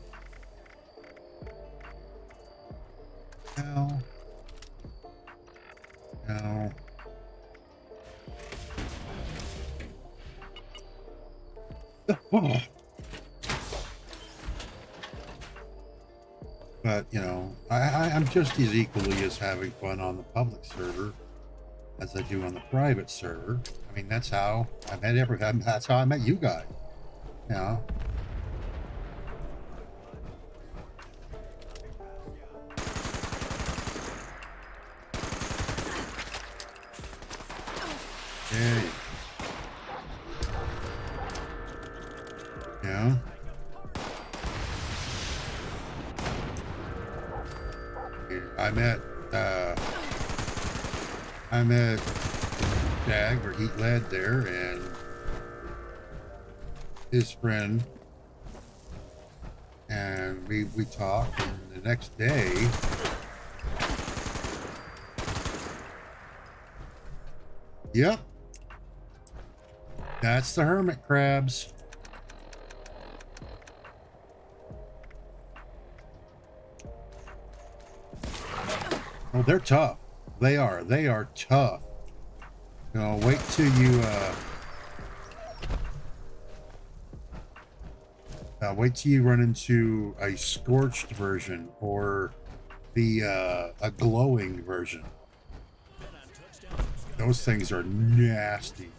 Ow. Ow. Oh. But, you know, I'm just as equally as having fun on the public server as I do on the private server. I mean, that's how I met that's how I met you guys. You know? I met Jag, or Eat Lad there, and his friend, and we talked, and the next day yep, that's the hermit crabs. Oh, they're tough. They are tough. You know, wait till you run into a scorched version or the a glowing version. Those things are nasty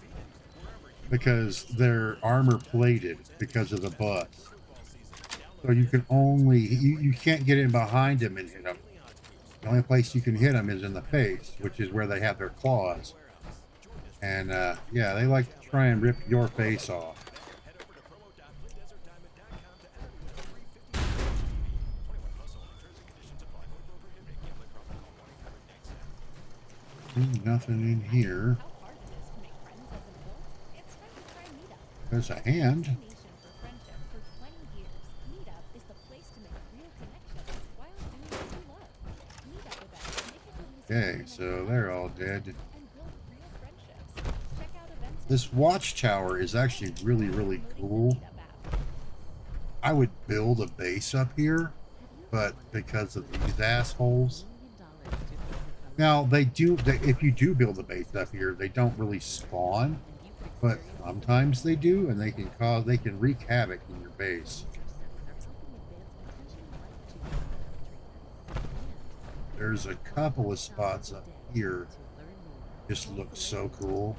because they're armor plated because of the butts. So you can only you can't get in behind them and hit them. The only place you can hit them is in the face, which is where they have their claws. And yeah, they like to try and rip your face off. Nothing in here. There's a hand. Okay, so they're all dead. This watchtower is actually really, really cool. I would build a base up here, but because of these assholes. Now, if you do build a base up here, they don't really spawn, but sometimes they do, and they can wreak havoc in your base. There's a couple of spots up here. Just look so cool.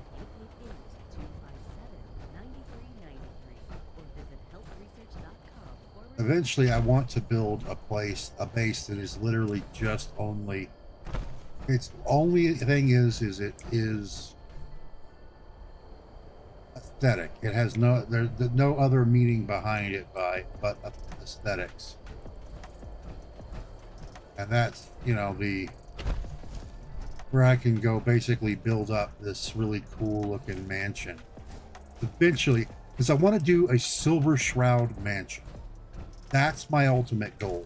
Eventually, I want to build a base that is literally just only. Its only thing is it is aesthetic. It has there's no other meaning behind it but aesthetics. And that's, you know, where I can go basically build up this really cool looking mansion. Eventually, because I want to do a Silver Shroud mansion. That's my ultimate goal.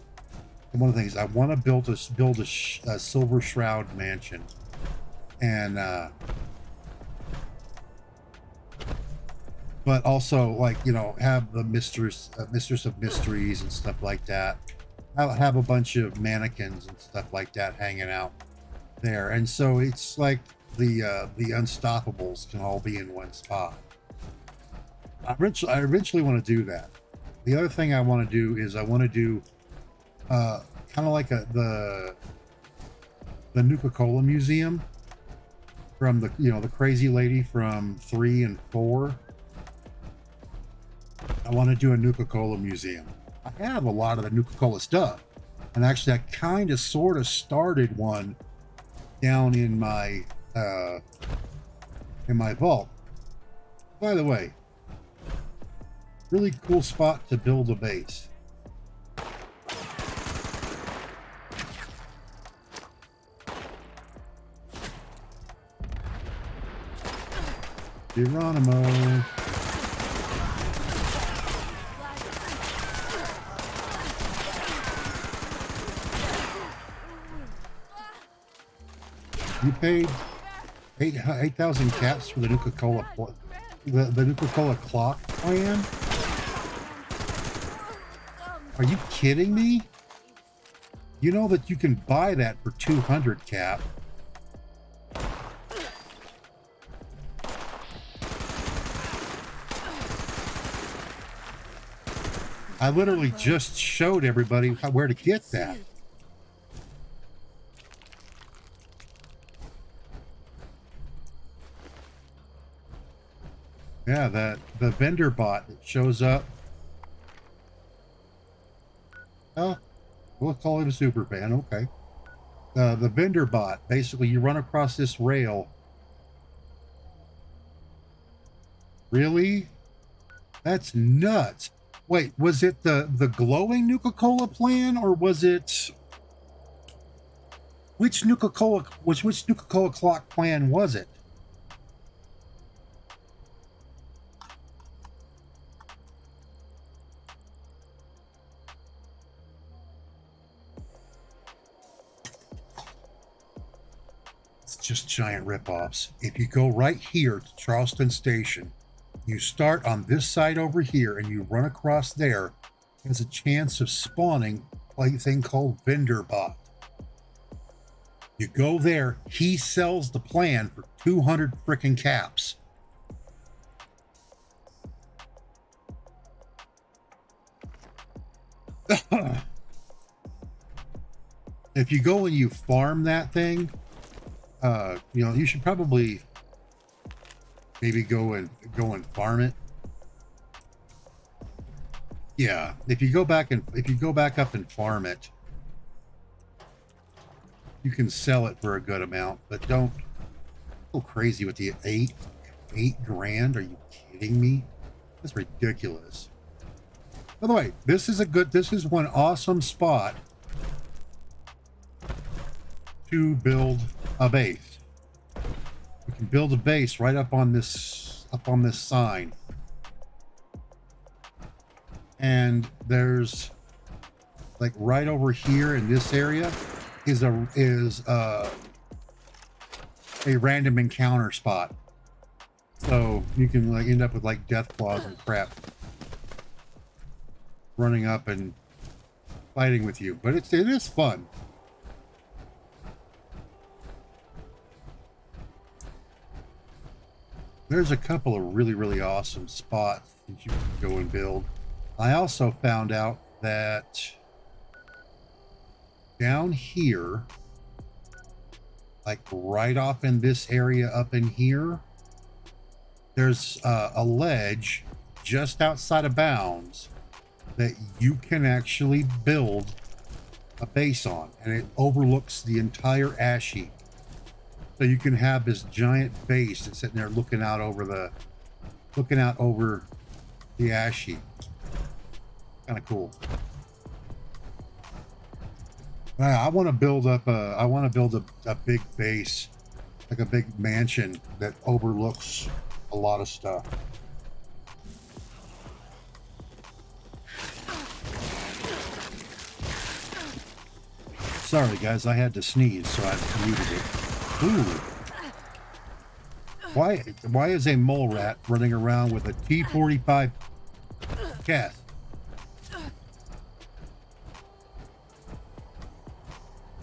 And one of the things I want to build a Silver Shroud mansion, and but also, like, you know, have the mistress of mysteries and stuff like that. I'll have a bunch of mannequins and stuff like that hanging out there, and so it's like the Unstoppables can all be in one spot. I eventually want to do that. The other thing I want to do is I want to do kind of like the Nuka-Cola Museum from the crazy lady from 3 and 4. I want to do a Nuka-Cola museum. I have a lot of the Nuka-Cola stuff, and actually I kind of sort of started one down in my vault. By the way, really cool spot to build a base. Geronimo. You paid 8,000 caps for the Nuka-Cola the Nuka-Cola clock plan? Are you kidding me? You know that you can buy that for 200 cap. I literally just showed everybody where to get that. Yeah, the vendor bot that shows up. Oh, we'll call him a super fan. Okay. The vendor bot, basically you run across this rail. Really? That's nuts. Wait, was it the glowing Nuka-Cola plan, or was it Which Nuka-Cola clock plan was it? It's just giant ripoffs. If you go right here to Charleston Station, you start on this side over here and you run across there, there's a chance of spawning a thing called Vendor Bot. You go there, he sells the plan for 200 freaking caps. If you go and you farm that thing, you know, you should probably maybe go and farm it. Yeah, if you go back up and farm it, you can sell it for a good amount, but don't go crazy with the eight grand. Are you kidding me? That's ridiculous. By the way, this is one awesome spot to build a base. You can build a base right up on this sign. And there's like right over here in this area is a random encounter spot. So you can like end up with like death claws and crap running up and fighting with you. But it is fun. There's a couple of really, really awesome spots that you can go and build. I also found out that down here, like right off in this area up in here, there's a ledge just outside of bounds that you can actually build a base on, and it overlooks the entire ash heap. So you can have this giant base that's sitting there looking out over the ash heap. Kind of cool. I want to build up a big base, like a big mansion that overlooks a lot of stuff. Sorry guys, I had to sneeze, so I muted it. Ooh. Why is a mole rat running around with a T-45 cat?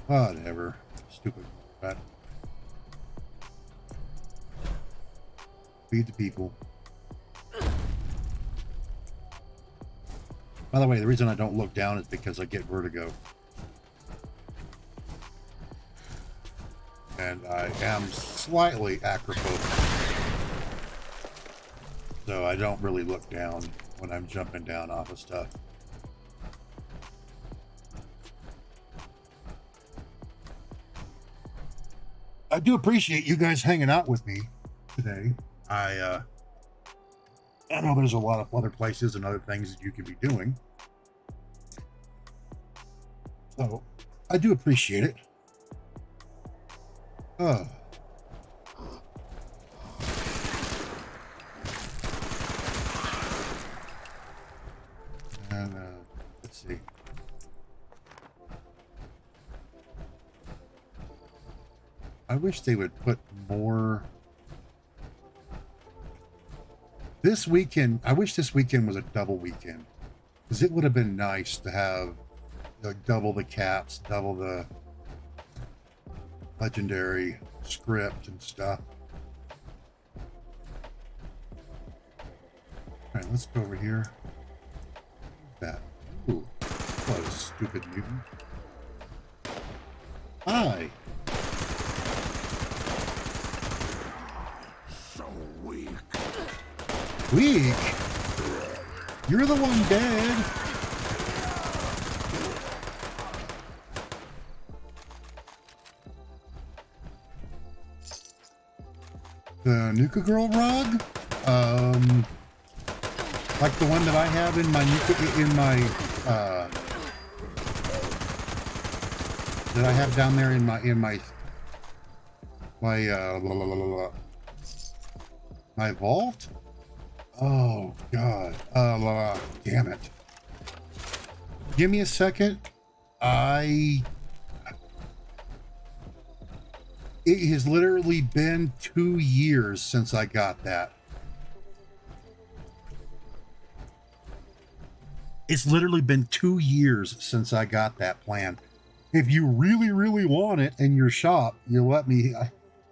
Whatever. Stupid rat. Feed the people. By the way, the reason I don't look down is because I get vertigo. And I am slightly acrophobic. So I don't really look down when I'm jumping down off of stuff. I do appreciate you guys hanging out with me today. I know there's a lot of other places and other things that you could be doing. So I do appreciate it. Oh. And let's see. I wish they would put more. This weekend, I wish this weekend was a double weekend, because it would have been nice to have like double the caps, double the legendary script and stuff. All right, let's go over here. That. Ooh, what a stupid mutant. Hi. So weak. Weak? You're the one dead. The Nuka Girl rug? Like the one that I have in my that I have down there in my my vault? Oh god. Damn it. Give me a second. It has literally been 2 years since I got that. It's literally been 2 years since I got that plan. If you really, really want it in your shop, you let me,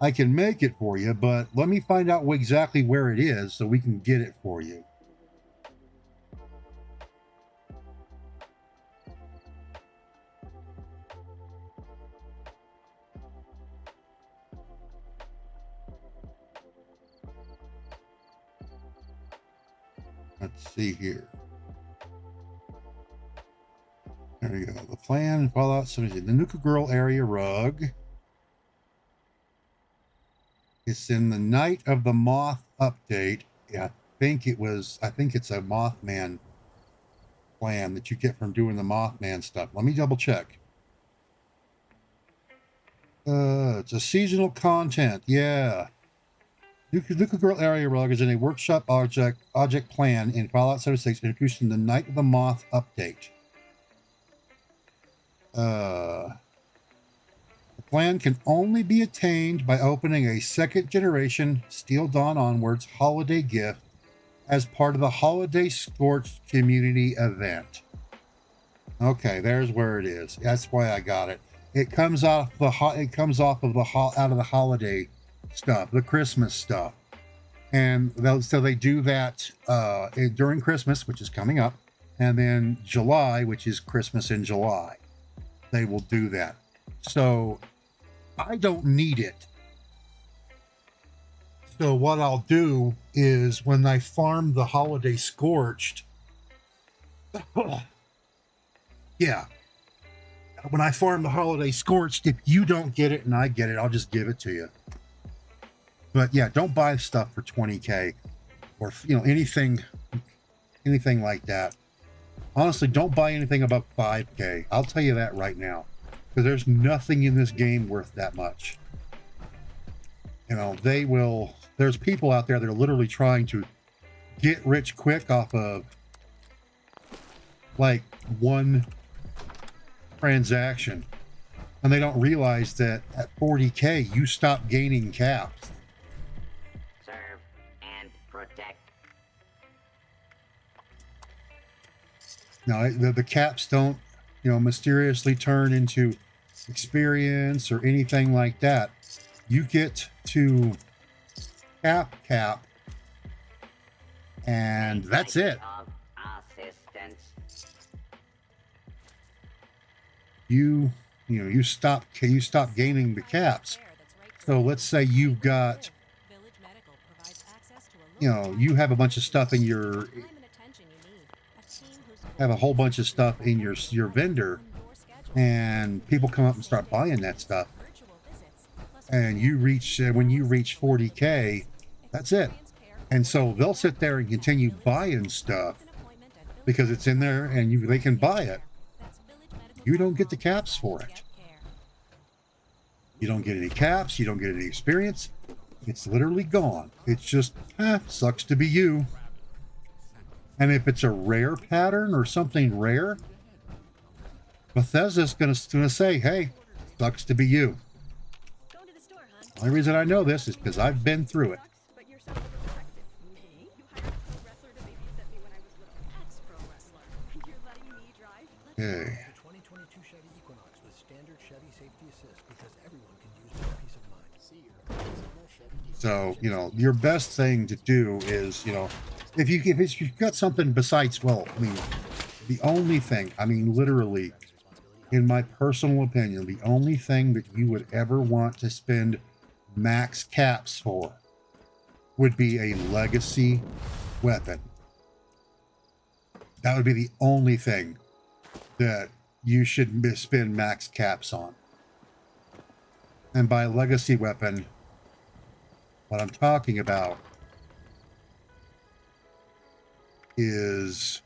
I can make it for you, but let me find out exactly where it is so we can get it for you. Let's see here. There you go. The plan, Fallout 17. The Nuka Girl area rug. It's in the Night of the Moth update. Yeah, I think it's a Mothman plan that you get from doing the Mothman stuff. Let me double check. It's a seasonal content. Yeah. Nuka Girl area rug is in a workshop object plan in Fallout 76 introduced in the Night of the Moth update. The plan can only be attained by opening a second generation Steel Dawn Onwards holiday gift as part of the Holiday Scorched community event. Okay, there's where it is. That's why I got it. It comes off the out of the holiday stuff, the Christmas stuff, and so they do that during Christmas, which is coming up, and then July, which is Christmas in July. They will do that. So I don't need it. So what I'll do is when I farm the Holiday Scorched, yeah, when I farm the Holiday Scorched, if you don't get it and I get it, I'll just give it to you. But yeah, don't buy stuff for 20K or, you know, anything like that. Honestly, don't buy anything above 5K. I'll tell you that right now, because there's nothing in this game worth that much. You know, there's people out there that are literally trying to get rich quick off of like one transaction, and they don't realize that at 40K you stop gaining caps. Serve and protect. Now the caps don't, you know, mysteriously turn into experience or anything like that. You get to cap, and that's it. You stop gaining the caps. So let's say you've got, you know, you have a bunch of stuff in your, have a whole bunch of stuff in your vendor, and people come up and start buying that stuff, and you reach when you reach 40K, that's it. And so they'll sit there and continue buying stuff because it's in there and they can buy it. You don't get the caps for it. You don't get any caps. You don't get any experience. It's literally gone. It's just, sucks to be you. And if it's a rare pattern or something rare, Bethesda's going to say, hey, sucks to be you. The only reason I know this is because I've been through it. Okay. So, you know, your best thing to do is, you know, if you've got something besides, well, I mean, the only thing, I mean, literally, in my personal opinion, the only thing that you would ever want to spend max caps for would be a legacy weapon. That would be the only thing that you should spend max caps on. And by legacy weapon, what I'm talking about is,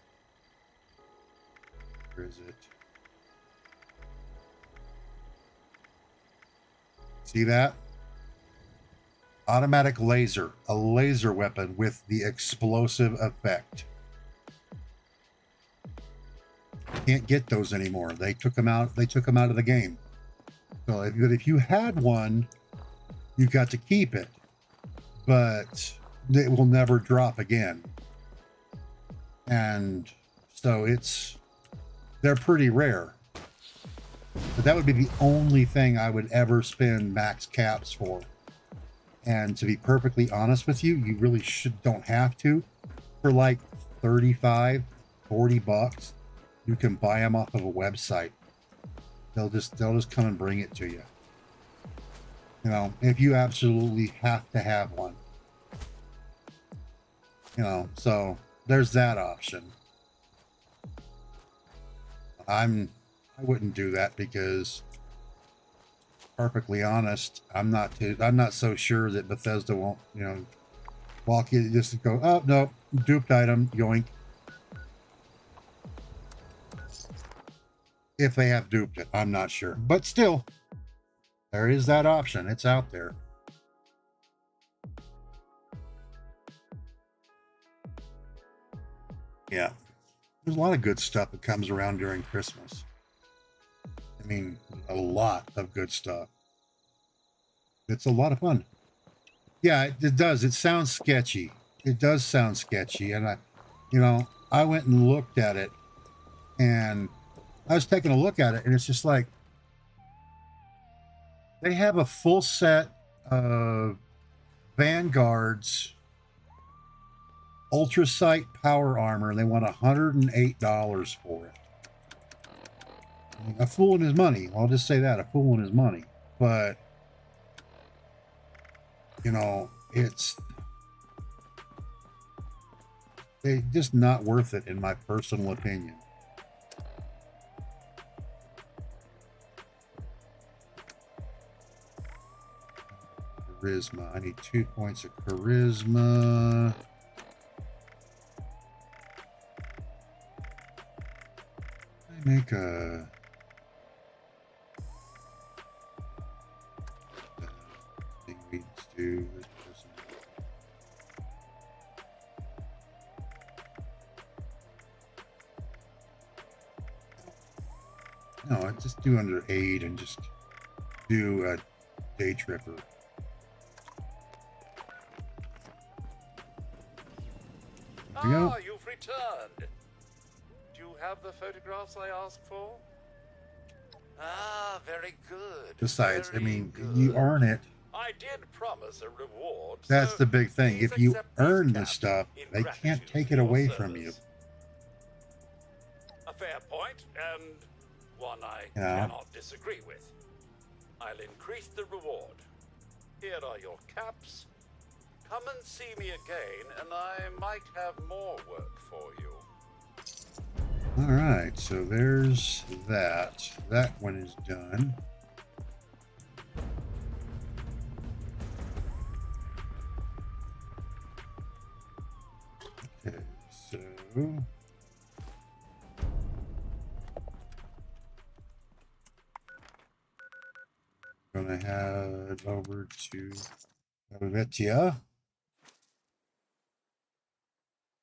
where is it? See that? Automatic laser, a laser weapon with the explosive effect. Can't get those anymore. They took them out. They took them out of the game. So if you had one, you got to keep it, but it will never drop again. And so they're pretty rare. But that would be the only thing I would ever spend max caps for. And to be perfectly honest with you, you really don't have to. For like 35, 40 bucks, you can buy them off of a website. They'll just come and bring it to you. You know, if you absolutely have to have one. You know, so there's that option. I wouldn't do that because, perfectly honest, I'm not so sure that Bethesda won't, you know, walk you just go, oh no, duped item, yoink. If they have duped it, I'm not sure, but still, there is that option. It's out there. Yeah, there's a lot of good stuff that comes around during Christmas. I mean, a lot of good stuff. It's a lot of fun. Yeah, it does. It sounds sketchy. It does sound sketchy. And I went and looked at it, and I was taking a look at it, and it's just like, they have a full set of Vanguard's Ultrasight power armor, and they want $108 for it. A fool in his money. I'll just say that, a fool in his money. But, you know, it's just not worth it in my personal opinion. Charisma. I need 2 points of charisma. I make a thing we do. No, I just do under aid and just do a day tripper. Ah, you've returned. Do you have the photographs I asked for? Ah, very good. Besides, I mean, you earn it. I did promise a reward. That's so the big thing. please If you accept these earn the caps stuff, in they can't gratitude take for it your away service. from you. A fair point, and one I Yeah. cannot disagree with. I'll increase the reward. Here are your caps. Come and see me again, and I might have more work for you. All right, so there's that. That one is done. Okay, so gonna head over to Helvetia.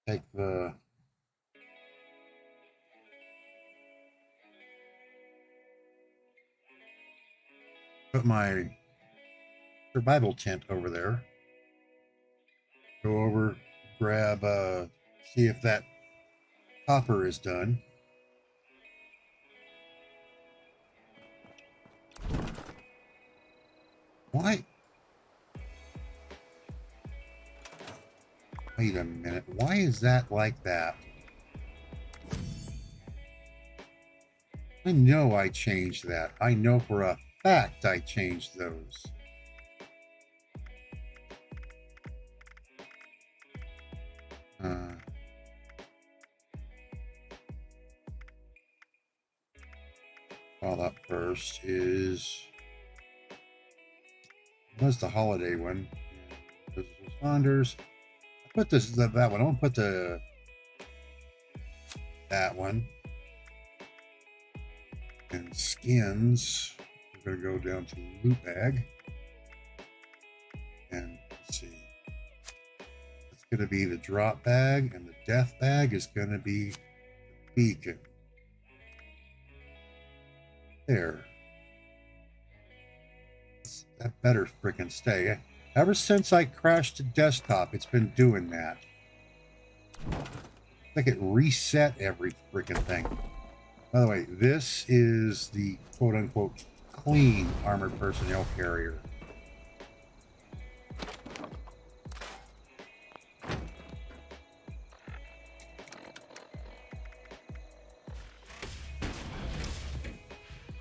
Take the put my survival tent over there. Go over, grab, see if that copper is done. Why? Wait a minute. Why is that like that? I know I changed that. I know for a fact I changed those. Well, up first is was the holiday one. Responders. I put this that one. I want to put that one. And skins. We're gonna go down to loot bag. going to be the drop bag, and the death bag is going to be the beacon. There. That better freaking stay. Ever since I crashed the desktop, it's been doing that. Like it reset every freaking thing. By the way, this is the quote-unquote clean armored personnel carrier.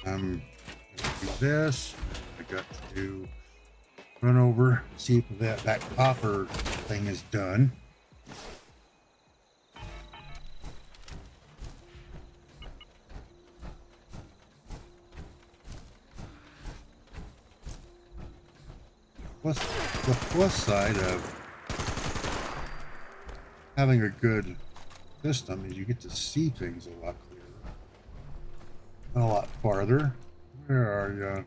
I'm gonna do this. I got to run over, see if that copper thing is done. Plus, the plus side of having a good system is you get to see things a lot clearer and a lot farther. Where are you?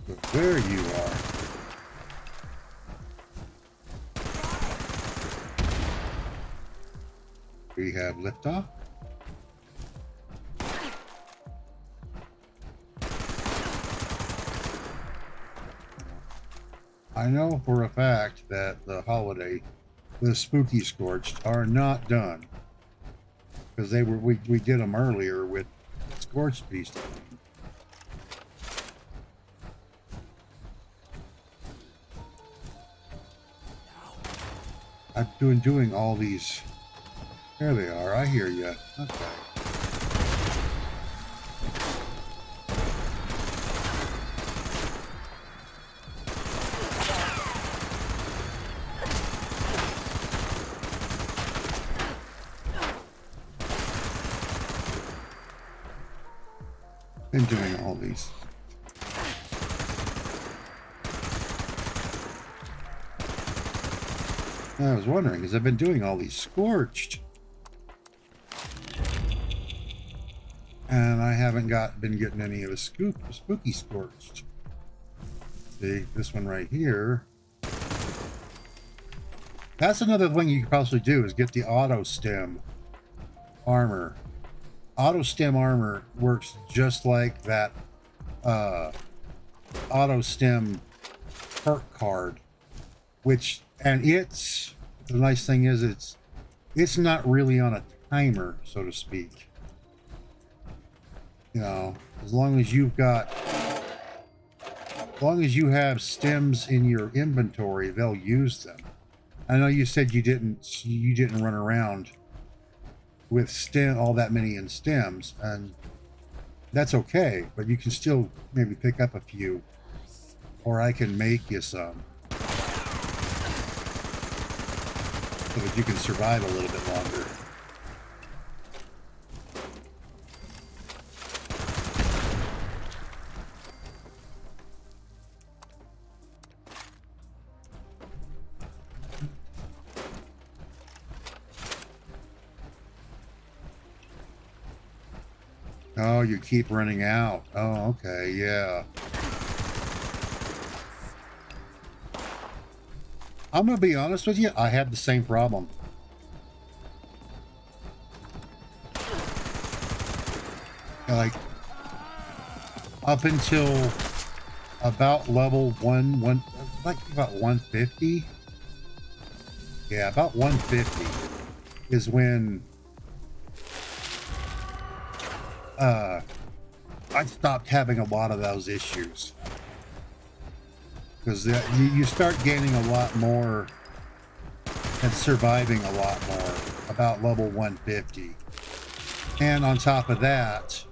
But there you are. We have liftoff. I know for a fact that the spooky scorched are not done because we did them earlier with scorched beast. I've been doing all these. There they are. I hear you. Okay. Been doing all these. I was wondering because I've been doing all these scorched, and I haven't been getting any of the spooky scorched. See this one right here. That's another thing you could possibly do is get the auto stem armor. Auto stem armor works just like that auto stem perk card, which the nice thing is it's not really on a timer, so to speak. You know, as long as you have stems in your inventory, they'll use them. I know you said you didn't run around with all that many in stems, and that's okay, but you can still maybe pick up a few, or I can make you some so that you can survive a little bit longer. Oh, you keep running out. Oh, okay, yeah. I'm gonna be honest with you, I had the same problem. Like, up until about level like about 150. Yeah, about 150 is when I stopped having a lot of those issues, because you start gaining a lot more and surviving a lot more about level 150, and on top of that,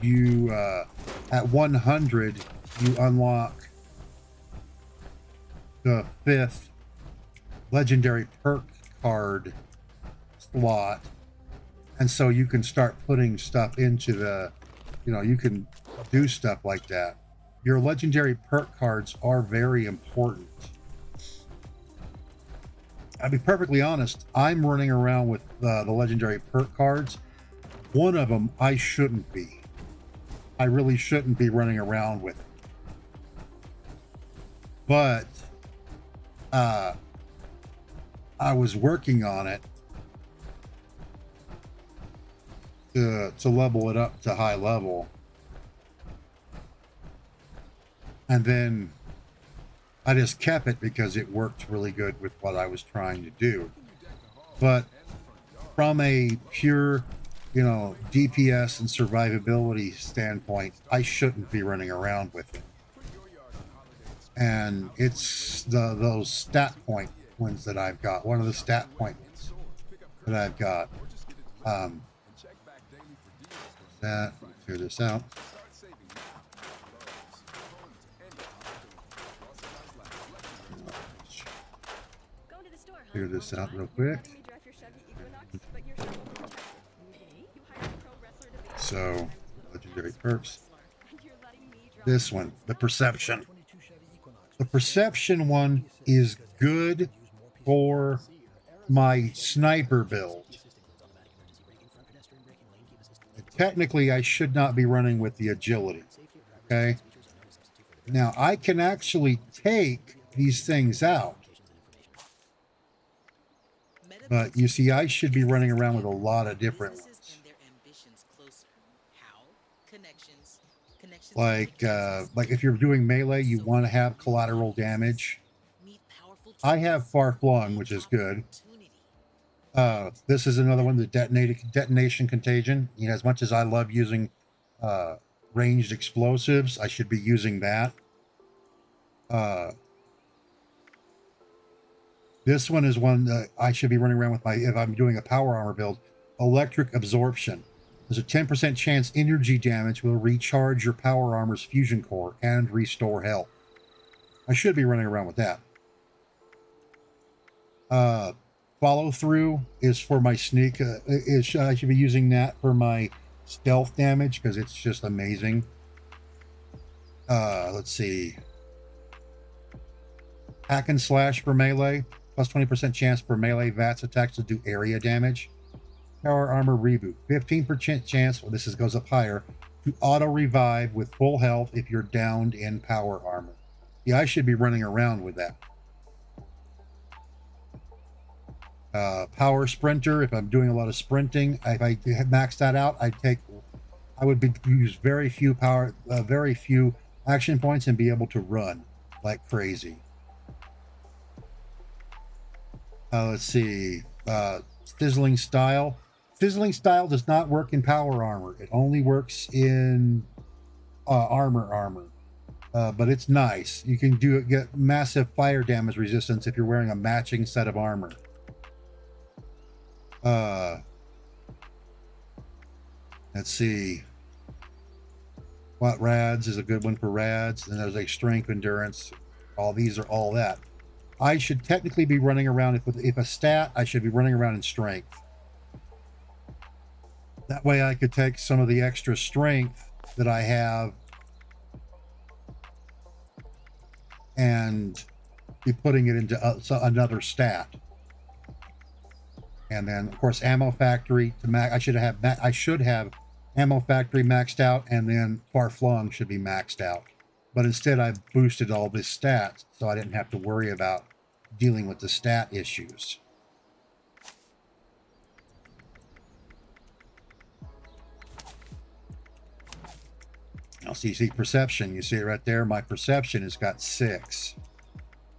you at 100 you unlock the 5th legendary perk card slot. And so you can start putting stuff into you can do stuff like that. Your legendary perk cards are very important. I'll be perfectly honest, I'm running around with the legendary perk cards. One of them I shouldn't be. I really shouldn't be running around with it. But I was working on it to level it up to high level. And then I just kept it because it worked really good with what I was trying to do. But from a pure, you know, DPS and survivability standpoint, I shouldn't be running around with it. And it's those stat point ones that I've got. One of the stat point ones that I've got. Figure this out. Figure this out real quick. So, legendary perks. This one, the perception. The perception one is good for my sniper build. Technically, I should not be running with the agility. Okay. Now, I can actually take these things out. But you see, I should be running around with a lot of different ones. Like if you're doing melee, you want to have collateral damage. I have far flung, which is good. This is another one, the detonation contagion. You know, as much as I love using ranged explosives, I should be using that. This one is one that I should be running around with if I'm doing a power armor build. Electric absorption. There's a 10% chance energy damage will recharge your power armor's fusion core and restore health. I should be running around with that. Follow through is for my sneak. I should be using that for my stealth damage because it's just amazing. Let's see. Hack and slash for melee. Plus 20% chance for melee VATS attacks to do area damage. Power armor reboot. 15% chance, well, this goes up higher, to auto revive with full health if you're downed in power armor. Yeah, I should be running around with that. Power sprinter. If I'm doing a lot of sprinting, if I max that out, I would use very few action points and be able to run like crazy. Let's see. Sizzling style. Sizzling style does not work in power armor. It only works in armor. But it's nice. You can get massive fire damage resistance if you're wearing a matching set of armor. Let's see. What rads is a good one for rads. And there's like strength, endurance. All these are all that. I should technically be running around, if a stat, I should be running around in strength. That way I could take some of the extra strength that I have and be putting it into another stat. And then, of course, ammo factory to max. I should have ammo factory maxed out, and then far flung should be maxed out. But instead, I've boosted all this stats, so I didn't have to worry about dealing with the stat issues. Now, see perception. You see it right there. My perception has got 6.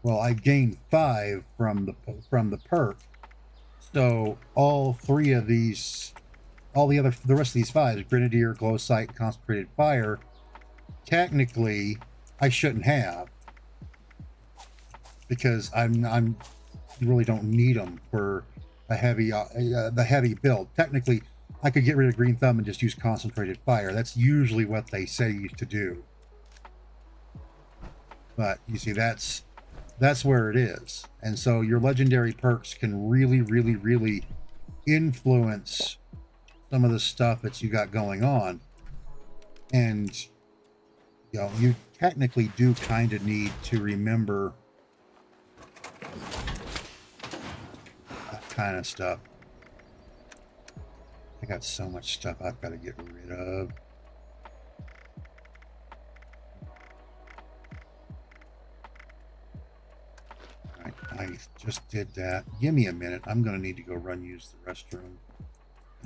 Well, I gained 5 from the perk. So all 3 of these, the rest of these 5, Grenadier, Glow Sight, Concentrated Fire, technically I shouldn't have, because I really don't need them for a the heavy build. Technically, I could get rid of Green Thumb and just use Concentrated Fire. That's usually what they say to do. But you see, that's where it is. And so your legendary perks can really, really, really influence some of the stuff that you got going on. And you know, you technically do kind of need to remember that kind of stuff. I got so much stuff I've got to get rid of. I just did that. Give me a minute. I'm going to need to go use the restroom.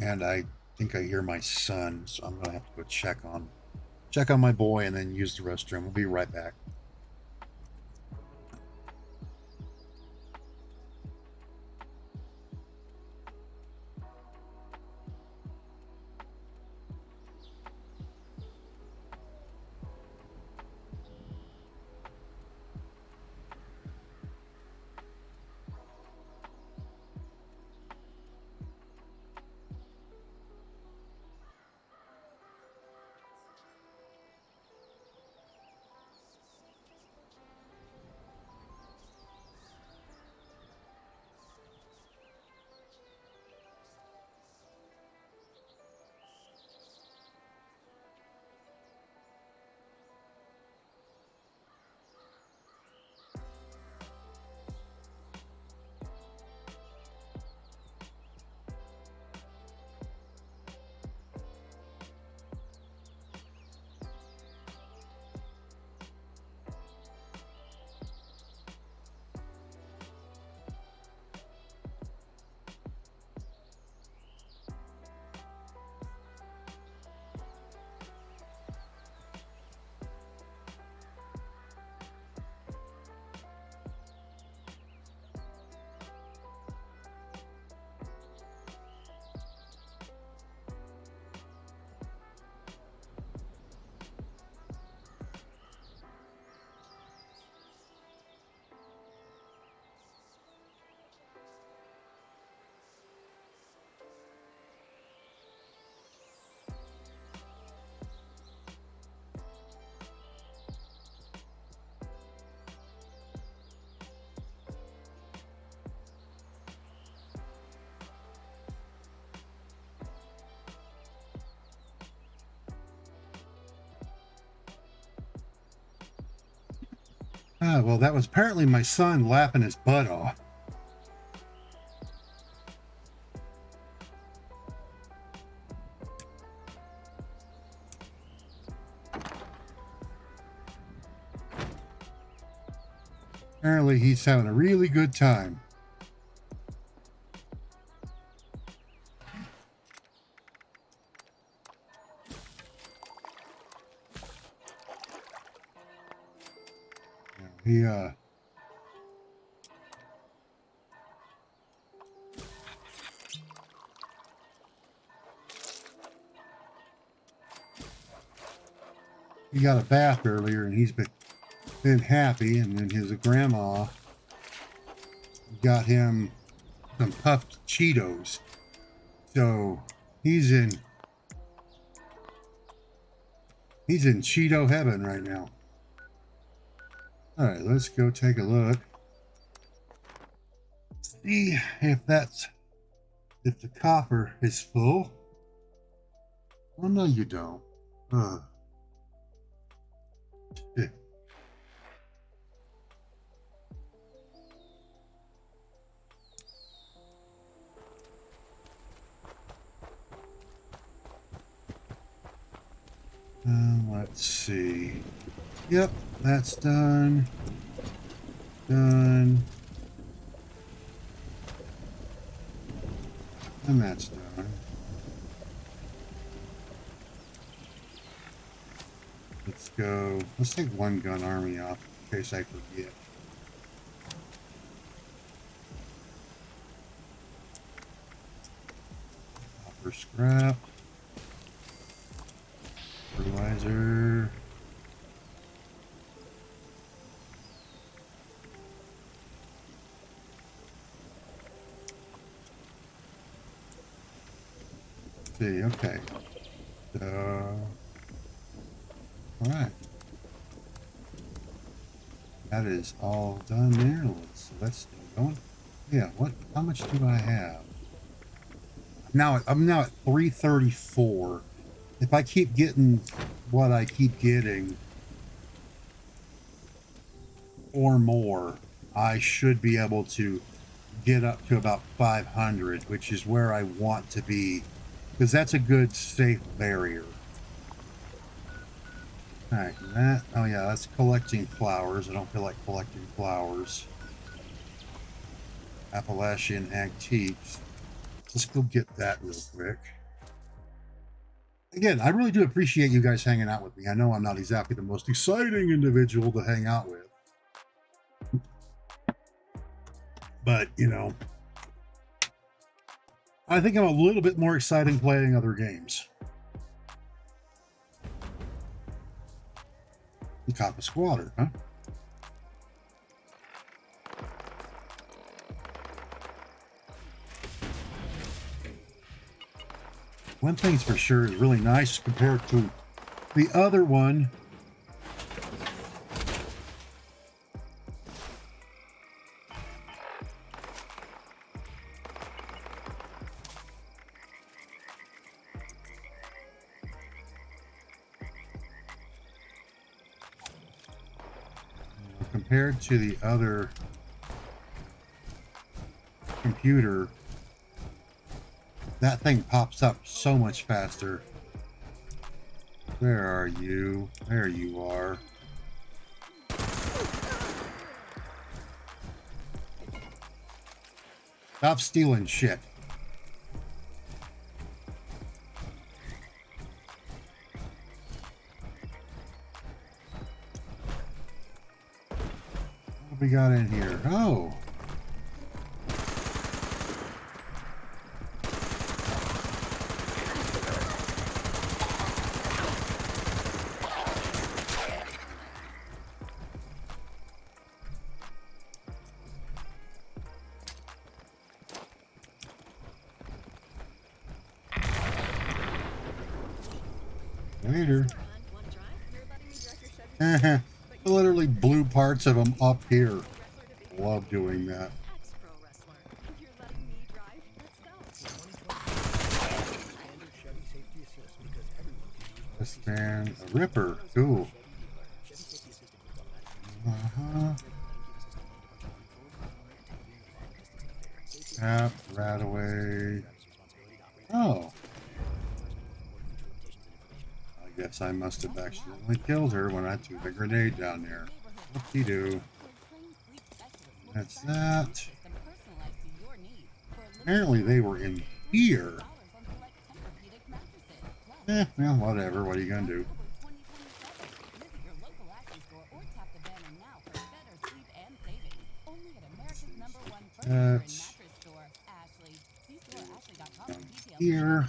And I think I hear my son, so I'm going to have to go check on my boy and then use the restroom. We'll be right back. Ah, well, that was apparently my son laughing his butt off. Apparently he's having a really good time. He got a bath earlier and he's been happy, and then his grandma got him some puffed Cheetos. So he's in Cheeto heaven right now. All right, let's go take a look. See if the copper is full. Oh no, you don't. Shit. Let's see. Yep, that's done. Done. And that's done. Let's go. Let's take one gun army off in case I forget. Copper scrap. Fertilizer. See, okay. So, all right. That is all done there. Let's stay going. Yeah, how much do I have? I'm now at 334. If I keep getting what I keep getting or more, I should be able to get up to about 500, which is where I want to be, because that's a good safe barrier. All right, oh yeah, that's collecting flowers. I don't feel like collecting flowers. Appalachian Antiques. Let's go get that real quick. Again, I really do appreciate you guys hanging out with me. I know I'm not exactly the most exciting individual to hang out with. But, you know, I think I'm a little bit more exciting playing other games. The Coppa Squatter, huh? One thing's for sure is really nice compared to the other one. Compared to the other computer, that thing pops up so much faster. Where are you? There you are. Stop stealing shit. What we got in here? Oh. Later. Literally blew parts of them up here. Love doing that. This man, a Ripper, cool. Tap, Radaway. Oh. I guess I must have accidentally killed her when I threw the grenade down there. Whoop-de-doo. That's that. Apparently they were in here. Well, whatever. What are you gonna do? That's here.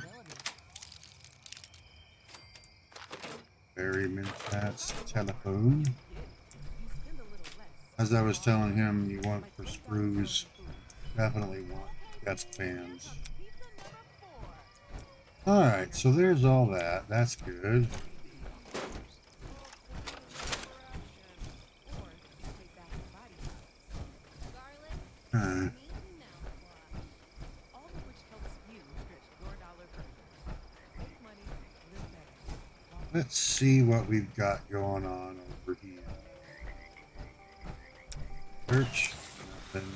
Barry Mintat's telephone. As I was telling him, you want for screws, definitely want desk fans. Alright, so there's all that. That's good. Let's see what we've got going on over here. Search. Nothing.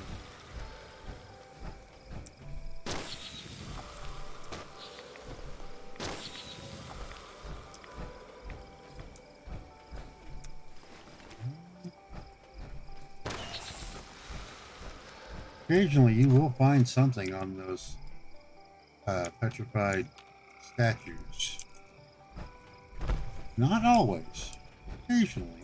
Occasionally you will find something on those petrified statues. Not always. Occasionally.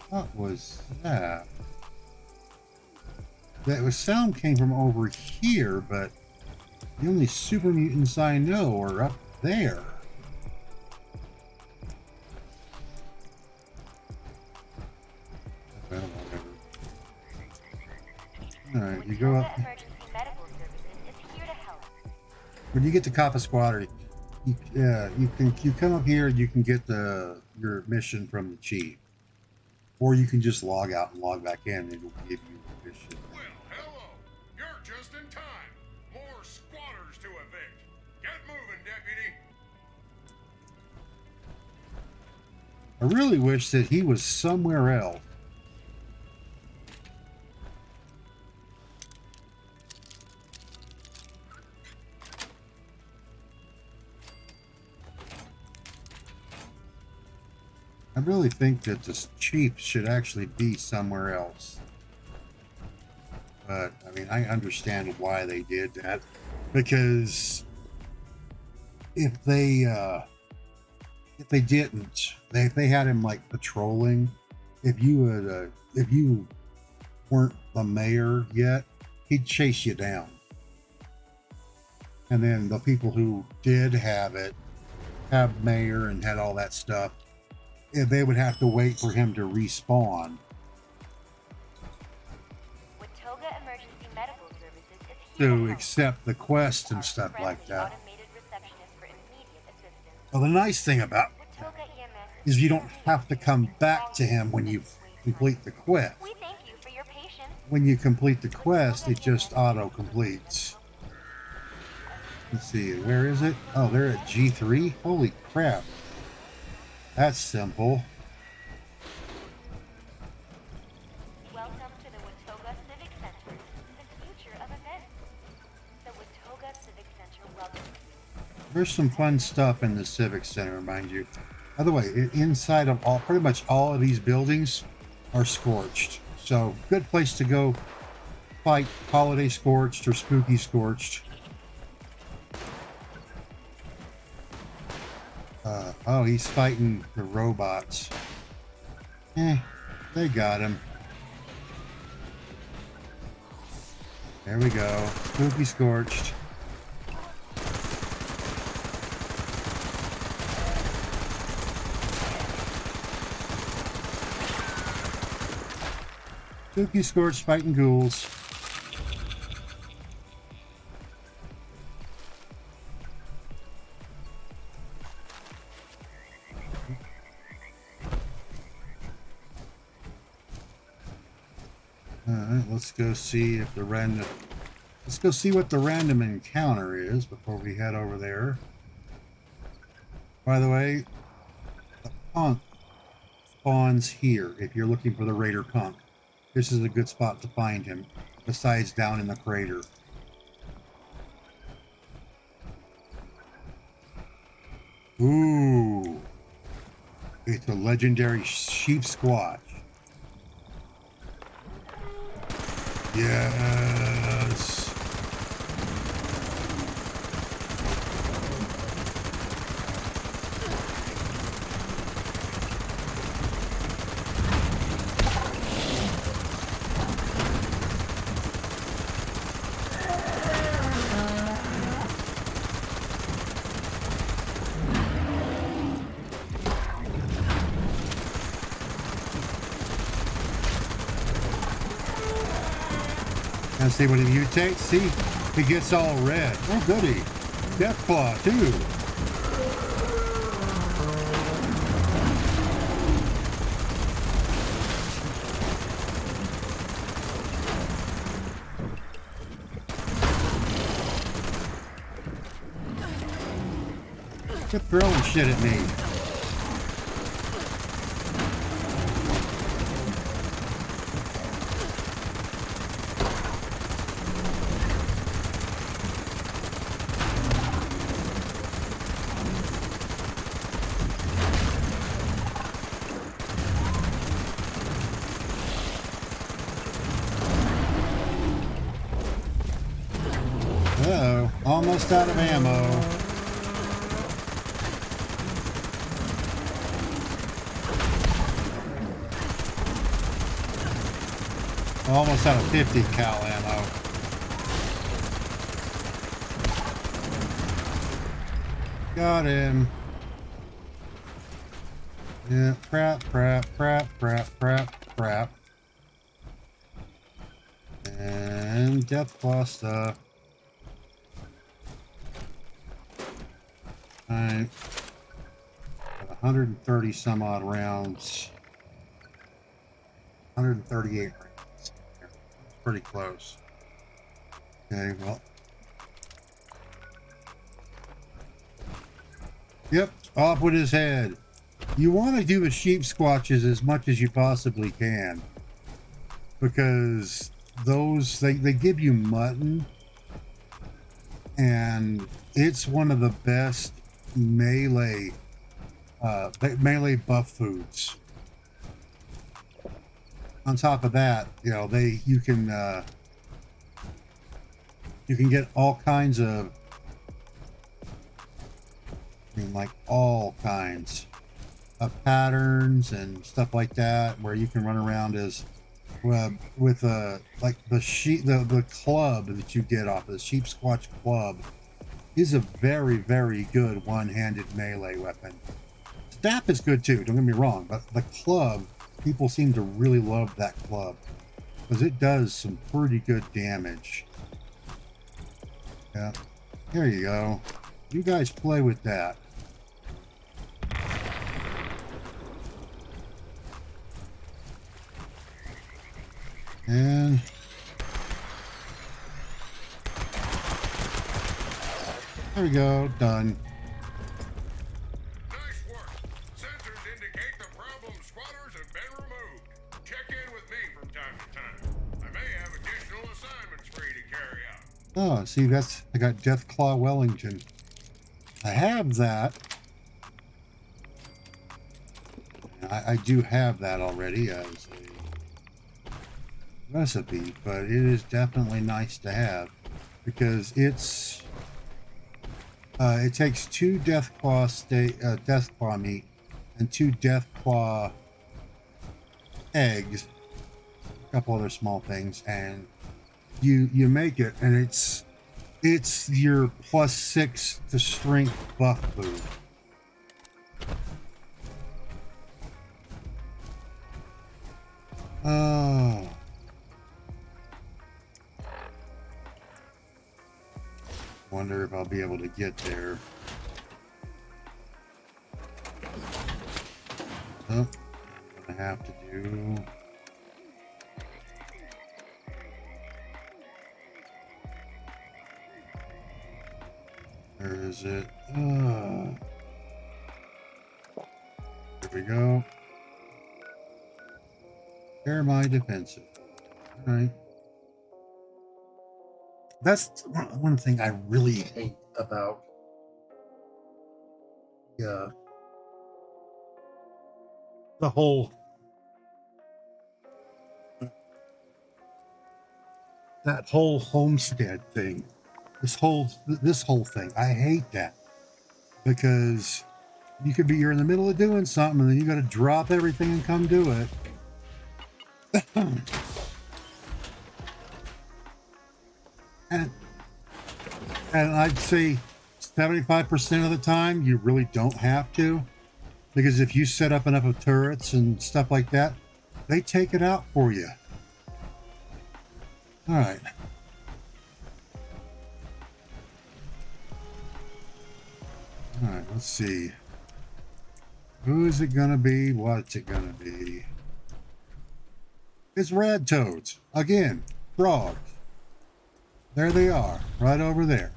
What was that? That sound came from over here, but the only super mutants I know are up there. Well, whatever. Alright, you go up. When you get to Kappa Squadron, you come up here and you can get your mission from the chief. Or you can just log out and log back in and it'll give you the mission. Well, hello. You're just in time. More squatters to evict. Get moving, deputy. I really wish that he was somewhere else. I really think that the chief should actually be somewhere else. But, I mean, I understand why they did that. Because if they didn't, if they had him like patrolling, if you weren't the mayor yet, he'd chase you down. And then the people who did have mayor and had all that stuff, they would have to wait for him to respawn. Watoga Emergency Medical Services is To accept the quest and stuff like that. Well, the nice thing about that is you don't have to come back to him when you complete the quest. We thank you for your patience. When you complete the quest, it just auto-completes. Let's see, where is it? Oh, they're at G3? Holy crap. That's simple. Welcome to the Watoga Civic Center, the future of events. The Watoga Civic Center welcomes you. There's some fun stuff in the Civic Center, mind you. By the way, inside of pretty much all of these buildings are scorched. So, good place to go fight Holiday Scorched or Spooky Scorched. Oh, he's fighting the robots. They got him. There we go. Spooky Scorched. Spooky Scorched fighting ghouls. Let's go see if let's go see what the random encounter is before we head over there. By the way, the punk spawns here if you're looking for the Raider punk. This is a good spot to find him, besides down in the crater. Ooh. It's a legendary sheep squatch. Yes. Now see what he mutates? See? He gets all red. Oh goody. Deathclaw too. Quit throwing shit at me. Uh-oh, almost out of ammo. Almost out of 50 cal ammo. Got him. Yeah, crap. And Deathclaw stuff. Alright. 130 some odd rounds. 138 rounds. Pretty close. Okay, well. Yep, off with his head. You want to do the sheep squatches as much as you possibly can. Because those, they give you mutton. And it's one of the best melee buff foods. On top of that, you know, you can get all kinds of, I mean, like all kinds of patterns and stuff like that, where you can run around as with like the club that you get off the sheep squatch club is a very, very good one-handed melee weapon. Staff is good too, don't get me wrong, but the club, people seem to really love that club because it does some pretty good damage. Yeah, there you go. You guys play with that. And there we go, done. Nice work. Sensors indicate the problem squatters have been removed. Check in with me from time to time. I may have additional assignments for you to carry out. Oh, see, I got Deathclaw Wellington. I have that. I do have that already as a recipe, but it is definitely nice to have because it takes 2 Deathclaw meat and 2 Deathclaw eggs, a couple other small things, and you make it, and it's your +6 to strength buff food. Oh. Wonder if I'll be able to get there. Oh, I'm gonna have to do. Where is it? There we go. Air my defensive. All right. That's one thing I really hate about the whole homestead thing. This whole thing. I hate that because you're in the middle of doing something and then you got to drop everything and come do it. And I'd say 75% of the time you really don't have to, because if you set up enough of turrets and stuff like that, they take it out for you. All right. All right, let's see. Who is it gonna be? What's it gonna be? It's Rad Toads. Again, frogs. There they are, right over there.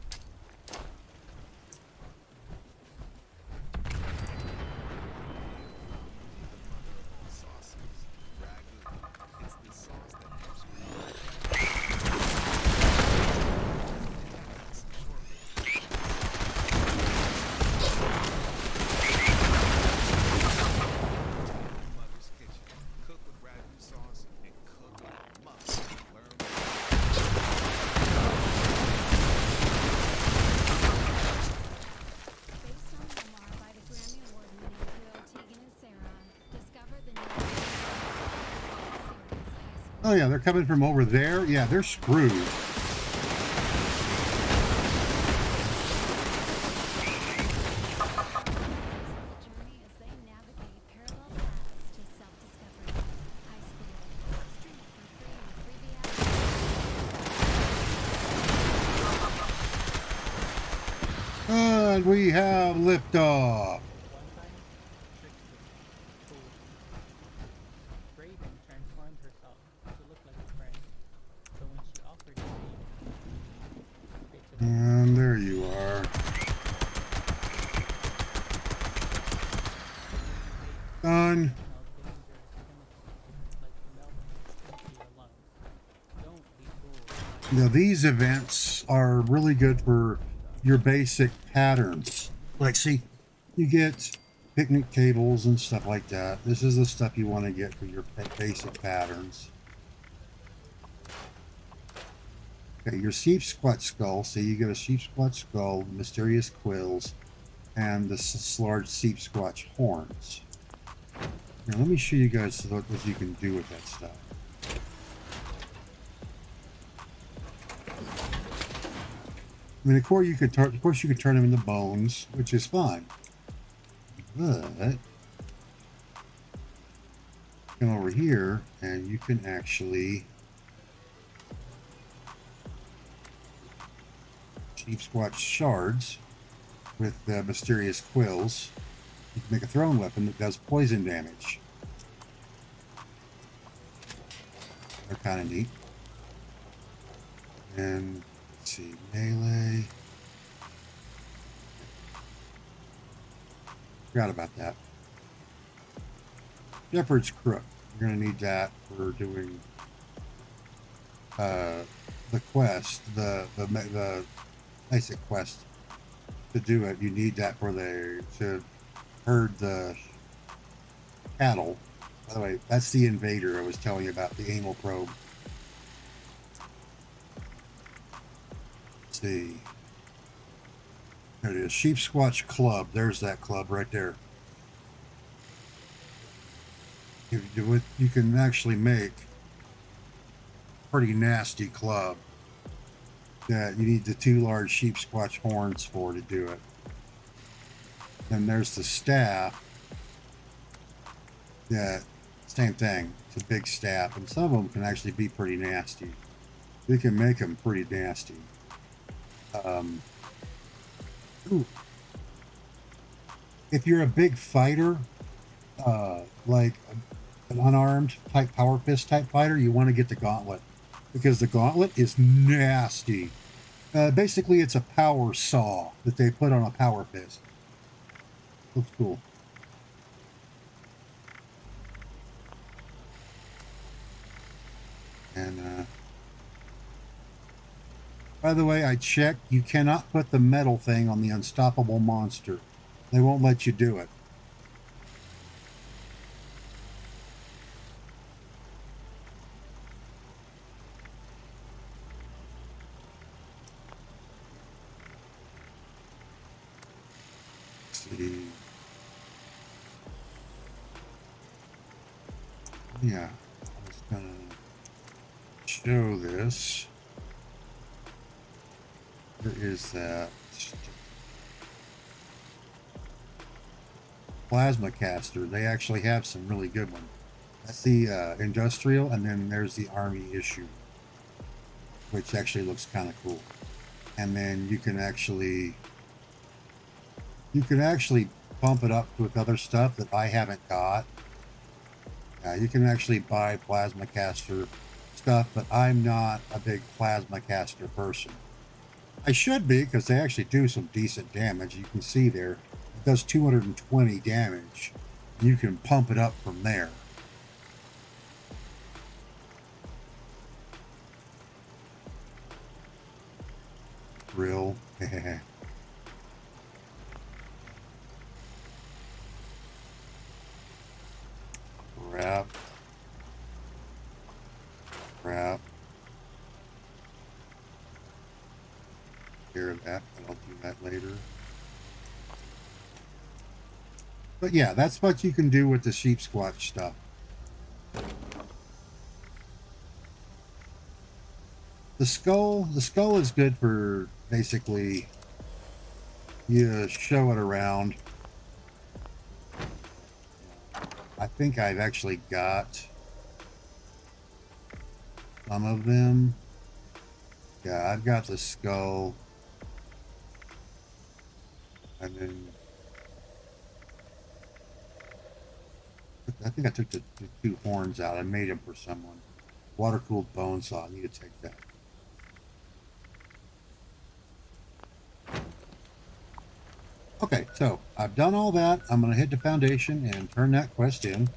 Oh yeah, they're coming from over there. Yeah, they're screwed. And we have liftoff. Raven transformed herself to look like a friend. So when she offered to And there you are. Done. Now these events are really good for your basic patterns. Like, see, you get picnic tables and stuff like that. This is the stuff you want to get for your basic patterns. Okay, your sheep squat skull. So you get a sheep squat skull, mysterious quills, and the large sheep squatch horns. Now, let me show you guys what you can do with that stuff. I mean, of course you could turn them into bones, which is fine. But come over here, and you can actually sheep squatch shards with mysterious quills. You can make a thrown weapon that does poison damage. They're kind of neat. And let's see, melee. Forgot about that. Shepherd's Crook. You're going to need that for doing the quest, the basic quest. To do it, you need that for to herd the cattle. By the way, that's the invader I was telling you about, the anal probe. Let's see. There it is. Sheep Squatch Club. There's that club right there. You can actually make a pretty nasty club that you need the 2 large sheep squatch horns for to do it. Then there's the staff. Yeah, same thing. It's a big staff, and some of them can actually be pretty nasty. We can make them pretty nasty. Ooh. If you're a big fighter, like an unarmed type power fist type fighter, you want to get the gauntlet, because the gauntlet is nasty. Basically, it's a power saw that they put on a power fist. Looks cool. And by the way, I checked. You cannot put the metal thing on the unstoppable monster. They won't let you do it. Yeah, I was gonna show this. Where is that? Plasma caster. They actually have some really good ones. That's the industrial, and then there's the army issue, which actually looks kind of cool. And then you can actually bump it up with other stuff that I haven't got. You can actually buy plasma caster stuff, but I'm not a big plasma caster person. I should be, because they actually do some decent damage. You can see there, it does 220 damage. You can pump it up from there. Drill. Crap. Hear that, but I'll do that later. But yeah, that's what you can do with the sheep squatch stuff. The skull is good for basically you show it around. I think I've actually got some of them. Yeah, I've got the skull. And then I think I took the two horns out. I made them for someone. Water-cooled bone saw. I need to take that. Okay, so I've done all that. I'm going to hit the foundation and turn that quest in.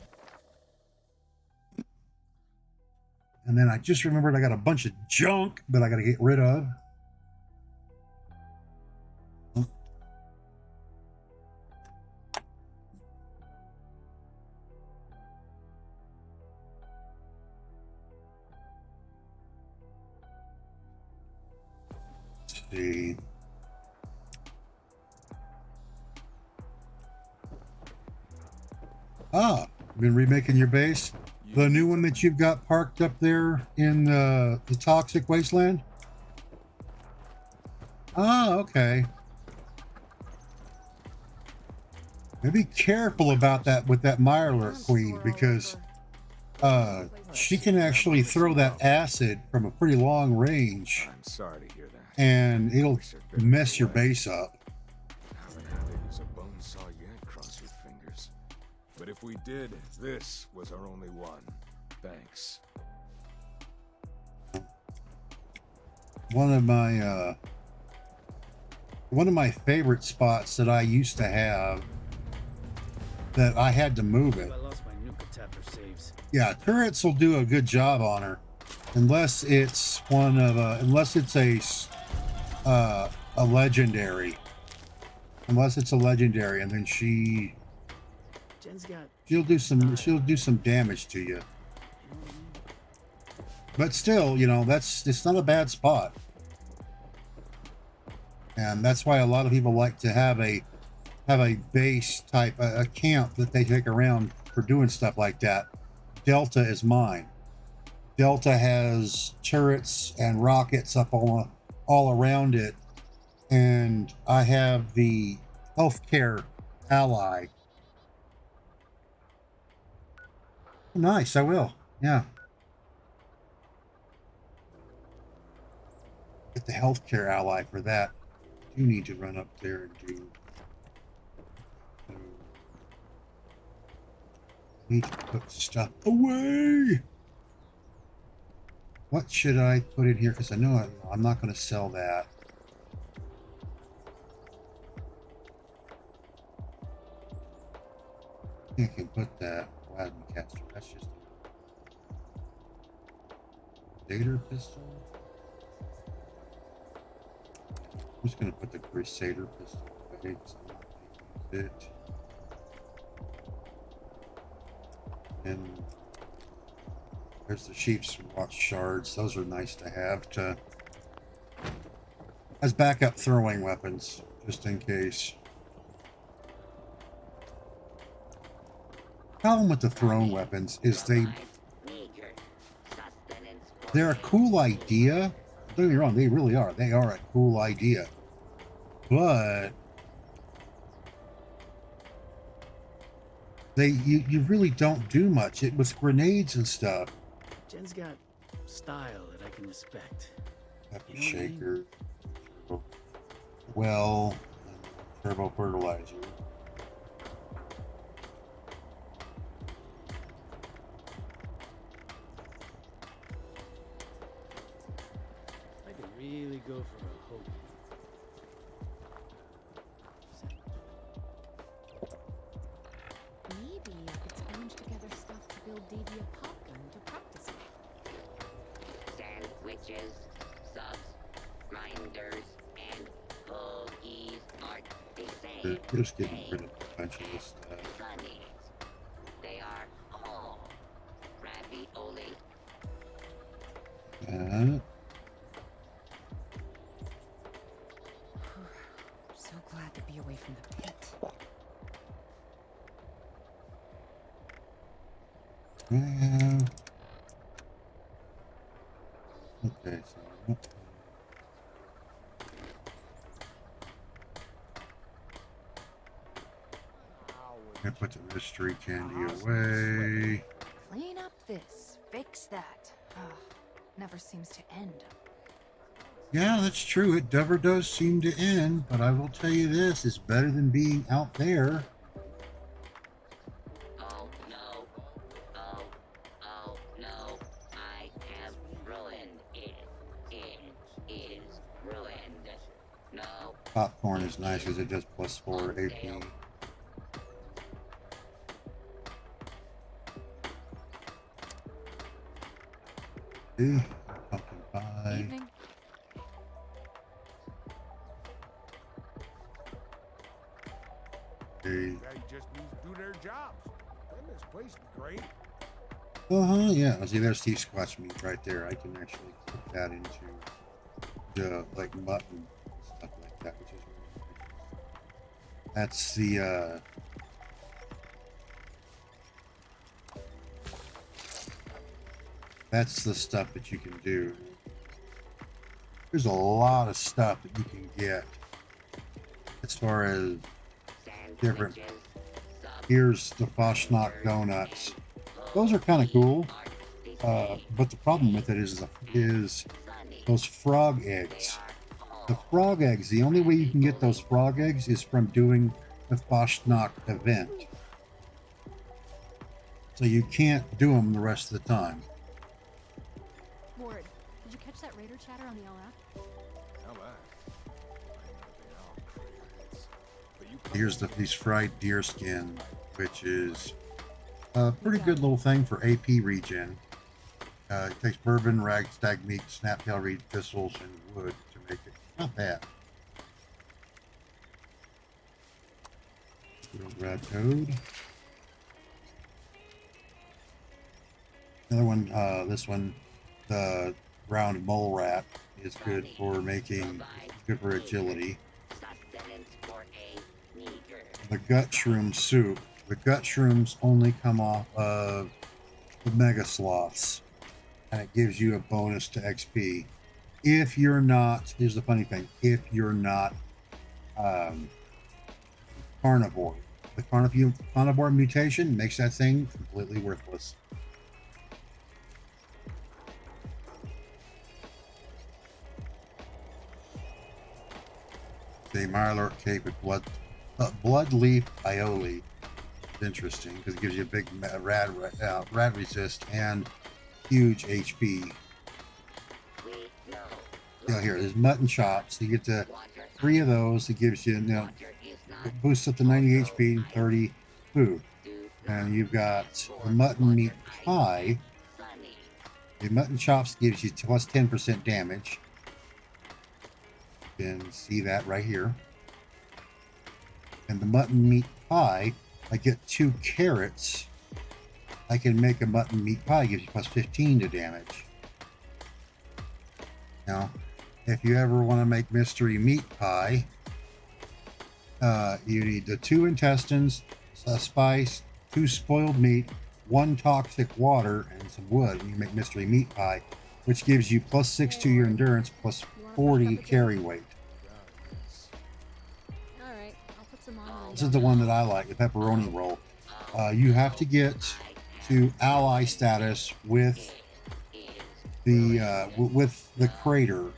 And then I just remembered I got a bunch of junk that I got to get rid of. Let's see. Ah, been remaking your base? The new one that you've got parked up there in the toxic wasteland? Ah, okay. Be careful about that with that Mirelurk queen, because she can actually throw that acid from a pretty long range. I'm sorry to hear that. And it'll mess your base up. Haven't had to use a bone saw yet, cross your fingers. But if we did, this was our only one. Thanks. One of my favorite spots that I used to have that I had to move it. I lost my nuka tapper saves. Yeah, turrets will do a good job on her, unless it's one of unless it's a legendary. Unless it's a legendary, and then Jen's got she'll do some damage to you. But still, you know, it's not a bad spot. And that's why a lot of people like to have a base type, a camp that they take around for doing stuff like that. Delta is mine. Delta has turrets and rockets up all around it. And I have the healthcare ally. Nice, I will. Yeah. Get the healthcare ally for that. You need to run up there and do. Need to put stuff away. What should I put in here? Because I know I'm not going to sell that. I think I can put that plasma caster. That's just a Crusader pistol. I'm just going to put the Crusader pistol away because I'm not going to use it. And there's the Sheep's Watch shards. Those are nice to have as backup throwing weapons, just in case. Problem with the throwing weapons is they're a cool idea. Don't get me wrong, they really are. They are a cool idea. But you really don't do much. It with grenades and stuff. Jen's got style that I can respect. Pepper shaker. Well, turbo fertilizer. I could really go for a hope. Maybe I could scrounge together stuff to build Davy a pop gun to practice with. Sandwiches, subs, grinders, and hoagies are the same. We're just getting rid of a bunch of this stuff. Funnies. They are all ravioli. So glad to be away from the pit. I have... Okay, so I put the mystery candy away. Clean up this, fix that. Ugh, never seems to end. Yeah, that's true. It never does seem to end, but I will tell you this, it's better than being out there. Oh no. Oh no. I have ruined it. It is ruined. No. Popcorn is nice because it does +4 AP. Pumpkin pie. Evening. Okay. just needs to do their jobs. Then this place is great. Yeah. See, there's Steve Squatch meat right there. I can actually put that into the like mutton stuff like that, which is really nice. That's the that's the stuff that you can do. There's a lot of stuff that you can get as far as different. Here's the Foshnok donuts. Those are kind of cool, but the problem with it is those frog eggs. The frog eggs. The only way you can get those frog eggs is from doing the Foshnok event. So you can't do them the rest of the time. Ward, did you catch that raider chatter on the LF? Here's these fried deer skin, which is a pretty good little thing for AP regen. It takes bourbon, ragstag meat, snaptail reed thistles, and wood to make it. Not bad. Good old rat toad. Another one, this one, the round mole rat is good for making, good for agility. The gut shroom soup. The gut shrooms only come off of the mega sloths, and it gives you a bonus to XP. If you're not, here's the funny thing, if you're not carnivore. The carnivore mutation makes that thing completely worthless. The Mirelurk Cape with Bloodleaf Aioli. It's interesting because it gives you a big rad resist and huge HP. Here, there's mutton chops. You get the 3 of those. It gives you, it boosts up to 90 HP and 30 food. And you've got the mutton meat pie. The mutton chops gives you plus 10% damage. You can see that right here. And the mutton meat pie, I get 2 carrots. I can make a mutton meat pie, gives you plus 15 to damage. Now, if you ever want to make mystery meat pie, you need the 2 intestines, a spice, 2 spoiled meat, 1 toxic water, and some wood. And you make mystery meat pie, which gives you plus 6 to your endurance, plus 40 carry weight. Alright, I'll put some on. This is the one that I like, the pepperoni roll. You have to get to ally status with the crater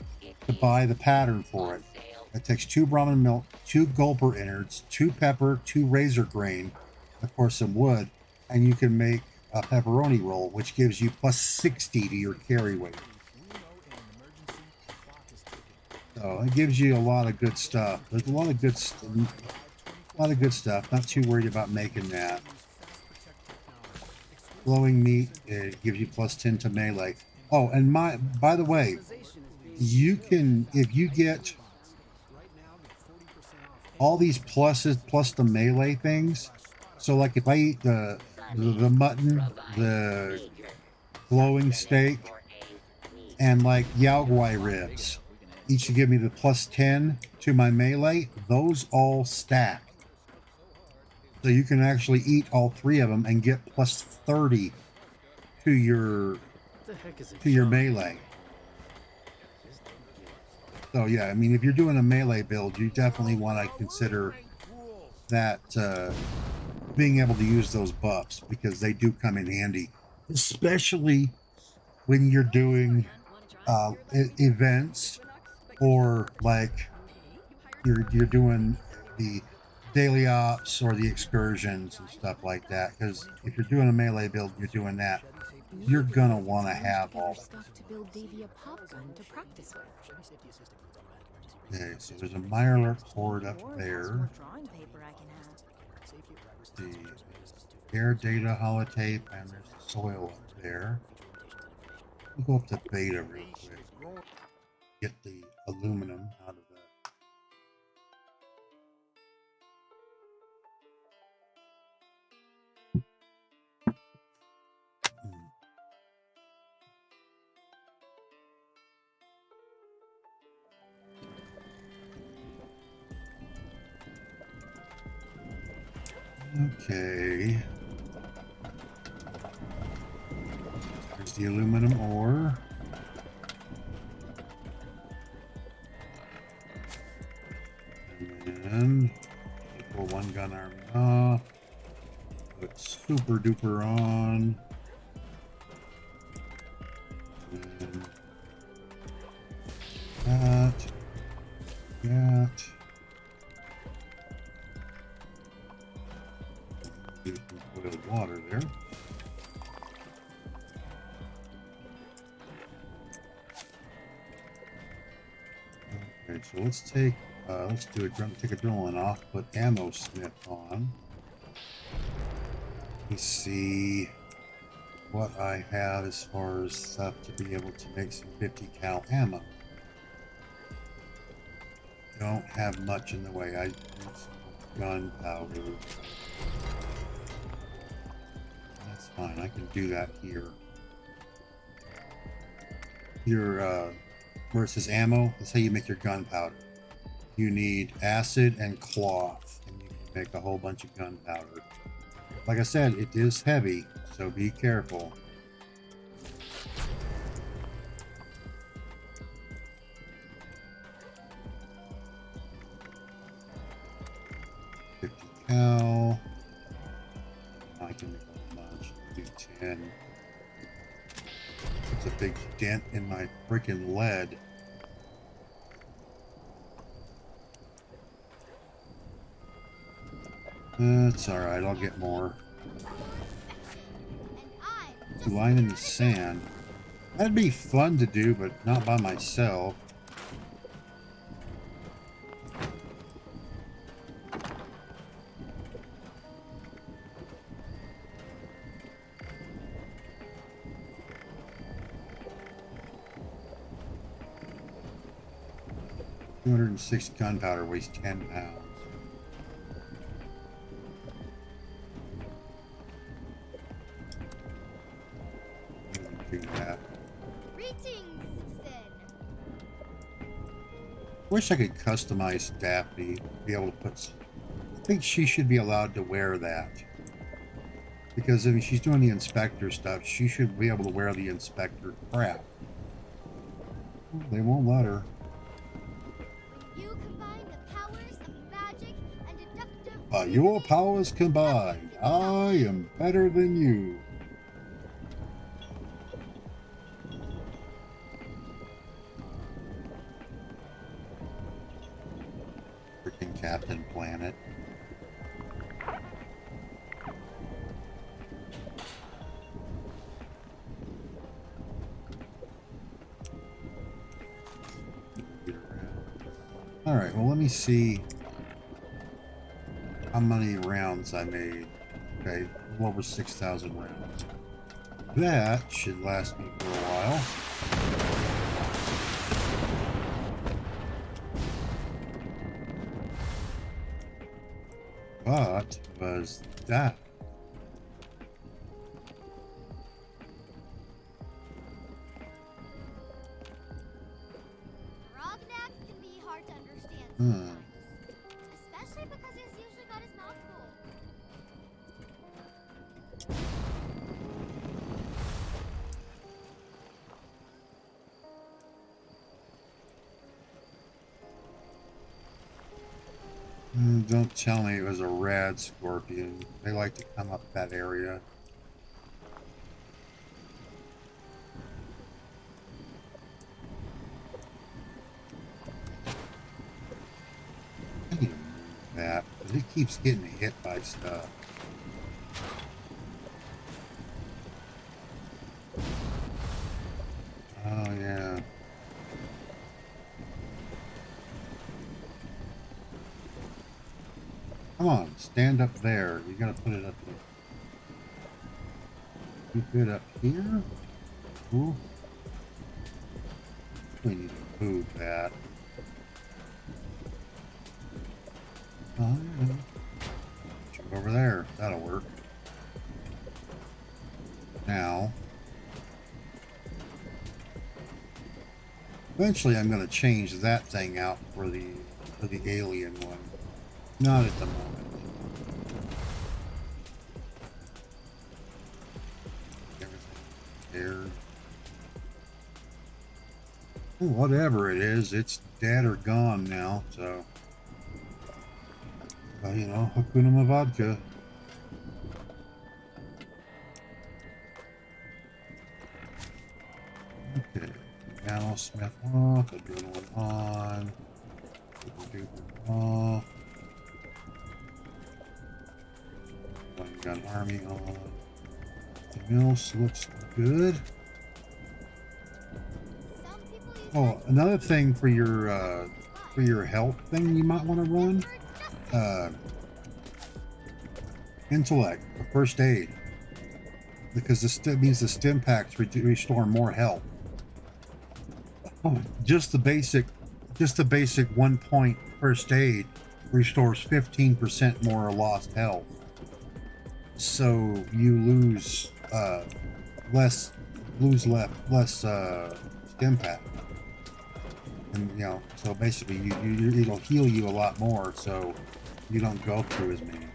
to buy the pattern for it. It takes 2 Brahmin milk, 2 gulper innards, 2 pepper, 2 razor grain, of course some wood, and you can make a pepperoni roll, which gives you plus 60 to your carry weight. So it gives you a lot of good stuff. There's a lot of good stuff. Not too worried about making that. Glowing meat, it gives you plus 10 to melee. Oh, and by the way, you can, if you get all these pluses plus the melee things, so like if I eat the mutton, the glowing steak, and like Yao Guai ribs, each to give me the plus 10 to my melee, those all stack. So you can actually eat all 3 of them and get plus 30 to your melee. So yeah, I mean, if you're doing a melee build, you definitely want to consider that being able to use those buffs, because they do come in handy, especially when you're doing events, or like you're doing the daily ops or the excursions and stuff like that. Because if you're doing a melee build, you're doing that, you're gonna want to have all of it. Stuff to build Davia pop gun to practice with. Okay, so there's a Mirelurk horde up there. Drawing paper I can have. The air data holotape, and there's the soil up there. We'll go up to beta real quick. Get the aluminum out of that. Okay. There's the aluminum ore. And pull one gun arm off. Put super duper on. And that. Put water there. Okay, so let's take take adrenaline off, put ammo smith on. Let me see what I have as far as stuff to be able to make some 50 cal ammo. Don't have much in the way. I need some gunpowder. That's fine. I can do that here. Your where it says ammo, that's how you make your gunpowder. You need acid and cloth, and you can make a whole bunch of gunpowder. Like I said, it is heavy, so be careful. Cal. I can make a bunch. Do 10. It's a big dent in my freaking lead. That's alright, I'll get more. Line in the sand. That'd be fun to do, but not by myself. .206 gunpowder weighs 10 pounds. Do that. Greetings, citizen. Wish I could customize Daphne, be able to put. I think she should be allowed to wear that, because I mean she's doing the inspector stuff. She should be able to wear the inspector crap. They won't let her. You combine the powers of magic and deductive. By your powers combined, I am better than you. Freaking Captain Planet. All right, well, let me see how many rounds I made. Okay, a little over 6,000 rounds. That should last me for a while. What was that? Rognak can be hard to understand sometimes, especially because he's usually got his mouth full. don't tell me it was a rad scorpion. They like to come up that area. I need to move that, because it keeps getting hit by stuff. Oh, yeah. Come on, stand up there. You gotta put it up here. Keep it up here. Ooh. We need to move that. Oh, yeah. Jump over there. That'll work. Now. Eventually I'm gonna change that thing out for the alien one. Not at the moment. Everything there. Whatever it is, it's dead or gone now, so. You know, Hakuna Vodka. Okay. Now Smith off, adrenaline on. Super duper off. One gun army on. Everything else looks good. Oh, another thing for your health thing you might want to run. Intellect, or first aid, because the means the stim packs restore more health. Oh, just the basic 1 point first aid restores 15% more lost health. So you lose less stim pack, and you know, so basically it'll heal you a lot more, so you don't go through as many.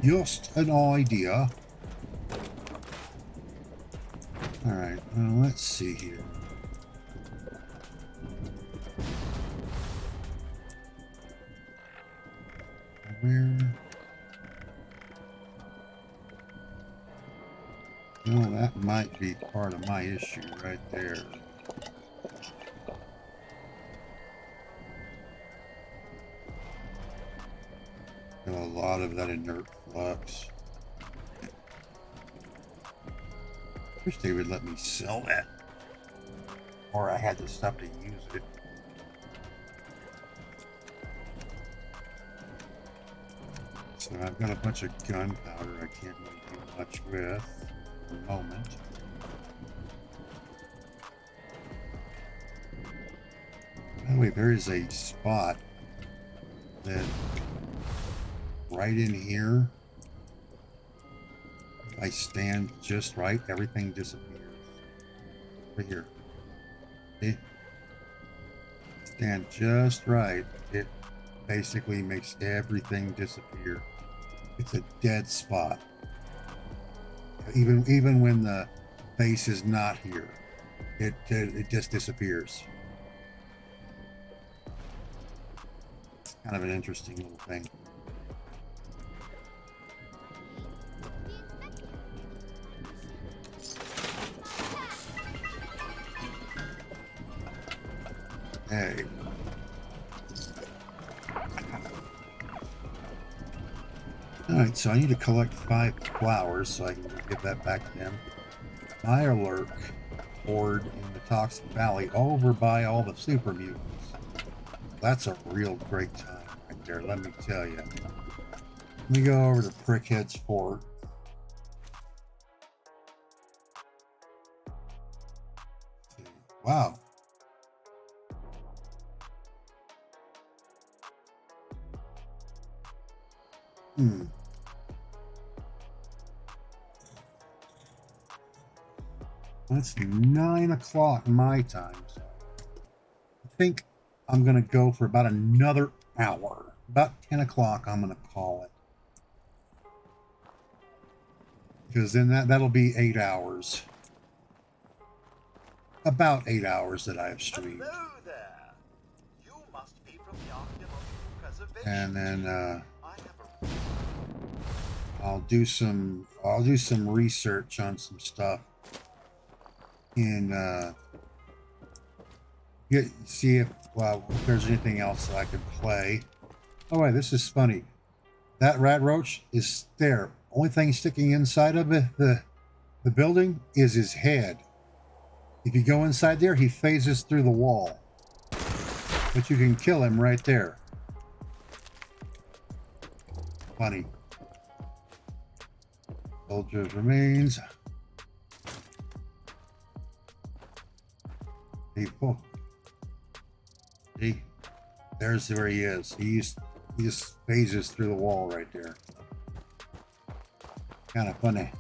Just an idea. All right, let's see here. Where? Well, that might be part of my issue right there. Got a lot of that inert flux. Wish they would let me sell that. Or I had the stuff to use it. So I've got a bunch of gunpowder I can't really do much with for the moment. By the way, there is a spot that right in here, if I stand just right, everything disappears. Right here. See? Stand just right, it basically makes everything disappear. It's a dead spot. Even when the base is not here, it just disappears. Kind of an interesting little thing. Hey. Alright, so I need to collect 5 flowers so I can give that back to them. Mirelurk horde in the Toxic Valley over by all the super mutants. That's a real great time right there, let me tell you. Let me go over to Prickhead's Fort. Wow. That's 9 o'clock my time. So I think I'm going to go for about another hour. About 10 o'clock I'm going to call it. Because then that'll be 8 hours. About 8 hours that I have streamed. Hello there. You must be and then I'll do some research on some stuff and see if there's anything else that I could play. Oh wait, this is funny. That rat roach is there. Only thing sticking inside of it, the building is his head. If you go inside there, he phases through the wall. But you can kill him right there. Funny. Soldier's remains. People. See? There's where he is. He just phases through the wall right there. Kind of funny.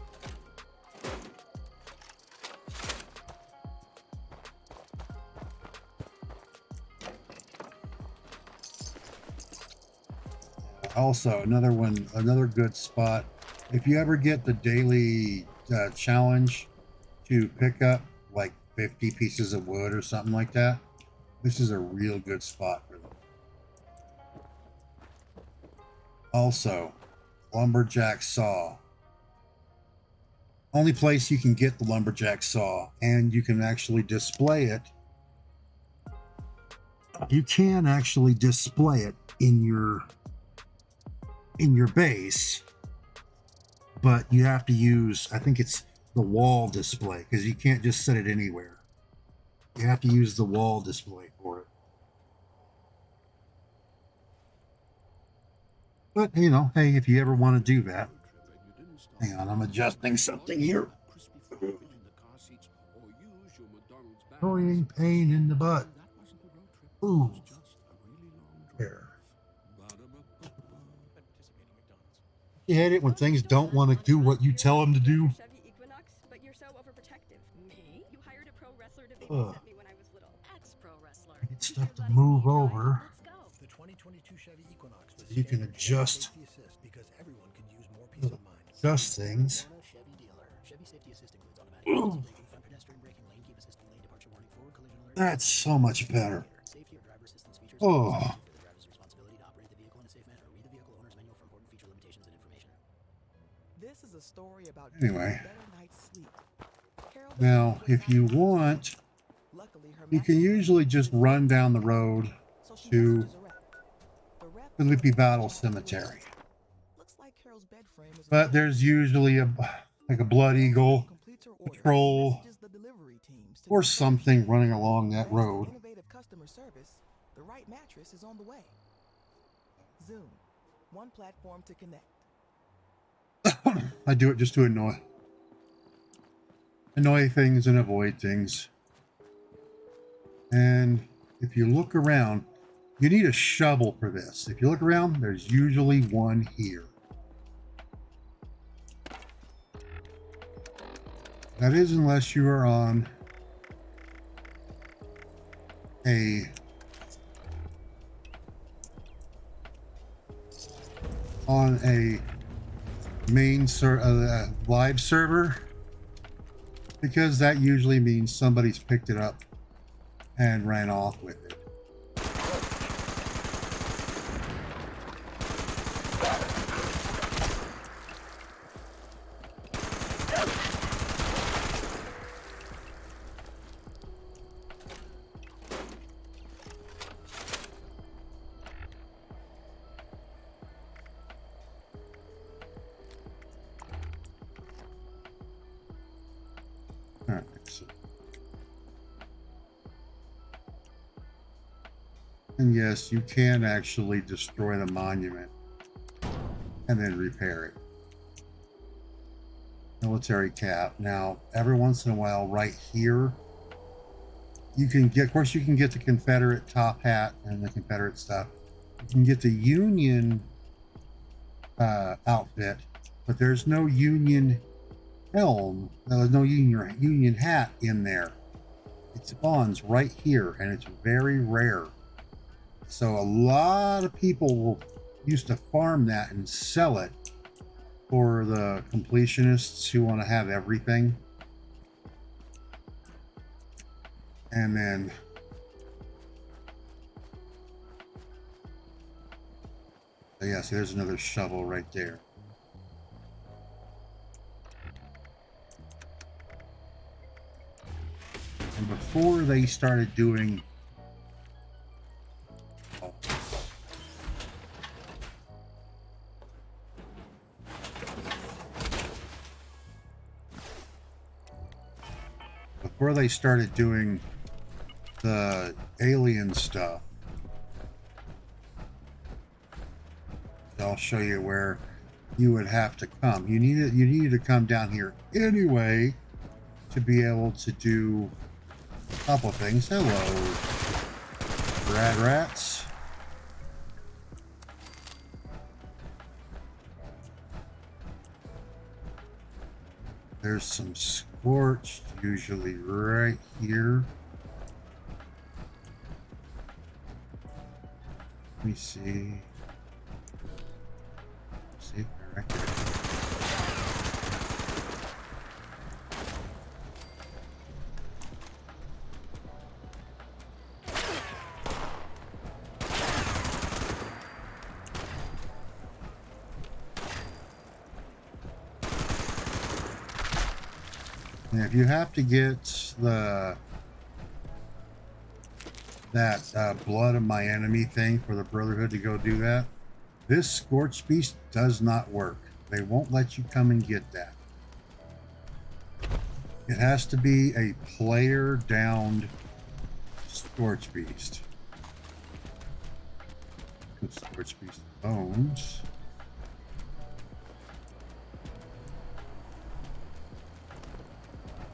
Also, another good spot. If you ever get the daily challenge to pick up like 50 pieces of wood or something like that, this is a real good spot for them. Also, lumberjack saw. Only place you can get the lumberjack saw, and you can actually display it. You can actually display it in your base, but you have to use, I think it's the wall display, because you can't just set it anywhere. You have to use the wall display for it. But, you know, hey, if you ever want to do that. Hang on, I'm adjusting something here. Annoying pain in the butt. Ooh. There. You hate it when things don't want to do what you tell them to do. Ugh. I get stuff to move over. You can adjust things. Ooh. That's so much better. Oh. This is a story about Anyway. Now, if you want, you can usually just run down the road to Philippi Battle Cemetery. But there's usually a Blood Eagle patrol or something running along that road. Innovative customer service, the right mattress is on the way. Zoom, one platform to connect. I do it just to annoy things and avoid things. And if you look around, you need a shovel for this. If you look around, there's usually one here. That is unless you are on a main live server, because that usually means somebody's picked it up and ran off with it. And yes, you can actually destroy the monument and then repair it. Military cap. Now, every once in a while, right here, you can get, of course, you can get the Confederate top hat and the Confederate stuff. You can get the Union outfit, but there's no Union helm. There's no Union hat in there. It spawns right here, and it's very rare. So a lot of people used to farm that and sell it for the completionists who want to have everything. And then So yeah, see, there's another shovel right there. And before they started doing... Oh. Before they started doing the alien stuff, I'll show you where you would have to come. You needed to come down here anyway to be able to do a couple things. Hello, rad rats. There's some scorched, usually right here. Let me see. See, right there. And if you have to get that blood of my enemy thing for the Brotherhood to go do that, this Scorched Beast does not work. They won't let you come and get that. It has to be a player downed Scorched Beast. Scorched Beast bones.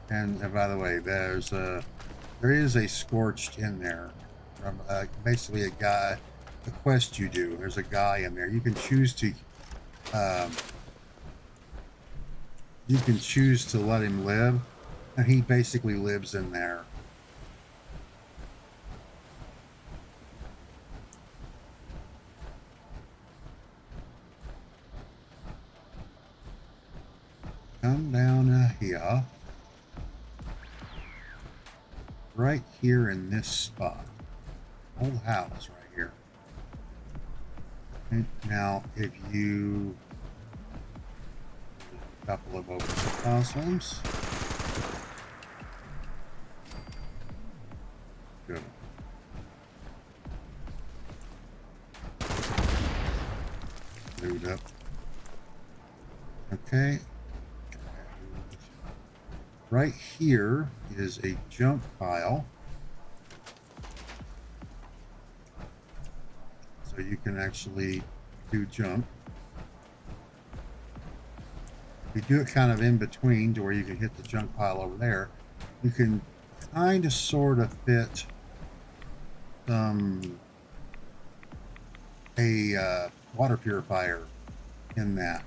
And by the way, there is a Scorched in there from basically a guy, the quest you do. There's a guy in there. You can choose to let him live, and he basically lives in there. Come down here. Right here in this spot. Old house right here. And now, if you... A couple of open possums. Good. Load up. Okay. Right here is a junk pile. So you can actually do jump. If you do it kind of in between to where you can hit the junk pile over there, you can kind of sort of fit a water purifier in that.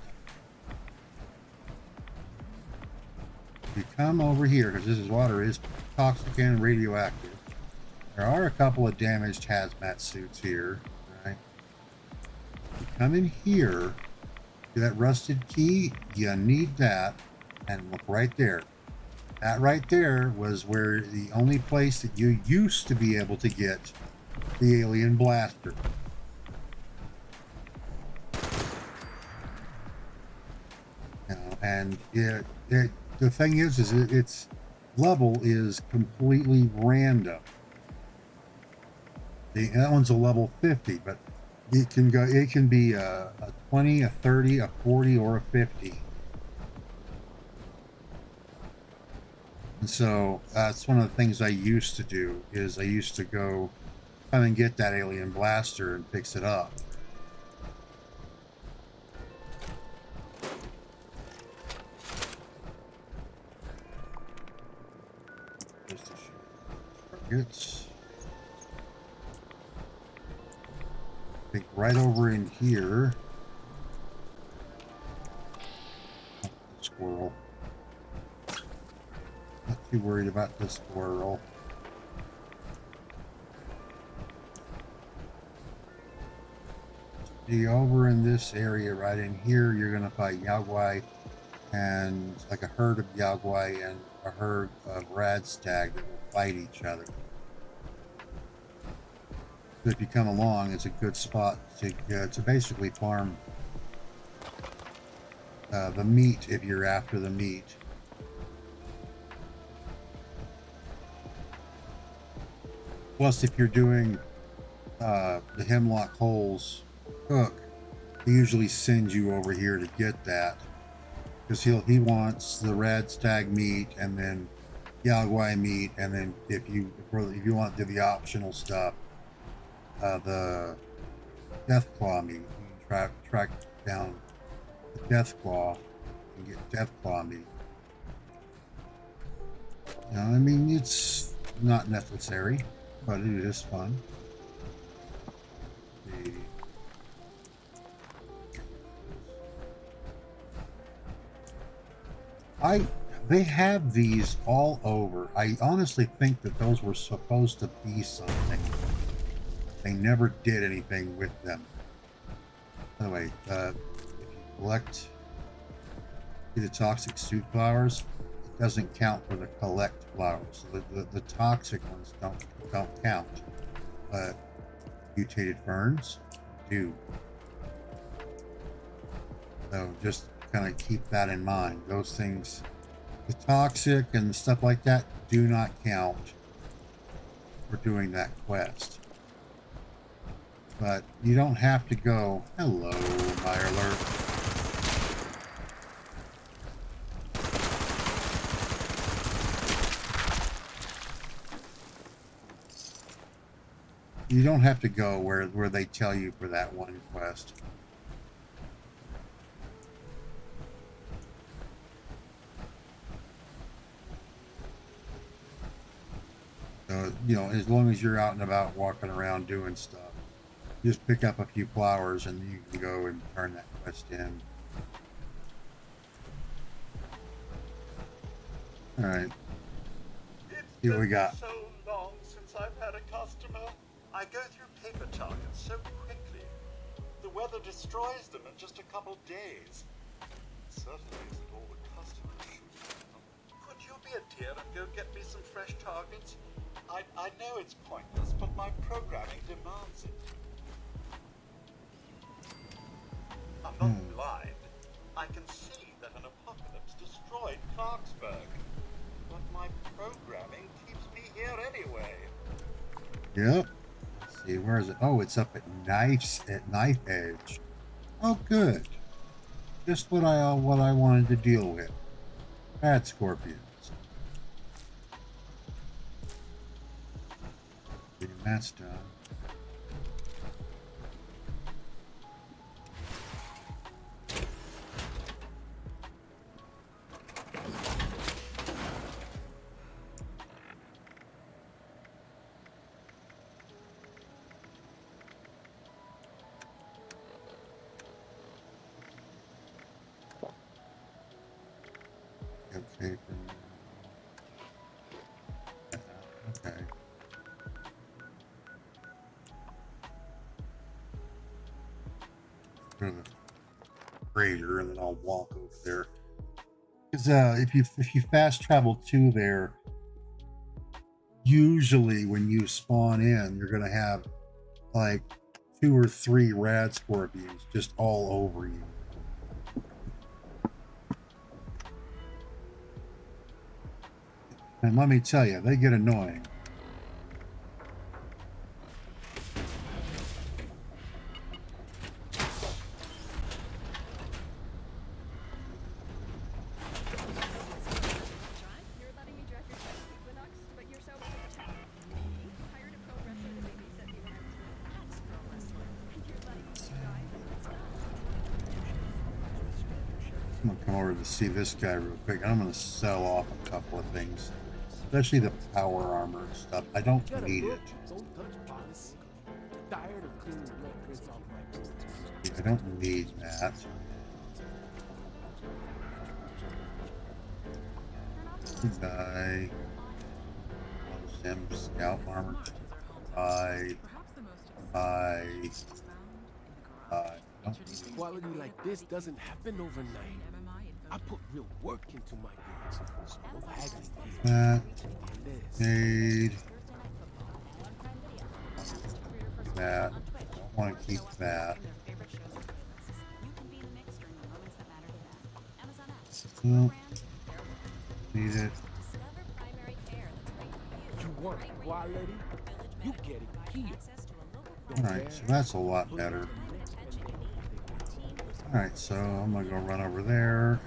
If you come over here, because this water is toxic and radioactive, there are a couple of damaged hazmat suits here. Right? You come in here, see that rusted key? You need that, and look right there. That right there was where the only place that you used to be able to get the alien blaster. You know, and the thing is its level is completely random. That one's a level 50, but it can go. It can be a 20, a 30, a 40, or a 50. And so that's one of the things I used to do. Is I used to go come and get that alien blaster and fix it up. Targets. I think right over in here. Oh, squirrel. Not too worried about this squirrel. See, over in this area right in here, you're going to fight Yaogwai and like a herd of Yaogwai and a herd of Radstag that will fight each other. So if you come along, it's a good spot to basically farm the meat if you're after the meat. Plus, if you're doing the Hemlock Holes cook, he usually sends you over here to get that, because he wants the red stag meat and then Yagwai meat, and then if you want to do the optional stuff, the Deathclaw meat. You can track down the Deathclaw and get Deathclaw meat. I mean, it's not necessary, but it is fun. They have these all over. I honestly think that those were supposed to be something. They never did anything with them. Anyway, if you collect the toxic suit flowers, it doesn't count for the collect flowers. So the toxic ones don't count. But mutated ferns do. So just kind of keep that in mind. Those things, the toxic and stuff like that, do not count for doing that quest. But you don't have to go, hello, Mirelurk. You don't have to go where they tell you for that one quest. You know, as long as you're out and about walking around doing stuff, just pick up a few flowers and you can go and turn that quest in. Alright. See what we got. So long since I've had a customer. I go through paper targets so quickly. The weather destroys them in just a couple days. It certainly isn't all the customers shoot. Could you be a dear and go get me some fresh targets? I know it's pointless, but my programming demands it. I'm not blind. I can see that an apocalypse destroyed Clarksburg. But my programming keeps me here anyway. Yep. Let's see, where is it? Oh, it's up at Knife Edge. Oh, good. Just what I wanted to deal with. Bad scorpions. Getting that's done. Okay. Okay. Go to the crater, and then I'll walk over there. Because if you fast travel to there, usually when you spawn in, you're gonna have like 2 or 3 rad scorpions just all over you. And let me tell you, they get annoying. I'm gonna come over to see this guy real quick. I'm gonna sell off a couple of things. Especially the power armor and stuff. I don't need it. I don't need that. Die. Sim scout armor. Quality like this doesn't happen overnight. I put real work into my goods. So no haggling here. That. Made. that. I don't want to keep that. No. Need it. You want quality? You get it here. Alright, so that's a lot better. Alright, so I'm gonna go run over there.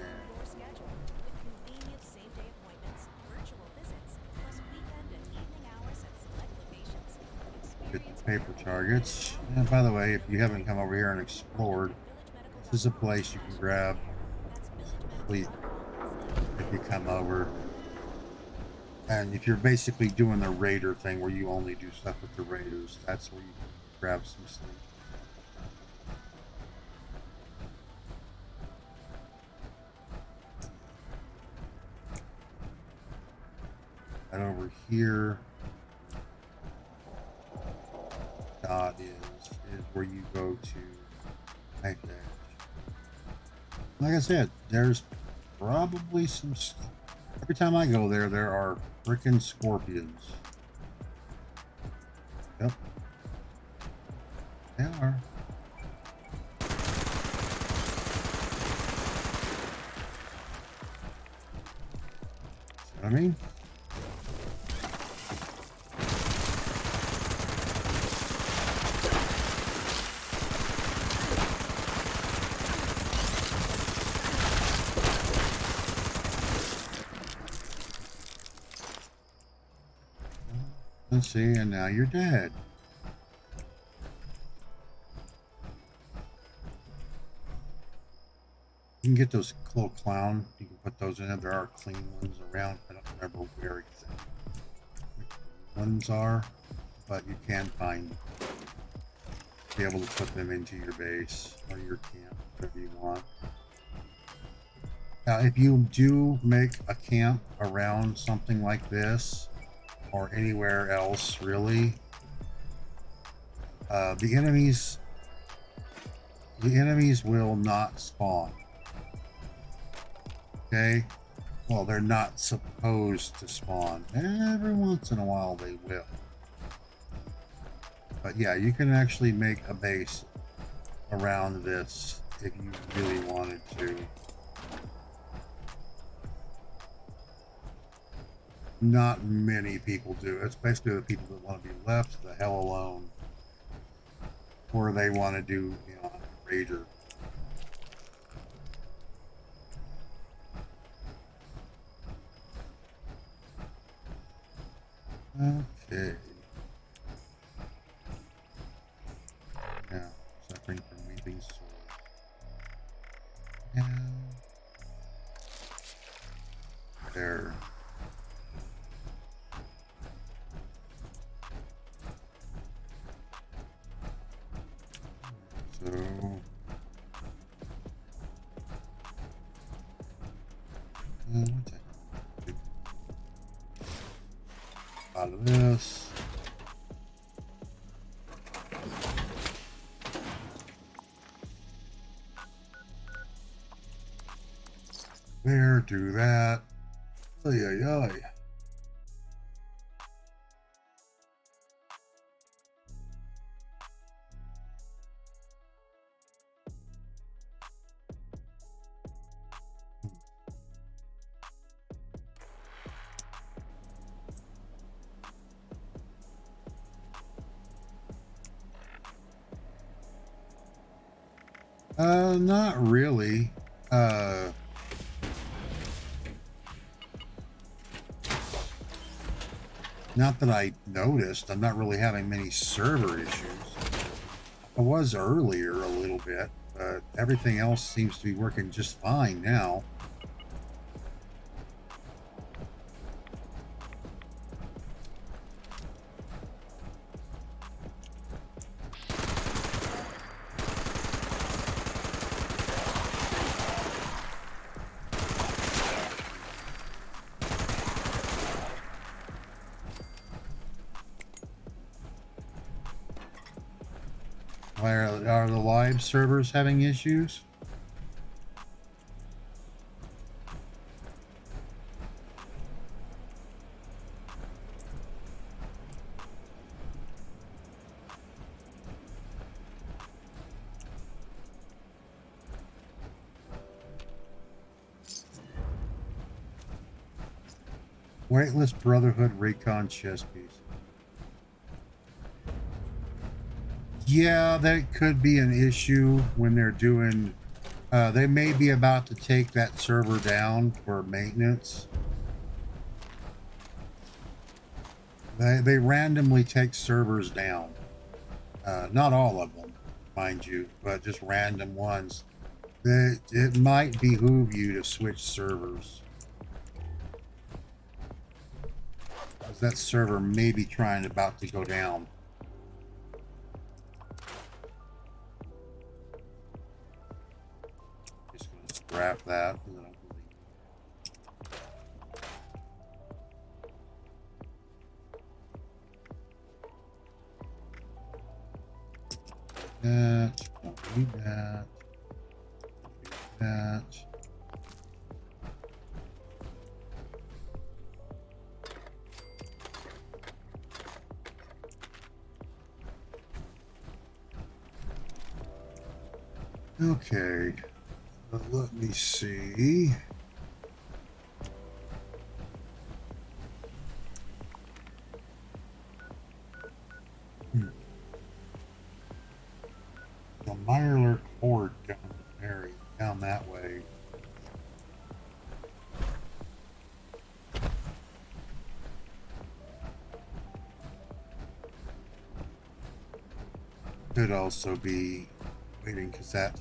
Get the paper targets. And by the way, if you haven't come over here and explored, this is a place you can grab fleet if you come over. And if you're basically doing the raider thing where you only do stuff with the raiders, that's where you can grab some sleep. And over here, dot is where you go to make that. Like I said, there's probably some. Every time I go there, there are frickin' scorpions. Yep. They are. See what I mean? Let's see, and now you're dead. You can get those little clown. You can put those in there. There are clean ones around. I don't remember where exactly which ones are, but you can find. Be able to put them into your base or your camp, whatever you want. Now, if you do make a camp around something like this, or anywhere else, really, the enemies will not spawn. Okay, well, they're not supposed to spawn. Every once in a while they will, but yeah, you can actually make a base around this if you really wanted to. Not many people do. It's basically the people that want to be left the hell alone, or they want to do, you know, a raider. Okay. Now, suffering from weeping sores. And there. So what's that? Out of this. There, do that. Ay, ay, ay. Not really. Not that I noticed. I'm not really having many server issues. I was earlier a little bit, but everything else seems to be working just fine now. Are the live servers having issues? Weightless Brotherhood Recon chest piece. Yeah, that could be an issue when they're doing... they may be about to take that server down for maintenance. They randomly take servers down. Not all of them, mind you, but just random ones. It might behoove you to switch servers. Because that server may be about to go down. Just going to scrap that. Don't need that. That. Okay, let me see. The Mirelurk Horde down that way. Could also be waiting because that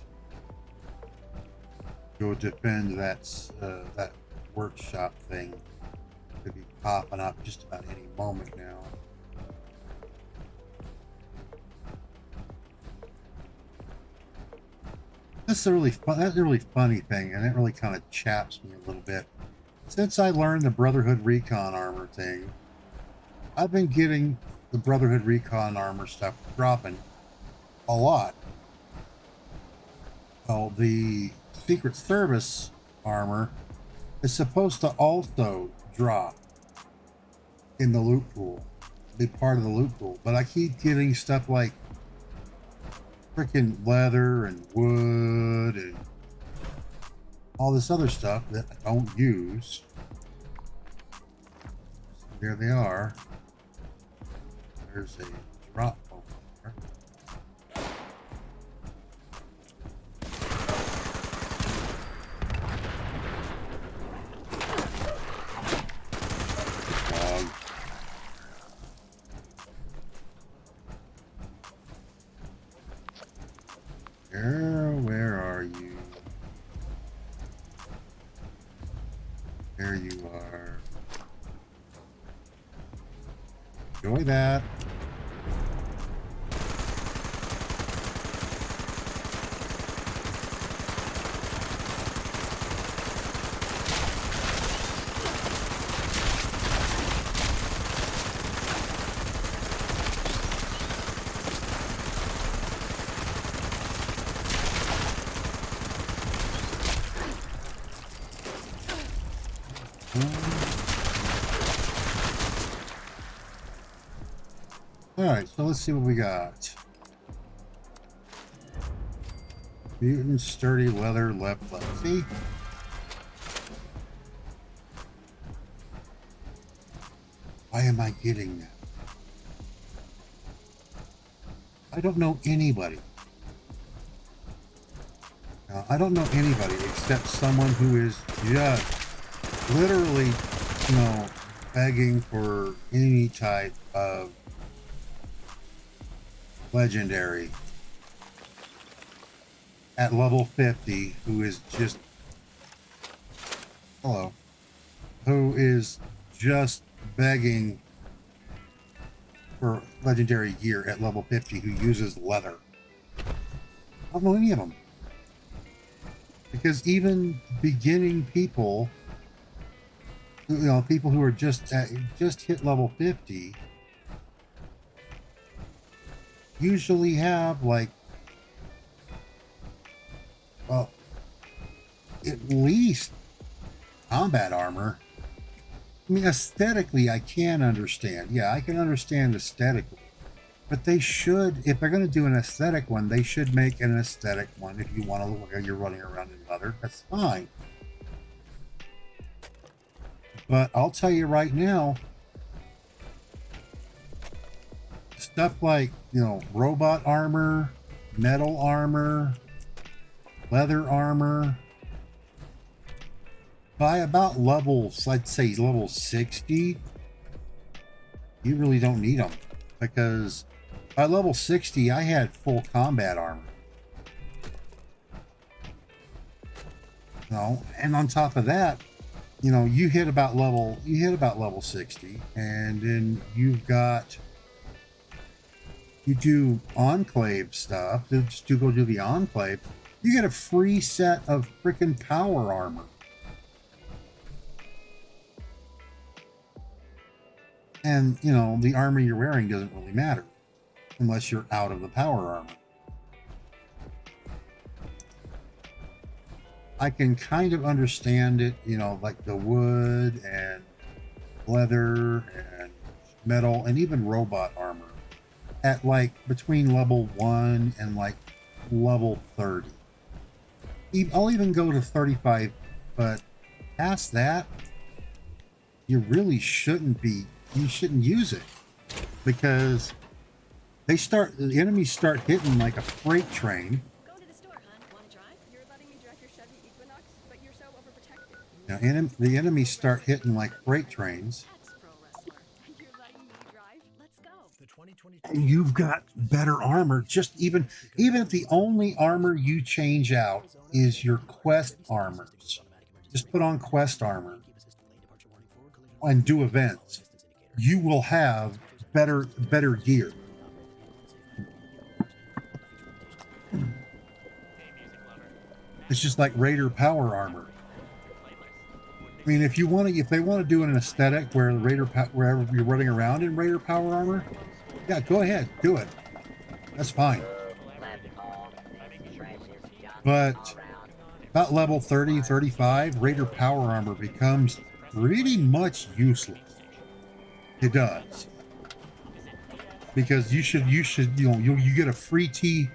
go defend that workshop thing could be popping up just about any moment now. That's a really funny thing, and it really kind of chaps me a little bit. Since I learned the Brotherhood Recon armor thing, I've been getting the Brotherhood Recon armor stuff dropping a lot. Well, the Secret Service armor is supposed to also drop in the loot pool, be part of the loot pool, but I keep getting stuff like freaking leather and wood and all this other stuff that I don't use. So there they are. There's a drop over there. Dog. Girl, where are you? There you are. Enjoy that. Alright, so let's see what we got. Mutant sturdy leather left leg. See? Why am I getting that? I don't know anybody. Now, I don't know anybody except someone who is just literally, begging for any type of legendary at level 50 who is just begging for legendary gear at level 50 who uses leather. I don't know any of them, because even beginning people, people who are just hit level 50 usually have at least combat armor. I mean, aesthetically, I can understand. Yeah, I can understand aesthetically. But they should, if they're going to do an aesthetic one, they should make an aesthetic one. If you want to look like you're running around in leather, that's fine. But I'll tell you right now, stuff like, you know, robot armor, metal armor, leather armor, by about levels, I'd say level 60, you really don't need them, because by level 60 I had full combat armor. You know, and on top of that, you know, you hit about level 60, and then you do enclave stuff. Just to go do the enclave, you get a free set of freaking power armor. And, you know, the armor you're wearing doesn't really matter unless you're out of the power armor. I can kind of understand it, you know, like the wood and leather and metal and even robot armor at like between level 1 and like level 30. I'll even go to 35, but past that, you really shouldn't use it, because the enemies start hitting like a freight train. Now, the enemies start hitting like freight trains. And you've got better armor. Just even if the only armor you change out is your quest armors, just put on quest armor and do events. You will have better gear. It's just like Raider power armor. I mean, if they want to do an aesthetic where the Raider, wherever you're running around in Raider power armor, yeah, go ahead, do it. That's fine. But about level 30, 35, Raider power armor becomes pretty much useless. It does, because you get a free T,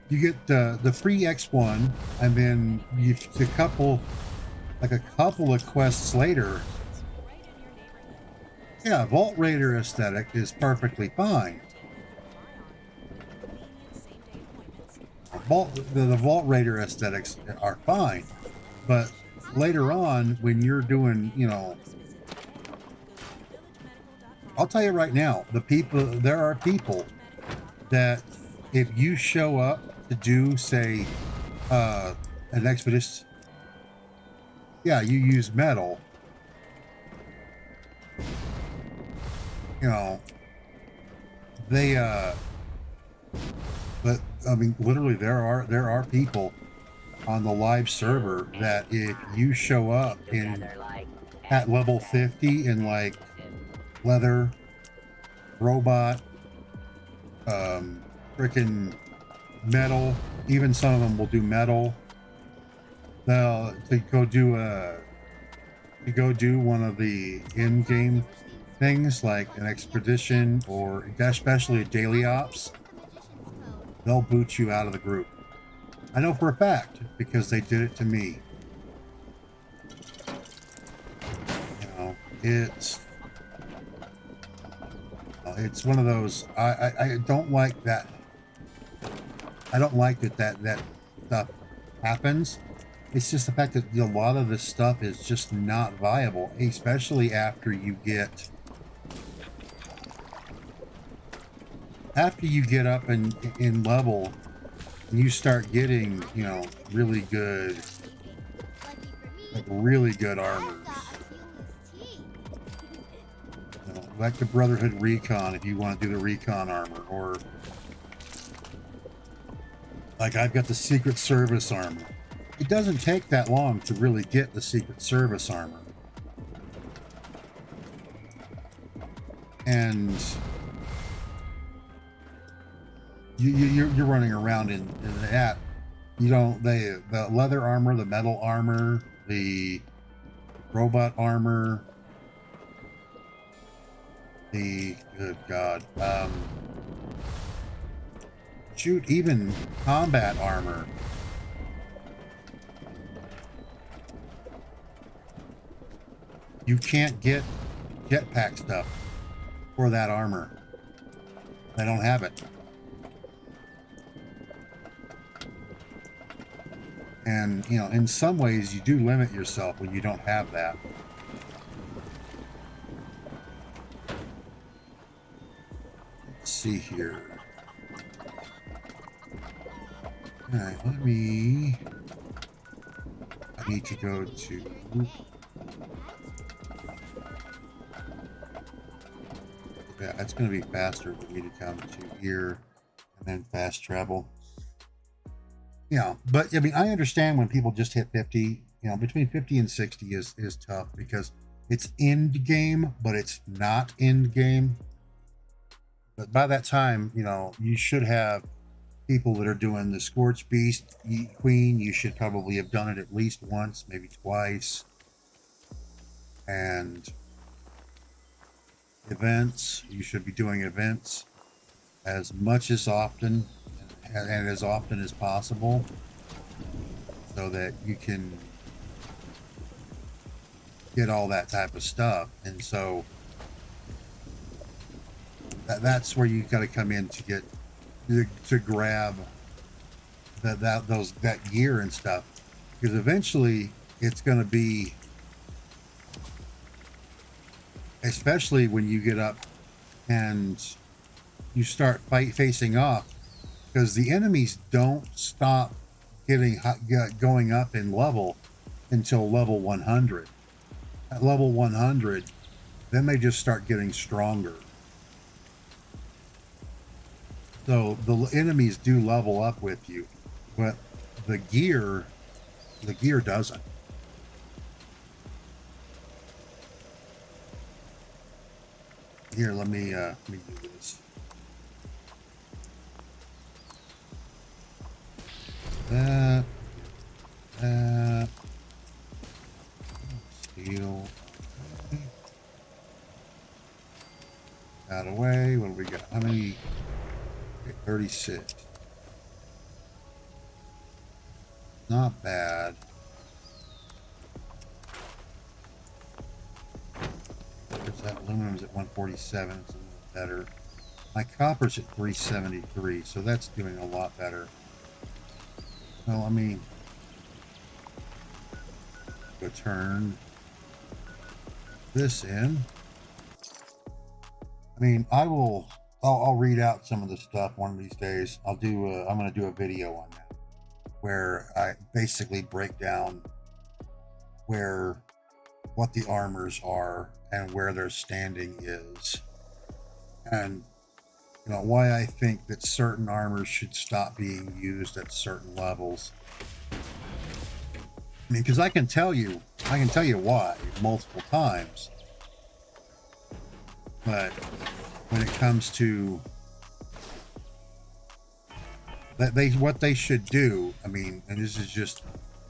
you get the free X1, and then a couple of quests later. Yeah, Vault Raider aesthetic is perfectly fine. The Vault Raider aesthetics are fine, but later on when you're doing, you know, I'll tell you right now, there are people that if you show up to do, say, an expedition, yeah, you use metal, you know, but I mean, literally there are people on the live server that if you show up at level 50 in like leather, robot, freaking metal, even some of them will do metal. They'll go do one of the in-game things like an expedition or especially a daily ops. They'll boot you out of the group. I know for a fact because they did it to me. You know, it's one of those. I don't like that. I don't like that stuff happens. It's just the fact that a lot of this stuff is just not viable, especially after you get up in level and you start getting, you know, really good armors. You know, like the Brotherhood Recon, if you want to do the Recon armor, or like I've got the Secret Service armor. It doesn't take that long to really get the Secret Service armor. And you're running around in that. You don't, the leather armor, the metal armor, the robot armor, the, good God, shoot, even combat armor. you can't get jetpack stuff for that armor. They don't have it. And, you know, in some ways you do limit yourself when you don't have that. Let's see here. All right, I need to go to... Yeah, it's going to be faster for me to come to here and then fast travel. Yeah, but I mean, I understand when people just hit 50, you know, between 50 and 60 is tough because it's end game, but it's not end game. But by that time, you know, you should have people that are doing the Scorch Beast Queen. You should probably have done it at least once, maybe twice. And events, you should be doing events as much as often and as often as possible so that you can get all that type of stuff. And so that's where you got to come in to get to grab that gear and stuff, because eventually it's going to be, especially when you get up and you start facing off, because the enemies don't stop going up in level until level 100. At level 100, then they just start getting stronger. So the enemies do level up with you, but the gear doesn't. Here, let me do this. That steel. Out of the way. What do we got? How many? 36. Not bad. There's that aluminum's at 147. It's a little better. My copper's at 373, so that's doing a lot better. Well, I mean, go turn this in. I mean, I'll read out some of the stuff one of these days. I'm going to do a video on that where I basically break down what the armors are and where their standing is, and you know why I think that certain armors should stop being used at certain levels. I mean, because I can tell you why multiple times, but when it comes to what they should do, I mean, and this is just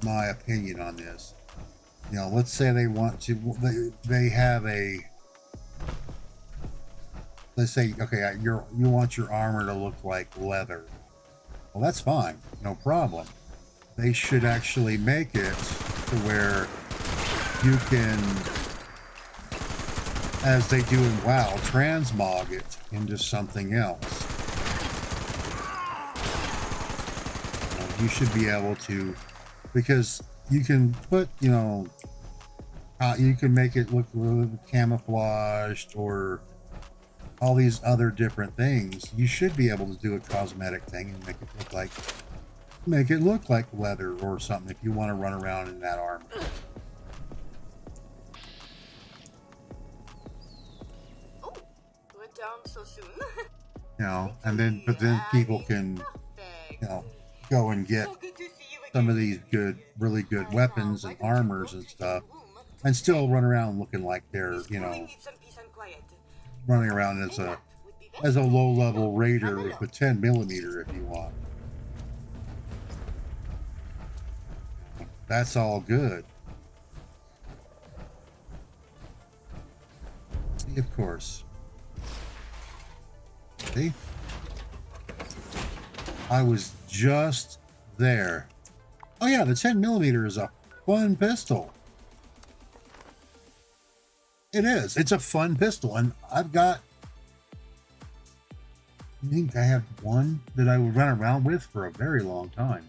my opinion on this. You know, let's say they want to, they have a, let's say, okay, you want your armor to look like leather. Well, that's fine, no problem. They should actually make it to where you can, as they do in WoW, transmog it into something else. You should be able to, because you can put, you know, you can make it look camouflaged or all these other different things. You should be able to do a cosmetic thing and make it look like leather or something if you want to run around in that armor. Went down so soon. You know, and then people can, you know, go and get some of these really good weapons and armors and stuff, and still run around looking like they're, you know, running around as a low-level raider with a 10mm if you want. That's all good. See, of course. See? I was just there. Oh yeah, the 10mm is a fun pistol. It is. It's a fun pistol, and I've got. I think I have one that I would run around with for a very long time.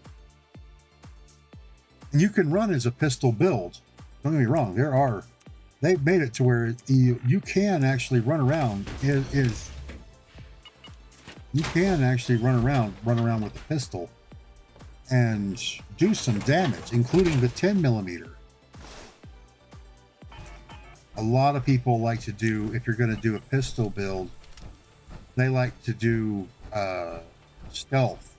And you can run as a pistol build. Don't get me wrong. They've made it to where you can actually run around. You can actually run around with a pistol and do some damage, including the 10mm. A lot of people like to do, if you're going to do a pistol build, they like to do stealth.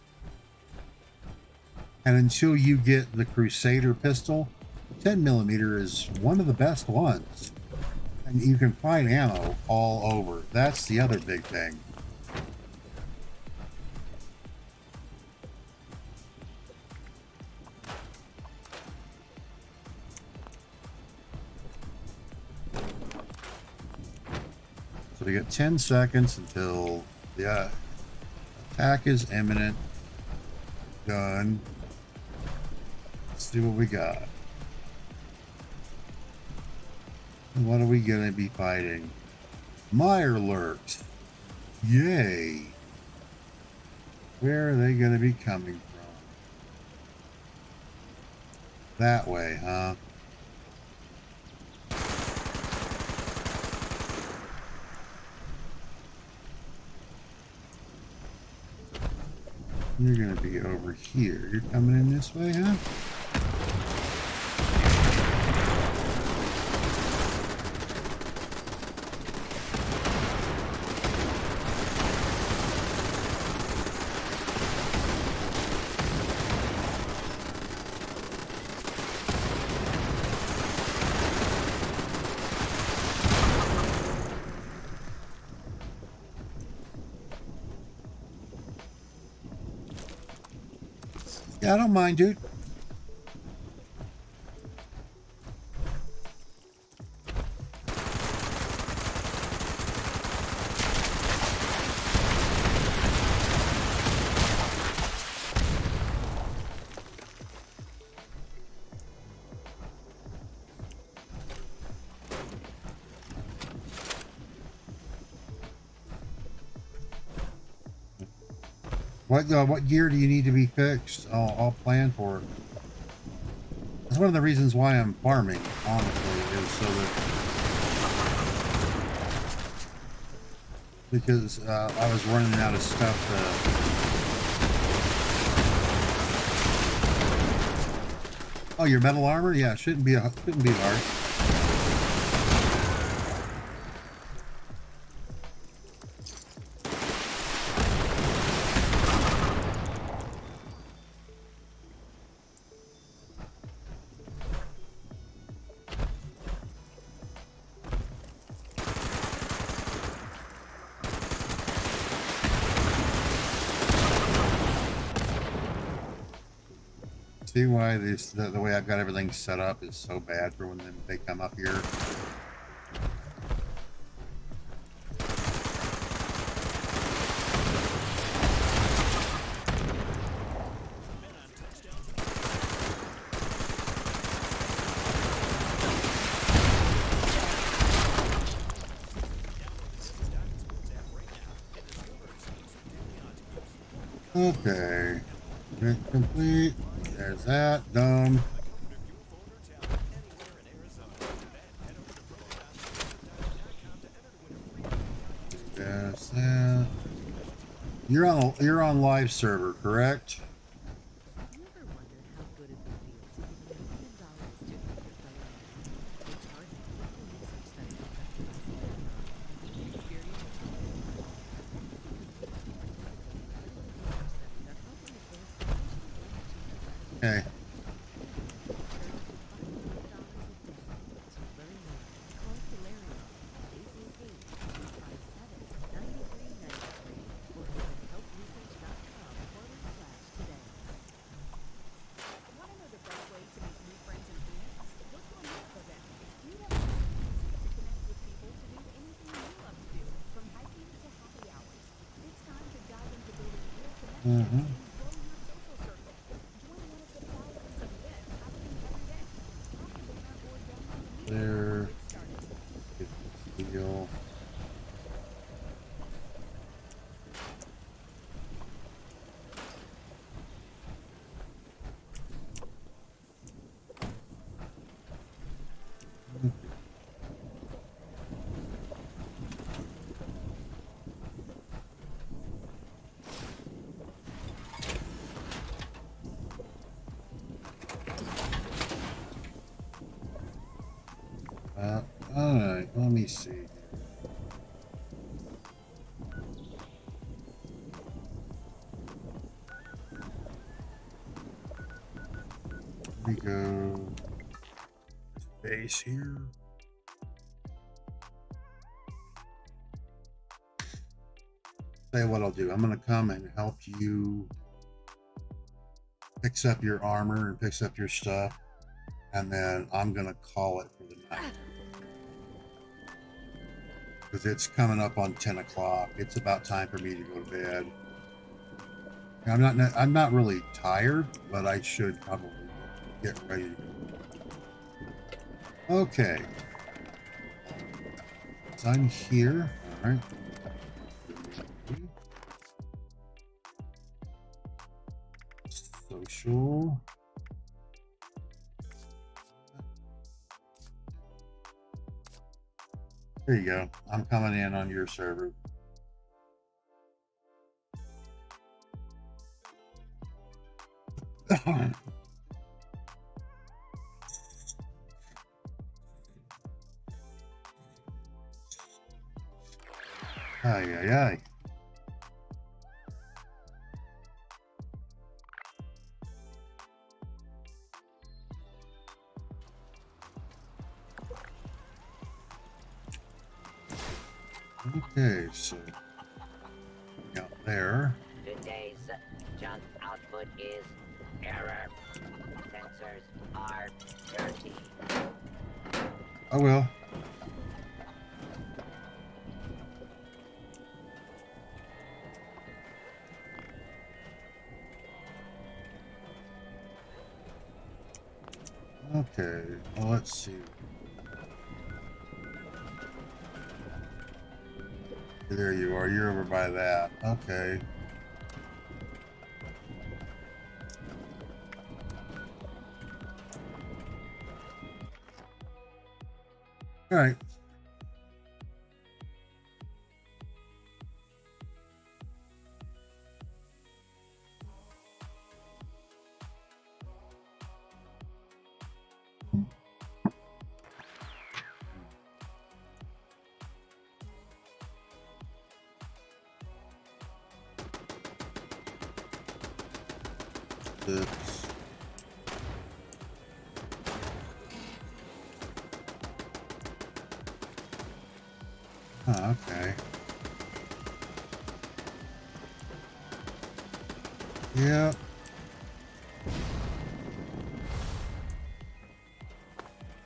And until you get the Crusader pistol, 10mm is one of the best ones. And you can find ammo all over. That's the other big thing. So we got 10 seconds until the attack is imminent. Done. Let's see what we got. What are we gonna be fighting? Mirelurks. Yay. Where are they gonna be coming from? That way, huh? You're gonna be over here. You're coming in this way, huh? Yeah, I don't mind, dude. What gear do you need to be fixed? I'll plan for it. That's one of the reasons why I'm farming, honestly, is so that because I was running out of stuff. Oh, your metal armor? Yeah, shouldn't be hard. See why the way I've got everything set up is so bad for when they come up here. Okay, complete. There's that, done. There's that. You're on live server, correct? Okay. Mm-hmm. There. heal. Alright, let me see. Let me go base here. Tell you what I'll do. I'm going to come and help you fix up your armor and fix up your stuff. And then I'm going to call it for the night. Because it's coming up on 10 o'clock. It's about time for me to go to bed. I'm not really tired, but I should probably get ready to go. Okay. So I'm here. All right. Social. There you go. I'm coming in on your server. Ay, ay, ay. Okay, so out there. Today's junk output is error. Sensors are dirty. Oh well. Okay, well, let's see. There you are. You're over by that. Okay. All right. This. Oh, okay. Yep.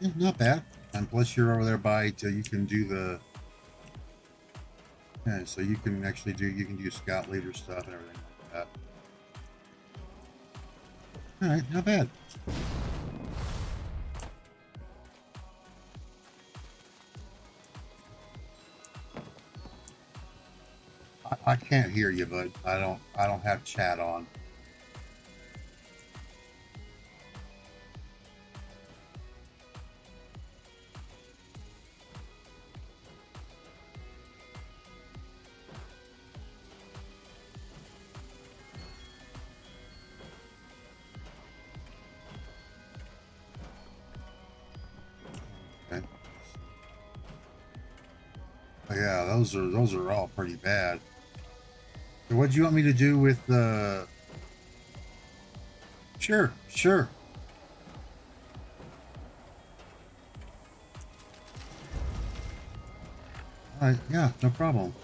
Yeah, not bad. And plus you're over there by till you can do the so you can actually do scout leader stuff and everything like that. Alright, not bad. I can't hear you, but I don't have chat on. Okay. Oh, yeah, those are all pretty bad. So what do you want me to do with the? Sure. All right, yeah, no problem.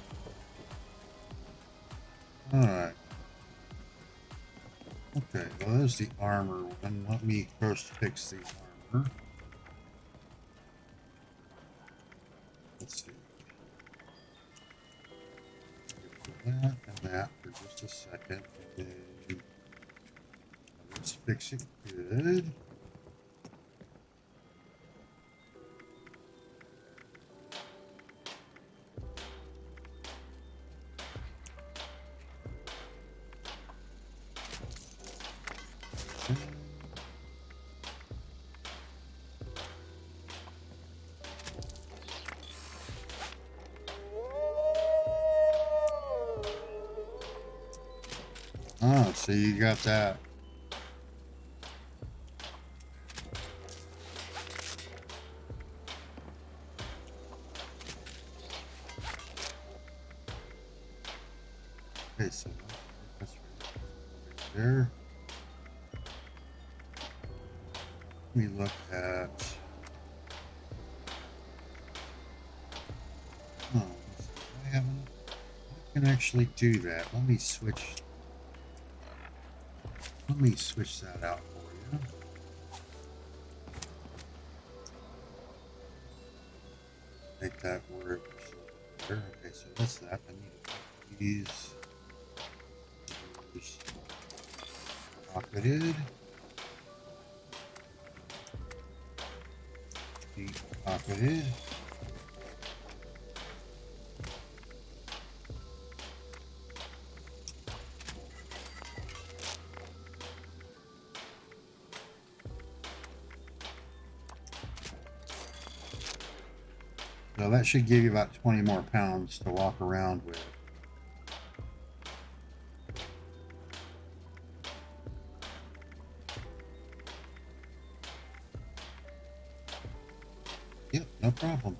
All right. Okay, well, there's the armor one. Let me first fix the armor. Let's see. That and that for just a second. And then let's fix it good. So you got that. Okay, so that's right there. Let me look at. Oh, I haven't. I can actually do that. Let me switch that out for you. Make that work. Okay, so that's that. I need these pocketed. Pocketed. So that should give you about 20 more pounds to walk around with. Yep, no problem.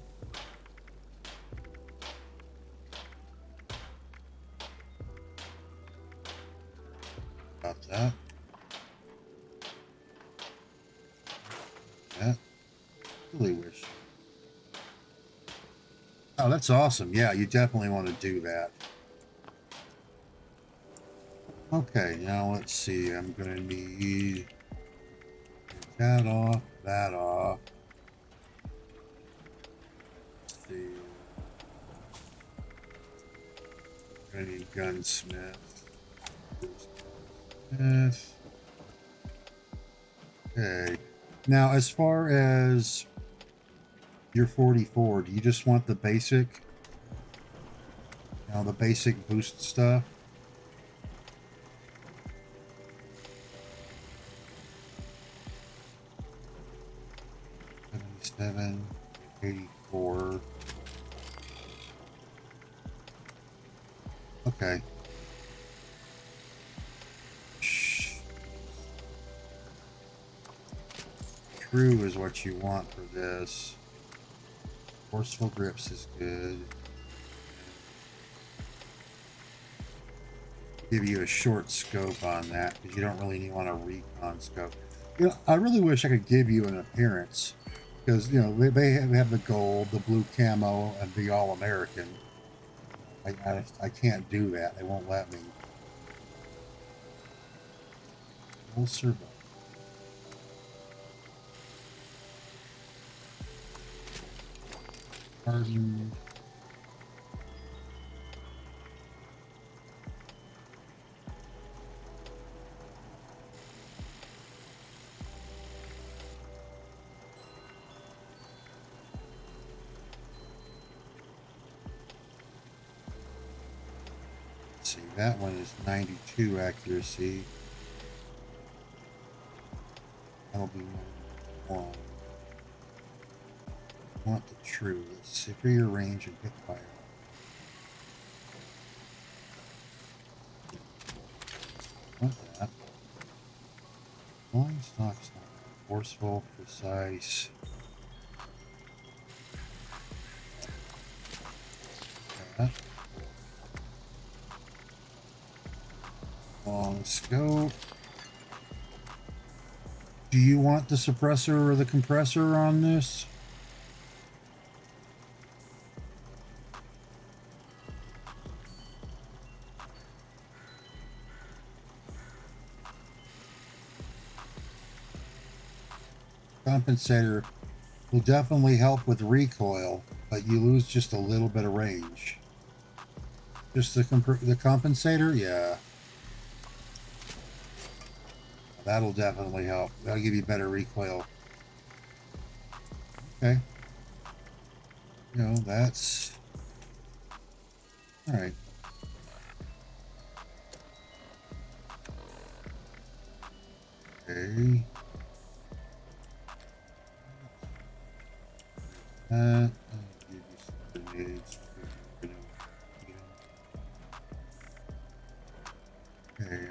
About that. Yeah. Really wish. Oh, that's awesome. Yeah, you definitely want to do that. Okay, now let's see. I'm going to need that off, that off. Let's see. I'm going to need gunsmith. Smith. Okay. Now, as far as your 44, do you just want the basic? You know, the basic boost stuff? $77, $84. Okay. True is what you want for this. Forceful grips is good. Give you a short scope on that because you don't really want a recon scope. You know, I really wish I could give you an appearance because, you know, they have the gold, the blue camo, and the all-American. I can't do that. They won't let me. We'll survive. Hardened. Let's see, that one is 92 accuracy. That'll be 1. Want the true. Let's superior range and hip fire. Want that. Flying stock's not forceful, precise. That. Long scope. Do you want the suppressor or the compressor on this? Compensator will definitely help with recoil, but you lose just a little bit of range. Just the compensator, yeah. That'll definitely help. That'll give you better recoil. Okay. You know, that's... Alright. Okay. I'll give you some grenades. Okay,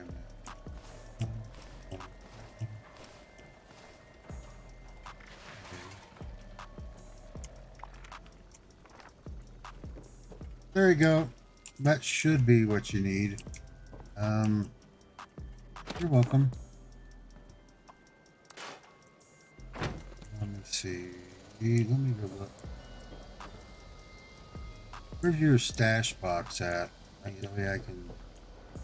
There you go. That should be what you need. You're welcome. Let me see. Let me go look. Where's your stash box at? That way I can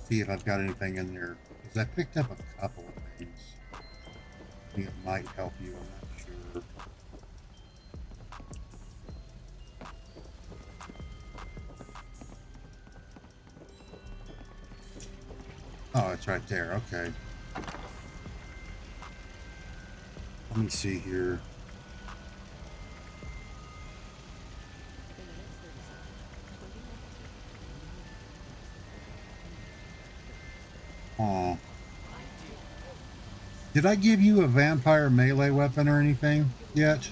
see if I've got anything in there. Because I picked up a couple of things. I think it might help you. I'm not sure. Oh, it's right there. Okay. Let me see here. Oh. Did I give you a vampire melee weapon or anything yet?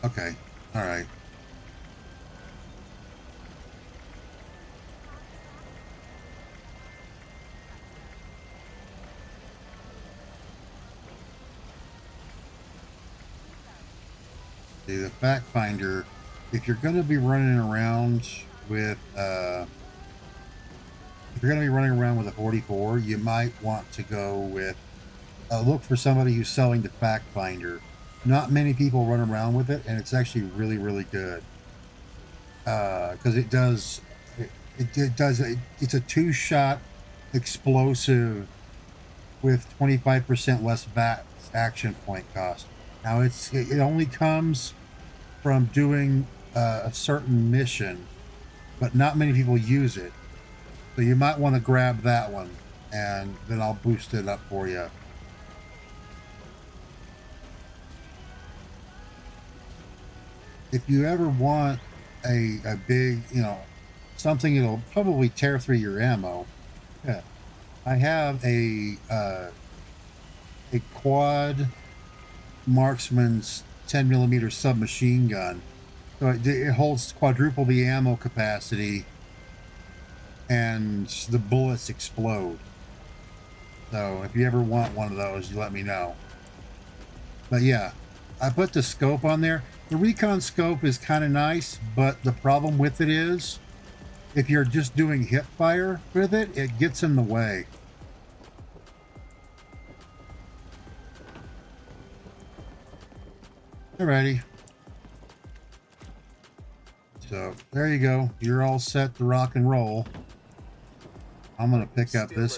Okay. All right. See, the fact finder, if you're going to be running around with if you're going to be running around with a 44, you might want to go with look for somebody who's selling the fact finder. Not many people run around with it, and it's actually really, really good. Because it does, it's a 2-shot explosive with 25% less action point cost. Now it only comes from doing a certain mission, but not many people use it. So you might want to grab that one, and then I'll boost it up for you. If you ever want a big, something that'll probably tear through your ammo, yeah, I have a quad marksman's 10mm submachine gun. So it holds quadruple the ammo capacity, and the bullets explode. So if you ever want one of those, you let me know. But yeah, I put the scope on there. The recon scope is kind of nice, but the problem with it is if you're just doing hip fire with it, it gets in the way. Alrighty. So there you go. You're all set to rock and roll. I'm gonna pick up this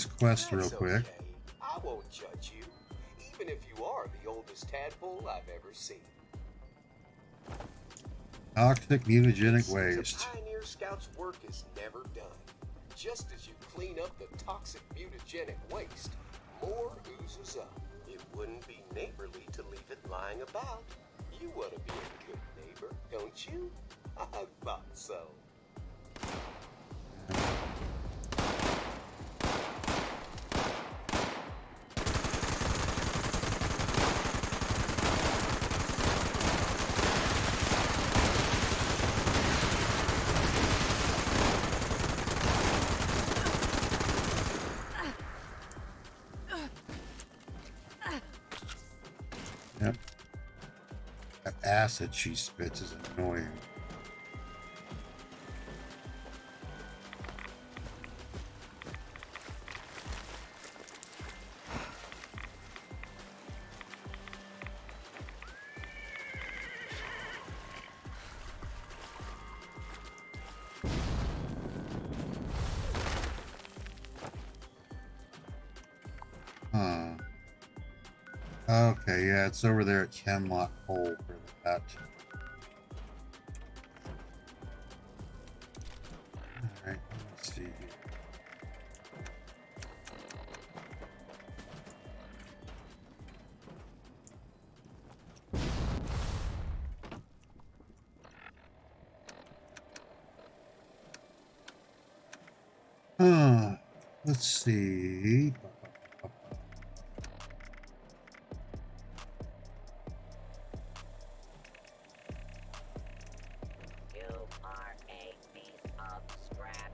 quest real quick. I won't judge you, even if you are the oldest tadpole I've ever seen. Toxic mutagenic waste. Pioneer Scout's work is never done. Just as you clean up the toxic mutagenic waste, more oozes up. It wouldn't be neighborly to leave it lying about. You want to be a good neighbor, don't you? I thought so. Yep. That acid she spits is annoying. Huh. Okay, yeah, it's over there at Hemlock Hole for that. Alright, let's see. Let's see. You are a piece of scrap.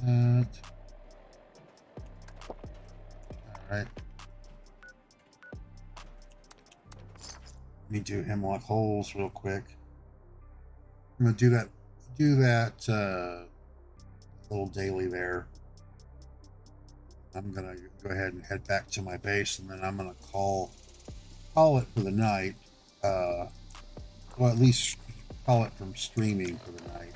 that. Alright. Let me do hemlock holes real quick. I'm gonna do that little daily there. I'm gonna go ahead and head back to my base, and then I'm gonna call it for the night. Well, at least call it from streaming for the night.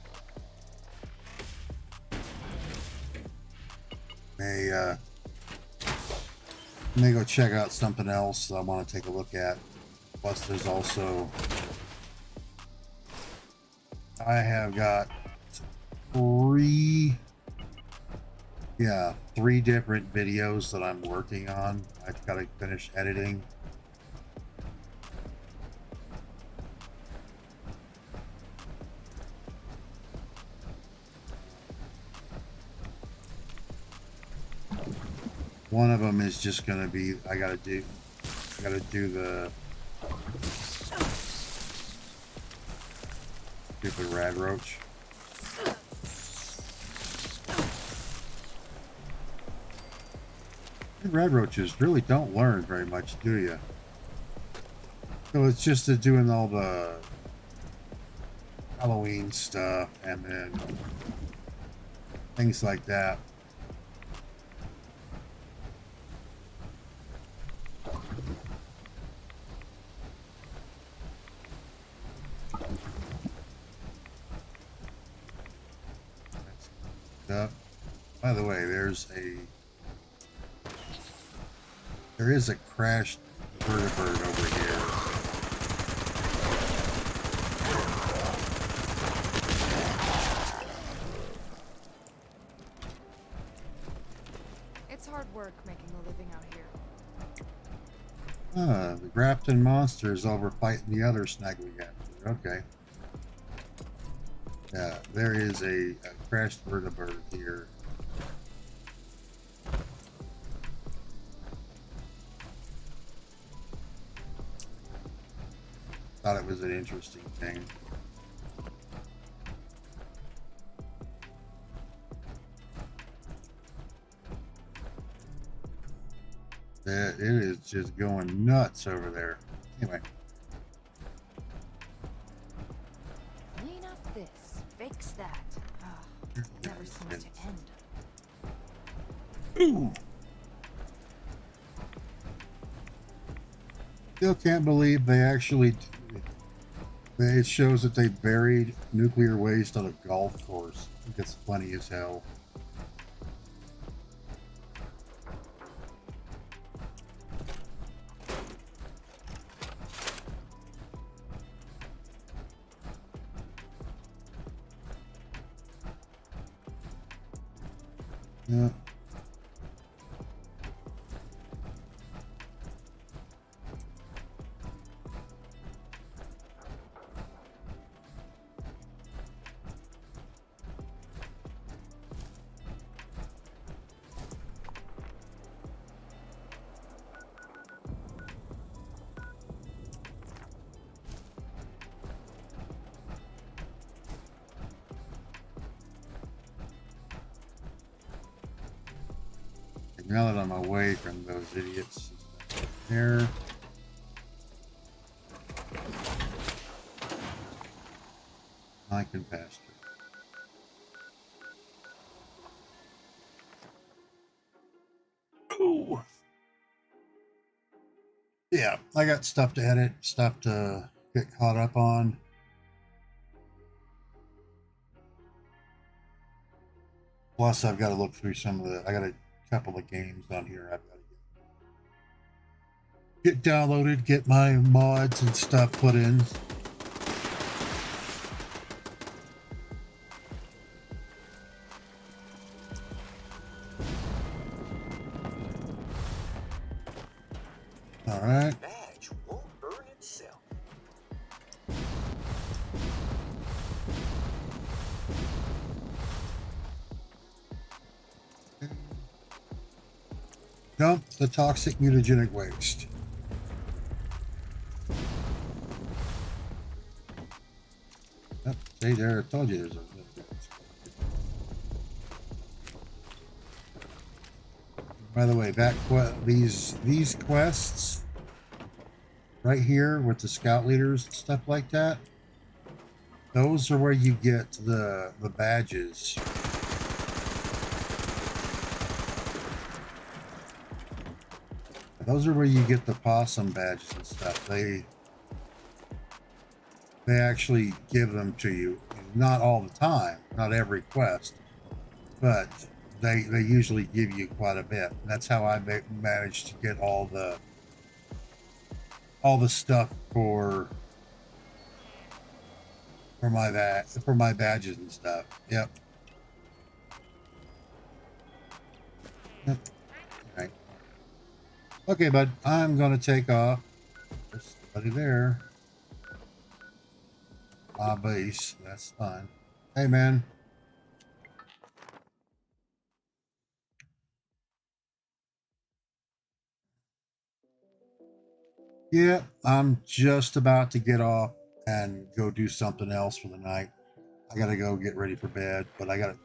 May go check out something else that I want to take a look at. Plus, there's also, I have got three different videos that I'm working on. I've got to finish editing. One of them is just going to be, I gotta do the stupid rad roach. Red roaches really don't learn very much, do you? So it's just doing all the Halloween stuff and then things like that. By the way, there is a crashed vertibird over here. It's hard work making a living out here. The Grafton monster is over fighting the other snag we got. Okay. Yeah, there is a crashed vertibird here. Thought it was an interesting thing. It is just going nuts over there. Anyway. Clean up this, fix that. Oh, never seems to end. Ooh. Still can't believe they actually. It shows that they buried nuclear waste on a golf course. I think it's funny as hell. Yeah. Now that I'm away from those idiots there. I can pasture. Ooh. Yeah, I got stuff to edit, stuff to get caught up on. Plus, I've got to look through some of the. I got a couple of games on here I've got to get downloaded, get my mods and stuff put in. All right. Badge won't earn itself. Dump the toxic mutagenic waste. Oh, see there, I told you there's a By the way, these quests right here with the scout leaders and stuff like that, those are where you get the badges. Those are where you get the possum badges and stuff. They actually give them to you. Not all the time, not every quest, but they usually give you quite a bit. That's how I managed to get all the stuff for my badges and stuff. Yep. Right. Okay, bud. I'm gonna take off. There's somebody there. Base. That's fine. Hey, man. Yeah, I'm just about to get off and go do something else for the night. I gotta go get ready for bed, but I got a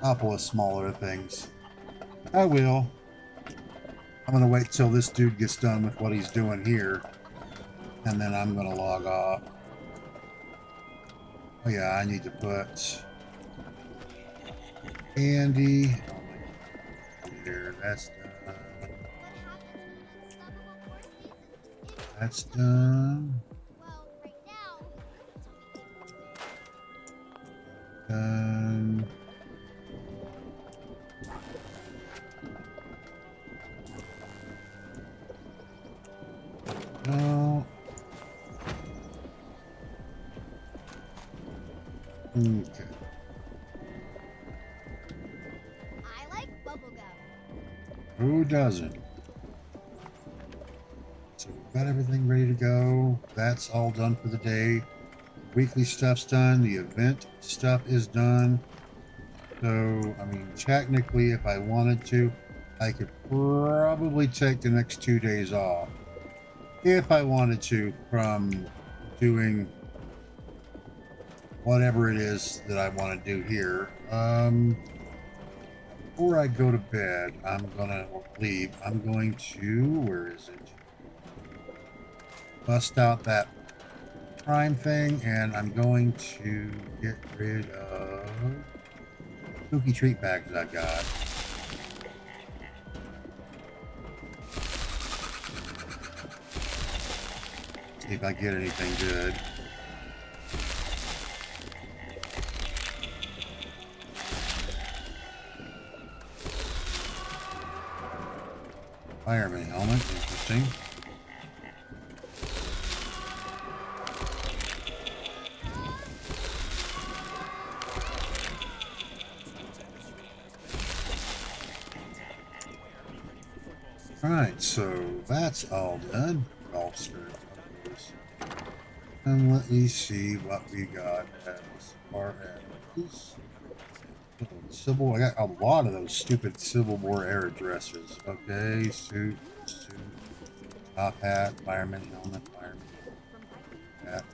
couple of smaller things. I will. I'm gonna wait till this dude gets done with what he's doing here, and then I'm gonna log off. Oh yeah, I need to put Andy. Here, that's done. That's done. Done. No. Okay. I like bubblegum. Who doesn't? So we've got everything ready to go. That's all done for the day. Weekly stuff's done. The event stuff is done. So, I mean, technically, if I wanted to, I could probably take the next 2 days off. If I wanted to, from doing whatever it is that I want to do here. Before I go to bed, I'm gonna leave. I'm going to, where is it? Bust out that prime thing, and I'm going to get rid of spooky treat bags I've got. See if I get anything good. Fireman helmet, interesting. Alright, so that's all done. Golf skirt. And let me see what we got as far as Civil. I got a lot of those stupid Civil War era dresses. Okay, suit, top hat, fireman helmet, fireman hat,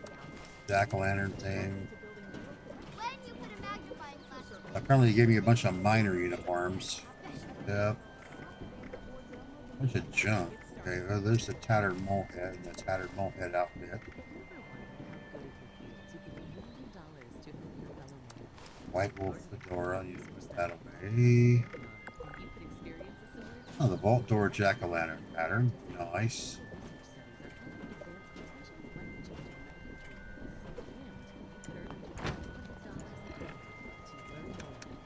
jack-o'-lantern thing. Apparently, they gave me a bunch of miner uniforms. Yep. Bunch of junk. Okay, well, there's the tattered molehead and the tattered molehead outfit. White wolf fedora, you put that away. Oh, the vault door jack-o'-lantern pattern. Nice.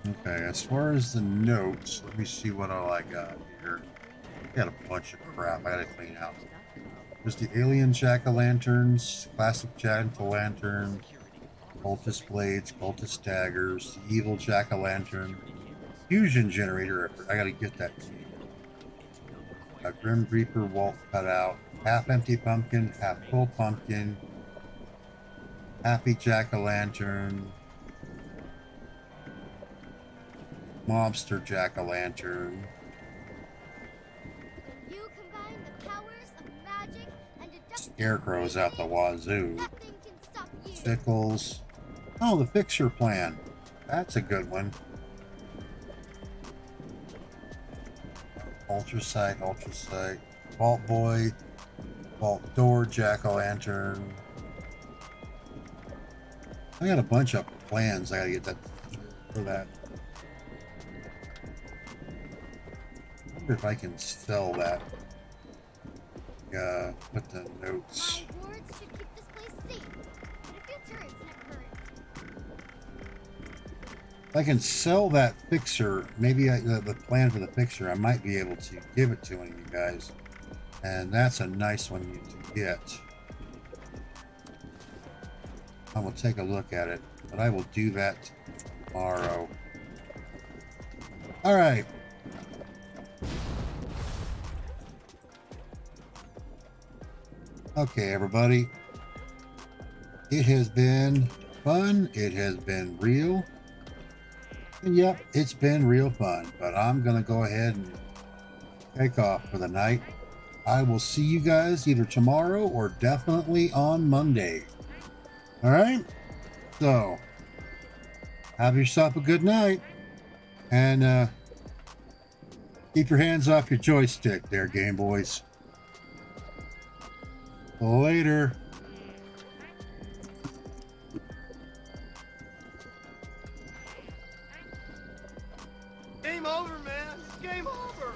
Okay, as far as the notes, let me see what all I got here. I got a bunch of crap I gotta clean out. There's the alien jack-o'-lanterns, classic jack-o'-lantern, cultist blades, cultist daggers, the evil jack-o'-lantern, fusion generator. I gotta get that. A Grim Reaper Walt cutout, half empty pumpkin, half full pumpkin, happy jack-o'-lantern, mobster jack-o'-lantern. You combine the powers of magic and deduction. Scarecrows out the wazoo. Nothing can stop you. Pickles. Oh, the fixture plan. That's a good one. Ultrasight, Vault Boy, Vault Door, Jack-o'-lantern. I got a bunch of plans. I gotta get that for that. I wonder if I can sell that. Put the notes. My wards should keep this place safe. But a few turrets never hurt. If I can sell that fixer, maybe the plan for the fixer, I might be able to give it to one of you guys. And that's a nice one to get. I will take a look at it, but I will do that tomorrow. All right. Okay, everybody. It has been fun. It has been real. And yep, it's been real fun. But I'm going to go ahead and take off for the night. I will see you guys either tomorrow or definitely on Monday. All right? So, have yourself a good night. And keep your hands off your joystick there, Game Boys. Later. Game over, man. Game over.